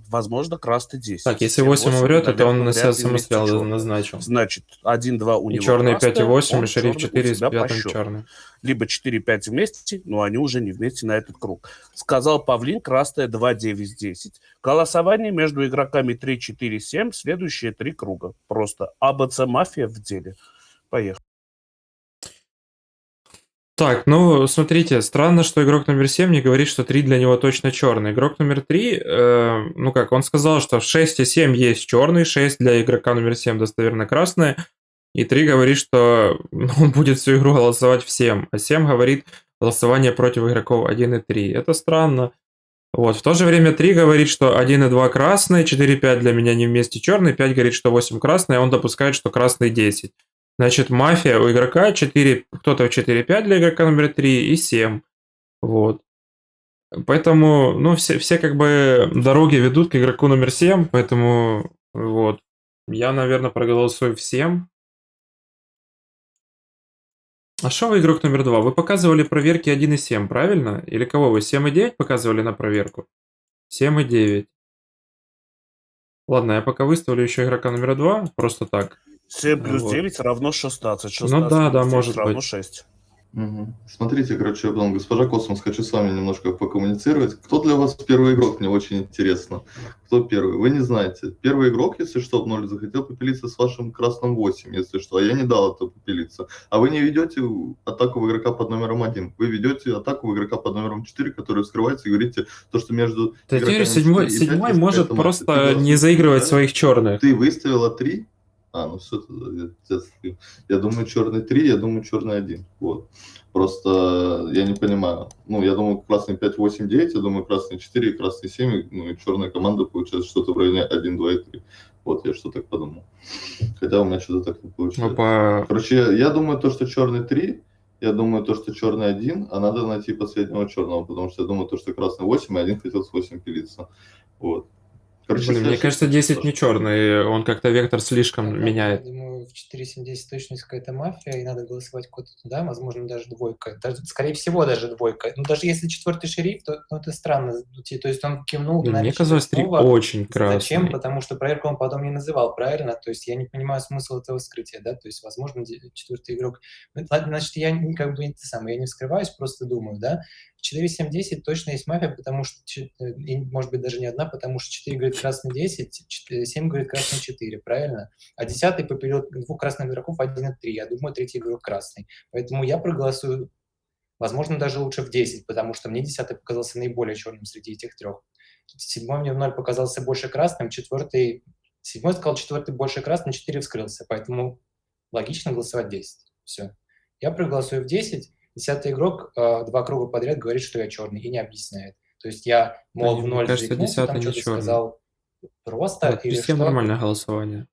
возможно красный 10. Так, если 8 умрет, это он на себя самострел черный. назначил. Значит, 1-2 у и него черные красная, 5 и 8, он и шериф черный 4 у с себя по 5 счету. черный. Либо 4-5 вместе, но они уже не вместе на этот круг. Сказал Павлин, красная 2-9-10. Голосование между игроками 3-4-7, следующие 3 круга. Просто АБЦ мафия в деле. Поехали. Так, ну, смотрите, странно, что игрок номер 7 не говорит, что 3 для него точно черный. Игрок номер 3, ну как, он сказал, что 6 и 7 есть черный, 6 для игрока номер 7 достоверно красные, и 3 говорит, что он будет всю игру голосовать всем, а 7 говорит голосование против игроков 1 и 3. Это странно. Вот, в то же время 3 говорит, что 1 и 2 красные, 4 и 5 для меня не вместе черный, 5 говорит, что 8 красные, а он допускает, что красный 10. Значит, мафия у игрока 4, кто-то 4-5 для игрока номер 3 и 7. Вот. Поэтому, ну, все как бы дороги ведут к игроку номер 7, поэтому вот. Я, наверное, проголосую всем. А что вы игрок номер 2? Вы показывали проверки 1 и 7, правильно? Или кого вы? 7 и 9 показывали на проверку? 7 и 9. Ладно, я пока выставлю еще игрока номер 2, просто так. 7 плюс Вот. 9 равно 16. 16 Ну да, плюс 9 может равно быть. 6. Угу. Смотрите, короче, госпожа Космос, хочу с вами немножко покоммуницировать. Кто для вас первый игрок? Мне очень интересно. Кто первый? Вы не знаете. Первый игрок, если что, в 0 захотел попилиться с вашим красным 8, если что. А я не дал это попилиться. А вы не ведете атаку в игрока под номером 1. Вы ведете атаку в игрока под номером 4, который вскрывается и говорите то, что между Да теперь игроками 4 и 5 седьмой есть может какая-то мафия. просто не заигрывать своих черных. Ты выставила 3. Ну все, я думаю, черный 3, я думаю, черный 1. Вот. Просто я не понимаю. Ну, я думаю, красный 5, 8, 9, я думаю, красный 4, красный 7, ну и черная команда получается что-то в районе 1, 2 и 3. Вот, я что так подумал. Хотя у меня что-то так не получилось. Короче, я думаю, то, что черный 3, я думаю, то, что черный 1, а надо найти последнего черного, потому что я думаю, то, что красный 8, и 1 хотел с 8 пилиться. Вот. Короче, Блин, мне кажется, 10 не черный, он как-то вектор слишком меняет. Я думаю, в 4.7.10 точно есть какая-то мафия, и надо голосовать куда-то туда, возможно, даже двойка. Даже, скорее всего, даже двойка. Ну, даже если четвертый шериф, то это странно. То есть он кивнул Блин, на мне казалось, 3 очень красный. Зачем? Потому что проверку он потом не называл, правильно? То есть я не понимаю смысл этого вскрытия, да? То есть, возможно, четвертый игрок... Значит, я как бы я не вскрываюсь, просто думаю, да? В 4.7.10 точно есть мафия, потому что, может быть, даже не одна, потому что 4 говорит красный 10, 7 говорит красный 4, правильно? А 10 попилил двух красных игроков 1 и 3. Я думаю, третий игрок красный. Поэтому я проголосую, возможно, даже лучше в 10, потому что мне 10 показался наиболее черным среди этих трех. 7 мне в 0 показался больше красным, 4... 7 сказал, 4 больше красным, 4 вскрылся. Поэтому логично голосовать 10. Все. Я проголосую в 10. 10-й игрок 2 круга подряд говорит, что я черный, и не объясняет. То есть я, мол, в 0 кажется, 10 там не что-то черный. сказал просто Вот, или всем что. нормальное голосование.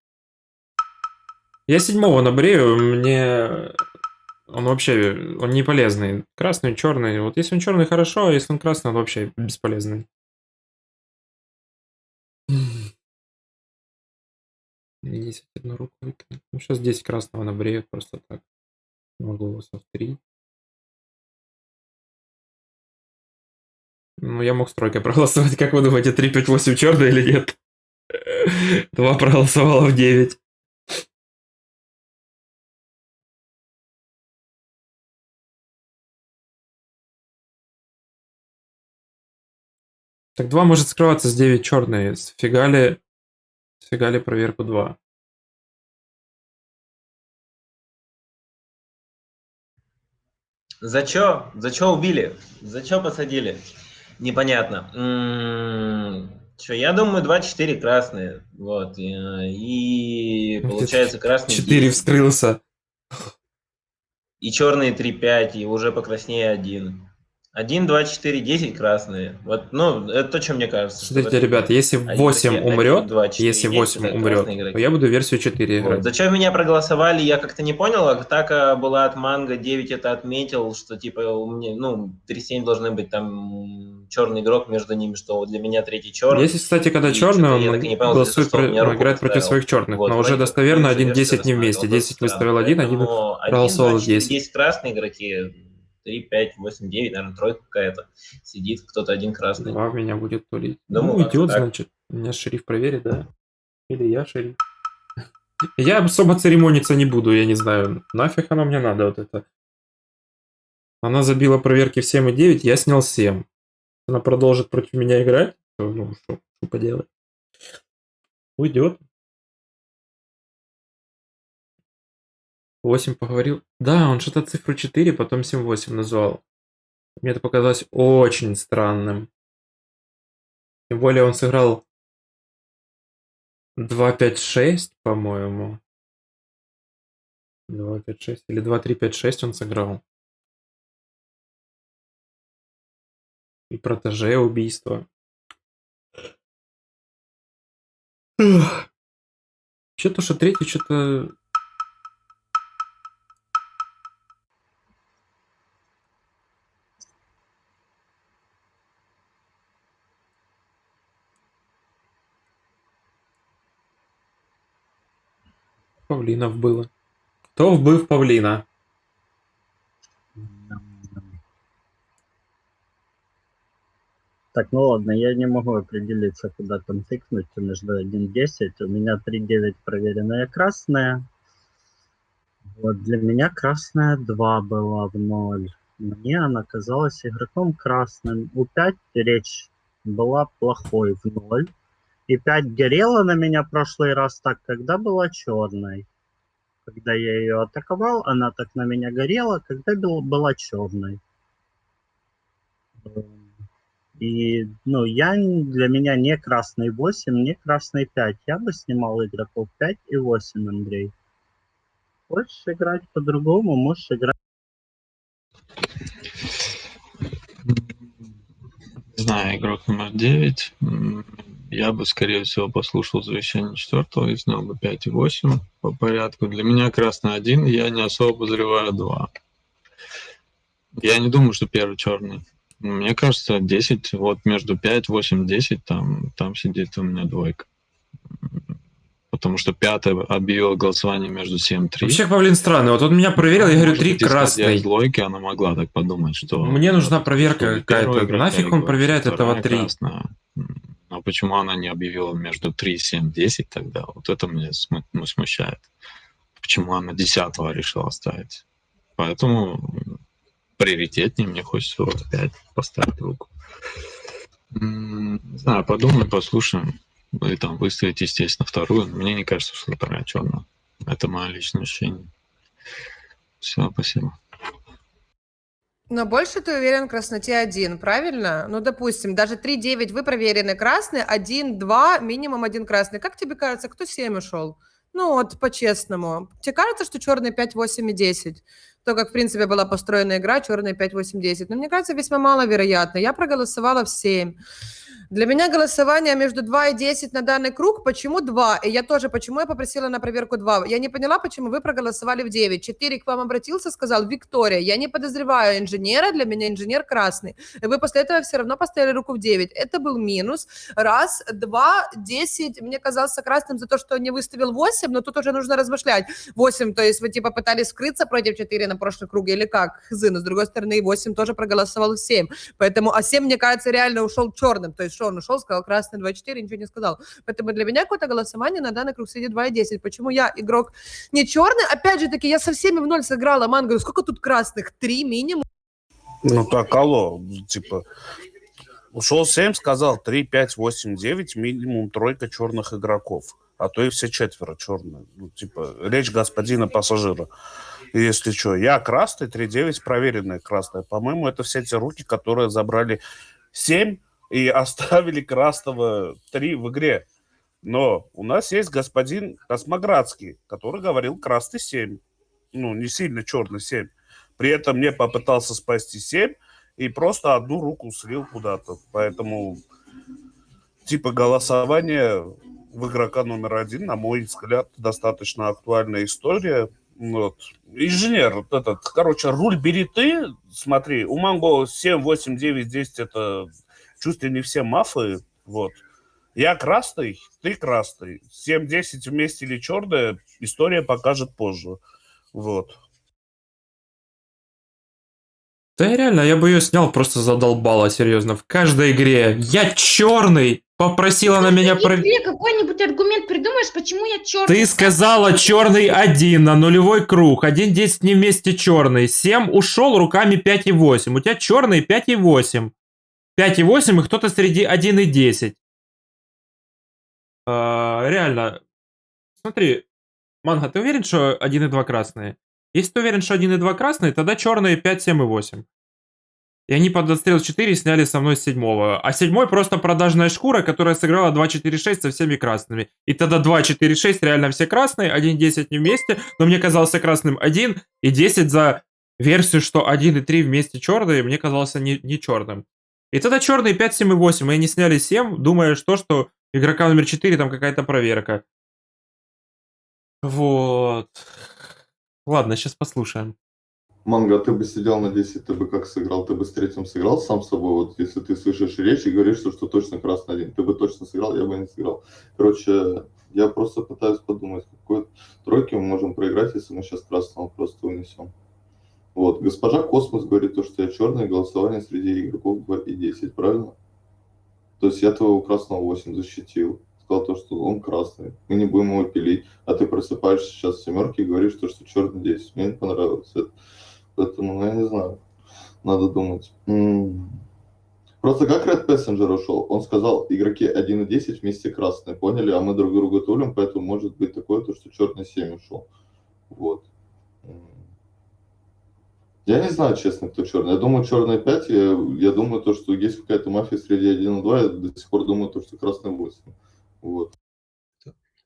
Я 7-го набрею, мне... Он вообще, он не полезный. Красный, черный. Вот если он черный, хорошо, а если он красный, он вообще бесполезный. 10 одну руку выкинуть. Ну, сейчас 10 красного набрею просто так. Могу голосов 3. Ну, я мог с тройкой проголосовать. Как вы думаете, 3, 5, 8 черный или нет? 2 проголосовало в 9. Так 2 может скрываться с 9 черные. Сфигали проверку 2. За чё? За чё убили? За чё посадили? Непонятно. Чё, я думаю, 2-4 красные. Вот. И получается красный 4 10. вскрылся. И черные 3-5, и уже покраснее 1. 1, 2, 4, 10 красные. Вот, ну, это то, что мне кажется. Смотрите, ребят, если 8 умрет, если 8 это умрет, красные игроки. то я буду версию 4 Вот. играть. Зачем меня проголосовали, я как-то не понял. Атака была от Манго, 9 это отметил, что типа у меня, ну, 3-7 должны быть там черный игрок между ними, что для меня третий черный. Если, кстати, когда И черный, что-то я так и не понял, за голосует, что он мне руку играет против поставил. своих черных, Вот, но уже вроде как достоверно какую-то версию 1-10 не вместе. рассматривал, 10 выставил один Поэтому 1, 2, проголосовал 4, 10. 10 красные игроки, 3, 5, 8, 9, наверное, тройка какая-то. Сидит кто-то один красный. 2 меня будет тулить. Думаю, Ну, как-то идет, так. значит. Меня шериф проверит, да. Или я шериф. Я особо церемониться не буду, я не знаю. Нафиг оно мне надо, вот это. Она забила проверки в 7 и 9, я снял 7. Она продолжит против меня играть, то, ну, что поделать. Уйдет. 8 поговорил. Да, он что-то цифру 4, потом 7-8 назвал. Мне это показалось очень странным. Тем более он сыграл 2-5-6, по-моему. 2-5-6 или 2-3-5-6 он сыграл. И протеже убийство. Что-то, что третий, что-то... Павлинов было. Кто вбив Павлина? Так, ну ладно, я не могу определиться, куда там тыкнуть между 1-10. У меня 3-9 проверенная красная. Вот для меня красная 2 была в 0. Мне она казалась игроком красным. У 5 речь была плохой в 0. И 5 горела на меня в прошлый раз так, когда была черной. Когда я ее атаковал, она так на меня горела, когда была черной. И, ну, для меня не красный 8, не красный 5. Я бы снимал игроков 5 и 8, Андрей. Хочешь играть по-другому, можешь играть. Не знаю, игрок номер 9. Я бы, скорее всего, послушал завещание 4 и снял бы 5 и 8 по порядку. Для меня красный 1, я не особо подозреваю 2. Я не думаю, что первый черный. Мне кажется, 10, вот между 5, 8, 10, там сидит у меня двойка. Потому что 5 объявил голосование между 7-3. Вообще Павлин странный. Вот он меня проверил, я говорю, 3 Я красный. из логики, она могла так подумать, что... Мне нужна проверка какая-то. Нафиг он проверяет этого 3? Красная. А почему она не объявила между 3, 7, 10 тогда? Вот это меня смущает. Почему она 10-го решила ставить? Поэтому приоритетнее мне хочется вот опять поставить руку. Не знаю, подумаем, послушаем. Вы там выставите, естественно, вторую. Мне не кажется, что вторая черная. Это мое личное ощущение. Все, спасибо. Но больше ты уверен в красноте 1, правильно? Ну, допустим, даже 3-9 вы проверены красный, 1-2, минимум 1 красный. Как тебе кажется, кто 7 ушел? Ну, вот по-честному. Тебе кажется, что черный 5, 8 и 10? То, как, в принципе, была построена игра, черный 5, 8, 10. Но мне кажется, весьма маловероятно. Я проголосовала в 7. Для меня голосование между 2 и 10 на данный круг. Почему 2? И я тоже, почему я попросила на проверку 2? Я не поняла, почему вы проголосовали в 9. 4 к вам обратился, сказал, Виктория, я не подозреваю инженера, для меня инженер красный. И вы после этого все равно поставили руку в 9. Это был минус. Раз, 2, 10. Мне казался красным за то, что не выставил 8, но тут уже нужно размышлять. 8, то есть вы типа пытались скрыться против 4 на прошлом круге или как? Хз, но с другой стороны 8 тоже проголосовал в 7. Поэтому, а 7, мне кажется, реально ушел черным. То есть что он ушел, сказал красный 2-4, ничего не сказал. Поэтому для меня какое-то голосование на данный круг сидит 2 и 10. Почему я игрок не черный? Опять же таки, я со всеми в 0 сыграла. Ман, говорю, сколько тут красных? 3 минимум. Ну так, алло, типа, ушел 7, сказал 3, 5, 8, 9, минимум тройка черных игроков, а то и все четверо черные. Ну, типа, речь господина пассажира. Если что, я красный, 3-9, проверенная красная. По-моему, это все те руки, которые забрали 7 и оставили красного 3 в игре. Но у нас есть господин Космоградский, который говорил красный 7. Ну, не сильно черный 7. При этом мне попытался спасти 7 и просто одну руку слил куда-то. Поэтому типа голосование в игрока номер 1, на мой взгляд, достаточно актуальная история. Вот. Инженер, вот этот, короче, руль бери ты, смотри, у Манго 7, 8, 9, 10 это чуть ли не все мафы, вот. Я красный, ты красный. 7-10 вместе или черная, история покажет позже. Вот. Да реально, я бы ее снял, просто задолбала, серьезно. В каждой игре. Я черный! Попросила на меня... Игре какой-нибудь аргумент придумаешь, почему я черный? Ты сказала черный 1 на нулевой круг. 1-10 не вместе черный. 7 ушел руками 5,8. У тебя черный 5,8. 5,8 и кто-то среди 1 и 10. Реально. Смотри, Манго, ты уверен, что 1 и 2 красные? Если ты уверен, что 1 и 2 красные, тогда черные 5, 7 и 8. И они под отстрел 4 сняли со мной с 7-го. А 7-й просто продажная шкура, которая сыграла 2-4-6 со всеми красными. И тогда 2-4-6 реально все красные, 1-10 не вместе. Но мне казался красным 1 и 10 за версию, что 1 и 3 вместе черные, мне казался не черным. И тогда черные 5, 7 и 8. И они сняли 7, думая, что игрока номер 4 там какая-то проверка. Вот. Ладно, сейчас послушаем. Манго, ты бы сидел на 10, ты бы как сыграл? Ты бы с третьим сыграл сам с собой? Вот если ты слышишь речь и говоришь, что точно красный 1, ты бы точно сыграл, я бы не сыграл. Короче, я просто пытаюсь подумать, какой тройки мы можем проиграть, если мы сейчас красного просто унесем. Вот, госпожа Космос говорит то, что я черный, голосование среди игроков 2 и 10, правильно? То есть я твоего красного 8 защитил. Сказал то, что он красный, мы не будем его пилить. А ты просыпаешься сейчас в семерке и говоришь то, что черный 10. Мне не понравилось это. Поэтому, я не знаю, надо думать. Просто как Red Passenger ушел? Он сказал, игроки 1 и 10 вместе красные, поняли? А мы друг друга тулим, поэтому может быть такое, то, что черный 7 ушел. Вот. Я не знаю, честно, кто черный. Я думаю, черный 5. Я думаю, то, что есть какая-то мафия среди 1 и 2. Я до сих пор думаю, то, что красный 8. Вот.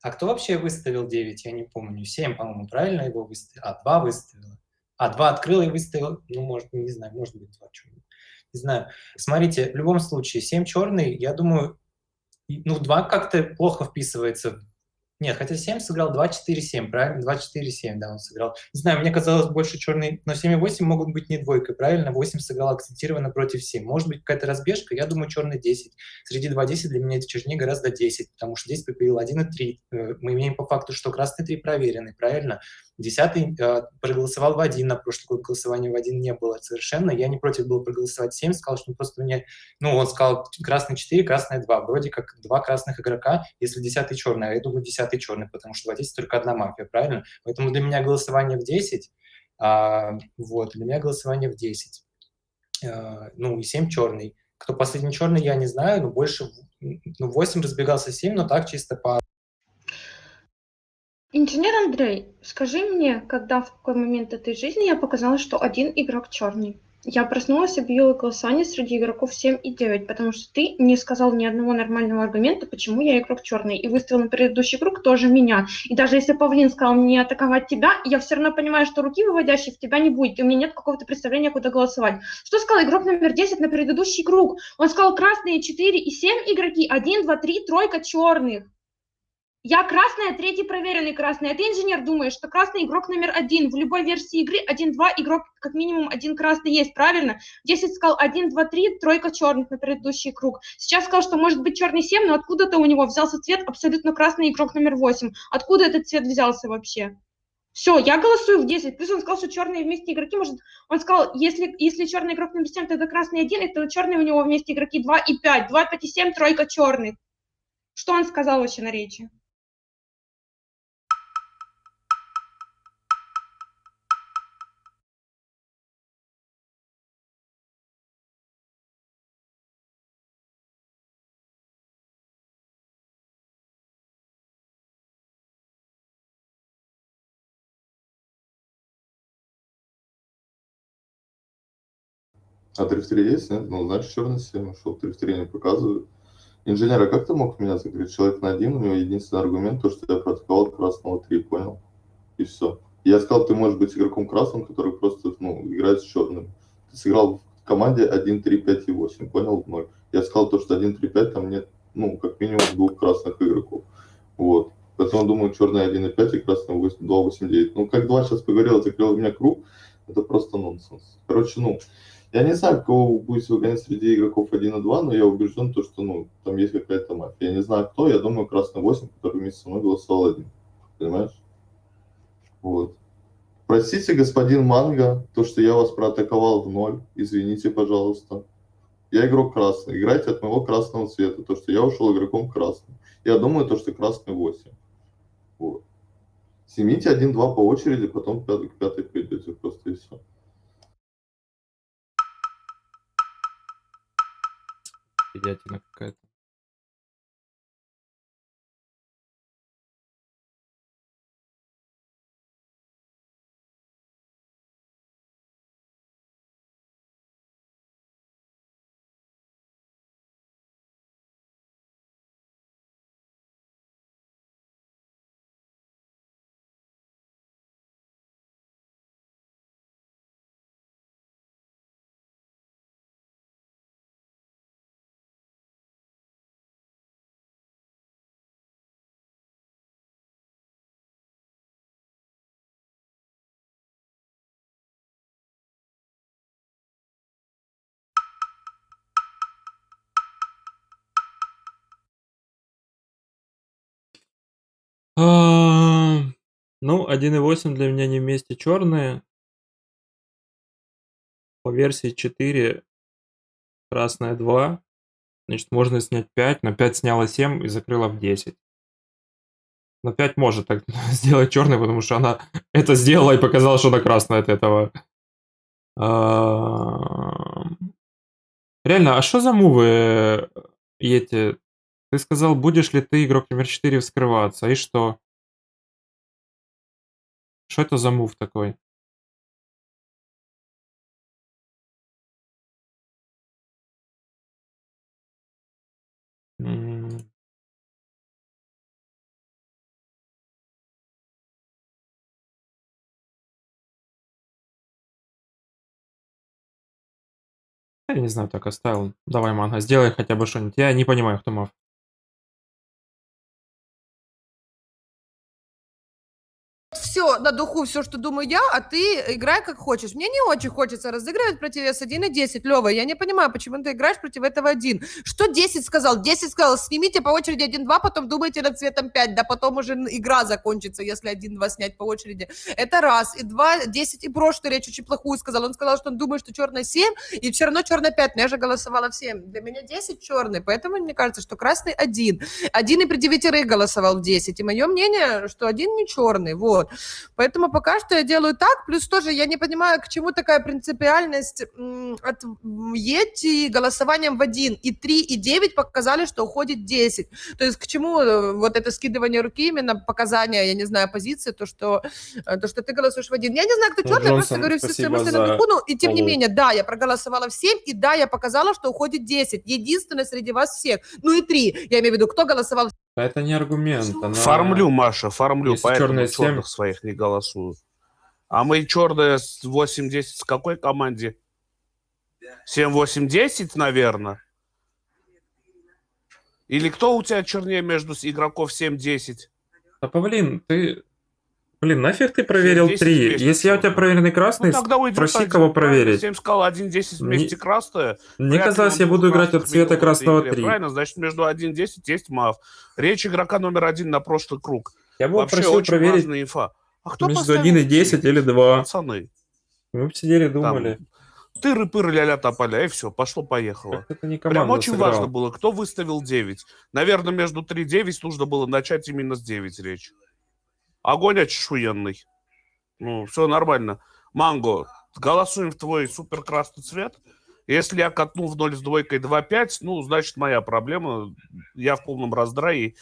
А кто вообще выставил 9? Я не помню. 7, по-моему, правильно его выставил? А, 2 выставила. А, 2 открыл и выставил. Ну, может, не знаю, может быть, 2 черных. Не знаю. Смотрите, в любом случае, 7 черный, я думаю, ну, 2 как-то плохо вписывается. Нет, хотя 7 сыграл 2-4-7, правильно? 2-4-7, да, он сыграл. Не знаю, мне казалось больше черный, но 7 и 8 могут быть не двойкой, правильно? 8 сыграл акцентированно против 7. Может быть, какая-то разбежка, я думаю, черный 10. Среди 2-10 для меня это тяжелее гораздо 10, потому что здесь попилил 1 и 3. Мы имеем по факту, что красный 3 проверенный, правильно? 10 проголосовал в 1, на прошлое голосование в 1 не было совершенно. Я не против был проголосовать 7, сказал, что просто мне... Ну, он сказал, красный 4, красный 2. Вроде как 2 красных игрока, если 10 черный, а я думаю, 10 черный, потому что в 10 только одна мафия, правильно? Поэтому для меня голосование в 10, вот, для меня голосование в 10. Ну, и 7 черный. Кто последний черный, я не знаю, но больше... Ну, 8 разбегался 7, но так чисто по... Инженер Андрей, скажи мне, когда, в какой момент этой жизни я показала, что один игрок черный? Я проснулась, объявила голосование среди игроков 7 и 9, потому что ты не сказал ни одного нормального аргумента, почему я игрок черный, и выставил на предыдущий круг тоже меня. И даже если Павлин сказал мне атаковать тебя, я все равно понимаю, что руки выводящей в тебя не будет, и у меня нет какого-то представления, куда голосовать. Что сказал игрок номер 10 на предыдущий круг? Он сказал красные 4 и 7 игроки, 1, 2, 3, тройка черных. Я красная, третий проверенный красный. А ты, инженер, думаешь, что красный игрок номер 1. В любой версии игры 1-2 игрок как минимум 1 красный есть, правильно? 10 сказал 1, 2, 3, тройка черных на предыдущий круг. Сейчас сказал, что может быть черный 7, но откуда-то у него взялся цвет абсолютно красный игрок номер 8. Откуда этот цвет взялся вообще? Все, я голосую в 10. Плюс он сказал, что черные вместе игроки, может, он сказал, если черный игрок номер 7, тогда красный 1, и тогда черные у него вместе игроки 2 и 5. 2, 5 и 7, тройка черных. Что он сказал вообще на речи? А 3-3 есть, нет? Ну, значит, черный 7 ушел, 3-3 не показывает. Инженер, а как ты мог меня закрыть? Человек на 1, у него единственный аргумент, то, что я проатаковал красного 3, понял? И все. Я сказал, ты можешь быть игроком красным, который просто, ну, играет с черным. Ты сыграл команде 1, 3, 5 и 8, понял? 0. Я сказал то, что 1, 3, 5 там нет, ну, как минимум 2 красных игроков. Вот. Поэтому, думаю, черный 1 и 5 и красный 8, 2, 8, 9. Ну, как 2 сейчас поговорил, закрыл у меня круг, это просто нонсенс. Короче, ну, я не знаю, кого вы будете выгонять среди игроков 1 и 2, но я убежден, то, что, ну, там есть какая-то мафия. Я не знаю, кто, я думаю, красный 8, который вместе со мной голосовал 1. Понимаешь? Вот. Простите, господин Манго, то, что я вас проатаковал в 0. Извините, пожалуйста. Я игрок красный. Играйте от моего красного цвета. То, что я ушел игроком красным. Я думаю, то, что красный 8. Вот. Снимите 1-2 по очереди, потом к пятой придете. Просто и все. Идиотина какая-то. Ну, 1.8 для меня не вместе черные. По версии 4 красная 2. Значит, можно снять 5. На 5 сняла 7 и закрыла в 10. На 5 может так сделать черный, потому что она это сделала и показала, что она красная от этого. Реально, а что за мувы эти? Ты сказал, будешь ли ты игрок номер 4 вскрываться, и что? Что это за мув такой? Я не знаю, так оставил. Давай, Манго, сделай хотя бы что-нибудь. Я не понимаю, кто мав. Все на духу, все, что думаю я, а ты играй как хочешь. Мне не очень хочется разыгрывать против S1 и 10. Лёва, я не понимаю, почему ты играешь против этого 1. Что 10 сказал? 10 сказал, снимите по очереди 1-2, потом думайте над цветом 5, да потом уже игра закончится, если 1-2 снять по очереди. Это раз. И 2, 10 и прошлую речь очень плохую сказал. Он сказал, что он думает, что черный 7, и все равно черный 5, но я же голосовала в 7. Для меня 10 черный, поэтому мне кажется, что красный 1. 1 и при 9 голосовал в 10. И мое мнение, что 1 не черный, вот. Поэтому пока что я делаю так, плюс тоже я не понимаю, к чему такая принципиальность от Йети голосованием в 1. И 3, и 9 показали, что уходит 10. То есть к чему вот это скидывание руки, именно показания, я не знаю, позиции, то, что ты голосуешь в 1. Я не знаю, кто черный, я просто говорю все свои мысли на духу, и тем не менее, да, я проголосовала в 7, и да, я показала, что уходит 10. Единственное среди вас всех. Ну и 3, я имею в виду, кто голосовал. Это не аргумент. Она... Фармлю, Маша, фармлю, Если поэтому черные черных 7... своих не голосую. А мы черные с 8-10 с какой команде? 7-8-10, наверное. Или кто у тебя чернее между игроков 7-10? Да, Павлин, ты... Блин, нафиг ты проверил 3? Если я у тебя проверенный красный, проси кого проверить. 7 сказал 1-10 вместе красное. Мне казалось, я буду играть от цвета красного 3. Правильно, значит, между 1-10 есть мав. Речь игрока номер 1 на прошлый круг. Я бы вообще просил очень проверить важная инфа. А кто между 1 и 10 или 2. Пацаны. Мы бы сидели, думали. Тыры-пыры, ля-ля тополя, и все, пошло-поехало. Это не Прям команда очень сыграла. важно было, кто выставил 9. Наверное, между 3 и 9 нужно было начать именно с 9 речь. Огонь очешуенный. Ну, все нормально. Манго, голосуем в твой супер красный цвет. Если я катну в 0 с двойкой 2-5, ну, значит, моя проблема. Я в полном раздрае.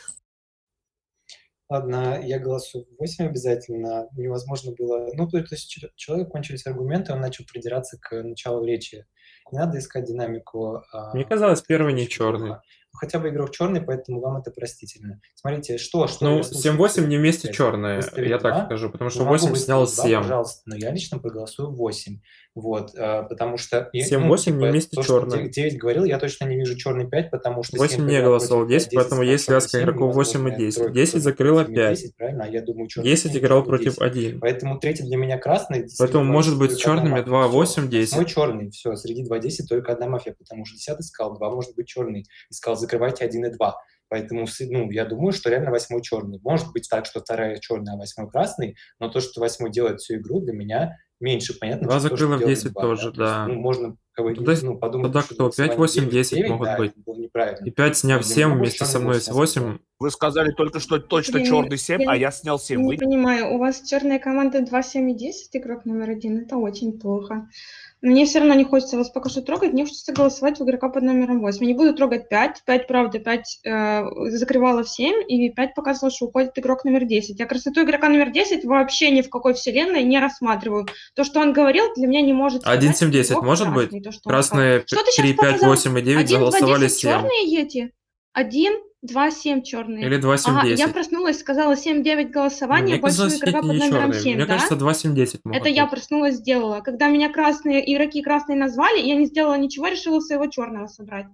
Ладно, я голосую 8 обязательно. Невозможно было... Ну, то есть человек кончились аргументы, он начал придираться к началу речи. Не надо искать динамику. Мне казалось, первый не черный. Хотя бы игрок черный, поэтому вам это простительно. Смотрите, что Ну, вы слушаете? 7-8 не вместе 5. черные, Выставить я так 2. скажу, потому Ну, что могу 8 снял выставить 2, 7. пожалуйста, но я лично проголосую 8. Вот, потому что, 7-8 не вместе то, что черные. 9 говорил, я точно не вижу черный 5, потому что 8 7 не поиграл голосовал против 5, 10, 10 поэтому сказал есть черный связка 7, игроков 8 и невозможная 10. тройка 10 тоже закрыла против 5. 10, правильно? А я думаю, черный 10 7, играл черный против 10. 1. Поэтому третий для меня красный, среди Поэтому 2 может 10 быть с только одна черными мафия. 2, Все, 8, 10. 8 черный, все, среди 2 10 только одна мафия, потому что 10 сказал, 2 может быть черный. И сказал, закрывайте 1 и 2. Поэтому, ну, я думаю, что реально 8 черный. Может быть так, что 2 черный, а 8 красный, но то, что 8 делает всю игру, для меня меньше понятно, 2 чем то, что закрыла в делает 10 2. тоже, Да? То есть, да. ну, можно Тогда, ну, подумать, тогда что кто? 5, голосование 8, 9 в 10 9, могут да, быть. это было неправильно. И 5 Но сняв для 7 меня будет вместе со черный мной 8, с я сказал. 8. Вы сказали только что точно Блин, черный 7, а я снял 7. не Вы... понимаю, у вас черная команда 2, 7 и 10, игрок номер 1, это очень плохо. Мне все равно не хочется вас пока что трогать, мне хочется голосовать в игрока под номером 8. Не буду трогать 5, 5, правда, 5 закрывала в 7, и 5 показывала, что уходит игрок номер 10. Я красоту игрока номер 10 вообще ни в какой вселенной не рассматриваю. То, что он говорил, для меня не может 1, сказать, 7, что 10 игрок может красный, быть? то, что он сказал. Красные Что ты сейчас 3, 5, показал? 8 и 9 1, 2, заголосовали 10 7. черные эти? 1, 2, 7 черные. Или 2, 7, Ага, я 10. проснулась, сказала 7-9 Ну, голосования, мне больше у казалось, игрока эти под не номером черные. 7, Мне да? кажется, 2, 7, 10 Это могут я быть. проснулась, сделала. Когда меня игроки красные назвали, я не сделала ничего, решила своего черного собрать.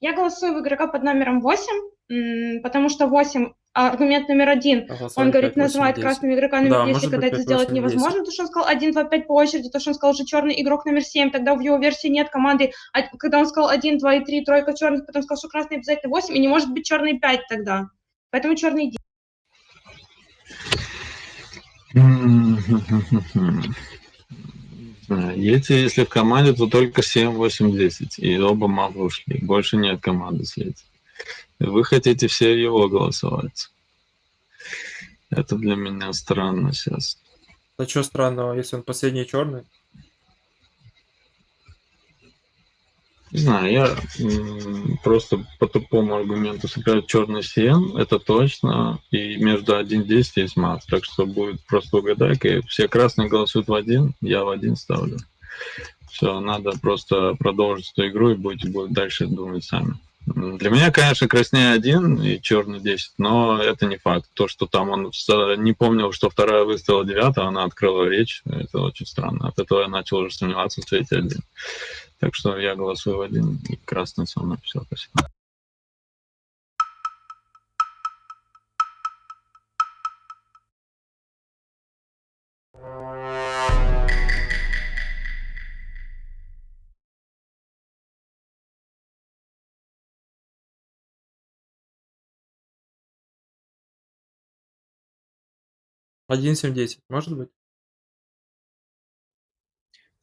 Я голосую в игрока под номером 8, потому что 8, аргумент номер 1, он Голосовали говорит, 5, 8, называет 10. красным игрока номер Да, 10, может быть когда это 5, сделать 8, 10. невозможно, то, что он сказал 1, 2, 5 по очереди, то, что он сказал уже черный игрок номер 7, тогда в его версии нет команды, когда он сказал 1, 2 и 3, тройка черных, потом сказал, что красный обязательно 8, и не может быть черный 5 тогда. Поэтому черный 10. Если в команде, то только 7, 8, 10. И оба мафа ушли. Больше нет команды слить. Вы хотите все его голосовать. Это для меня странно сейчас. А что странного, если он последний черный? Не знаю, я просто по тупому аргументу сыграю черный 7, это точно, и между 1-10 есть мат, так что будет просто угадайка, и все красные голосуют в 1, я в 1 ставлю. Все, надо просто продолжить эту игру и будете дальше думать сами. Для меня, конечно, краснее 1 и черный 10, но это не факт. То, что там он не помнил, что вторая выставила 9, она открыла речь, это очень странно. От этого я начал уже сомневаться в цвете 1. Так что я голосую в 1 и красный со мной. Все, спасибо. Один 7-10, может быть?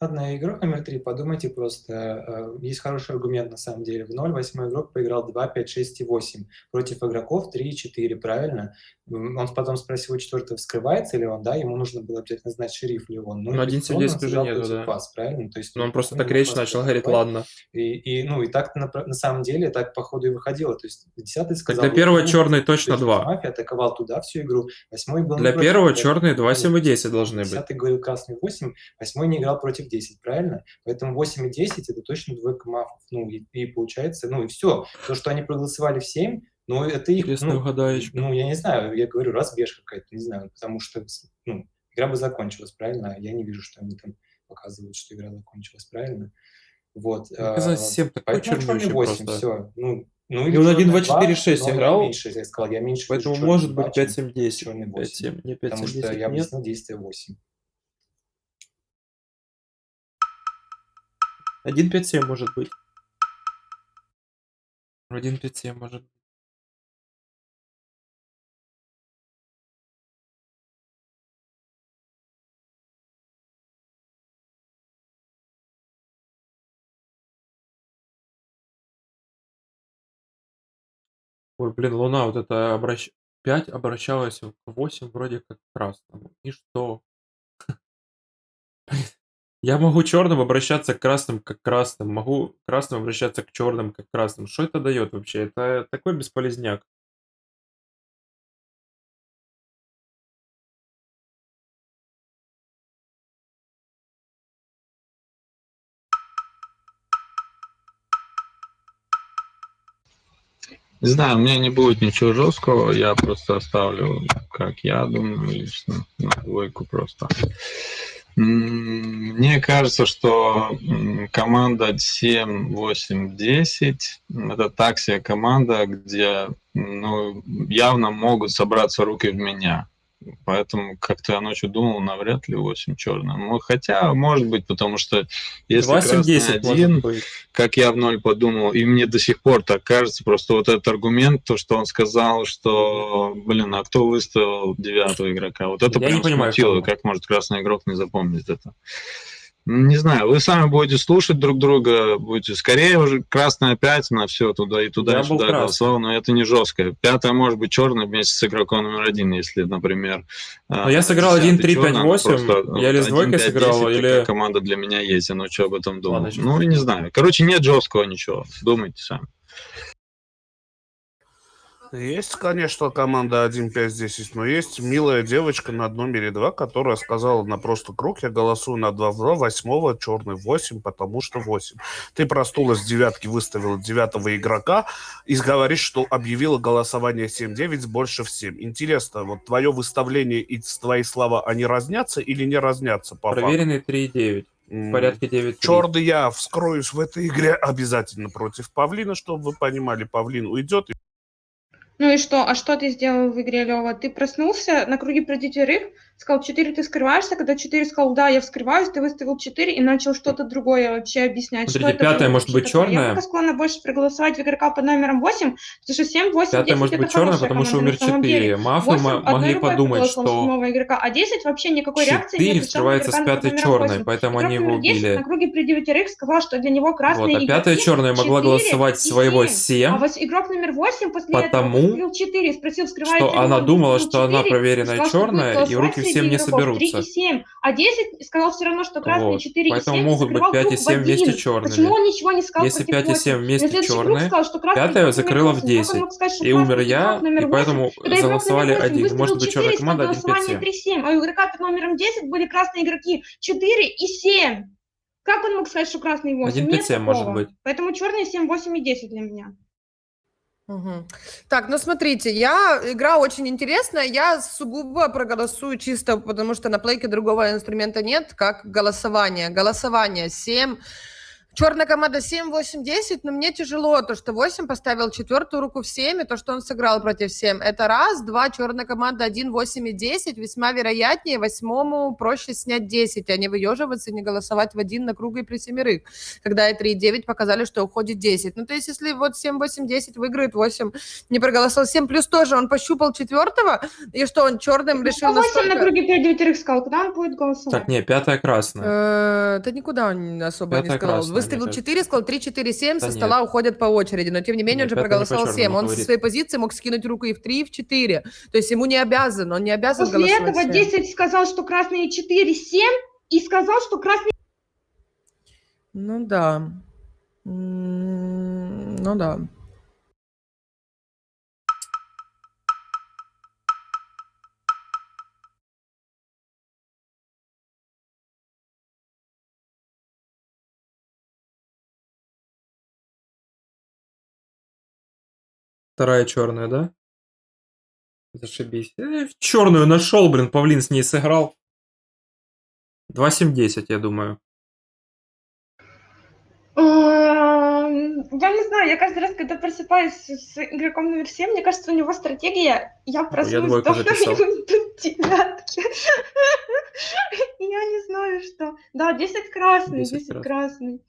Ладно, игрок номер 3, подумайте просто. Есть хороший аргумент на самом деле. В 0 восьмой игрок поиграл 2, 5, 6 и 8 против игроков 3 и 4, правильно? Он потом спросил у четвертого, вскрывается ли он, да? Ему нужно было обязательно знать, шериф ли он. Ну, Ну, и 1 безусловно, он 7-10 уже сыграл нету, против да. вас, правильно? То есть Но он просто он так не мог речь вас начал, говорит, подозревать. ладно. И так на самом деле так по ходу и выходило. То есть 10-й сказал... Так для первого черный точно 2. Мафия атаковал туда всю игру. 8-й был не Для против первого этого. черные 2, 7 и 10 должны быть. 10-й говорил красный 8, 8-й не играл против 10, правильно? Поэтому 8 и 10 это точно двойка мафов. Ну и получается, ну и все. То, что они проголосовали в 7, ну это их, Интересная угадаечка. ну я не знаю, я говорю, разбежка какая-то, не знаю, потому что, ну, игра бы закончилась, правильно? Я не вижу, что они там показывают, что игра закончилась, правильно? Вот. Мне казалось, 7 такой Поэтому черный чернющий 8, просто. все. Ну И или он 1, черный 2, 4, 2, 6 но я играл. меньше, я сказал, я меньше Поэтому вижу может черный быть 2, чем 5, 7, 10. черный 5, 8. 7. Не 5, Потому 7, что 10 я нет. объяснил действие 8. 1, 5, 7 может быть. 1, 5, 7 может быть. Ой, блин, Луна, вот это 5 обращалась к 8 вроде как к красному. И что? Я могу черным обращаться к красным как к красным, могу красным обращаться к черным как к красным. Что это дает вообще? Это такой бесполезняк. Не знаю, у меня не будет ничего жесткого, я просто оставлю, как я думаю, лично, на двойку просто. Мне кажется, что команда 7, 8, 10 это так себе команда, где явно могут собраться руки в меня. Поэтому как-то я ночью думал, навряд ли 8 черная. Хотя, может быть, потому что если красный 1, как я в 0 подумал, и мне до сих пор так кажется, просто вот этот аргумент, то, что он сказал, что, а кто выставил 9-го игрока? Вот это прям смутило, как может красный игрок не запомнить это. Не знаю, вы сами будете слушать друг друга, будете скорее уже красная 5 на все туда и сюда голосовал, но это не жестко. 5-я может быть черная вместе с игроком номер 1, если, например... Но я сыграл 1-3-5-8, я или с двойкой сыграл, или... Такая команда для меня есть, я ночью об этом думал. Ну, не знаю. Короче, нет жесткого ничего, думайте сами. Есть, конечно, команда 1-5-10, но есть милая девочка на номере 2, которая сказала на просто круг, я голосую на 2-2, 8-го, черный 8, потому что 8. Ты проснулась с 9-ки, выставила 9-го игрока и говоришь, что объявила голосование 7-9 больше в 7. Интересно, вот твое выставление и твои слова, они разнятся или не разнятся по Проверенный 3-9. В порядке 9-3. Черный я вскроюсь в этой игре обязательно против Павлина, чтобы вы понимали, Павлин уйдет. Ну и что? А что ты сделал в игре, Лёва? Ты проснулся на круге про 9, сказал 4, ты скрываешься, когда 4 сказал, да, я вскрываюсь, ты выставил 4 и начал что-то другое вообще объяснять. Смотрите, что это 5-я может быть черная. Я пока склонна больше проголосовать в игрока под номером 8, потому что 7, 8, 10 5-я может быть черная, потому что умер 4. Мафы могли подумать, что игрока, а 10 вообще никакой реакции 4 вскрывается с 5-й черной, поэтому они его убили. На круге при 9 сказал, что для него красные вот, а 5-я черная могла голосовать своего 7, а игрок номер 8 после потому этого 4, спросил, скрывается что она думала, что 4, она проверенная сказал, черная, и руки всем не соберутся. 3 и 7, а 10 сказал все равно, что красные 4 Поэтому и 7 могут быть 5 и 7 вместе черными. Почему он ничего не сказал Если против 5 и 7 вместе черные, сказал, что 5-я закрыла в 10. И умер я, и поэтому заголосовали 1. Может быть черная команда 1-5-7. 3-7, а у игрока под номером 10 были красные игроки 4 и 7. Как он мог сказать, что красный 8? 1-5-7 может быть. Поэтому черные 7, 8 и 10 для меня. Угу. Так, ну смотрите, игра очень интересная, я сугубо проголосую чисто, потому что на плейке другого инструмента нет, как голосование. Голосование 7, черная команда 7, 8, 10, но мне тяжело, то, что 8 поставил 4-ю руку в 7, и то, что он сыграл против 7, это раз, 2, черная команда 1, 8 и 10, весьма вероятнее 8-му проще снять 10, а не выеживаться и не голосовать в 1 на круге при 7, когда и 3 и 9 показали, что уходит 10. Ну, то есть, если вот 7, 8, 10 выиграет, 8 не проголосовал, 7 плюс тоже, он пощупал 4-го, и что, он черным решил настолько... 8 на круге 5 9 сказал, куда он будет голосовать? Так, не, 5-я красная. Да никуда он особо не сказал. Красная, выставил 4, сказал 3, 4, 7, со стола уходят по очереди, но тем не менее он же проголосовал 7. Он со своей позиции мог скинуть руку и в 3, и в 4. То есть ему не обязан, он не обязан голосовать. После этого 7. 10 сказал, что красные 4, 7, и сказал, что красные... Ну да. Ну да. Вторая черная, да? Зашибись. Черную нашел, блин, Павлин с ней сыграл. 2-7-10, я думаю. Я не знаю, я каждый раз, когда просыпаюсь с игроком номер 7, мне кажется, у него стратегия, я проснусь до девятки. Я не знаю, что. Да, 10 красный, 10 красный.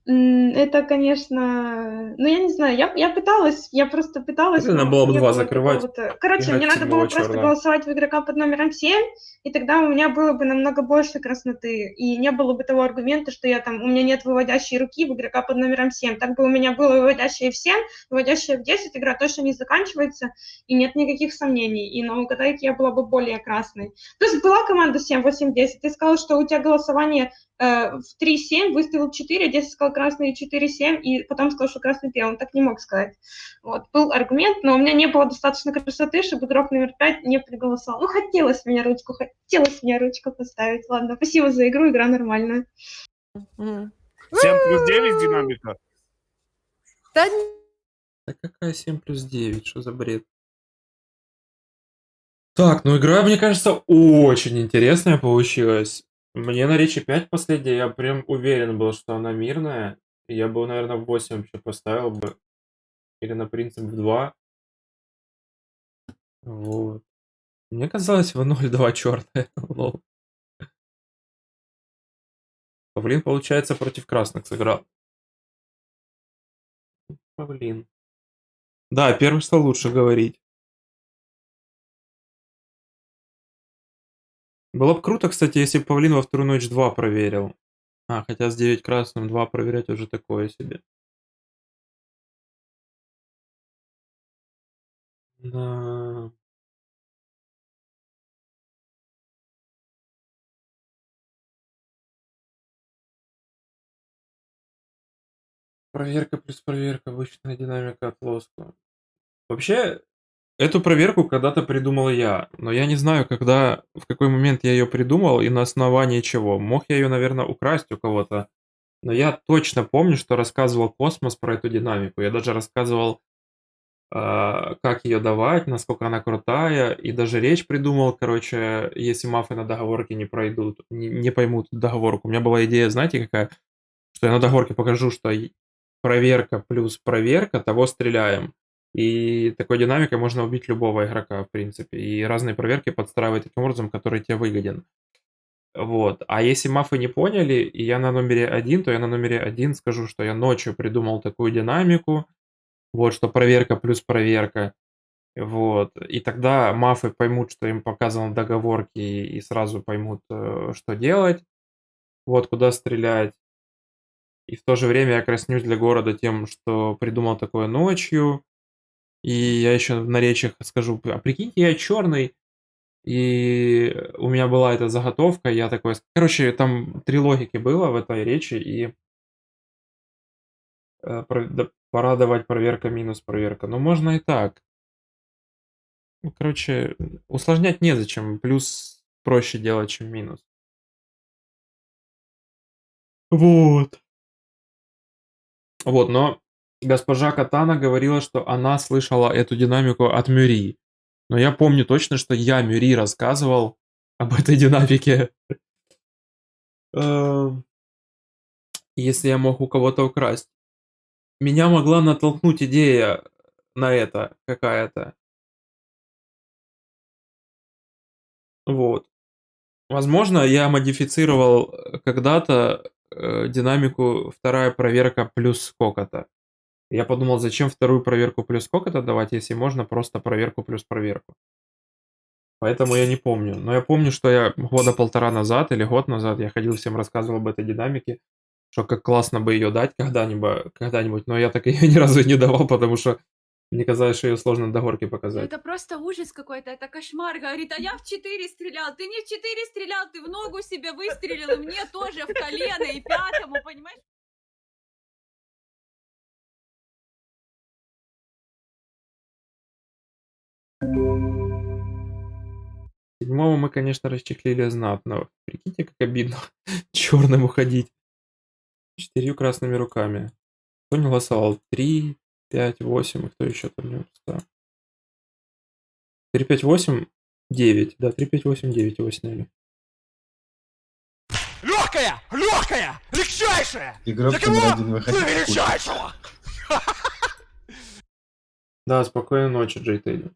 Это, конечно... Ну, я не знаю, я пыталась, я просто пыталась... Надо было бы 2 закрывать. Короче, мне надо было просто голосовать в игрока под номером 7, и тогда у меня было бы намного больше красноты, и не было бы того аргумента, что у меня нет выводящей руки в игрока под номером 7. Так бы у меня было выводящая в 7, выводящая в 10, игра точно не заканчивается, и нет никаких сомнений, и на угадайке я была бы более красной. То есть была команда 7, 8, 10, ты сказал, что у тебя голосование в 3-7, выставил 4, 10 сказал красный 4-7, и потом сказал, что красный 3, он так не мог сказать. Вот, был аргумент, но у меня не было достаточно красоты, чтобы игрок номер 5 не приголосовал. Ну, хотелось мне ручку поставить. Ладно, спасибо за игру, игра нормальная. 7+9 динамика? Да Да какая 7 плюс 9? Что за бред? Так, ну игра, мне кажется, очень интересная получилась. Мне на речи 5 последняя, я прям уверен был, что она мирная. Я бы, наверное, в 8 вообще поставил бы. Или на принцип в 2. Вот. Мне казалось, в 0-2 черная. Лол. Павлин, получается, против красных сыграл. Павлин. Да, первый стал лучше говорить. Было бы круто, кстати, если бы Павлин во вторую ночь 2 проверил. Хотя с 9 красным 2 проверять уже такое себе. Да. Проверка плюс проверка, обычная динамика от лоска. Вообще, эту проверку когда-то придумал я, но я не знаю, когда, в какой момент я ее придумал и на основании чего. Мог я ее, наверное, украсть у кого-то, но я точно помню, что рассказывал Космос про эту динамику. Я даже рассказывал, как ее давать, насколько она крутая, и даже речь придумал, короче, если мафы на договорке не пройдут, не поймут договорку. У меня была идея, знаете, какая? Что я на договорке покажу, что проверка плюс проверка, того стреляем. И такой динамикой можно убить любого игрока, в принципе. И разные проверки подстраивать таким образом, который тебе выгоден. Вот. А если мафы не поняли, и я на номере 1, то я на номере 1 скажу, что я ночью придумал такую динамику. Вот, что проверка плюс проверка. Вот. И тогда мафы поймут, что им показано в договорке, и сразу поймут, что делать. Вот, куда стрелять. И в то же время я краснюсь для города тем, что придумал такое ночью. И я еще на речах скажу, а прикиньте, я черный. И у меня была эта заготовка, я такой... Короче, там 3 логики было в этой речи, и пора давать проверка минус проверка. Но можно и так. Ну, короче, усложнять незачем, плюс проще делать, чем минус. Вот. Вот, но госпожа Катана говорила, что она слышала эту динамику от Мюри. Но я помню точно, что я Мюри рассказывал об этой динамике. Если я мог у кого-то украсть. Меня могла натолкнуть идея на это какая-то. Вот. Возможно, я модифицировал когда-то динамику вторая проверка плюс сколько-то. Я подумал, зачем вторую проверку плюс сколько-то давать, если можно просто проверку плюс проверку. Поэтому я не помню. Но я помню, что я года 1,5 назад или год назад я ходил, всем рассказывал об этой динамике, что как классно бы ее дать когда-нибудь, но я так ее ни разу не давал, потому что мне казалось, что ее сложно на договорке показать. Это просто ужас какой-то, это кошмар. Говорит, а я в 4 стрелял. Ты не в 4 стрелял, ты в ногу себе выстрелил, и мне тоже в колено, и пятому, понимаешь? Седьмого мы, конечно, расчехлили знатно. Прикиньте, как обидно черным уходить. 4 красными руками. Кто не голосовал? 3, 5, 8. И кто еще там не устал? 3, 5, 8, 9. Да, 3, 5, 8, 9 его сняли. Легкая! Легкая! Легчайшая! Игрок Для кого? номер 1 Для выходит. величайшего! Да, спокойной ночи, Джей Тедди.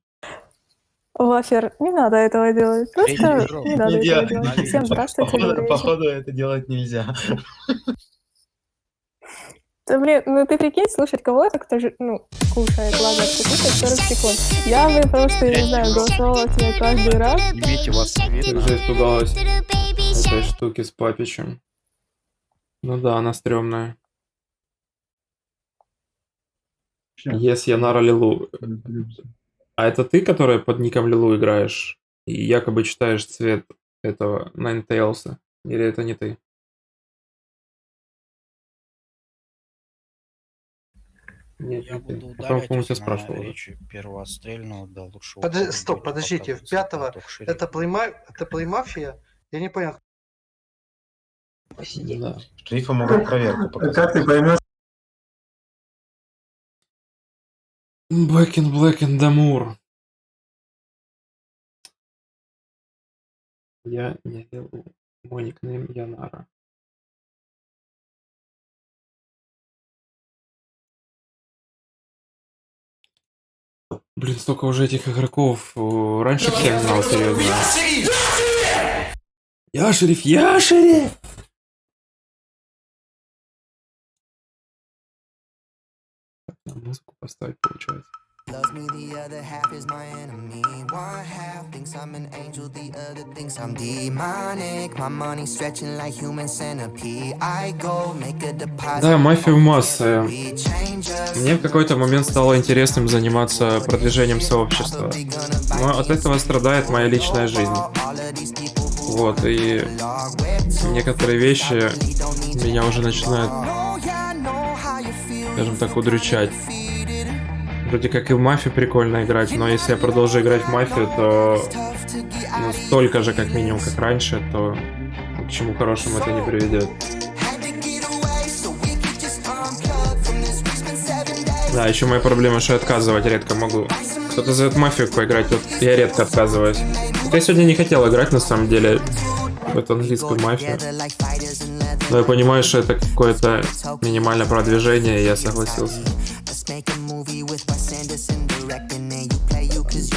Вафер, не надо этого делать. Просто не надо этого делать. Всем здравствуйте, добрый вечер. Походу это делать нельзя. Да, блин, ну ты прикинь, слушать кого-то, кто же, кушает, ладно, кто кушает 40 секунд. Я бы просто, я не знаю, голосовала тебе каждый раз. Имейте вас Как же испугалась этой штуки с папичем. Ну да, она стрёмная. Yes, я Нара Лилу. А это ты, которая под ником Лилу играешь? И якобы читаешь цвет этого Ninetales? Или это не ты? Нет, Я не ты. буду А то, удалять по-моему, тебя эти спрашивал. Да? речи первого отстрельного до лучшего. Стоп, подождите, в пятого это Playmafia? Я не понял. Посидеть. Да. Шрифы могут проверку показать. Как ты поймешь? Back in Black and Amur. Я не делаю мой никнейм Янара. Блин, столько уже этих игроков. Раньше всех знал, серьезно. Я шериф! Я шериф! Так, надо музыку поставить, получается. Loves me, the other half is my enemy. One half thinks I'm an angel, the other thinks I'm demonic. My money stretching like human centipede. I go make a deposit. Да, мафия в массы. Мне в какой-то момент стало интересным заниматься продвижением сообщества. Но от этого страдает моя личная жизнь. Вот, и некоторые вещи меня уже начинают, скажем так, удручать. Вроде как и в мафию прикольно играть, но если я продолжу играть в мафию, то столько же, как минимум, как раньше, то к чему хорошему это не приведет. Да, еще моя проблема, что я отказывать редко могу. Кто-то зовет мафию поиграть, вот я редко отказываюсь. Вот я сегодня не хотел играть, на самом деле, в эту английскую мафию. Но я понимаю, что это какое-то минимальное продвижение, и я согласился.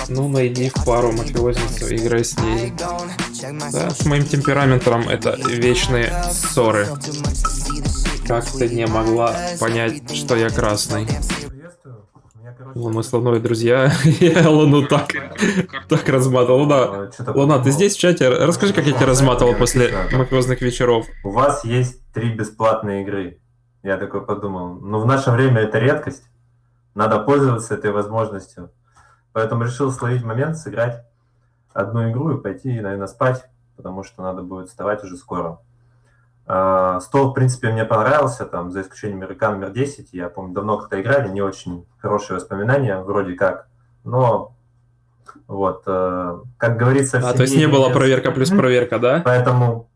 Ну, найди в пару мафиозницу, играй с ней. Да, с моим темпераментом это вечные ссоры. Как ты не могла понять, что я красный? Мы слоновые друзья. Я Луну так разматывал. Луна, Луна, ты здесь в чате? Расскажи, как я тебя разматывал после мафиозных вечеров. У вас есть 3 бесплатные игры. Я такой подумал, ну в наше время это редкость. Надо пользоваться этой возможностью. Поэтому решил словить момент, сыграть одну игру и пойти, наверное, спать, потому что надо будет вставать уже скоро. Стол, в принципе, мне понравился, там, за исключением игрока номер 10. Я помню, давно как-то играли, не очень хорошие воспоминания, вроде как. Но, вот, как говорится... То есть не было проверка плюс проверка, да? Поэтому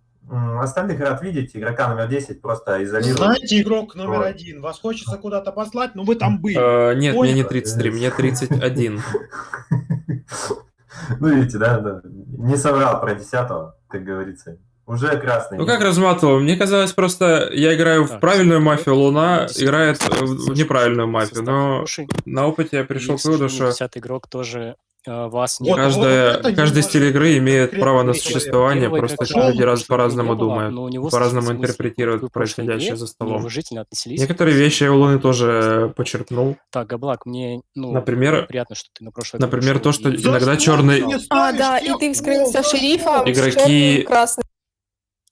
остальных рад видеть. Игрока номер 10 просто изолировал. Знаете, игрок номер 1, вас хочется куда-то послать, но вы там были. Нет, мне не 33, мне 31. Ну, видите, да, не соврал про 10-го, как говорится. Уже красный. Ну как разматывал? Мне казалось, просто я играю в правильную мафию, Луна играет в неправильную мафию. Но на опыте я пришел к выводу, что 10-й игрок тоже вас не... Каждый стиль игры имеет право на существование, просто люди по-разному думают, по-разному интерпретируют происходящее за столом. Некоторые вещи я у Луны тоже почерпнул. Так, Габлак, мне например, приятно, что ты на прошлый например, то, что иногда черные... да, и ты вскрылся шерифом, игроки... красный.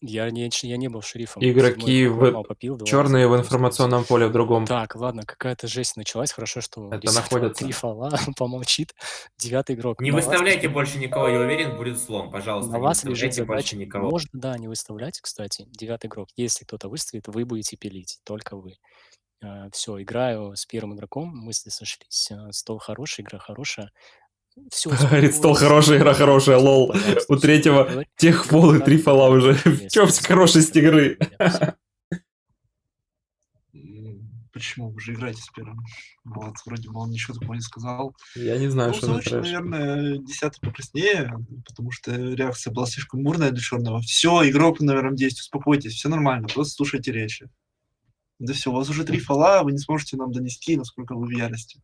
Я не был шерифом. Игроки черные в информационном поле в другом. Так, ладно, какая-то жесть началась. Хорошо, что это находится. 3 фола, помолчит. 9-й игрок. Не выставляйте больше никого, я уверен, будет слом. Пожалуйста, на вас лежит больше задача. никого. Можно, да, не выставлять, кстати. 9-й игрок. Если кто-то выставит, вы будете пилить. Только вы. Все, играю с первым игроком. Мысли сошлись. Стол хороший, игра хорошая. Говорит, стол хороший, игра хорошая, лол. У третьего тех фол и 3 фола уже. В чем хорошесть игры? Почему? Вы же играете с первым. Вот, вроде бы он ничего такого не сказал. Я не знаю, что это трэш. Наверное, 10-й покраснее, потому что реакция была слишком бурная для черного. Все, игрок номером 10, успокойтесь, все нормально, просто слушайте речи. Да все, у вас уже 3 фола, вы не сможете нам донести, насколько вы в ярости.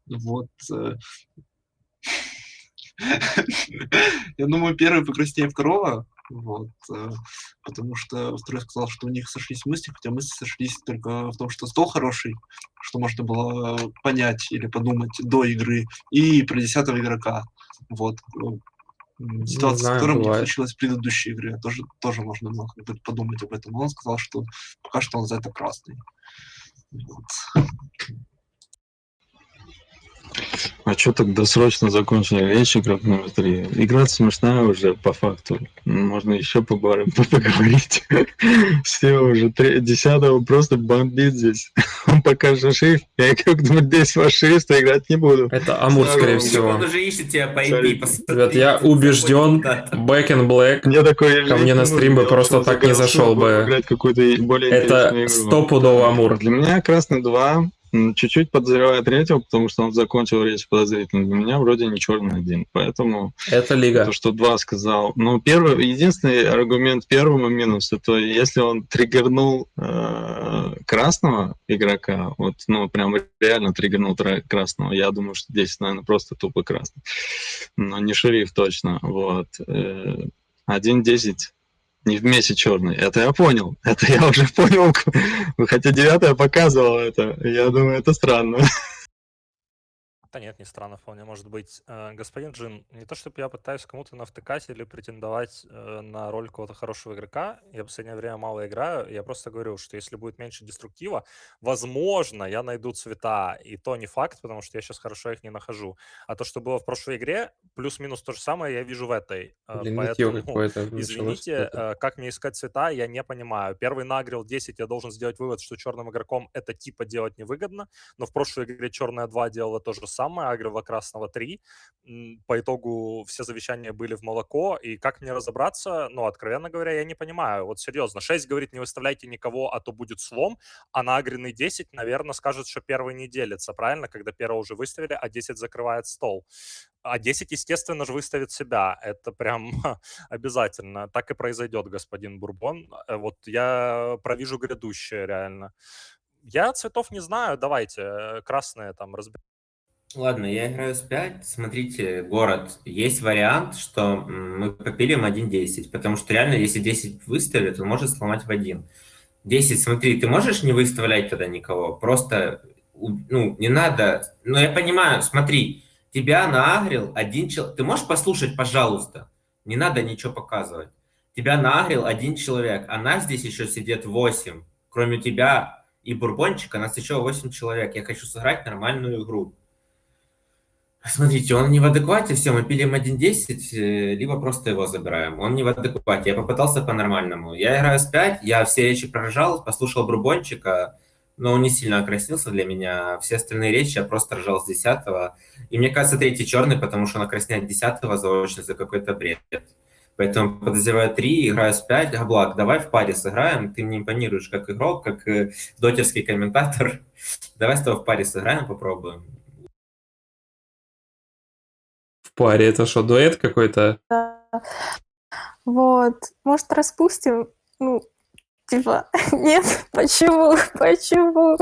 Вот. Я думаю, первый покраснее второго, вот, потому что второй сказал, что у них сошлись мысли, хотя мысли сошлись только в том, что стол хороший, что можно было понять или подумать до игры, и про 10-го игрока. Вот. Ситуация, в которой не случилась в предыдущей игре, тоже можно было подумать об этом. Но он сказал, что пока что он за это красный. Вот. А что тогда срочно закончили речь, игрок номер 3? Игра смешная уже, по факту. Можно еще поговорить. Все уже 10-го просто бомбит здесь. Он покажет шифт, я игрок номер 10 ваш шифт, играть не буду. Это Амур, скорее всего. Он уже ищет тебя по IP, Ребят, я убежден, Back in Black ко мне на стрим бы просто так не зашел бы. Это стопудово Амур. Для меня красный 2. чуть-чуть подозреваю третьего, потому что он закончил речь подозрительно. Для меня вроде не черный один, поэтому Это лига. то, что 2 сказал. Ну, единственный аргумент первому минус, это если он триггернул красного игрока, вот, ну, прям реально триггернул красного, я думаю, что здесь, наверное, просто тупо красный. Но не шериф точно, вот. 1-10 не вместе черный. Это я понял. Это я уже понял. Хотя 9-я показывала это. Я думаю, это странно. Да нет, не странно вполне может быть. Господин Джин, не то чтобы я пытаюсь кому-то навтыкать или претендовать на роль какого-то хорошего игрока, я в последнее время мало играю, я просто говорю, что если будет меньше деструктива, возможно, я найду цвета, и то не факт, потому что я сейчас хорошо их не нахожу. А то, что было в прошлой игре, плюс-минус то же самое я вижу в этой. Блин, нытье Поэтому, какое-то началось. извините, как мне искать цвета, я не понимаю. Первый нагрел 10, я должен сделать вывод, что черным игроком это типа делать невыгодно, но в прошлой игре черная 2 делала то же самое, агрила красного 3. По итогу все завещания были в молоко, и как мне разобраться, ну, откровенно говоря, я не понимаю. Вот серьезно, 6 говорит, не выставляйте никого, а то будет слом, а на агренный 10, наверное, скажет, что первый не делится, правильно? Когда первого уже выставили, а 10 закрывает стол. А 10, естественно же, выставит себя. Это прям обязательно. Так и произойдет, господин Бурбон. Вот я провижу грядущее реально. Я цветов не знаю, давайте, красные там разберем. Ладно, я играю с 5. Смотрите, город. Есть вариант, что мы попилим 1-10, потому что реально, если 10 выставит, он может сломать в 1. 10, смотри, ты можешь не выставлять тогда никого? Просто, ну, не надо... Ну, я понимаю, смотри, тебя наагрил один человек. Ты можешь послушать, пожалуйста? Не надо ничего показывать. Тебя наагрил один человек, а нас здесь еще сидит 8. Кроме тебя и Бурбончика, нас еще 8 человек. Я хочу сыграть нормальную игру. Смотрите, он не в адеквате, все, мы пилим 1-10, либо просто его забираем. Он не в адеквате, я попытался по-нормальному. Я играю с 5, я все речи проржал, послушал Бурбончика, но он не сильно окраснился для меня. Все остальные речи я просто ржал с 10-го. И мне кажется, третий черный, потому что он окрасняет 10-го заочно за какой-то бред. Поэтому подозреваю 3, играю с 5. Габлак, давай в паре сыграем. Ты мне импонируешь как игрок, как дотерский комментатор. Давай с тобой в паре сыграем, попробуем. В паре это что, дуэт какой-то? Да. Вот. Может, распустим? Ну, типа, нет, почему? Почему?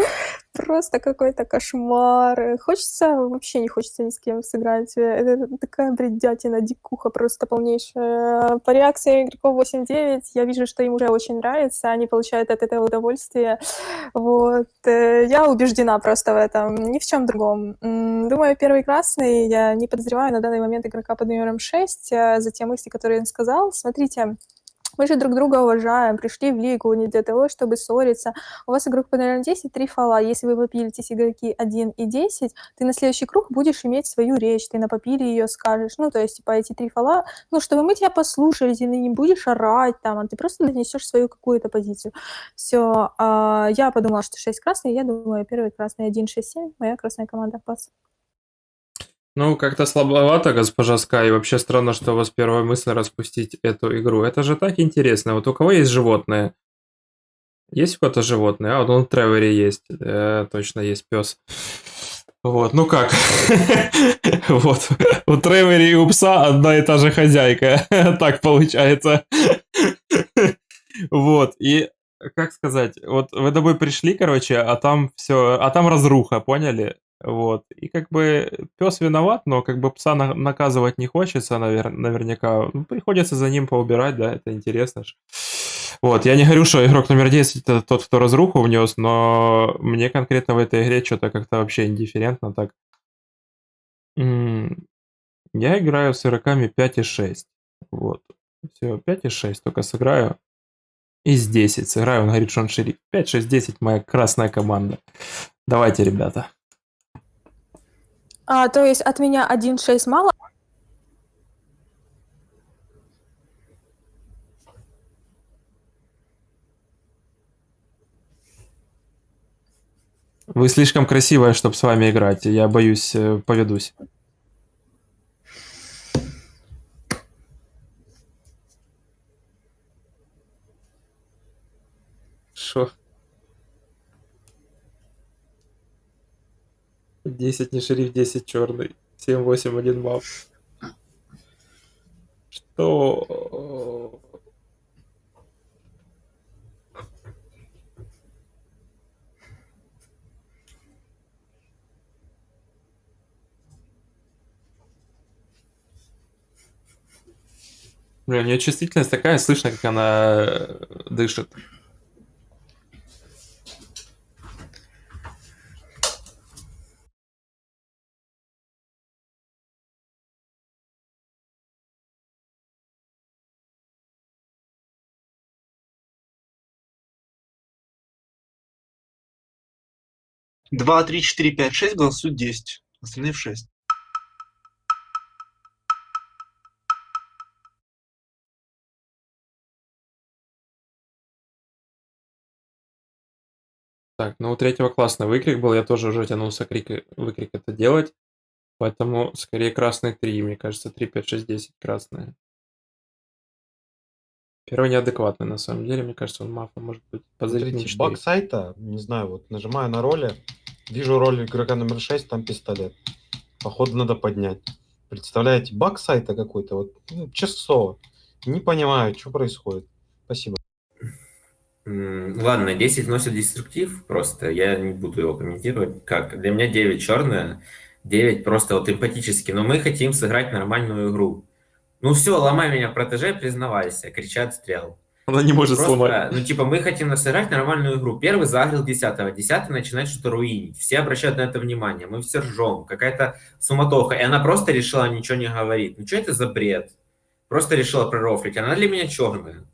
Просто какой-то кошмар. Хочется, вообще не хочется ни с кем сыграть. Это такая бредятина, дикуха просто полнейшая. По реакции игроков 8-9 я вижу, что им уже очень нравится, они получают от этого удовольствие. Вот. Я убеждена просто в этом, ни в чем другом. Думаю, первый красный, я не подозреваю на данный момент игрока под номером 6, за те мысли, которые он сказал. Смотрите, мы же друг друга уважаем, пришли в лигу не для того, чтобы ссориться. У вас игрок по номерам 10, 3 фола. Если вы попилитесь игроки 1 и 10, ты на следующий круг будешь иметь свою речь, ты на попиле ее скажешь. Ну, то есть, типа, эти 3 фола, ну, чтобы мы тебя послушали, ты не будешь орать там, а ты просто донесешь свою какую-то позицию. Все, я подумала, что 6 красный, я думаю, первый красный 1-6-7, моя красная команда, пас. Ну, как-то слабовато, госпожа Скай. И вообще странно, что у вас первая мысль распустить эту игру. Это же так интересно. Вот у кого есть животные? Есть у кого-то животные? А, вот он в Треворе есть. Точно есть пес. Вот, ну как? Вот. У Тревори и у пса одна и та же хозяйка. Так получается. Вот. И как сказать, вот вы домой пришли, короче, а там все, а там разруха, поняли? Вот. И как бы пес виноват, но как бы пса наказывать не хочется, наверняка. Ну, приходится за ним поубирать, да, это интересно ж. Вот, я не говорю, что игрок номер 10 это тот, кто разруху внес, но мне конкретно в этой игре что-то как-то вообще индифферентно так. Я играю с игроками 5 и 6. Вот. Все, 5 и 6 только сыграю. Из 10 сыграю, он говорит, что он шериф. 5, 6, 10 моя красная команда. Давайте, ребята. То есть от меня 1-6 мало? Вы слишком красивая, чтобы с вами играть. Я боюсь, поведусь. Шо? 10 не шериф, 10 черный. 7-8, 1 баф. Что? Бля, у нее чувствительность такая, слышно, как она дышит. Два, три, четыре, пять, 6 голосуют 10. Остальные в 6. Так, ну у третьего классный выкрик был, я тоже уже тянулся выкрик это делать. Поэтому скорее красный 3, мне кажется, 3, 5, 6, 10 красные. Первый неадекватный на самом деле, мне кажется, он мафа может быть подозрительный Смотрите, баг 4. сайта, не знаю, вот нажимаю на роли, вижу роль игрока номер 6, там пистолет. Походу надо поднять. Представляете, баг сайта какой-то, вот, ну, честное слово, не понимаю, что происходит. Спасибо. Ладно, 10 носит деструктив, просто я не буду его комментировать. Как? Для меня 9 черная, 9 просто вот эмпатически, но мы хотим сыграть нормальную игру. Ну все, ломай меня, протеже, признавайся, кричат стрел. Она не может Просто, сломать. ну типа мы хотим сыграть нормальную игру. Первый загрел 10-го, 10-й начинает что-то руинить. Все обращают на это внимание, мы все ржем, какая-то суматоха. И она просто решила ничего не говорить. Ну что это за бред? Просто решила пророфлить. Она для меня черная.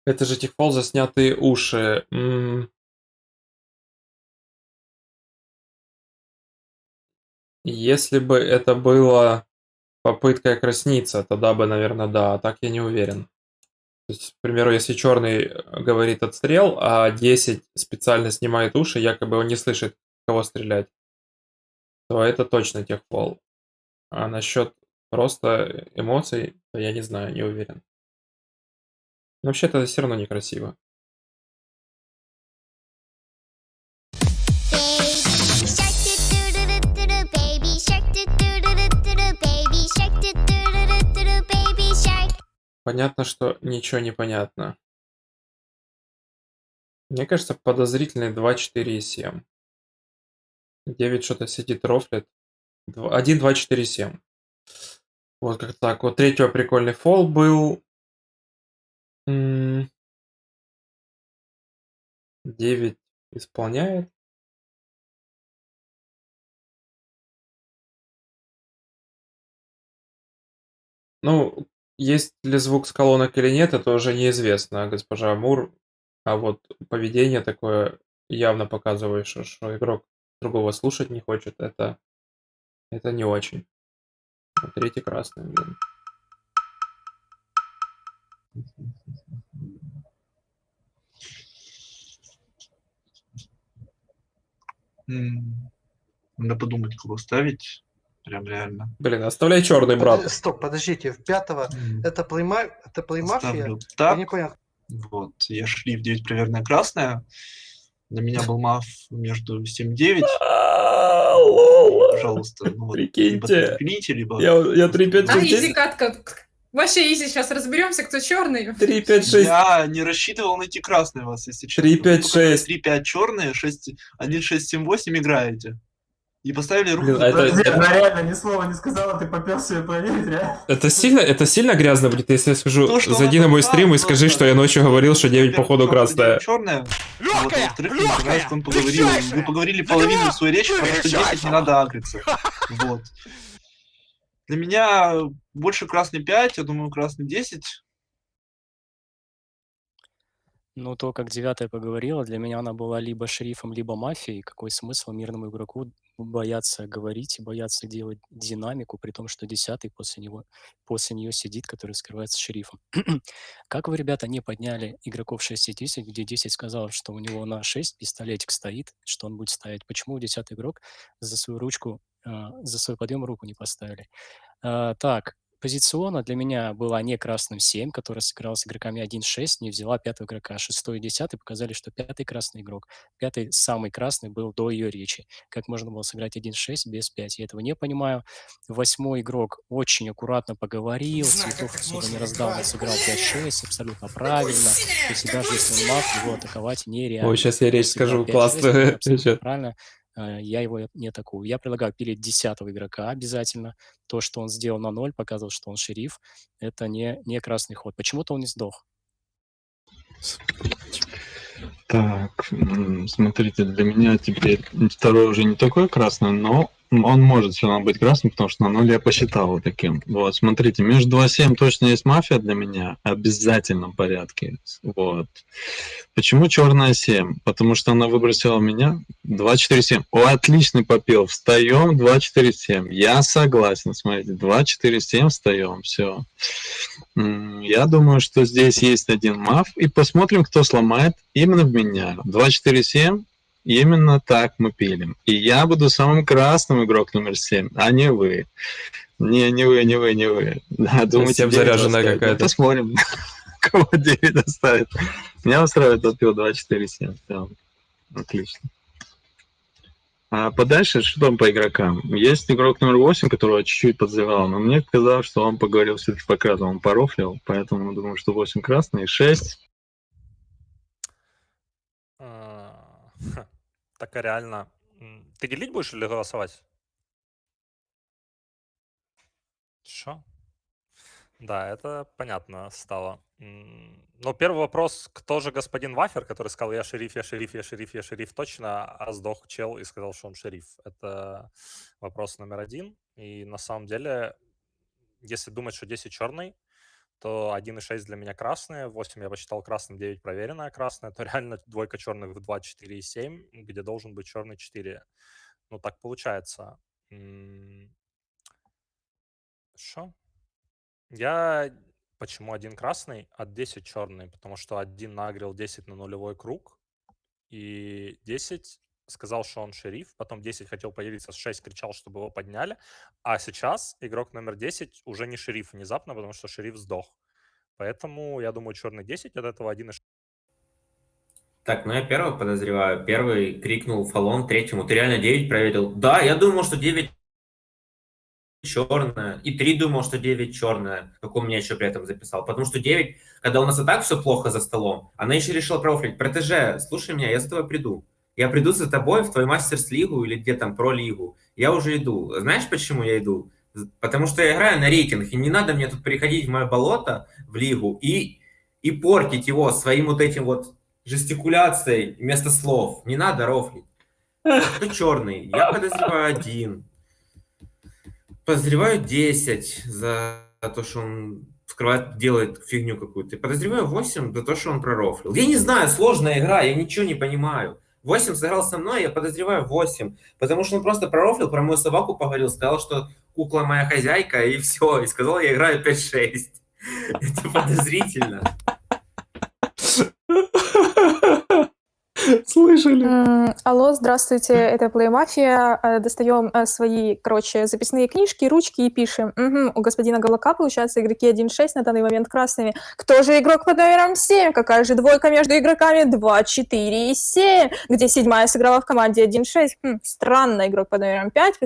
Это же техфол за снятые уши. Если бы это было попыткой красниться, тогда бы, наверное, да, а так я не уверен. То есть, к примеру, если черный говорит отстрел, а 10 специально снимает уши, якобы он не слышит, кого стрелять, то это точно техфол. А насчет просто эмоций, то я не знаю, не уверен. Но вообще-то это все равно некрасиво. Понятно, что ничего не понятно. Мне кажется, подозрительный 2, 4 и 7. 9 что-то сидит, рофлит. 1, 2, 4, 7. Вот как так. Вот третьего прикольный фол был. 9 исполняет. Ну, есть ли звук с колонок или нет, это уже неизвестно, госпожа Мур. А вот поведение такое явно показывающее, что игрок другого слушать не хочет, это не очень. Вот третий красный, блин. Надо подумать, кого ставить. Прям реально. Блин, оставляй черный, брат. Стоп, подождите, в 5-го это Playmafia? Ставлю Я так. не понял. Вот, я шрифт 9 проверенная красная. Для меня был маф между 7-9. Пожалуйста, ну вот, либо Прикиньте. трипелите, либо... Я 3, 5, 6, изи 10. катка. Вообще изи, сейчас разберемся, кто черный. 3, 5, 6. Я не рассчитывал найти красный вас, если честно. 3, 5, 6. 3, 5 черные, 6, 1, 6, 7, 8 играете. И поставили руку Блин, за Подожди, она реально ни слова не сказала, ты попёрся её проверить, реально? Это сильно грязно будет, если я скажу, То, что зайди она на мой написала, стрим и скажи, просто- что я ночью говорил, что 9 походу красная. черная. Вот, а во-вторых, мне не понравилось, как он поговорил. Вы поговорили половину своей речи, потому что 10 не надо агриться. Вот. Для меня больше красный 5, я думаю, красный 10. Ну, то, как девятая поговорила, для меня она была либо шерифом, либо мафией. Какой смысл мирному игроку боятся говорить и боятся делать динамику, при том, что 10-й после нее сидит, который скрывается шерифом. Как вы, ребята, не подняли игроков 6 и 10, где 10 сказал, что у него на 6 пистолетик стоит, что он будет ставить? Почему 10-й игрок за свою ручку, за свой подъем руку не поставили? Так, позиционно для меня была не красным 7, который сыграл с игроками 1-6, не взяла 5-го игрока. 6-й и 10-й показали, что 5-й красный игрок. 5-й самый красный был до ее речи. Как можно было сыграть 1-6 без 5? Я этого не понимаю. 8-й игрок очень аккуратно поговорил, цветов особо не раздал, но сыграл 5-6, абсолютно правильно. То есть даже если он маг, его атаковать нереально. Ой, сейчас я Он речь сыграл скажу 5-6, классную. это абсолютно правильно. Я его не атакую. Я предлагаю пилить 10-го игрока обязательно. То, что он сделал на 0, показывал, что он шериф. Это не красный ход. Почему-то он не сдох. Так, смотрите, для меня теперь второй уже не такой красный, но он может все равно быть красным, потому что на 0 я посчитал его таким. Вот, смотрите, между 2-7 точно есть мафия для меня, в обязательном порядке. Вот. Почему черная 7? Потому что она выбросила меня 2-4-7. О, отличный попел. Встаем 2-4-7. Я согласен, смотрите, 2-4-7 встаем, все. Я думаю, что здесь есть один маф, и посмотрим, кто сломает именно в меня. 2-4-7, именно так мы пилим. И я буду самым красным игрок номер 7, а не вы. Не вы. Да, думаете, 7 заряженная какая-то. Посмотрим, кого 9 доставит. Меня устраивает попил 2-4-7. Да. Отлично. А подальше, что там по игрокам? Есть игрок номер 8, которого я чуть-чуть подзывал, но мне казалось, что он поговорил все-таки по красным, он порофлил, поэтому думаю, что 8 красный, 6. Так, а реально... Ты делить будешь или голосовать? Что? Да, это понятно стало. Но первый вопрос, кто же господин Вафер, который сказал, я шериф точно, а сдох чел и сказал, что он шериф. Это вопрос номер 1. И на самом деле, если думать, что 10 черный, то 1,6 для меня красные, 8 я посчитал красным, 9 проверенная красная, то реально двойка черных в 2, 4 и 7, где должен быть черный 4. Ну, так получается. Что? Почему 1 красный, а 10 черный? Потому что 1 нагрел 10 на нулевой круг, и 10 сказал, что он шериф, потом 10 хотел появиться, 6 кричал, чтобы его подняли, а сейчас игрок номер 10 уже не шериф внезапно, потому что шериф сдох. Поэтому, я думаю, черный 10, от этого 1,6. Так, ну я первого подозреваю. Первый крикнул фалон третьему. Ты реально 9 проверил? Да, я думал, что 9 черная. И 3 думал, что 9 черная. Как он меня еще при этом записал. Потому что 9, когда у нас и так все плохо за столом, она еще решила профлить. Протеже, слушай меня, я за тобой приду. Я приду за тобой в твою мастерс-лигу или где там про-лигу. Я уже иду. Знаешь, почему я иду? Потому что я играю на рейтинг, и не надо мне тут приходить в мое болото, в лигу, и портить его своим вот этим вот жестикуляцией вместо слов. Не надо рофлить. Кто черный? Я подозреваю 1. Подозреваю 10 за то, что он вскрывает, делает фигню какую-то. Подозреваю 8 за то, что он пророфлил. Я не знаю, сложная игра, я ничего не понимаю. 8 сыграл со мной, я подозреваю 8. Потому что он просто пророфлил, про мою собаку поговорил, сказал, что кукла моя хозяйка, и все. И сказал, я играю 5-6. Это подозрительно. Слышали? Алло, здравствуйте, это Playmafia. Достаем свои, записные книжки, ручки и пишем. У господина Галака, получается, игроки 1-6 на данный момент красными. Кто же игрок под номером 7? Какая же двойка между игроками 2, 4 и 7? Где 7-я сыграла в команде 1-6? Странно, игрок под номером 5.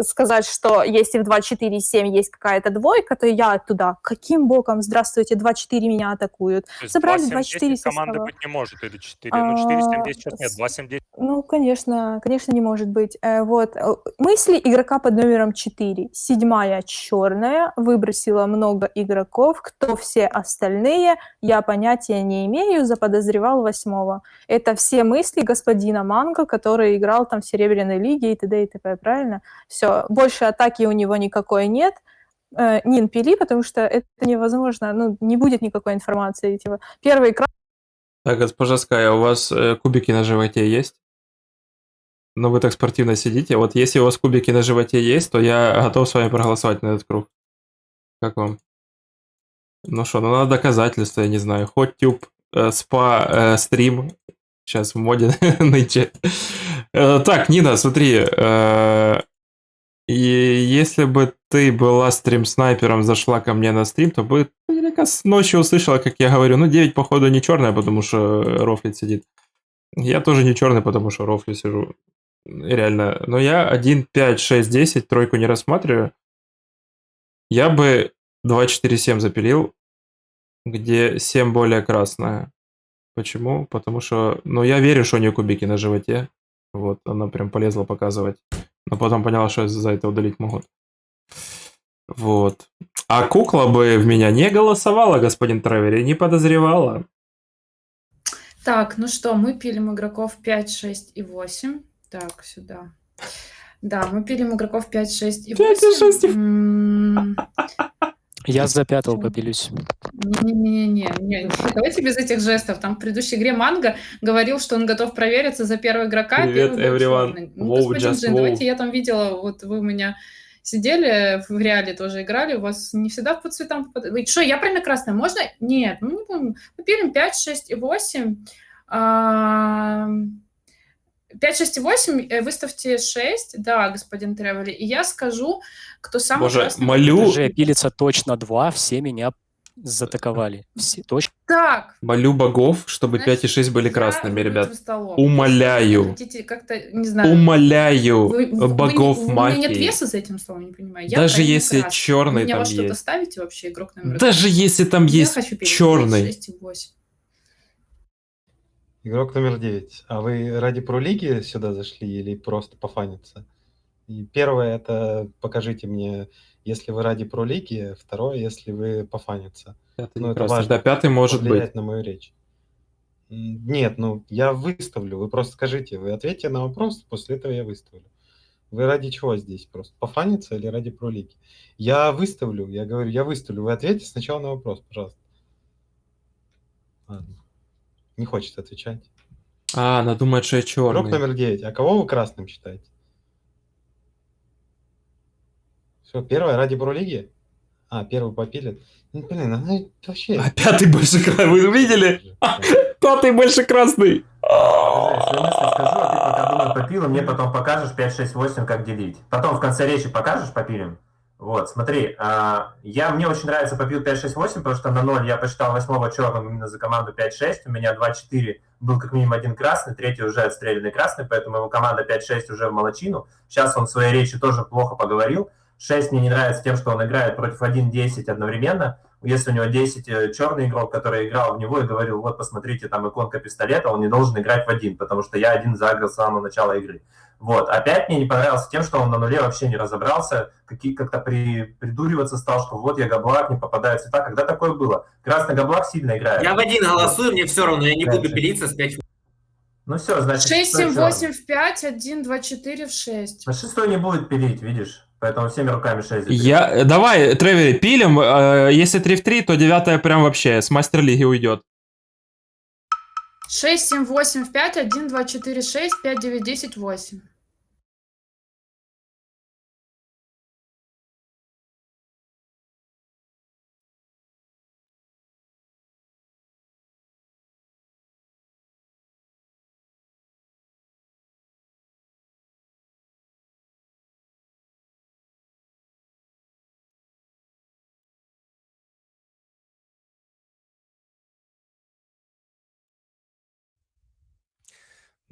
Сказать, что если в 2, 4 и 7 есть какая-то двойка, то я туда. Каким боком? Здравствуйте, 2-4 меня атакуют. Собрали 2-4 команды состава. быть не может, или 4. Ну, 4, 7, 10 сейчас нет, 2, 7, 10. Ну, конечно, не может быть. Вот. Мысли игрока под номером 4. 7-я черная, выбросила много игроков. Кто все остальные, я понятия не имею, заподозревал 8-го. Это все мысли господина Манго, который играл там в Серебряной лиге и т.д. и т.п. Правильно? Все. Больше атаки у него никакой нет. Нин, пили, потому что это невозможно. Ну, не будет никакой информации. Типа, первый экран. Так, госпожа Ская, у вас кубики на животе есть? Ну, вы так спортивно сидите. Вот если у вас кубики на животе есть, то я готов с вами проголосовать на этот круг. Как вам? Ну что, ну надо доказательства, я не знаю. Hot Tube, спа, стрим. Сейчас в моде нынче. Так, Нина, смотри. И если бы ты была стрим-снайпером, зашла ко мне на стрим, то бы ты наверняка ночью услышала, как я говорю, ну 9, походу, не черная, потому что рофлит сидит. Я тоже не черный, потому что рофлю сижу. Реально. Но я 1, 5, 6, 10, тройку не рассматриваю. Я бы 2, 4, 7 запилил, где 7 более красная. Почему? Потому что, ну, я верю, что у нее кубики на животе. Вот, она прям полезла показывать. Но потом поняла, что за это удалить могут. Вот. А кукла бы в меня не голосовала, господин Тревери, не подозревала. Так, ну что, мы пилим игроков 5, 6 и 8. Так, сюда. Да, мы пилим игроков 5, 6 и 5 и 6. 8. Я за 5-го попилюсь. Не, давайте без этих жестов. Там в предыдущей игре Манго говорил, что он готов провериться за первого игрока. Привет, первый был everyone. черный. Ну, Wow, господин just Джин, wow. давайте я там видела, вот вы у меня сидели, в реале тоже играли, у вас не всегда по цветам попадает. Что, я правильно красная? Можно? Нет, ну не будем. Мы пилим 5, 6 и 8. 5, 6 и 8, выставьте 6, да, господин Тревели, и я скажу, кто самый Боже, красный. молю, Уже пилится точно 2, все меня затаковали. Все, точно. Так, молю богов, чтобы 5 и 6 были я красными, выйду ребят. в столом. Умоляю. Если вы хотите как-то, не знаю, Умоляю богов у меня нет мафии. веса за этим словом, не понимаю. Я Даже правильно если красный. черный Меня там во что-то есть. ставите вообще, игрок номер Даже один? если там Я есть хочу пилить 5, черный. 6 и 8. Игрок номер 9. А вы ради пролиги сюда зашли или просто пофаниться? И первое, это покажите мне, если вы ради пролиги. Второе, если вы пофаниться. Пятый Ну, не это красный. важно. Да, пятый может повлияет быть. на мою речь. Нет, ну, я выставлю. Вы просто скажите, вы ответьте на вопрос, после этого я выставлю. Вы ради чего здесь просто? Пофаниться или ради пролиги? Я выставлю, я говорю, я выставлю. Вы ответьте сначала на вопрос, пожалуйста. Ладно. Не хочет отвечать. А, она думает, что я Игрок черный. номер 9. А кого вы красным считаете? Все, первое ради пролиги? А, первый попилит. Ну, блин, она вообще... А пятый больше красный. Вы увидели? Пятый больше красный. Свои мысли скажу, а ты пока думай попил, и мне потом покажешь 5, 6, 8, как делить. Потом в конце речи покажешь, попилим. Вот, смотри, мне очень нравится попил 5, 6, 8, потому что на 0 я посчитал 8-го черным именно за команду 5, 6. У меня 2, 4 был как минимум один красный, третий уже отстрелянный красный, поэтому его команда 5, 6 уже в молодчину. Сейчас он в своей речи тоже плохо поговорил. 6 мне не нравится тем, что он играет против 1, 10 одновременно. Если у него 10 черный игрок, который играл в него и говорил, вот посмотрите, там иконка пистолета, он не должен играть в 1, потому что я 1 загрел с самого начала игры. Вот. Опять мне не понравилось тем, что он на нуле вообще не разобрался, как-то придуриваться стал, что вот я габлак, не попадаю в цвета. Когда такое было? Красный габлак сильно играет. Я в 1 голосую, вот. Мне все равно, я не 5, буду 6. пилиться с 5. Ну все, значит, 6, 7, черный. 8 в 5, 1, 2, 4 в 6. А шестой не будет пилить, видишь? Поэтому всеми руками 6 Давай, Тревери, пилим. Если 3 в 3, то 9 прям вообще с мастер-лиги уйдет. 6, 7, 8 в 5, 1, 2, 4, 6, 5, 9, 10, 8.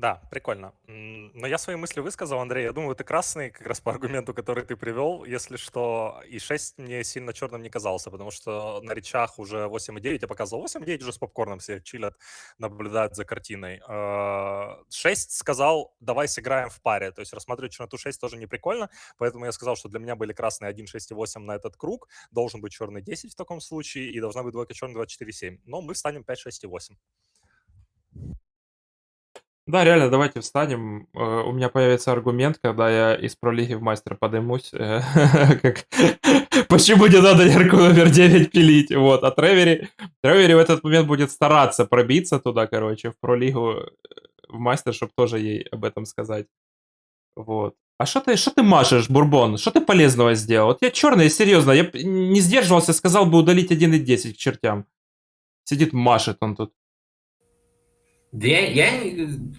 Да, прикольно. Но я свои мысли высказал, Андрей. Я думаю, ты красный как раз по аргументу, который ты привел. Если что, и 6 мне сильно черным не казался, потому что на речах уже 8,9 я показывал. 8,9 уже с попкорном все чилят, наблюдают за картиной. 6 сказал, давай сыграем в паре. То есть рассматривать черноту 6 тоже не прикольно, поэтому я сказал, что для меня были красные 1, 6 и 8 на этот круг. Должен быть черный 10 в таком случае, и должна быть двойка черный 2, 4, 7. Но мы встанем 5, 6 и 8. Да, реально, давайте встанем. У меня появится аргумент, когда я из пролиги в мастер подымусь. Почему не надо ярку номер 9 пилить? Вот. А Тревери в этот момент будет стараться пробиться туда, короче, в пролигу, в мастер, чтобы тоже ей об этом сказать. Вот. А что ты машешь, Бурбон? Что ты полезного сделал? Вот я черный, серьезно, я не сдерживался, сказал бы удалить 1.10 к чертям. Сидит, машет он тут. Да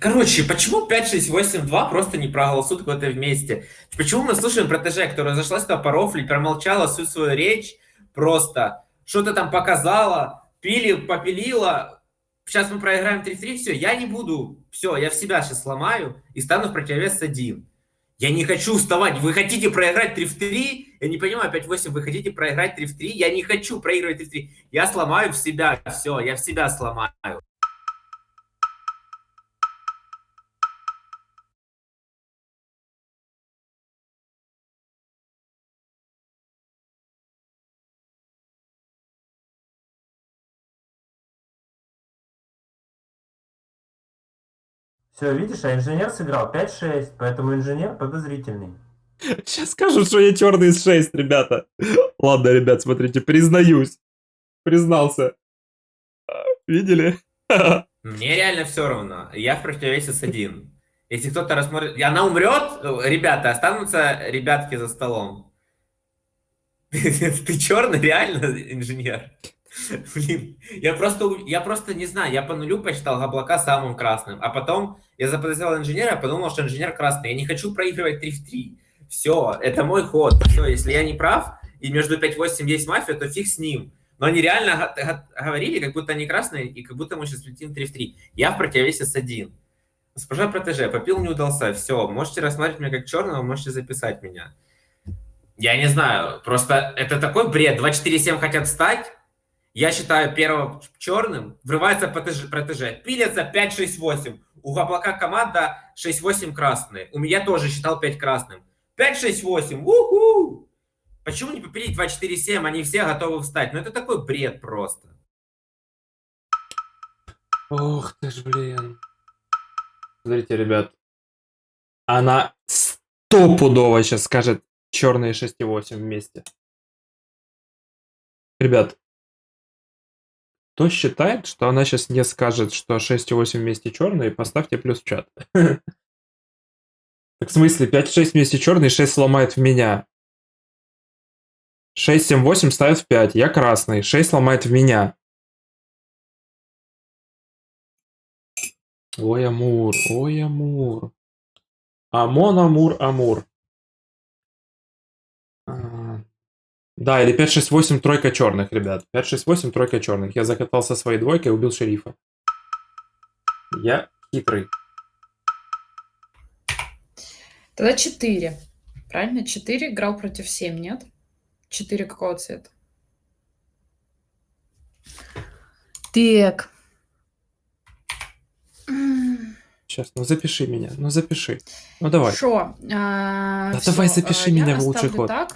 короче, почему 5-6-8-2 просто не проголосуют куда-то вместе? Почему мы слушаем протеже, которая зашла сюда порофлить, промолчала всю свою речь, просто что-то там показала, попилила. Сейчас мы проиграем 3-3, все, я не буду, все, я в себя сейчас сломаю и стану в противовес 1. Я не хочу вставать. Вы хотите проиграть 3-3? Я не понимаю, 5-8, вы хотите проиграть 3-3? Я не хочу проигрывать 3-3. Я сломаю в себя, все, я в себя сломаю. Все, видишь, а инженер сыграл 5-6, поэтому инженер подозрительный. Сейчас скажут, что я черный из 6, ребята. Ладно, ребят, смотрите, признаюсь. Признался. Видели? Мне реально все равно. Я в противовесе с 1. Если кто-то рассмотрит... Она умрет, ребята, останутся ребятки за столом. Ты черный, реально, инженер? Блин, я просто не знаю, я по нулю посчитал облака самым красным, а потом я заподозревал инженера, подумал, что инженер красный. Я не хочу проигрывать 3-3. Все, это мой ход. Все, если я не прав, и между 5-8 есть мафия, то фиг с ним. Но они реально говорили, как будто они красные, и как будто мы сейчас летим 3-3. Я в противовесе с 1. Госпожа протеже, попил, не удался. Все, можете рассматривать меня как черного, можете записать меня. Я не знаю, просто это такой бред. 2-4-7 хотят встать. Я считаю первого черным, врывается протеже, пилятся 5-6-8. У облака команда 6-8 красные. У меня тоже считал 5 красным. 5-6-8, уху! Почему не попилить 2-4-7, они все готовы встать? Ну это такой бред просто. Ох ты ж, блин. Смотрите, ребят. Она стопудово сейчас скажет черные 6-8 вместе. Ребят, кто считает, что она сейчас не скажет, что 6-8 вместе черные, поставьте плюс в чат. Так в смысле, 5-6 вместе черные, 6 сломает в меня. 6-7-8 ставит в 5, я красный, 6 сломает в меня. Ой, Амур, ой, Амур. Амон, Амур, Амур. Да, или 5-6-8 тройка черных, ребят. 5-6-8 тройка черных. Я закатался своей двойкой и убил шерифа. Я хитрый. Тогда 4. Правильно? 4 играл против 7, нет? 4 какого цвета? Так. Сейчас, ну запиши меня, ну запиши. Ну давай. Шо? Да давай запиши меня в лучший ход. Так.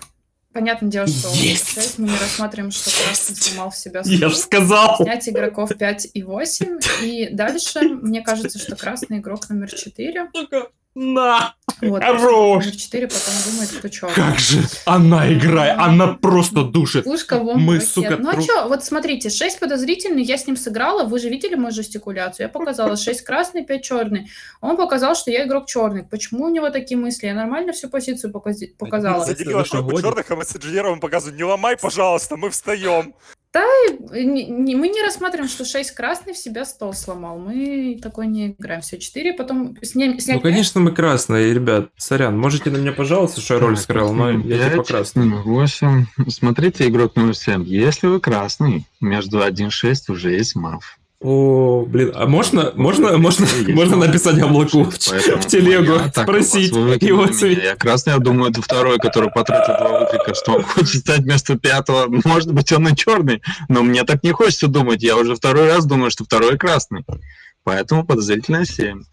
Понятное дело, что Есть! 6 мы не рассматриваем, что красный сломал в себя Я ж судью. сказал! Снять игроков 5 и 8. И дальше, мне кажется, что красный игрок номер 4. На! Вот, Хорош! номер 4 потом думает, кто черный. Как же она играет, она просто душит. Пушка вон Мы, пакет. сука, Ну а что, вот смотрите, 6 подозрительный, я с ним сыграла, вы же видели мою жестикуляцию, я показала 6 красный, 5 черный. Он показал, что я игрок черный. Почему у него такие мысли? Я нормально всю позицию показала. Задела тройку черных, а мы с инженером показываем, не ломай, пожалуйста, мы встаем. Да, мы не рассматриваем, что 6 красный в себя стол сломал. Мы такой не играем. Все, 4, потом снять. Ну, конечно, мы красные, ребят. Сорян, можете на меня пожаловаться, что я роль сыграл, но я типа красный. 8. Смотрите, игрок номер 7. Если вы красный, между 1-6 уже есть маф. О, блин, а можно написать облаку в телегу, спросить его цвет? Я красный, я думаю, это второй, который потратил 2 выкрика, что он хочет стать вместо 5-го. Может быть, он и черный, но мне так не хочется думать. Я уже второй раз думаю, что второй красный. Поэтому подозрительно 7.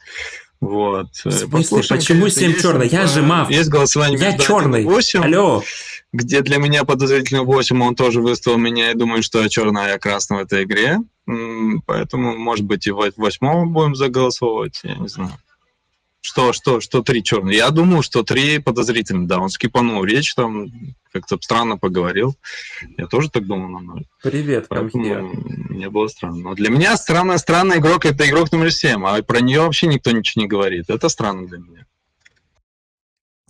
Вот. В смысле, почему 7 черный? Я же маф. Есть голосование я между черный. 8, алло. Где для меня подозрительно 8, он тоже выставил меня и думает, что я черный, а я красный в этой игре. Поэтому, может быть, и в 8 будем заголосовывать, я не знаю. Что 3 черный? Я думаю, что 3 подозрительно, да, он скипанул речь, там как-то странно поговорил. Я тоже так думал на 0. Привет, поэтому мне было странно. Но для меня странный игрок — это игрок номер 7, а про нее вообще никто ничего не говорит. Это странно для меня.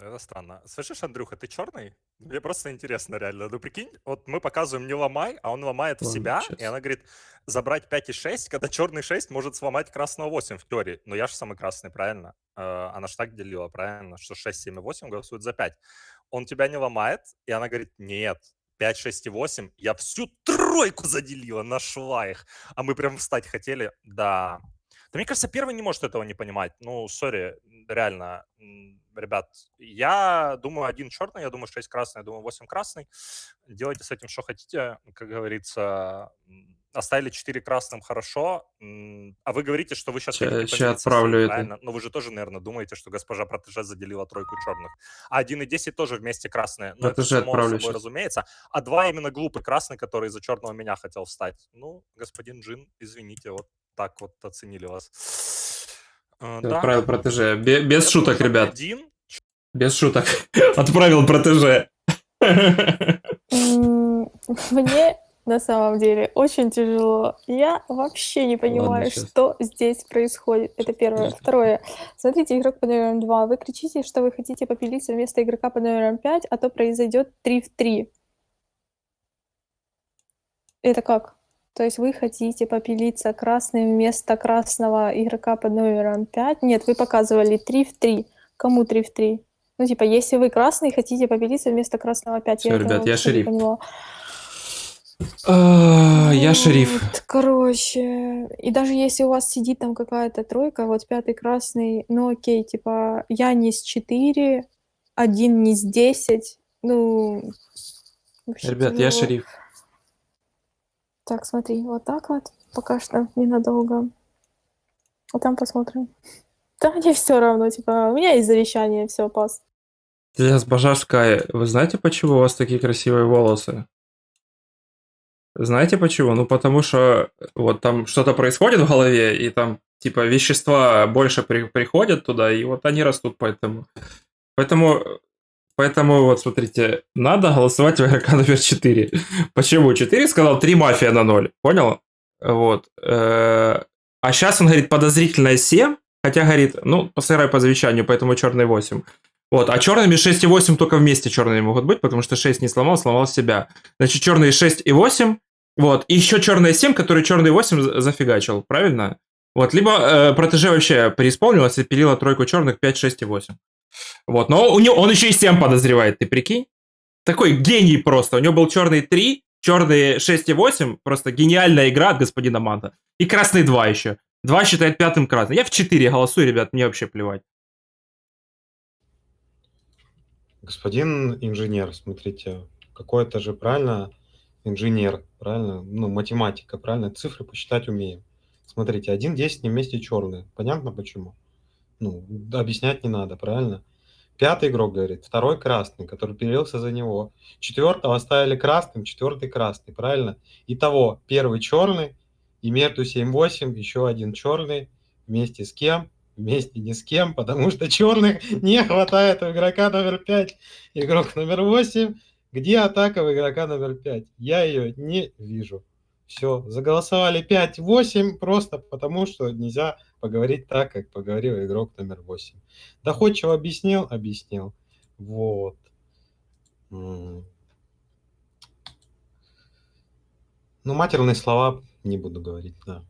Это странно. Слышишь, Андрюха, ты черный? Мне просто интересно, реально. Ну, прикинь, вот мы показываем не ломай, а он ломает в Ладно, себя, и сейчас. она говорит, забрать 5 и 6, когда черный 6 может сломать красного 8 в теории. Но я же самый красный, правильно? Она же так делила, правильно? Что 6, 7 и 8 голосуют за 5. Он тебя не ломает, и она говорит, нет, 5, 6 и 8, я всю тройку заделила, нашла их. А мы прям встать хотели, да. Да мне кажется, первый не может этого не понимать. Ну, сори, реально, ребят, я думаю, 1 черный, я думаю, 6 красный, я думаю, 8 красный. Делайте с этим, что хотите. Как говорится, оставили 4 красным, хорошо. А вы говорите, что вы сейчас хотите Сейчас помириться с отправлю ней, это. правильно? Но вы же тоже, наверное, думаете, что госпожа Протеже заделила тройку черных. А 1 и 10 тоже вместе красные. Но это Протеже само отправлю собой сейчас. разумеется. А 2 именно глупый красный, который из-за черного меня хотел встать. Ну, господин Джин, извините, вот так вот оценили вас. Да. Отправил протеже. Без Я шуток, думаю, черный ребят. 1. Без шуток. Отправил протеже. Мне на самом деле очень тяжело. Я вообще не понимаю, щас. что здесь происходит. Это первое. Второе. Смотрите, игрок под номером 2. Вы кричите, что вы хотите попилиться вместо игрока под номером 5, а то произойдет 3 в 3. Это как? То есть вы хотите попилиться красным вместо красного игрока под номером 5? Нет, вы показывали 3 в 3. Кому 3 в 3? Ну, типа, если вы красный, хотите попилиться вместо красного 5, Всё, я этого ребят, я вообще не шериф. поняла. Я шериф. Вот, короче, и даже если у вас сидит там какая-то тройка, вот 5 красный, ну окей, типа, я не с 4, 1 не с 10, ну, вообще Ребят, я тяжело. шериф. Так, смотри, вот так вот, пока что ненадолго. А там посмотрим. Да мне все равно, типа, у меня есть завещание, все, пас. Госпожа Скай, вы знаете, почему у вас такие красивые волосы? Знаете почему? Ну, потому что вот там что-то происходит в голове, и там, типа, вещества больше приходят туда, и вот они растут поэтому. Поэтому вот, смотрите, надо голосовать в игрока номер 4. Почему? 4 сказал 3 мафия на 0. Понял? Вот. А сейчас он говорит подозрительное 7, хотя говорит, ну, сыграй по завещанию, поэтому черный 8. Вот, а черными 6 и 8 только вместе черные могут быть, потому что 6 не сломал, сломал себя. Значит, черные 6 и 8, вот, и еще черные 7, который черный 8 зафигачил, правильно? Вот, либо протеже вообще преисполнилась и пилила тройку черных 5, 6 и 8. Вот, но он еще и 7 подозревает, ты прикинь? Такой гений просто. У него был черный 3, черный 6 и 8, просто гениальная игра от господина Манта. И красный 2 еще. 2 считает пятым красным. Я в 4 голосую, ребят, мне вообще плевать. Господин инженер, смотрите, какой-то же правильно инженер, правильно? Ну, математика, правильно? Цифры посчитать умеем. Смотрите, 1, 10 не вместе черные. Понятно почему? Ну, объяснять не надо, правильно? 5-й игрок говорит, 2-й красный, который пилился за него. 4-го оставили красным, 4-й красный, правильно? Итого, 1-й черный, и между 7-8 еще 1 черный. Вместе с кем? Вместе ни с кем, потому что черных не хватает у игрока номер 5. Игрок номер 8. Где атака у игрока номер 5? Я ее не вижу. Все, заголосовали 5-8 просто потому, что нельзя поговорить так, как поговорил игрок номер 8. Доходчиво объяснил? Объяснил. Вот. Ну, матерные слова не буду говорить, да.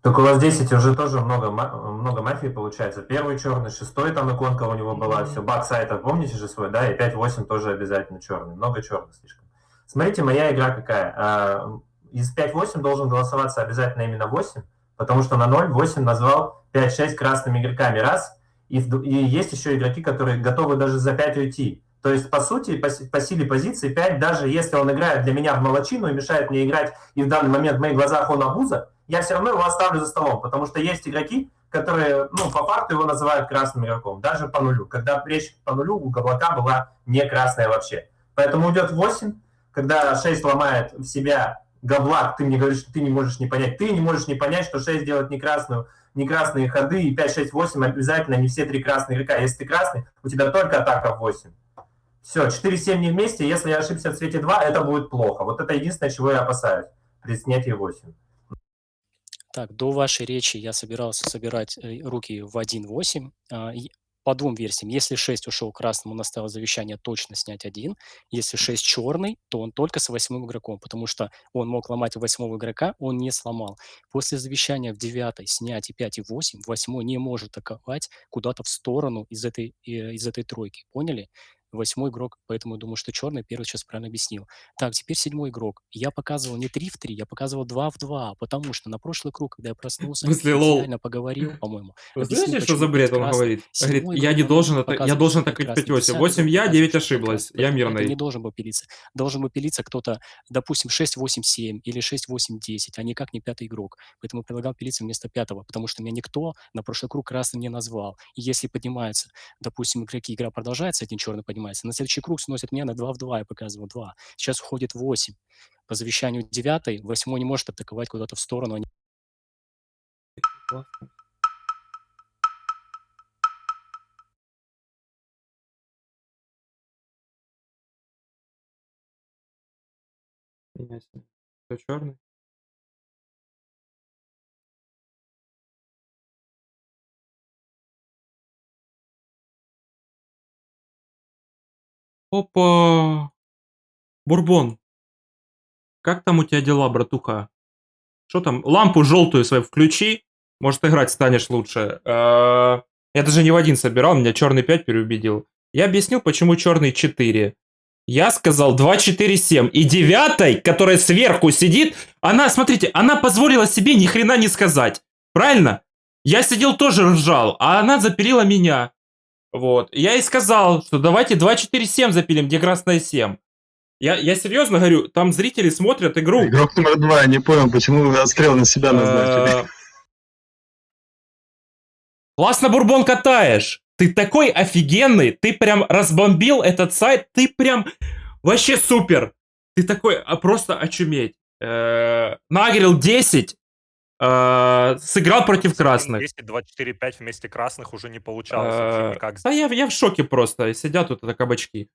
Только у вас 10 уже тоже много мафии получается. Первый черный, 6-й там иконка у него была, все, баг сайта, помните же свой, да, и 5-8 тоже обязательно черный. Много черных слишком. Смотрите, моя игра какая. Из 5-8 должен голосоваться обязательно именно 8, потому что на 0-8 назвал 5-6 красными игроками, раз. И есть еще игроки, которые готовы даже за 5 уйти. То есть, по сути, по силе позиции 5, даже если он играет для меня в молодчину и мешает мне играть, и в данный момент в моих глазах он абуза, я все равно его оставлю за столом, потому что есть игроки, которые, ну, по факту его называют красным игроком, даже по нулю. Когда речь по нулю у Габлака была не красная вообще. Поэтому идет 8, когда 6 ломает в себя Габлак, ты мне говоришь, что ты не можешь не понять, что 6 делает не красные ходы, и 5, 6, 8 обязательно не все 3 красные игрока. Если ты красный, у тебя только атака в 8. Все, 4-7 не вместе, если я ошибся в цвете 2, это будет плохо. Вот это единственное, чего я опасаюсь при снятии 8. Так, до вашей речи я собирался собирать руки в 1-8. по двум версиям. Если 6 ушел красным, он оставил завещание точно снять 1. Если 6 черный, то он только с 8 игроком, потому что он мог ломать 8 игрока, он не сломал. После завещания в 9 снять и 5, и 8, 8 не может атаковать куда-то в сторону из этой тройки. Поняли? 8 игрок, поэтому я думаю, что черный первый сейчас правильно объяснил. Так, теперь 7 игрок. Я показывал не 3 в 3, я показывал 2 в 2, потому что на прошлый круг, когда я проснулся, В смысле, я лол. идеально поговорил, по-моему. Вы Объяснил, слышите, что почему за бред 5 он красный. говорит? Говорит, 7 я игрок не момент должен показывает, так что 5 атаковать 5 красный. 8. 10 8 игрок я, 9 показывает, что 5 ошиблась. красный. Я Поэтому это не мирный. должен был пилиться. Должен был пилиться кто-то, допустим, 6-8-7 или 6-8-10, а никак не 5 игрок. Поэтому предлагал пилиться вместо 5, потому что меня никто на прошлый круг красным не назвал. И если поднимается, допустим, игроки, игра продолжается, один черный поднимается, на следующий круг сносят меня на 2 в 2, я показывал 2. Сейчас уходит 8. По завещанию 9, 8 не может атаковать куда-то в сторону. Ясно. Кто черный? Опа! Бурбон. Как там у тебя дела, братуха? Что там? Лампу желтую свою включи. Может, играть станешь лучше. Я даже не в 1 собирал, меня черный 5 переубедил. Я объяснил, почему черный 4. Я сказал 2, 4, 7. И 9, которая сверху сидит, она, смотрите, она позволила себе ни хрена не сказать. Правильно? Я сидел тоже ржал, а она запилила меня. Вот. Я ей сказал, что давайте 2, 4, 7 запилим, где красная 7. Я серьезно говорю, там зрители смотрят игру. Игрок номер 2, я не понял, почему вы отстрел на себя назначили. Классно бурбон катаешь. Ты такой офигенный. Ты прям разбомбил этот сайт. Ты прям вообще супер. Ты такой просто очуметь. Нагрел 10. Сыграл против красных. 10, 2, 4, 5 вместе красных уже не получалось вообще никак. Да я в шоке просто. Сидят тут это кабачки.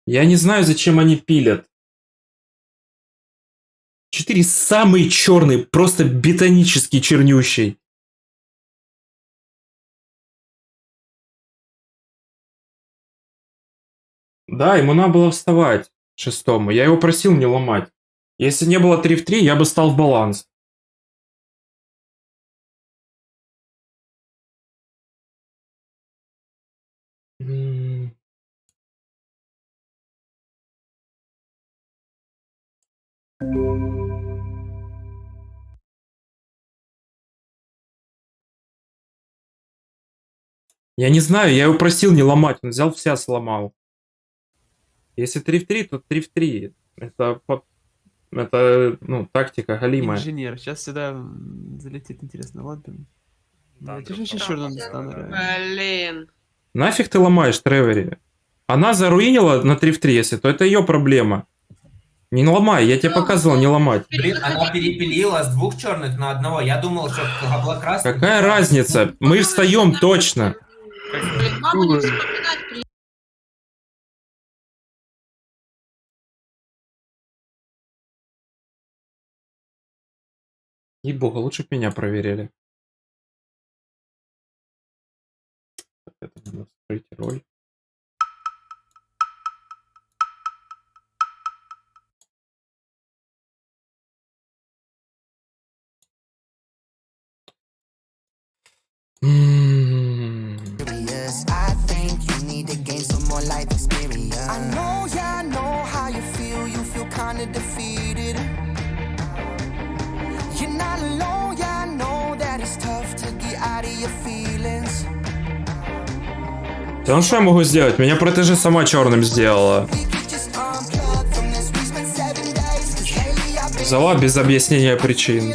Я не знаю, зачем они пилят. 4 самый черный, просто бетонический чернющий. Да, ему надо было вставать 6-му. Я его просил не ломать. Если не было 3 в 3, я бы стал в баланс. Я не знаю, я его просил не ломать, он взял вся сломал. Если 3 в 3, то 3 в 3. Это ну, тактика галимая. Инженер. Сейчас сюда залетит, интересно, Лобби. Да, я же еще черным достану, реально. Блин. Нафиг ты ломаешь, Тревори? Она заруинила на 3 в 3, если, то это ее проблема. Не ломай, я тебе показывал не ломать. Блин, она перепилила с 2 черных на 1. Я думал, что была красная. Какая разница? Мы встаем точно. Маму не вспоминать. Ей-богу, лучше бы меня проверили. Это надо строить роль. I think you need to gain some more life experience. I know, yeah, I know how you feel. You feel kind of defeated. You're not alone, yeah, I know that it's tough to get out of your feelings. Да ну что я могу сделать? Меня протеже сама черным сделала. Взяла без объяснения причин.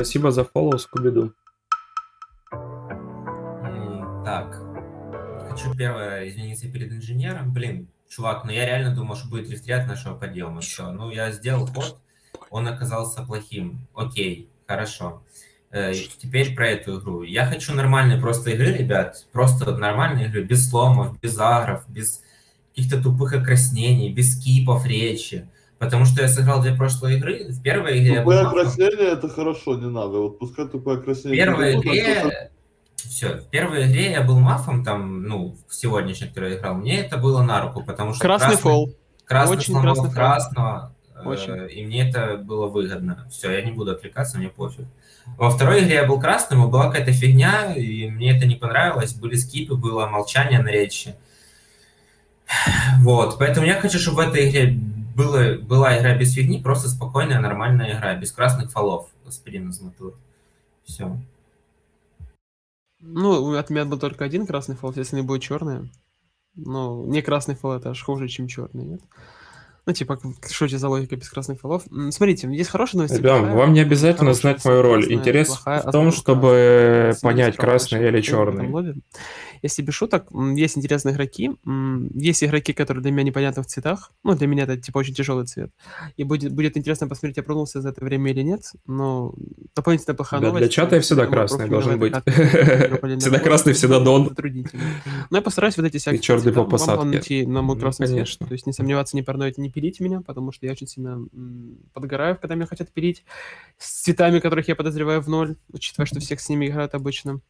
Спасибо за фоллоу, Скуби-Ду. Так, хочу первое извиниться перед инженером. Блин, чувак, я реально думал, что будет 3 от нашего подъема. Все, я сделал ход, он оказался плохим. Окей, хорошо. Теперь про эту игру. Я хочу нормальной просто игры, ребят. Просто нормальной игры, без сломов, без агров, без каких-то тупых окраснений, без скипов речи. Потому что я сыграл 2 прошлые игры. В первой игре я был Тупое мафом. окраснение это хорошо, не надо. Вот пускай тупое В окраснение первой будет. игре... Все, в первой игре я был мафом, в сегодняшней, в которой я играл, мне это было на руку, потому что Красный фол. красный Очень сломал красный фол. красного, Очень. и мне это было выгодно. Все, я не буду отвлекаться, мне пофиг. Во второй игре я был красным, и была какая-то фигня, и мне это не понравилось, были скипы, было молчание на речи. Вот, поэтому я хочу, чтобы в этой игре была игра без фигни, просто спокойная, нормальная игра, без красных фолов. Господин из Матур. Все. Ну, от меня был только один красный фол, если не будет черный. Ну, не красный фол, это аж хуже, чем черный, нет? Ну, типа, что это за логика без красных фолов? Смотрите, есть хорошая новость. Ребят, вам не обязательно знать мою роль. Интерес в том, чтобы понять, красный или черный. Если без шуток, есть интересные игроки. Есть игроки, которые для меня непонятны в цветах. Ну, для меня это, типа, очень тяжелый цвет. И будет интересно посмотреть, я пробовался за это время или нет. Но дополнительно плохая Ребят, новость. для чата я всегда думаю, красный профи должен быть. именно Всегда красный, всегда дон. Затруднительно. Но я постараюсь вот эти всякие И черный по цвета вам посадке. найти на мой красный цвет. Конечно. То есть не сомневаться, не параноить, не пилить меня, потому что я очень сильно подгораю, когда меня хотят пилить с цветами, которых я подозреваю в ноль, учитывая, что всех с ними играют обычно.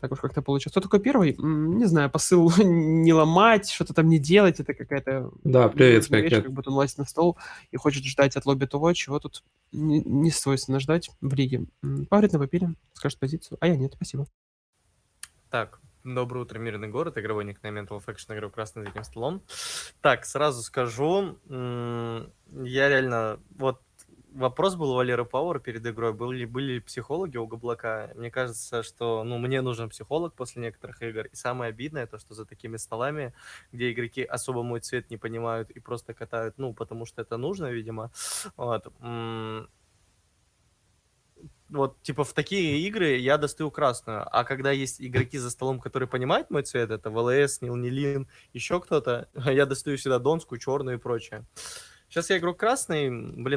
Так уж как-то получилось. Кто такой первый? Не знаю, посыл не ломать, что-то там не делать, это какая-то... Да, привет, вещь, привет. как будто он лазит на стол и хочет ждать от лобби того, чего тут не свойственно ждать в лиге. Поговорит на попиле, скажет позицию, а я нет, спасибо. Так, доброе утро, мирный город, игровой никнейм Mental Faction, игрок красным за этим столом. Так, сразу скажу, я реально, вот вопрос был у Валеры Пауэр перед игрой, были психологи у Габлака. Мне кажется, что мне нужен психолог после некоторых игр. И самое обидное, то, что за такими столами, где игроки особо мой цвет не понимают и просто катают, потому что это нужно, видимо, вот, типа, в такие игры я достаю красную, а когда есть игроки за столом, которые понимают мой цвет, это ВЛС, Нилнилин, еще кто-то, я достаю всегда донскую, черную и прочее. Сейчас я игрок красный,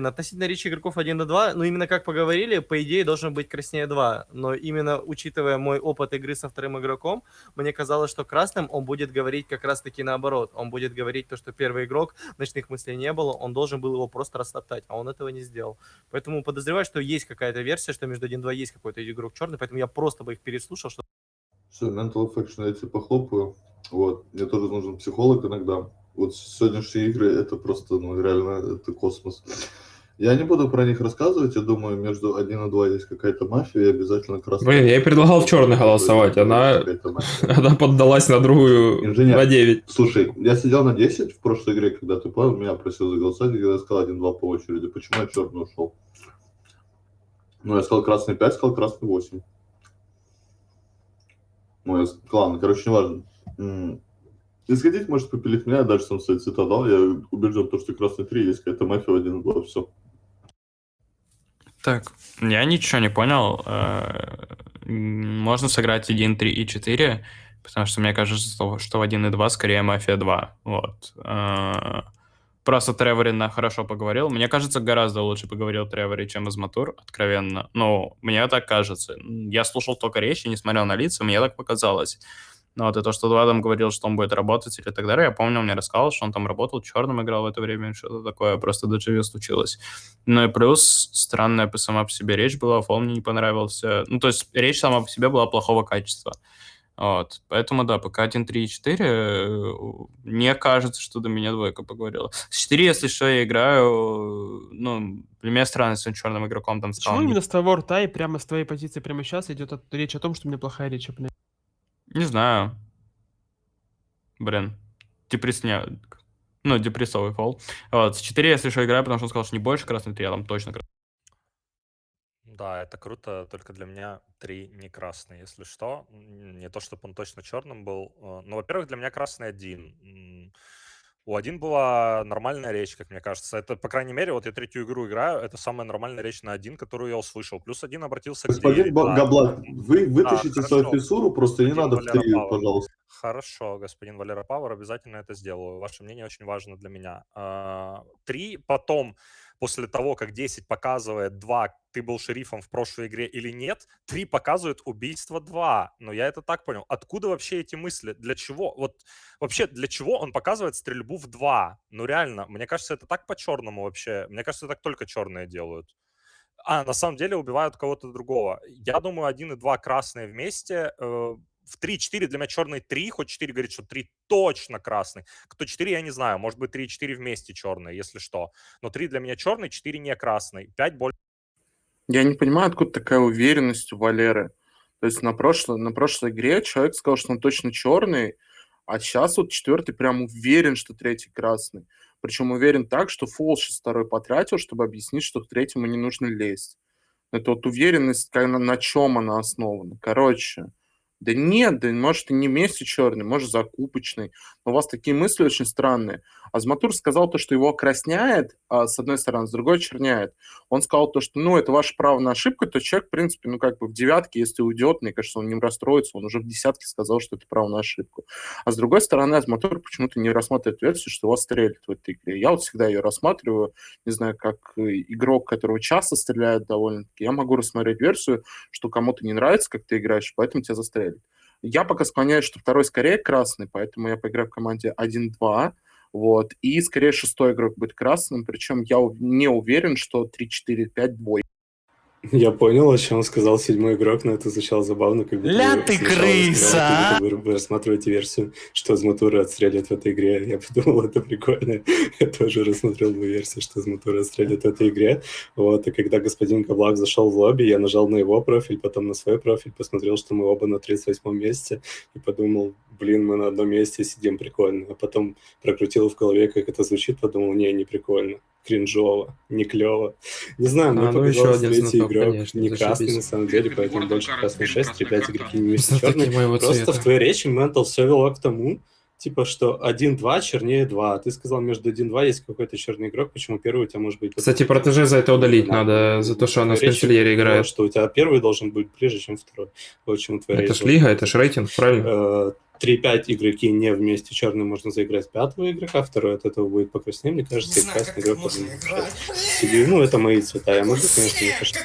относительно речи игроков 1 на 2, именно как поговорили, по идее должен быть краснее 2, но именно учитывая мой опыт игры со вторым игроком, мне казалось, что красным он будет говорить как раз-таки наоборот, он будет говорить то, что первый игрок, ночных мыслей не было, он должен был его просто растоптать, а он этого не сделал. Поэтому подозреваю, что есть какая-то версия, что между 1 и 2 есть какой-то игрок черный, поэтому я просто бы их переслушал, что... Все, Mental Faction, я тебе похлопаю. Вот, мне тоже нужен психолог иногда. Вот сегодняшние игры, это просто, реально, это космос. Я не буду про них рассказывать, я думаю, между 1 и 2 есть какая-то мафия, и обязательно красная. Блин, я ей предлагал в черный голосовать, она поддалась на другую, Инженер, на 9. Слушай, я сидел на 10 в прошлой игре, когда ты понял, меня просил заголосовать, и когда я сказал 1-2 по очереди. Почему я черный ушел? Я сказал красный 5, сказал красный 8. Ладно, неважно. Исходить, может попилить меня, дальше сам свои цвета дал. Я убежден, что красный 3 есть какая-то мафия в 1 и 2, все. Так, я ничего не понял. Можно сыграть 1, 3 и 4, потому что мне кажется, что в 1 и 2 скорее мафия 2. Вот. Просто Треворин хорошо поговорил. Мне кажется, гораздо лучше поговорил Тревори, чем из Матур, откровенно. Мне так кажется. Я слушал только речь и не смотрел на лица, мне так показалось. И то, что Владом говорил, что он будет работать или так далее, я помню, он мне рассказал, что он там работал, черным играл в это время, что-то такое, просто дежавю случилось. И плюс странная сама по себе речь была, фол мне не понравился. То есть речь сама по себе была плохого качества. Вот. Поэтому, да, пока 1, 3 и 4, мне кажется, что до меня двойка поговорила. С 4, если что, я играю, для меня странно, с черным игроком там сказал. Почему именно с твоего рта и прямо с твоей позиции прямо сейчас идет речь о том, что у меня плохая речь? Не знаю. Депрессовый фол. Вот, с 4, если что, играю, потому что он сказал, что не больше красный 3, а там точно красный. Да, это круто, только для меня 3 не красный, если что. Не то, чтобы он точно черным был. Во-первых, для меня красный 1. У 1 была нормальная речь, как мне кажется. Это, по крайней мере, вот я третью игру играю, это самая нормальная речь на 1, которую я услышал. Плюс 1 обратился к Господин 9, да. Габлак, вы Да, вытащите свою хорошо. фиссуру, просто не Господин надо в Валера 3, Пауэр. пожалуйста. Хорошо, господин Валера Пауэр, обязательно это сделаю. Ваше мнение очень важно для меня. 3, потом, после того, как 10 показывает 2, ты был шерифом в прошлой игре или нет, 3 показывает убийство 2. Но я это так понял. Откуда вообще эти мысли? Для чего? Вот вообще для чего он показывает стрельбу в 2? Ну реально, мне кажется, это так по-черному вообще. Мне кажется, так только черные делают. На самом деле убивают кого-то другого. Я думаю, 1 и 2 красные вместе. В 3-4 для меня черный 3, хоть 4 говорит, что 3 точно красный. Кто 4, я не знаю. Может быть, 3 и 4 вместе черные, если что. Но 3 для меня черный, 4 не красный. 5 больше. Я не понимаю, откуда такая уверенность у Валеры. То есть на прошлой игре человек сказал, что он точно черный, а сейчас вот четвертый прям уверен, что третий красный. Причем уверен так, что фол сейчас второй потратил, чтобы объяснить, что к третьему не нужно лезть. Это вот уверенность, на чем она основана. Короче, да нет, да может и не вместе черный, может закупочный. Но у вас такие мысли очень странные. Азматур сказал то, что его окрасняет, с одной стороны, с другой черняет. Он сказал то, что, это ваше право на ошибку, то человек, в принципе, в девятке, если уйдет, мне кажется, он не расстроится, он уже в десятке сказал, что это право на ошибку. А с другой стороны, Азматур почему-то не рассматривает версию, что его стрелят в этой игре. Я вот всегда ее рассматриваю, не знаю, как игрок, которого часто стреляет довольно-таки, я могу рассмотреть версию, что кому-то не нравится, как ты играешь, поэтому тебя застрелят. Я пока склоняюсь, что второй скорее красный, поэтому я поиграю в команде 1-2, вот, и скорее шестой игрок будет красным, причем я не уверен, что 3-4-5 двойка. Я понял, о чем сказал седьмой игрок, но это звучало забавно, как будто Ля вы ты сначала крыса, сказали, как будто вы рассматриваете версию, что Азматура отстрелят в этой игре. Я подумал, это прикольно. Я тоже рассмотрел бы версию, что Азматура отстрелят в этой игре. Вот, и когда господин Габлак зашел в лобби, я нажал на его профиль, потом на свой профиль, посмотрел, что мы оба на 38-м месте, и подумал, мы на одном месте сидим, прикольно. А потом прокрутил в голове, как это звучит, подумал, не прикольно. Кринжово, не клево. Не знаю, мне показалось, третий игрок конечно, не красный зашибись. на самом деле, поэтому больше красный 6, 3-5 игроки не вместе Знатоки черные. моего Просто цвета. в твоей речи Ментал все вело к тому, что 1-2 чернее 2. А ты сказал, между 1-2 есть какой-то черный игрок, почему первый у тебя может быть... Кстати, протеже за это удалить надо, за то, что она в канцелярии играет. Что у тебя первый должен быть ближе, чем второй. Вот чему твоя Это речь. ж лига, это ж рейтинг, правильно? 3-5 игроки не вместе черный можно заиграть пятого игрока, второй от этого будет покраснее, мне кажется, и красный игрок должен быть. Это мои цвета, я могу, конечно, не хочу.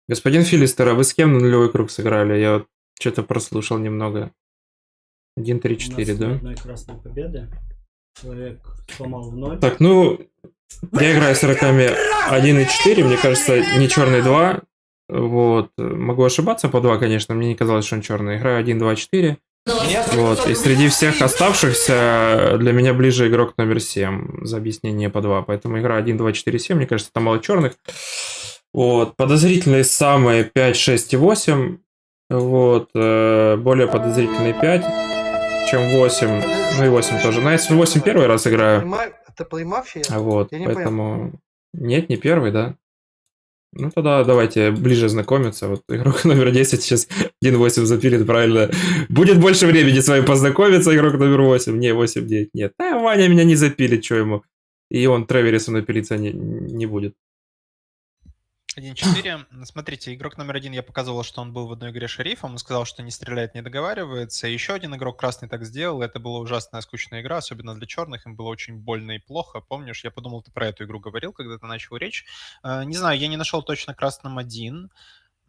Господин Филистер, а вы с кем на нулевой круг сыграли? Я вот что-то прослушал немного. 1-3-4, да? Одной красной победы. Человек сломал в 0. Так, я играю с игроками 1 и 4, мне кажется, не черный 2. Вот. Могу ошибаться по 2, конечно, мне не казалось, что он черный. Играю 1, 2, 4. Вот. И среди всех оставшихся для меня ближе игрок номер 7 за объяснение по 2. Поэтому игра 1, 2, 4, 7, мне кажется, там мало черных. Вот. Подозрительные самые 5, 6 и 8. Вот. Более подозрительные 5, чем 8. И 8 тоже. Но я 8 первый раз играю. Это Playmafia? Вот, Я не поэтому... Нет, не первый, да? Тогда давайте ближе знакомиться. Вот игрок номер 10 сейчас 1-8 запилит, правильно. Будет больше времени с вами познакомиться, игрок номер 8. Не, 8-9, нет. Ваня меня не запилит, что ему. И он Тревери со мной пилиться не будет. 1-4. Смотрите, игрок номер 1, я показывал, что он был в одной игре шерифом, он сказал, что не стреляет, не договаривается. Еще один игрок красный так сделал, это была ужасная скучная игра, особенно для черных, им было очень больно и плохо. Помнишь, я подумал, ты про эту игру говорил, когда ты начал речь. Не знаю, я не нашел точно красным 1.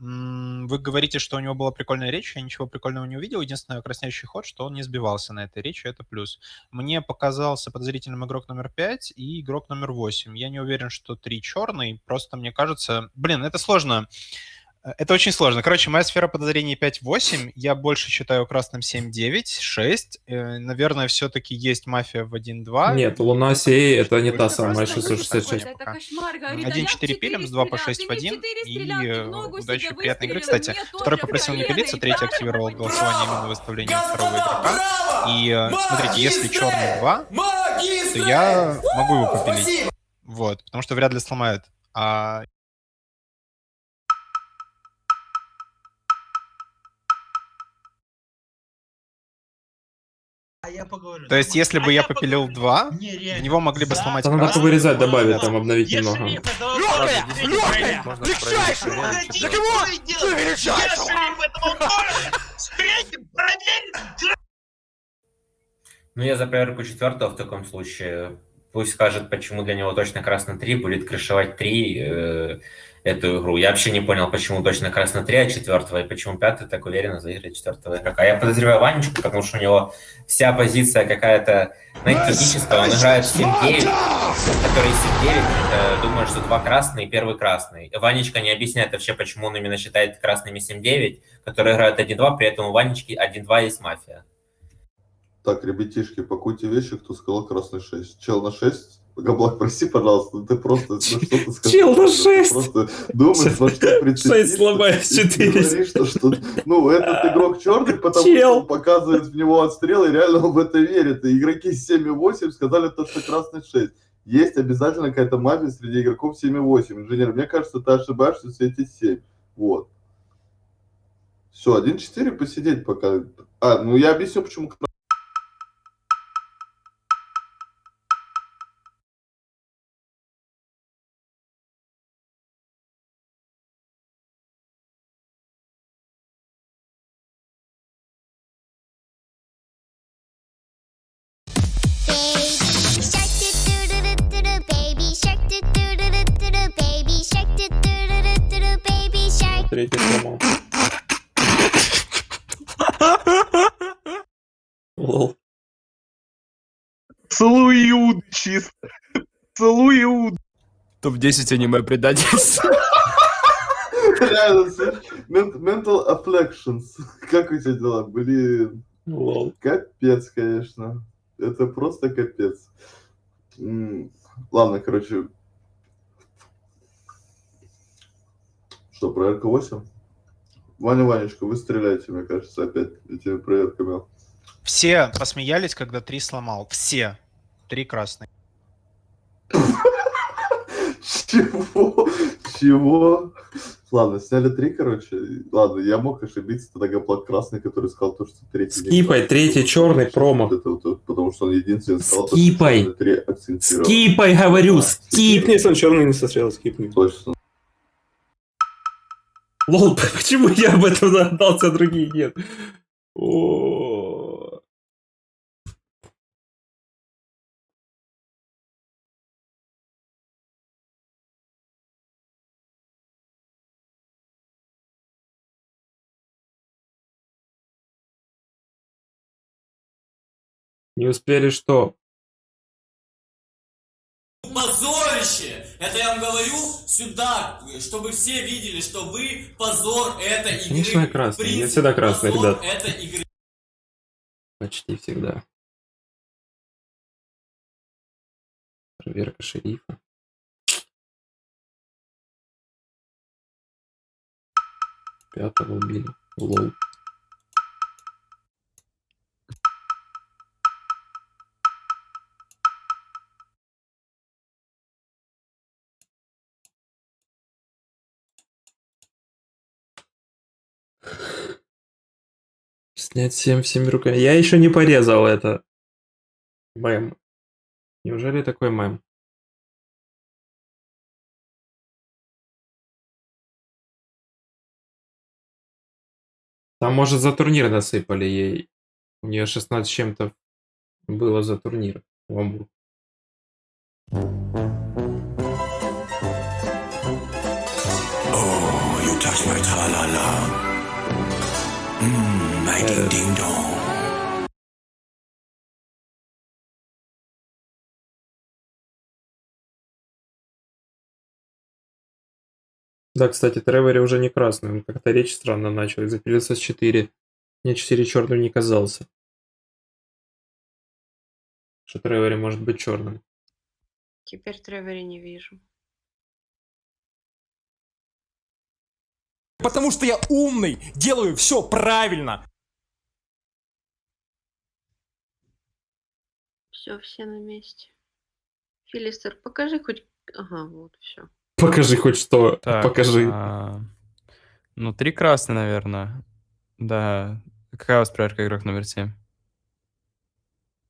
Вы говорите, что у него была прикольная речь, я ничего прикольного не увидел. Единственное, краснеющий ход, что он не сбивался на этой речи, это плюс. Мне показался подозрительным игрок номер 5 и игрок номер 8. Я не уверен, что 3 черный, просто мне кажется... это сложно. Это очень сложно. Короче, моя сфера подозрений 5-8, я больше считаю красным 7-9, 6. Наверное, все-таки есть мафия в 1-2. Нет, Луна Сей это не та самая 666. 1-4 пилим, с 2 по 6 в 1. И удачи, приятной игры. Кстати, второй попросил не пилиться, третий активировал голосование именно выставлением второго игрока. И смотрите, если черный 2, то я могу его попилить. Вот, потому что вряд ли сломает. То есть, если бы я попилил 2, в него могли бы сломать Да надо красный, повырезать, можно добавить, взять. там обновить немного. Ладно, 10 проверить можно проверить. проверить, Для что кого? делать. Ты величайший! Ну, я за проверку 4 в таком случае. Пусть скажет, почему для него точно красный 3 будет крышевать 3 эту игру. Я вообще не понял, почему точно красный 3 от 4 и почему 5 так уверенно заиграет 4 игрока. Я подозреваю Ванечку, потому что у него вся позиция какая-то, знаете, техническая. Он играет в 7-9, который 7-9 думает, что 2 красные и 1 красный. Ванечка не объясняет вообще, почему он именно считает красными 7-9, которые играют 1-2, при этом у Ванечки 1-2 есть мафия. Так, ребятишки, пакуйте вещи, кто сказал красный 6. Чел на 6. Габлак, прости, пожалуйста, ты просто на что ты сказал. Чел на 6! Ты просто думаешь, во что прицепиться. 6 сломаешь 4. Говоришь, что, ну, этот игрок черный, потому что он показывает в него отстрел, и реально он в это верит. И игроки 7 и 8 сказали то, что красный 6. Есть обязательно какая-то мафия среди игроков 7 и 8. Инженер, мне кажется, ты ошибаешься, все эти 7. Вот. Все, 1-4 посидеть пока. Ну я объясню, почему. Третий сломал. Лол. Целую чисто. Целую. Топ-10 аниме предательств. Реально, mental afflictions. Как у тебя дела? Блин. Лол. Капец, конечно. Это просто капец. Ладно, короче. Что, проверка 8? Ванечка, вы стреляете, мне кажется, опять этими проверками. Все посмеялись, когда 3 сломал. Все. 3 красные. Чего? Чего? Ладно, сняли 3, короче. Ладно, я мог ошибиться, тогда Гаплак красный, который сказал то, что третий... Скипай, третий черный промо. Потому что он единственный сказал, Скипай. что 3 акцентировал. Скипай, говорю, скип. Скипни, если он черный не сострел, скипни. Точно. Лол, почему я об этом догадался, а другие нет? О. Не успели что? Позорище! Это я вам говорю сюда, чтобы все видели, что вы позор этой игры. Конечно, я красный. Я Принцип всегда красный, позор ребят. этой игры. Почти всегда. Проверка шерифа. Пятого убили. Лол. Снять 7 руками. Я еще не порезал это. Мэм. Неужели такой мэм? Там, может, за турнир насыпали ей. У нее 16 с чем-то было за турнир. Ламбу. Oh, you touch my tra-la-la. My ding-ding-dong. Да, кстати, Тревори уже не красный. Он как-то речь странно начал. И запилился с 4. Мне 4 черным не казался. Что Тревори может быть черным. Теперь Тревори не вижу. Потому что я умный, делаю все правильно. Все на месте. Филистер, покажи хоть... Ага, вот, все. Покажи хоть что. Так, Покажи. Ну, 3 красные, наверное. Да. Какая у вас проверка, игрок номер 7?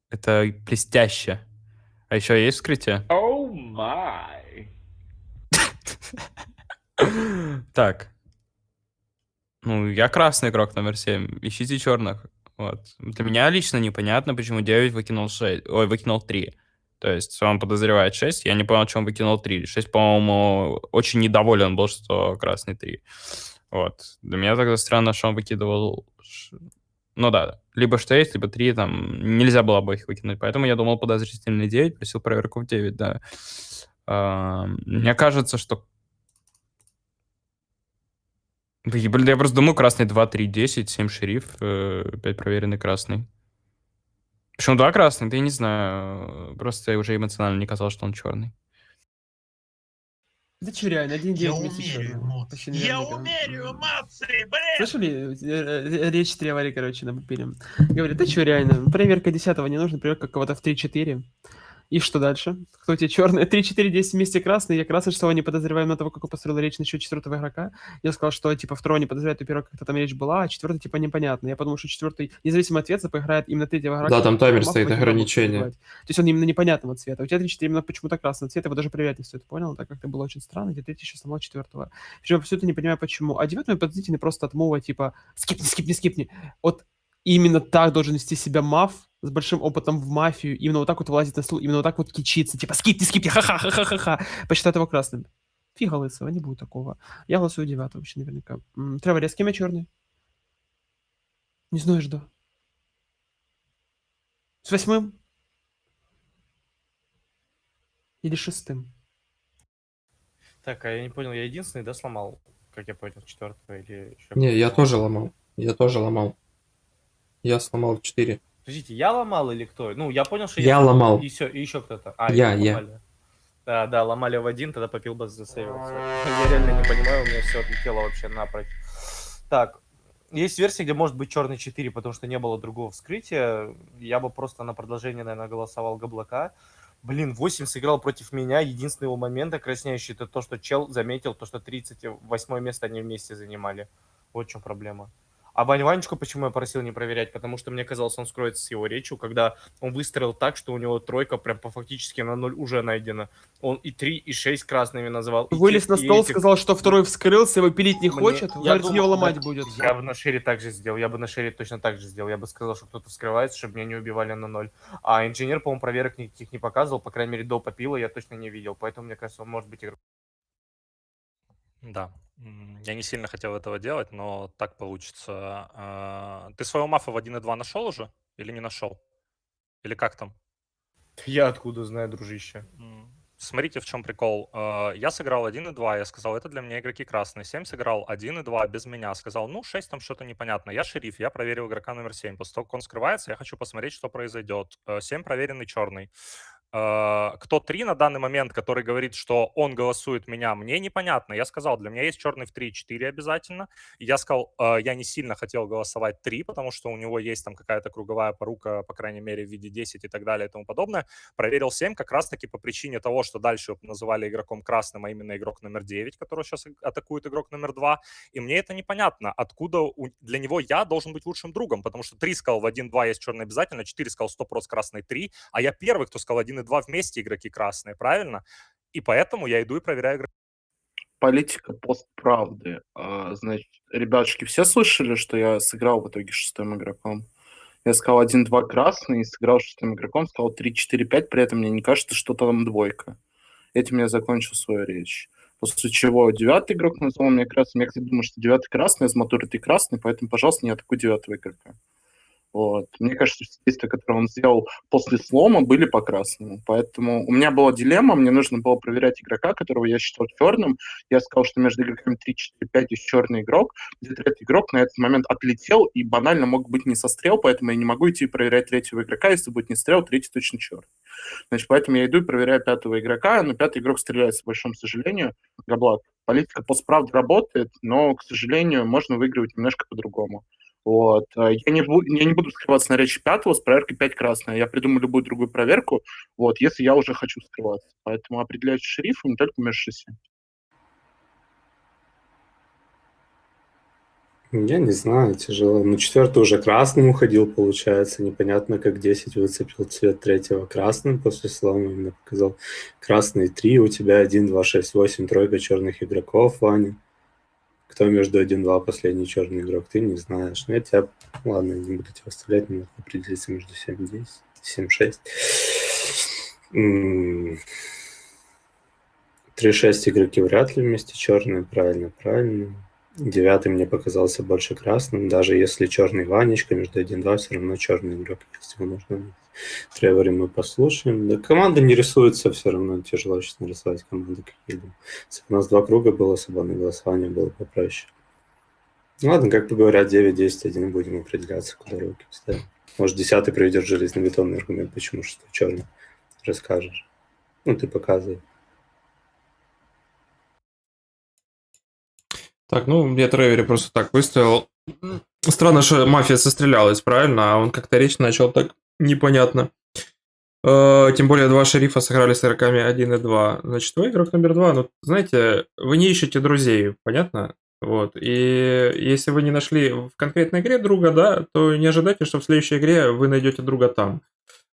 Это блестяще. А еще есть вскрытие? Oh my. Так. Ну, я красный игрок номер 7. Ищите черных. Вот. Для меня лично непонятно, почему 9 выкинул 6. Ой, выкинул 3. То есть он подозревает 6. Я не понял, чем он выкинул 3. 6, по-моему, очень недоволен был, что красный 3. Вот. Для меня тогда странно, что он выкидывал... Ну да, либо 6, либо 3, там нельзя было обоих выкинуть. Поэтому я думал подозрительный 9, просил проверку в 9, да. Мне кажется, что... Блин, я просто думаю, красный 2, 3, 10, 7 шериф, 5 проверенный красный. Почему 2 красный? Да я не знаю. Просто я уже эмоционально не казалось, что он черный. Да что, реально, 1-9 вместе черного. Почти наверняка. эмоции, блин! Слышали? Речь Тревори, короче, на попиле. Говорит, да что, реально, проверка 10-го не нужна, проверка кого-то в 3-4. И что дальше? Кто у тебя черный? 3-4, 10 вместе красный. Я красный, что не подозреваем на того, как он построил речь насчет 4-го игрока. Я сказал, что, типа, второго не подозревает, у первого как-то там речь была, а 4-й, типа, непонятно. Я подумал, что 4-й, независимо от цвета, поиграет именно 3-го игрока. Да, там таймер стоит, То ограничение. есть он именно непонятного цвета. У тебя 3-4 именно почему-то красного цвета, его даже проверять не стоит, понял? Так как это было очень странно, где 3-й сейчас сломал 4-го. Причем я абсолютно не понимаю, почему. А 9-й подозрительный просто от мова, типа, скипни. Вот именно так должен вести себя маф, с большим опытом в мафию, именно вот так вот вылазить на стул, именно вот так вот кичиться, типа скипни, ха-ха-ха-ха-ха-ха, посчитать его красным. Фига лысого, не будет такого. Я голосую 9 вообще наверняка. Тревор, с кем я черный? Не знаешь, да. С 8? Или 6? Так, а я не понял, я единственный, да, сломал? Как я понял, 4-го или еще Не, я кто-то? тоже ломал. Я сломал в 4. Подождите, я ломал или кто? Ну, я понял, что Я ломал. И все, и еще кто-то. Я. Ломали. Да, ломали в 1, тогда попил бы засейвился. Я реально не понимаю, у меня все отлетело вообще напрочь. Так, есть версия, где может быть черный 4, потому что не было другого вскрытия. Я бы просто на продолжение, наверное, голосовал Габлака. Блин, 8 сыграл против меня. Единственный его момент окрасняющий, это то, что чел заметил, то, что 38 место они вместе занимали. Вот в чем проблема. А Ванечку почему я просил не проверять? Потому что мне казалось, он скроется с его речью, когда он выстроил так, что у него тройка прям по фактически на 0 уже найдена. Он и 3, и 6 красными называл. Вылез на стол, сказал, что второй вскрылся, его пилить не хочет. Говорит, его ломать будет. Я бы на шере так же сделал. Я бы на шере точно так же сделал. Я бы сказал, что кто-то вскрывается, чтобы меня не убивали на 0. А инженер, по-моему, проверок никаких не показывал. По крайней мере, до попила я точно не видел. Поэтому, мне кажется, он может быть игроком. Да. Я не сильно хотел этого делать, но так получится. Ты своего мафа в 1.2 нашел уже? Или не нашел? Или как там? Я откуда знаю, дружище? Смотрите, в чем прикол. Я сыграл 1.2, я сказал, это для меня игроки красные. 7 сыграл 1.2 без меня. Сказал, ну, 6 там что-то непонятно. Я шериф, я проверил игрока номер 7. После того, как он скрывается, я хочу посмотреть, что произойдет. 7 проверенный черный. Кто 3 на данный момент, который говорит, что он голосует меня, мне непонятно. Я сказал, для меня есть черный в 3 и 4 обязательно. И я сказал, я не сильно хотел голосовать 3, потому что у него есть там какая-то круговая порука, по крайней мере, в виде 10 и так далее и тому подобное. Проверил 7 как раз-таки по причине того, что дальше его называли игроком красным, а именно игрок номер 9, который сейчас атакует игрок номер 2. И мне это непонятно, откуда для него я должен быть лучшим другом, потому что 3 сказал в 1-2 есть черный обязательно, 4 сказал 100% красный 3, а я первый, кто сказал 1 и 2 вместе игроки красные, правильно? И поэтому я иду и проверяю игроки. Политика постправды. Значит, ребятушки, все слышали, что я сыграл в итоге шестым игроком? Я сказал 1-2 красный, сыграл шестым игроком, сказал 3-4-5, при этом мне не кажется, что там двойка. Этим я закончил свою речь. После чего 9-й игрок назвал меня красным. Я, кстати, думаю, что 9-й красный, из мотора ты красный, поэтому, пожалуйста, не атакуй 9-го игрока. Вот. Мне кажется, что действия, которые он сделал после слома, были по красному. Поэтому у меня была дилемма, мне нужно было проверять игрока, которого я считал черным. Я сказал, что между игроками 3, 4, 5 есть черный игрок, где третий игрок на этот момент отлетел и банально мог быть не сострел, поэтому я не могу идти проверять третьего игрока, если будет не стрел, третий точно черный. Значит, поэтому я иду и проверяю 5-го игрока, но 5-й игрок стреляет, с большим сожалением. Габлак. Политика постправды работает, но, к сожалению, можно выигрывать немножко по-другому. Вот. Я не буду скрываться на речи 5-го с проверкой 5 красная. Я придумаю любую другую проверку, вот, если я уже хочу скрываться. Поэтому определяйте шерифа не только между 6. Я не знаю, тяжело. Ну, 4-й уже красным уходил, получается. Непонятно, как 10 выцепил цвет 3-го красным после слома. Именно показал красный 3, у тебя 1, 2, 6, 8, тройка черных игроков, Ваня. Кто между 1-2 последний черный игрок, ты не знаешь. Ну, я тебя... Ладно, не буду тебя оставлять, мне надо определиться между 7-10, 7-6. 3-6 игроки вряд ли вместе черные, правильно. 9-й мне показался больше красным, даже если черный Ванечка, между 1-2 все равно черный игрок есть, его нужно найти. Тревори мы послушаем. Да, команда не рисуется, все равно тяжело сейчас нарисовать команду какие-либо. Если бы у нас 2 круга было, свободное голосование было попроще. Ну ладно, как бы говорят, 9, 10, 1 будем определяться, куда руки ставим. Может, 10-й приведет железнобетонный аргумент, почему 6-й черный. Расскажешь. Ну, ты показывай. Так, ну, я Тревери просто так выставил. Странно, что мафия сострелялась, правильно? А он как-то речь начал так непонятно. Тем более 2 шерифа сыграли с игроками 1 и 2. Значит, вы игрок номер 2, ну, знаете, вы не ищете друзей, понятно? Вот. И если вы не нашли в конкретной игре друга, да, то не ожидайте, что в следующей игре вы найдете друга там.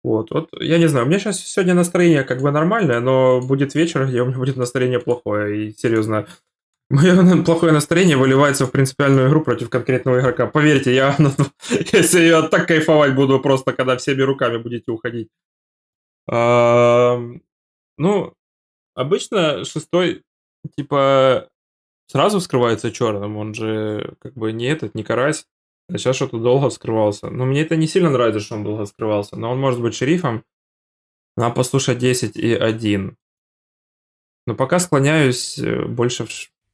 Вот я не знаю, у меня сейчас сегодня настроение как бы нормальное, но будет вечер, где у меня будет настроение плохое. И серьезно, мое плохое настроение выливается в принципиальную игру против конкретного игрока. Поверьте, если я так кайфовать буду просто, когда всеми руками будете уходить. Ну, обычно 6-й, типа, сразу вскрывается черным, он же как бы не не карась. А сейчас что-то долго вскрывался. Но мне это не сильно нравится, что он долго вскрывался. Но он может быть шерифом. Надо послушать 10 и 1. Но пока склоняюсь больше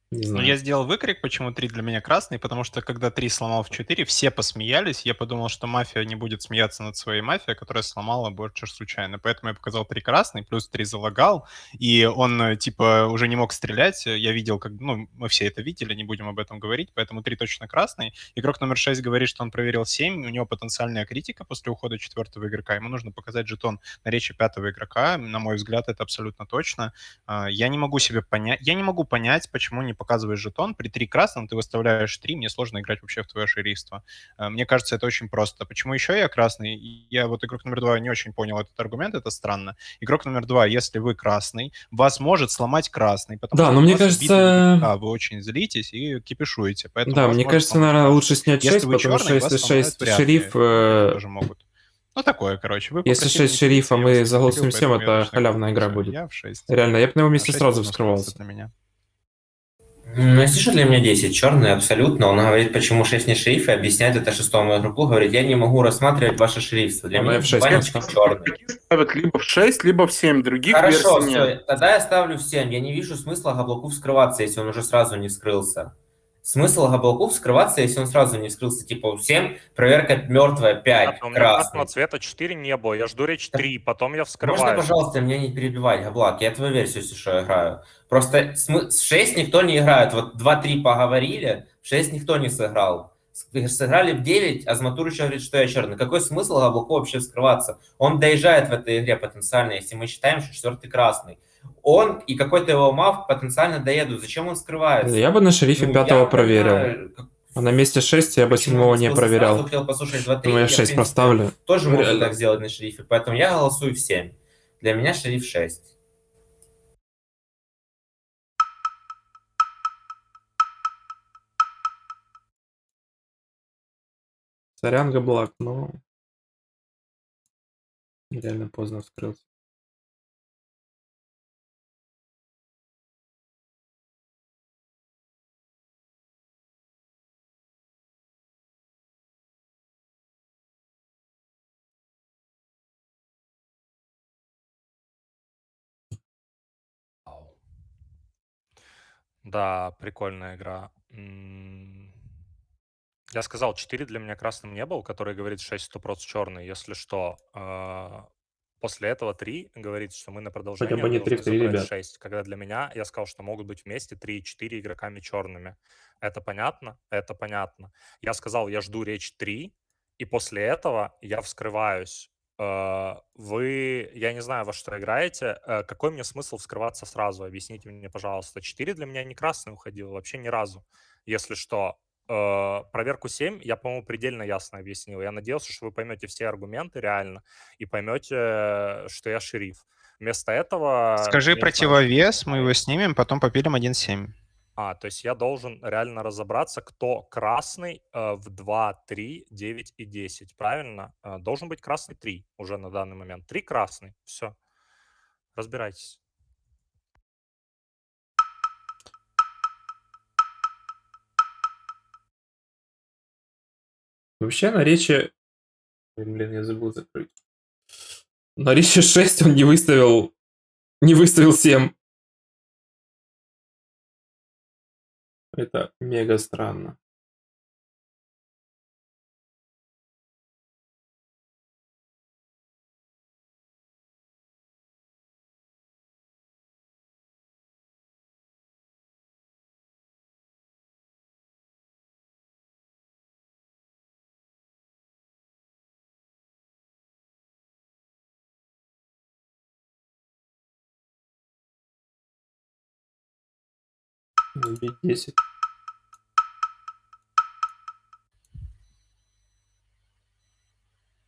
не Ну, знаю. я сделал выкрик, почему 3 для меня красный, потому что когда 3 сломал в 4, все посмеялись. Я подумал, что мафия не будет смеяться над своей мафией, которая сломала больше случайно. Поэтому я показал 3 красный, плюс 3 залагал, и он, типа, уже не мог стрелять. Я видел, как... Ну, мы все это видели, не будем об этом говорить, поэтому 3 точно красный. Игрок номер 6 говорит, что он проверил 7, у него потенциальная критика после ухода 4-го игрока. Ему нужно показать жетон на речи 5-го игрока. На мой взгляд, это абсолютно точно. Я не могу себе понять... Я не могу понять, почему не показываешь жетон. При 3 красном ты выставляешь 3, мне сложно играть вообще в твое шерифство. Мне кажется, это очень просто. Почему еще я красный? Я вот игрок номер 2 не очень понял этот аргумент, это странно. Игрок номер 2, если вы красный, вас может сломать красный, потому Да, что но у мне вас убиты кажется... игрока, вы очень злитесь и кипишуете, поэтому Да, вас мне может кажется, сломать наверное, красный. лучше снять Если 6, вы потому что черный, вас если сломают 6 вряд ли. шериф... Это тоже могут. Ну, такое, короче. Вы Если попросили 6 не шерифа, пилиться, я мы вас не заголосуем пилил, 7, поэтому я это точно халявная игра голосую. будет. Я в 6. Реально, я бы на его месте А 6 сразу можно оставаться вскрывался. для меня. Ну, если что, для меня 10 черный, абсолютно. Он говорит, почему 6 не шериф, и объясняет это 6-му игроку. Говорит, я не могу рассматривать ваше шерифство. Для Он меня F6 Ванечка просто. черный. Ставят либо в 6, либо в 7. Других Хорошо, версий нет. все, тогда я ставлю в 7. Я не вижу смысла Габлаку вскрываться, если он уже сразу не вскрылся. Смысл Габлаку вскрываться, если он сразу не вскрылся. Типа 7, проверка мертвая, 5, У меня красного красный. цвета 4 не было. Я жду речь 3, потом я Можно, вскрываю. пожалуйста, меня не перебивать, Габлак? Я твою версию, если что, играю. Просто с 6 никто не играет. Вот 2-3 поговорили, в 6 никто не сыграл. Сыграли в 9, а Зматур еще говорит, что я черный. Какой смысл Габлаку вообще вскрываться? Он доезжает в этой игре потенциально, если мы считаем, что 4-й красный. Он и какой-то его мав потенциально доедут. Зачем он скрывается? Я бы на шерифе Ну, 5-го я проверил. понимаю, А на месте 6 я бы почему 7-го он не вскрылся проверял. сразу, хотел послушать 2-3. Думаю, я Я, в 6 принципе, поставлю. тоже Ну, могу реально. так сделать на шерифе. Поэтому я голосую в 7. Для меня шериф 6. Сорян, Габлак, но... Реально поздно вскрылся. Да, прикольная игра. Я сказал, 4 для меня красным не был, который говорит 6 100% черный. Если что, после этого 3 говорит, что мы на продолжение Хотя бы не 3 должны в 3, забрать ребят. 6. Когда для меня, я сказал, что могут быть вместе 3 и 4 игроками черными. Это понятно? Это понятно. Я сказал, я жду речь 3, и после этого я вскрываюсь. Вы, я не знаю, во что играете. Какой мне смысл вскрываться сразу? Объясните мне, пожалуйста. 4 для меня не красный уходил вообще ни разу. Если что, проверку 7 я, по-моему, предельно ясно объяснил. Я надеялся, что вы поймете все аргументы реально и поймете, что я шериф. Вместо этого... Скажи я не знаю, противовес, мы его снимем, потом попилим 1-7. то есть я должен реально разобраться, кто красный в 2, 3, 9 и 10, правильно? Должен быть красный 3 уже на данный момент. 3 красный, все. Разбирайтесь. Вообще на речи... Блин, я забыл закрыть. На речи 6 он не выставил 7. Это мега странно. Убить 10.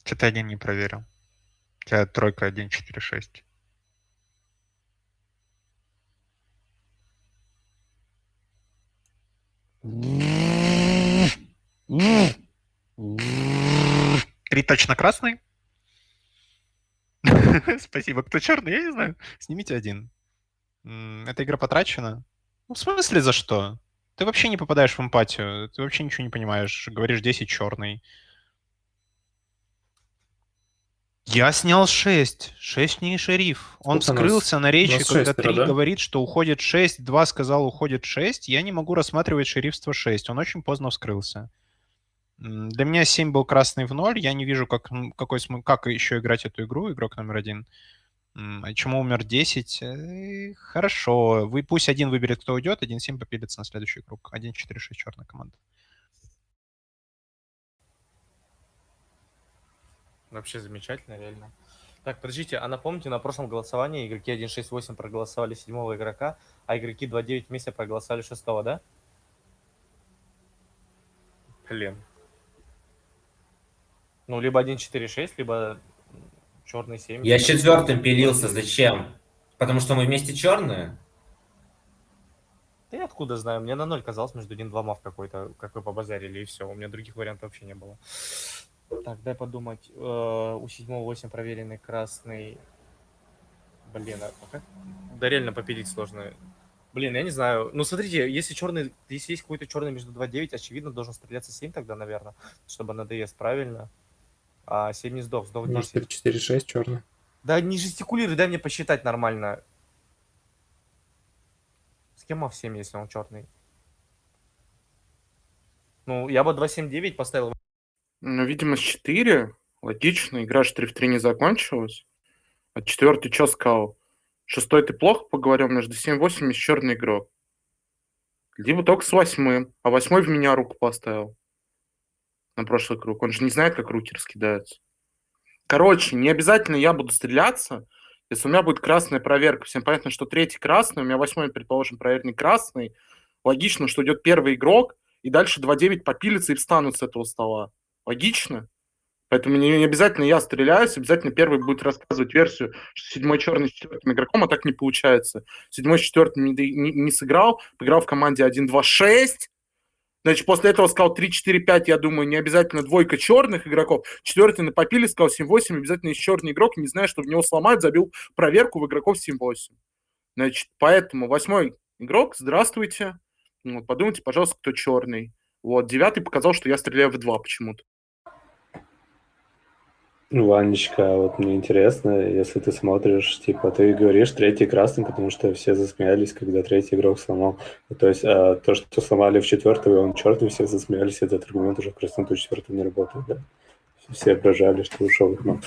Что-то один не проверил. У тебя тройка 1, 4, 6. Три точно красный? Спасибо. Кто черный, я не знаю. Снимите один. Эта игра потрачена? Ну, в смысле за что? Ты вообще не попадаешь в эмпатию. Ты вообще ничего не понимаешь. Говоришь 10 черный. Я снял 6. 6 не шериф. Он Сколько у нас? скрылся на У речи, нас когда шестеро, 3 да? говорит, что уходит 6, 2 сказал уходит 6. Я не могу рассматривать шерифство 6. Он очень поздно вскрылся. Для меня 7 был красный в 0. Я не вижу, как еще играть эту игру, игрок номер 1. А чему умер 10? Хорошо. Пусть один выберет, кто уйдет, 1-7 попилится на следующий круг. 1-4-6 черная команда. Вообще замечательно, реально. Так, подождите, а напомните, на прошлом голосовании игроки 1.6.8 проголосовали 7-го игрока, а игроки 2.9 вместе проголосовали 6-го, да? Блин. Ну, либо 1.4.6, либо черный 7. Я 4-м пилился, зачем? Потому что мы вместе черные? Да я откуда знаю, мне на 0 казалось между 1-2 мав какой-то, как вы побазарили, и все. У меня других вариантов вообще не было. Так, дай подумать. У 7-го 8 проверенный красный. Блин, а как? Да реально попилить сложно. Блин, я не знаю. Ну, смотрите, если есть какой-то черный между 2-9, очевидно, должен стреляться 7 тогда, наверное, чтобы на ДС, правильно? А 7 не сдох 10. Может, 4-6 черный. Да не жестикулируй, дай мне посчитать нормально. С кем мав 7, если он черный? Ну, я бы 2-7-9 поставил. Ну, видимо, с 4. Логично. Игра же 3 в 3 не закончилась. А 4-й что сказал? 6-й ты плохо поговорил, между 7-8 есть черный игрок. Либо только с 8-м. А 8-й в меня руку поставил. На прошлый круг. Он же не знает, как руки раскидаются. Короче, не обязательно я буду стреляться, если у меня будет красная проверка. Всем понятно, что 3-й красный, у меня 8-й, предположим, проверенный красный. Логично, что идет первый игрок, и дальше 2-9 попилится и встанут с этого стола. Логично? Поэтому не обязательно я стреляюсь, обязательно первый будет рассказывать версию, что 7-й черный с 4-м игроком, а так не получается. 7-й с 4-м не сыграл, поиграл в команде 1-2-6. Значит, после этого сказал 3-4-5, я думаю, не обязательно двойка черных игроков. 4-й на попиле сказал 7-8, обязательно есть черный игрок, не знаю, что в него сломают, забил проверку в игроков 7-8. Значит, поэтому 8-й игрок, здравствуйте. Вот, подумайте, пожалуйста, кто черный. Вот, 9-й показал, что я стреляю в 2 почему-то. Ванечка, вот мне интересно, если ты смотришь, типа, ты говоришь 3-й красный, потому что все засмеялись, когда 3-й игрок сломал. То есть то, что сломали в 4-й, он черный, все засмеялись, этот аргумент уже в красноту 4-м не работает, да? Все ображали, что ушел. Но...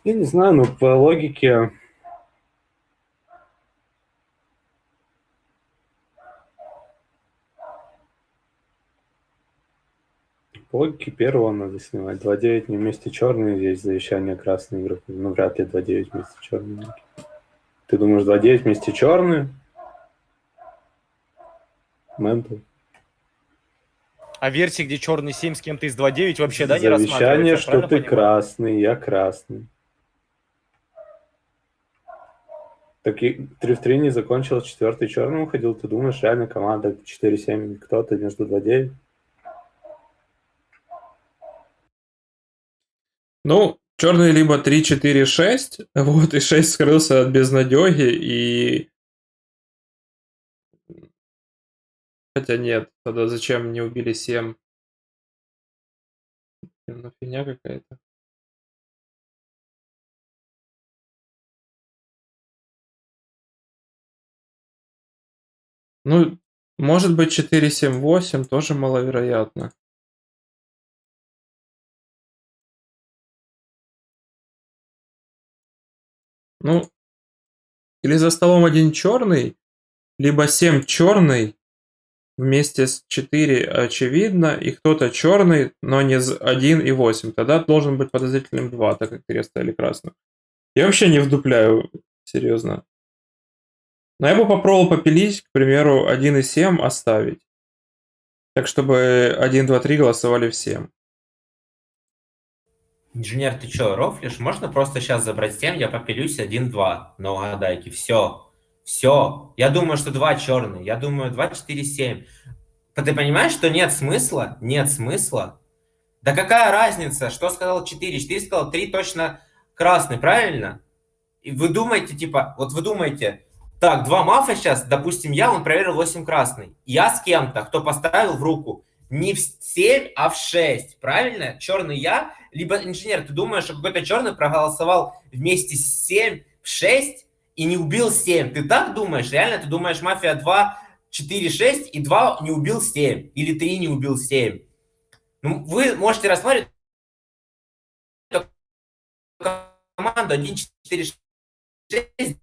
Я не знаю, но по логике... По логике первого надо снимать. 2-9 не вместе черные, здесь завещание красный игрок. Ну, вряд ли 2-9 вместе черные. Ты думаешь, 2-9 вместе черные? Ментал. А версии, где черный 7 с кем-то из 2.9 вообще, да, не Завещание, рассматривается, что правильно ты понимаю? красный, я красный. Так и 3 в 3 не закончил, 4-й черным уходил. Ты думаешь, реально команда 4-7 кто-то между 2-9? Ну, черный либо 3-4-6, вот, и 6 скрылся от безнадеги, и... Хотя нет, тогда зачем не убили 7? Ну, фигня какая-то. Ну, может быть 4-7-8 тоже маловероятно. Ну, или за столом один черный, либо 7 черный, вместе с 4 очевидно, и кто-то черный, но не 1 и 8. Тогда должен быть подозрительным 2, так как 3 оставили красным. Я вообще не вдупляю, серьезно. Но я бы попробовал попилить, к примеру, 1 и 7 оставить. Так, чтобы 1, 2, 3 голосовали всем. Инженер, ты чё, рофлишь? Можно просто сейчас забрать 7, я попилюсь 1-2 на угадайке. Все. Все. Я думаю, что 2 черные. Я думаю, 2, 4, 7. Ты понимаешь, что нет смысла? Нет смысла. Да какая разница, что сказал 4? 4 сказал 3 точно красный, правильно? И вы думаете, типа, вот вы думаете, так, 2 мафа сейчас, допустим, он проверил 8 красный. Я с кем-то, кто поставил в руку не в 7, а в 6, правильно? Черный я, либо инженер, ты думаешь, что какой-то черный проголосовал вместе с 7 в 6 и не убил 7. Ты так думаешь? Реально, ты думаешь, мафия 2, 4, 6 и 2 не убил 7? Или 3 не убил 7? Ну, вы можете рассматривать команду 1, 4, 6,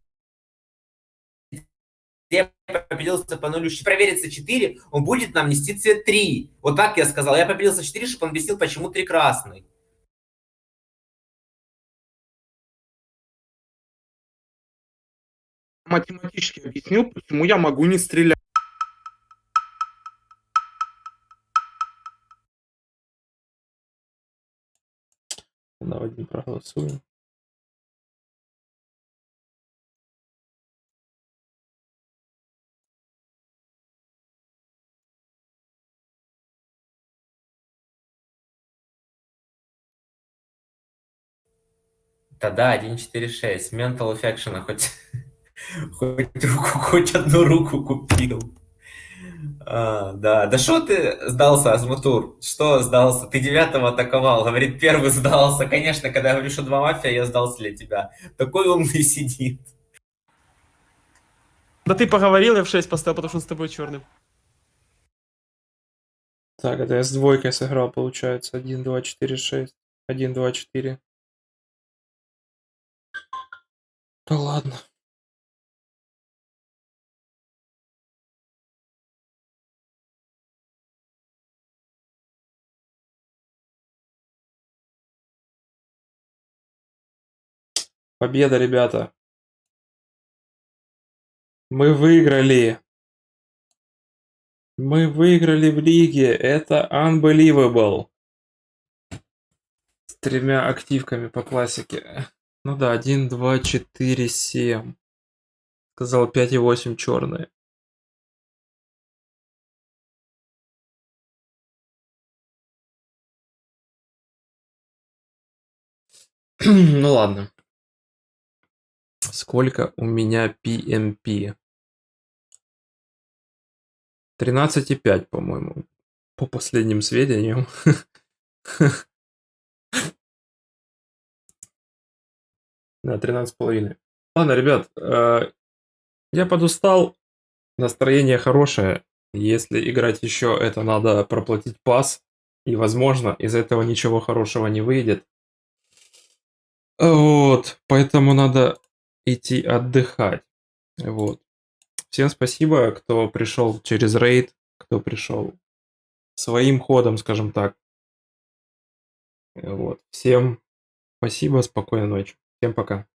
я попилился по нулю, проверится 4, он будет нам нести цвет 3. Вот так я сказал. Я попилился 4, чтобы он объяснил, почему 3 красный. Математически объяснил, почему я могу не стрелять. На 1 проголосуем. Да-да, 1, 4, 6. Mental Affection хоть одну руку купил. Да. Да что ты сдался, Азмутур? Что сдался? Ты 9-го атаковал. Говорит, первый сдался. Конечно, когда я говорю, что 2 мафия, я сдался для тебя. Такой умный сидит. Да ты поговорил, я в 6 поставил, потому что он с тобой черным. Так, это я с двойкой сыграл, получается. 1, 2, 4, 6. 1, 2, 4. Да ладно. Победа, ребята. Мы выиграли. Мы выиграли в лиге. Это unbelievable. С 3 активками по классике. Ну да, 1, 2, 4, 7. Сказал 5 и 8 черные. Ну ладно. Сколько у меня PMP? 13,5, по-моему. По последним сведениям. Да, 13,5. Ладно, ребят, я подустал. Настроение хорошее. Если играть еще, это надо проплатить пас. И, возможно, из этого ничего хорошего не выйдет. Вот, поэтому надо идти отдыхать. Вот. Всем спасибо, кто пришел через рейд, кто пришел своим ходом, скажем так. Вот. Всем спасибо, спокойной ночи. Всем пока.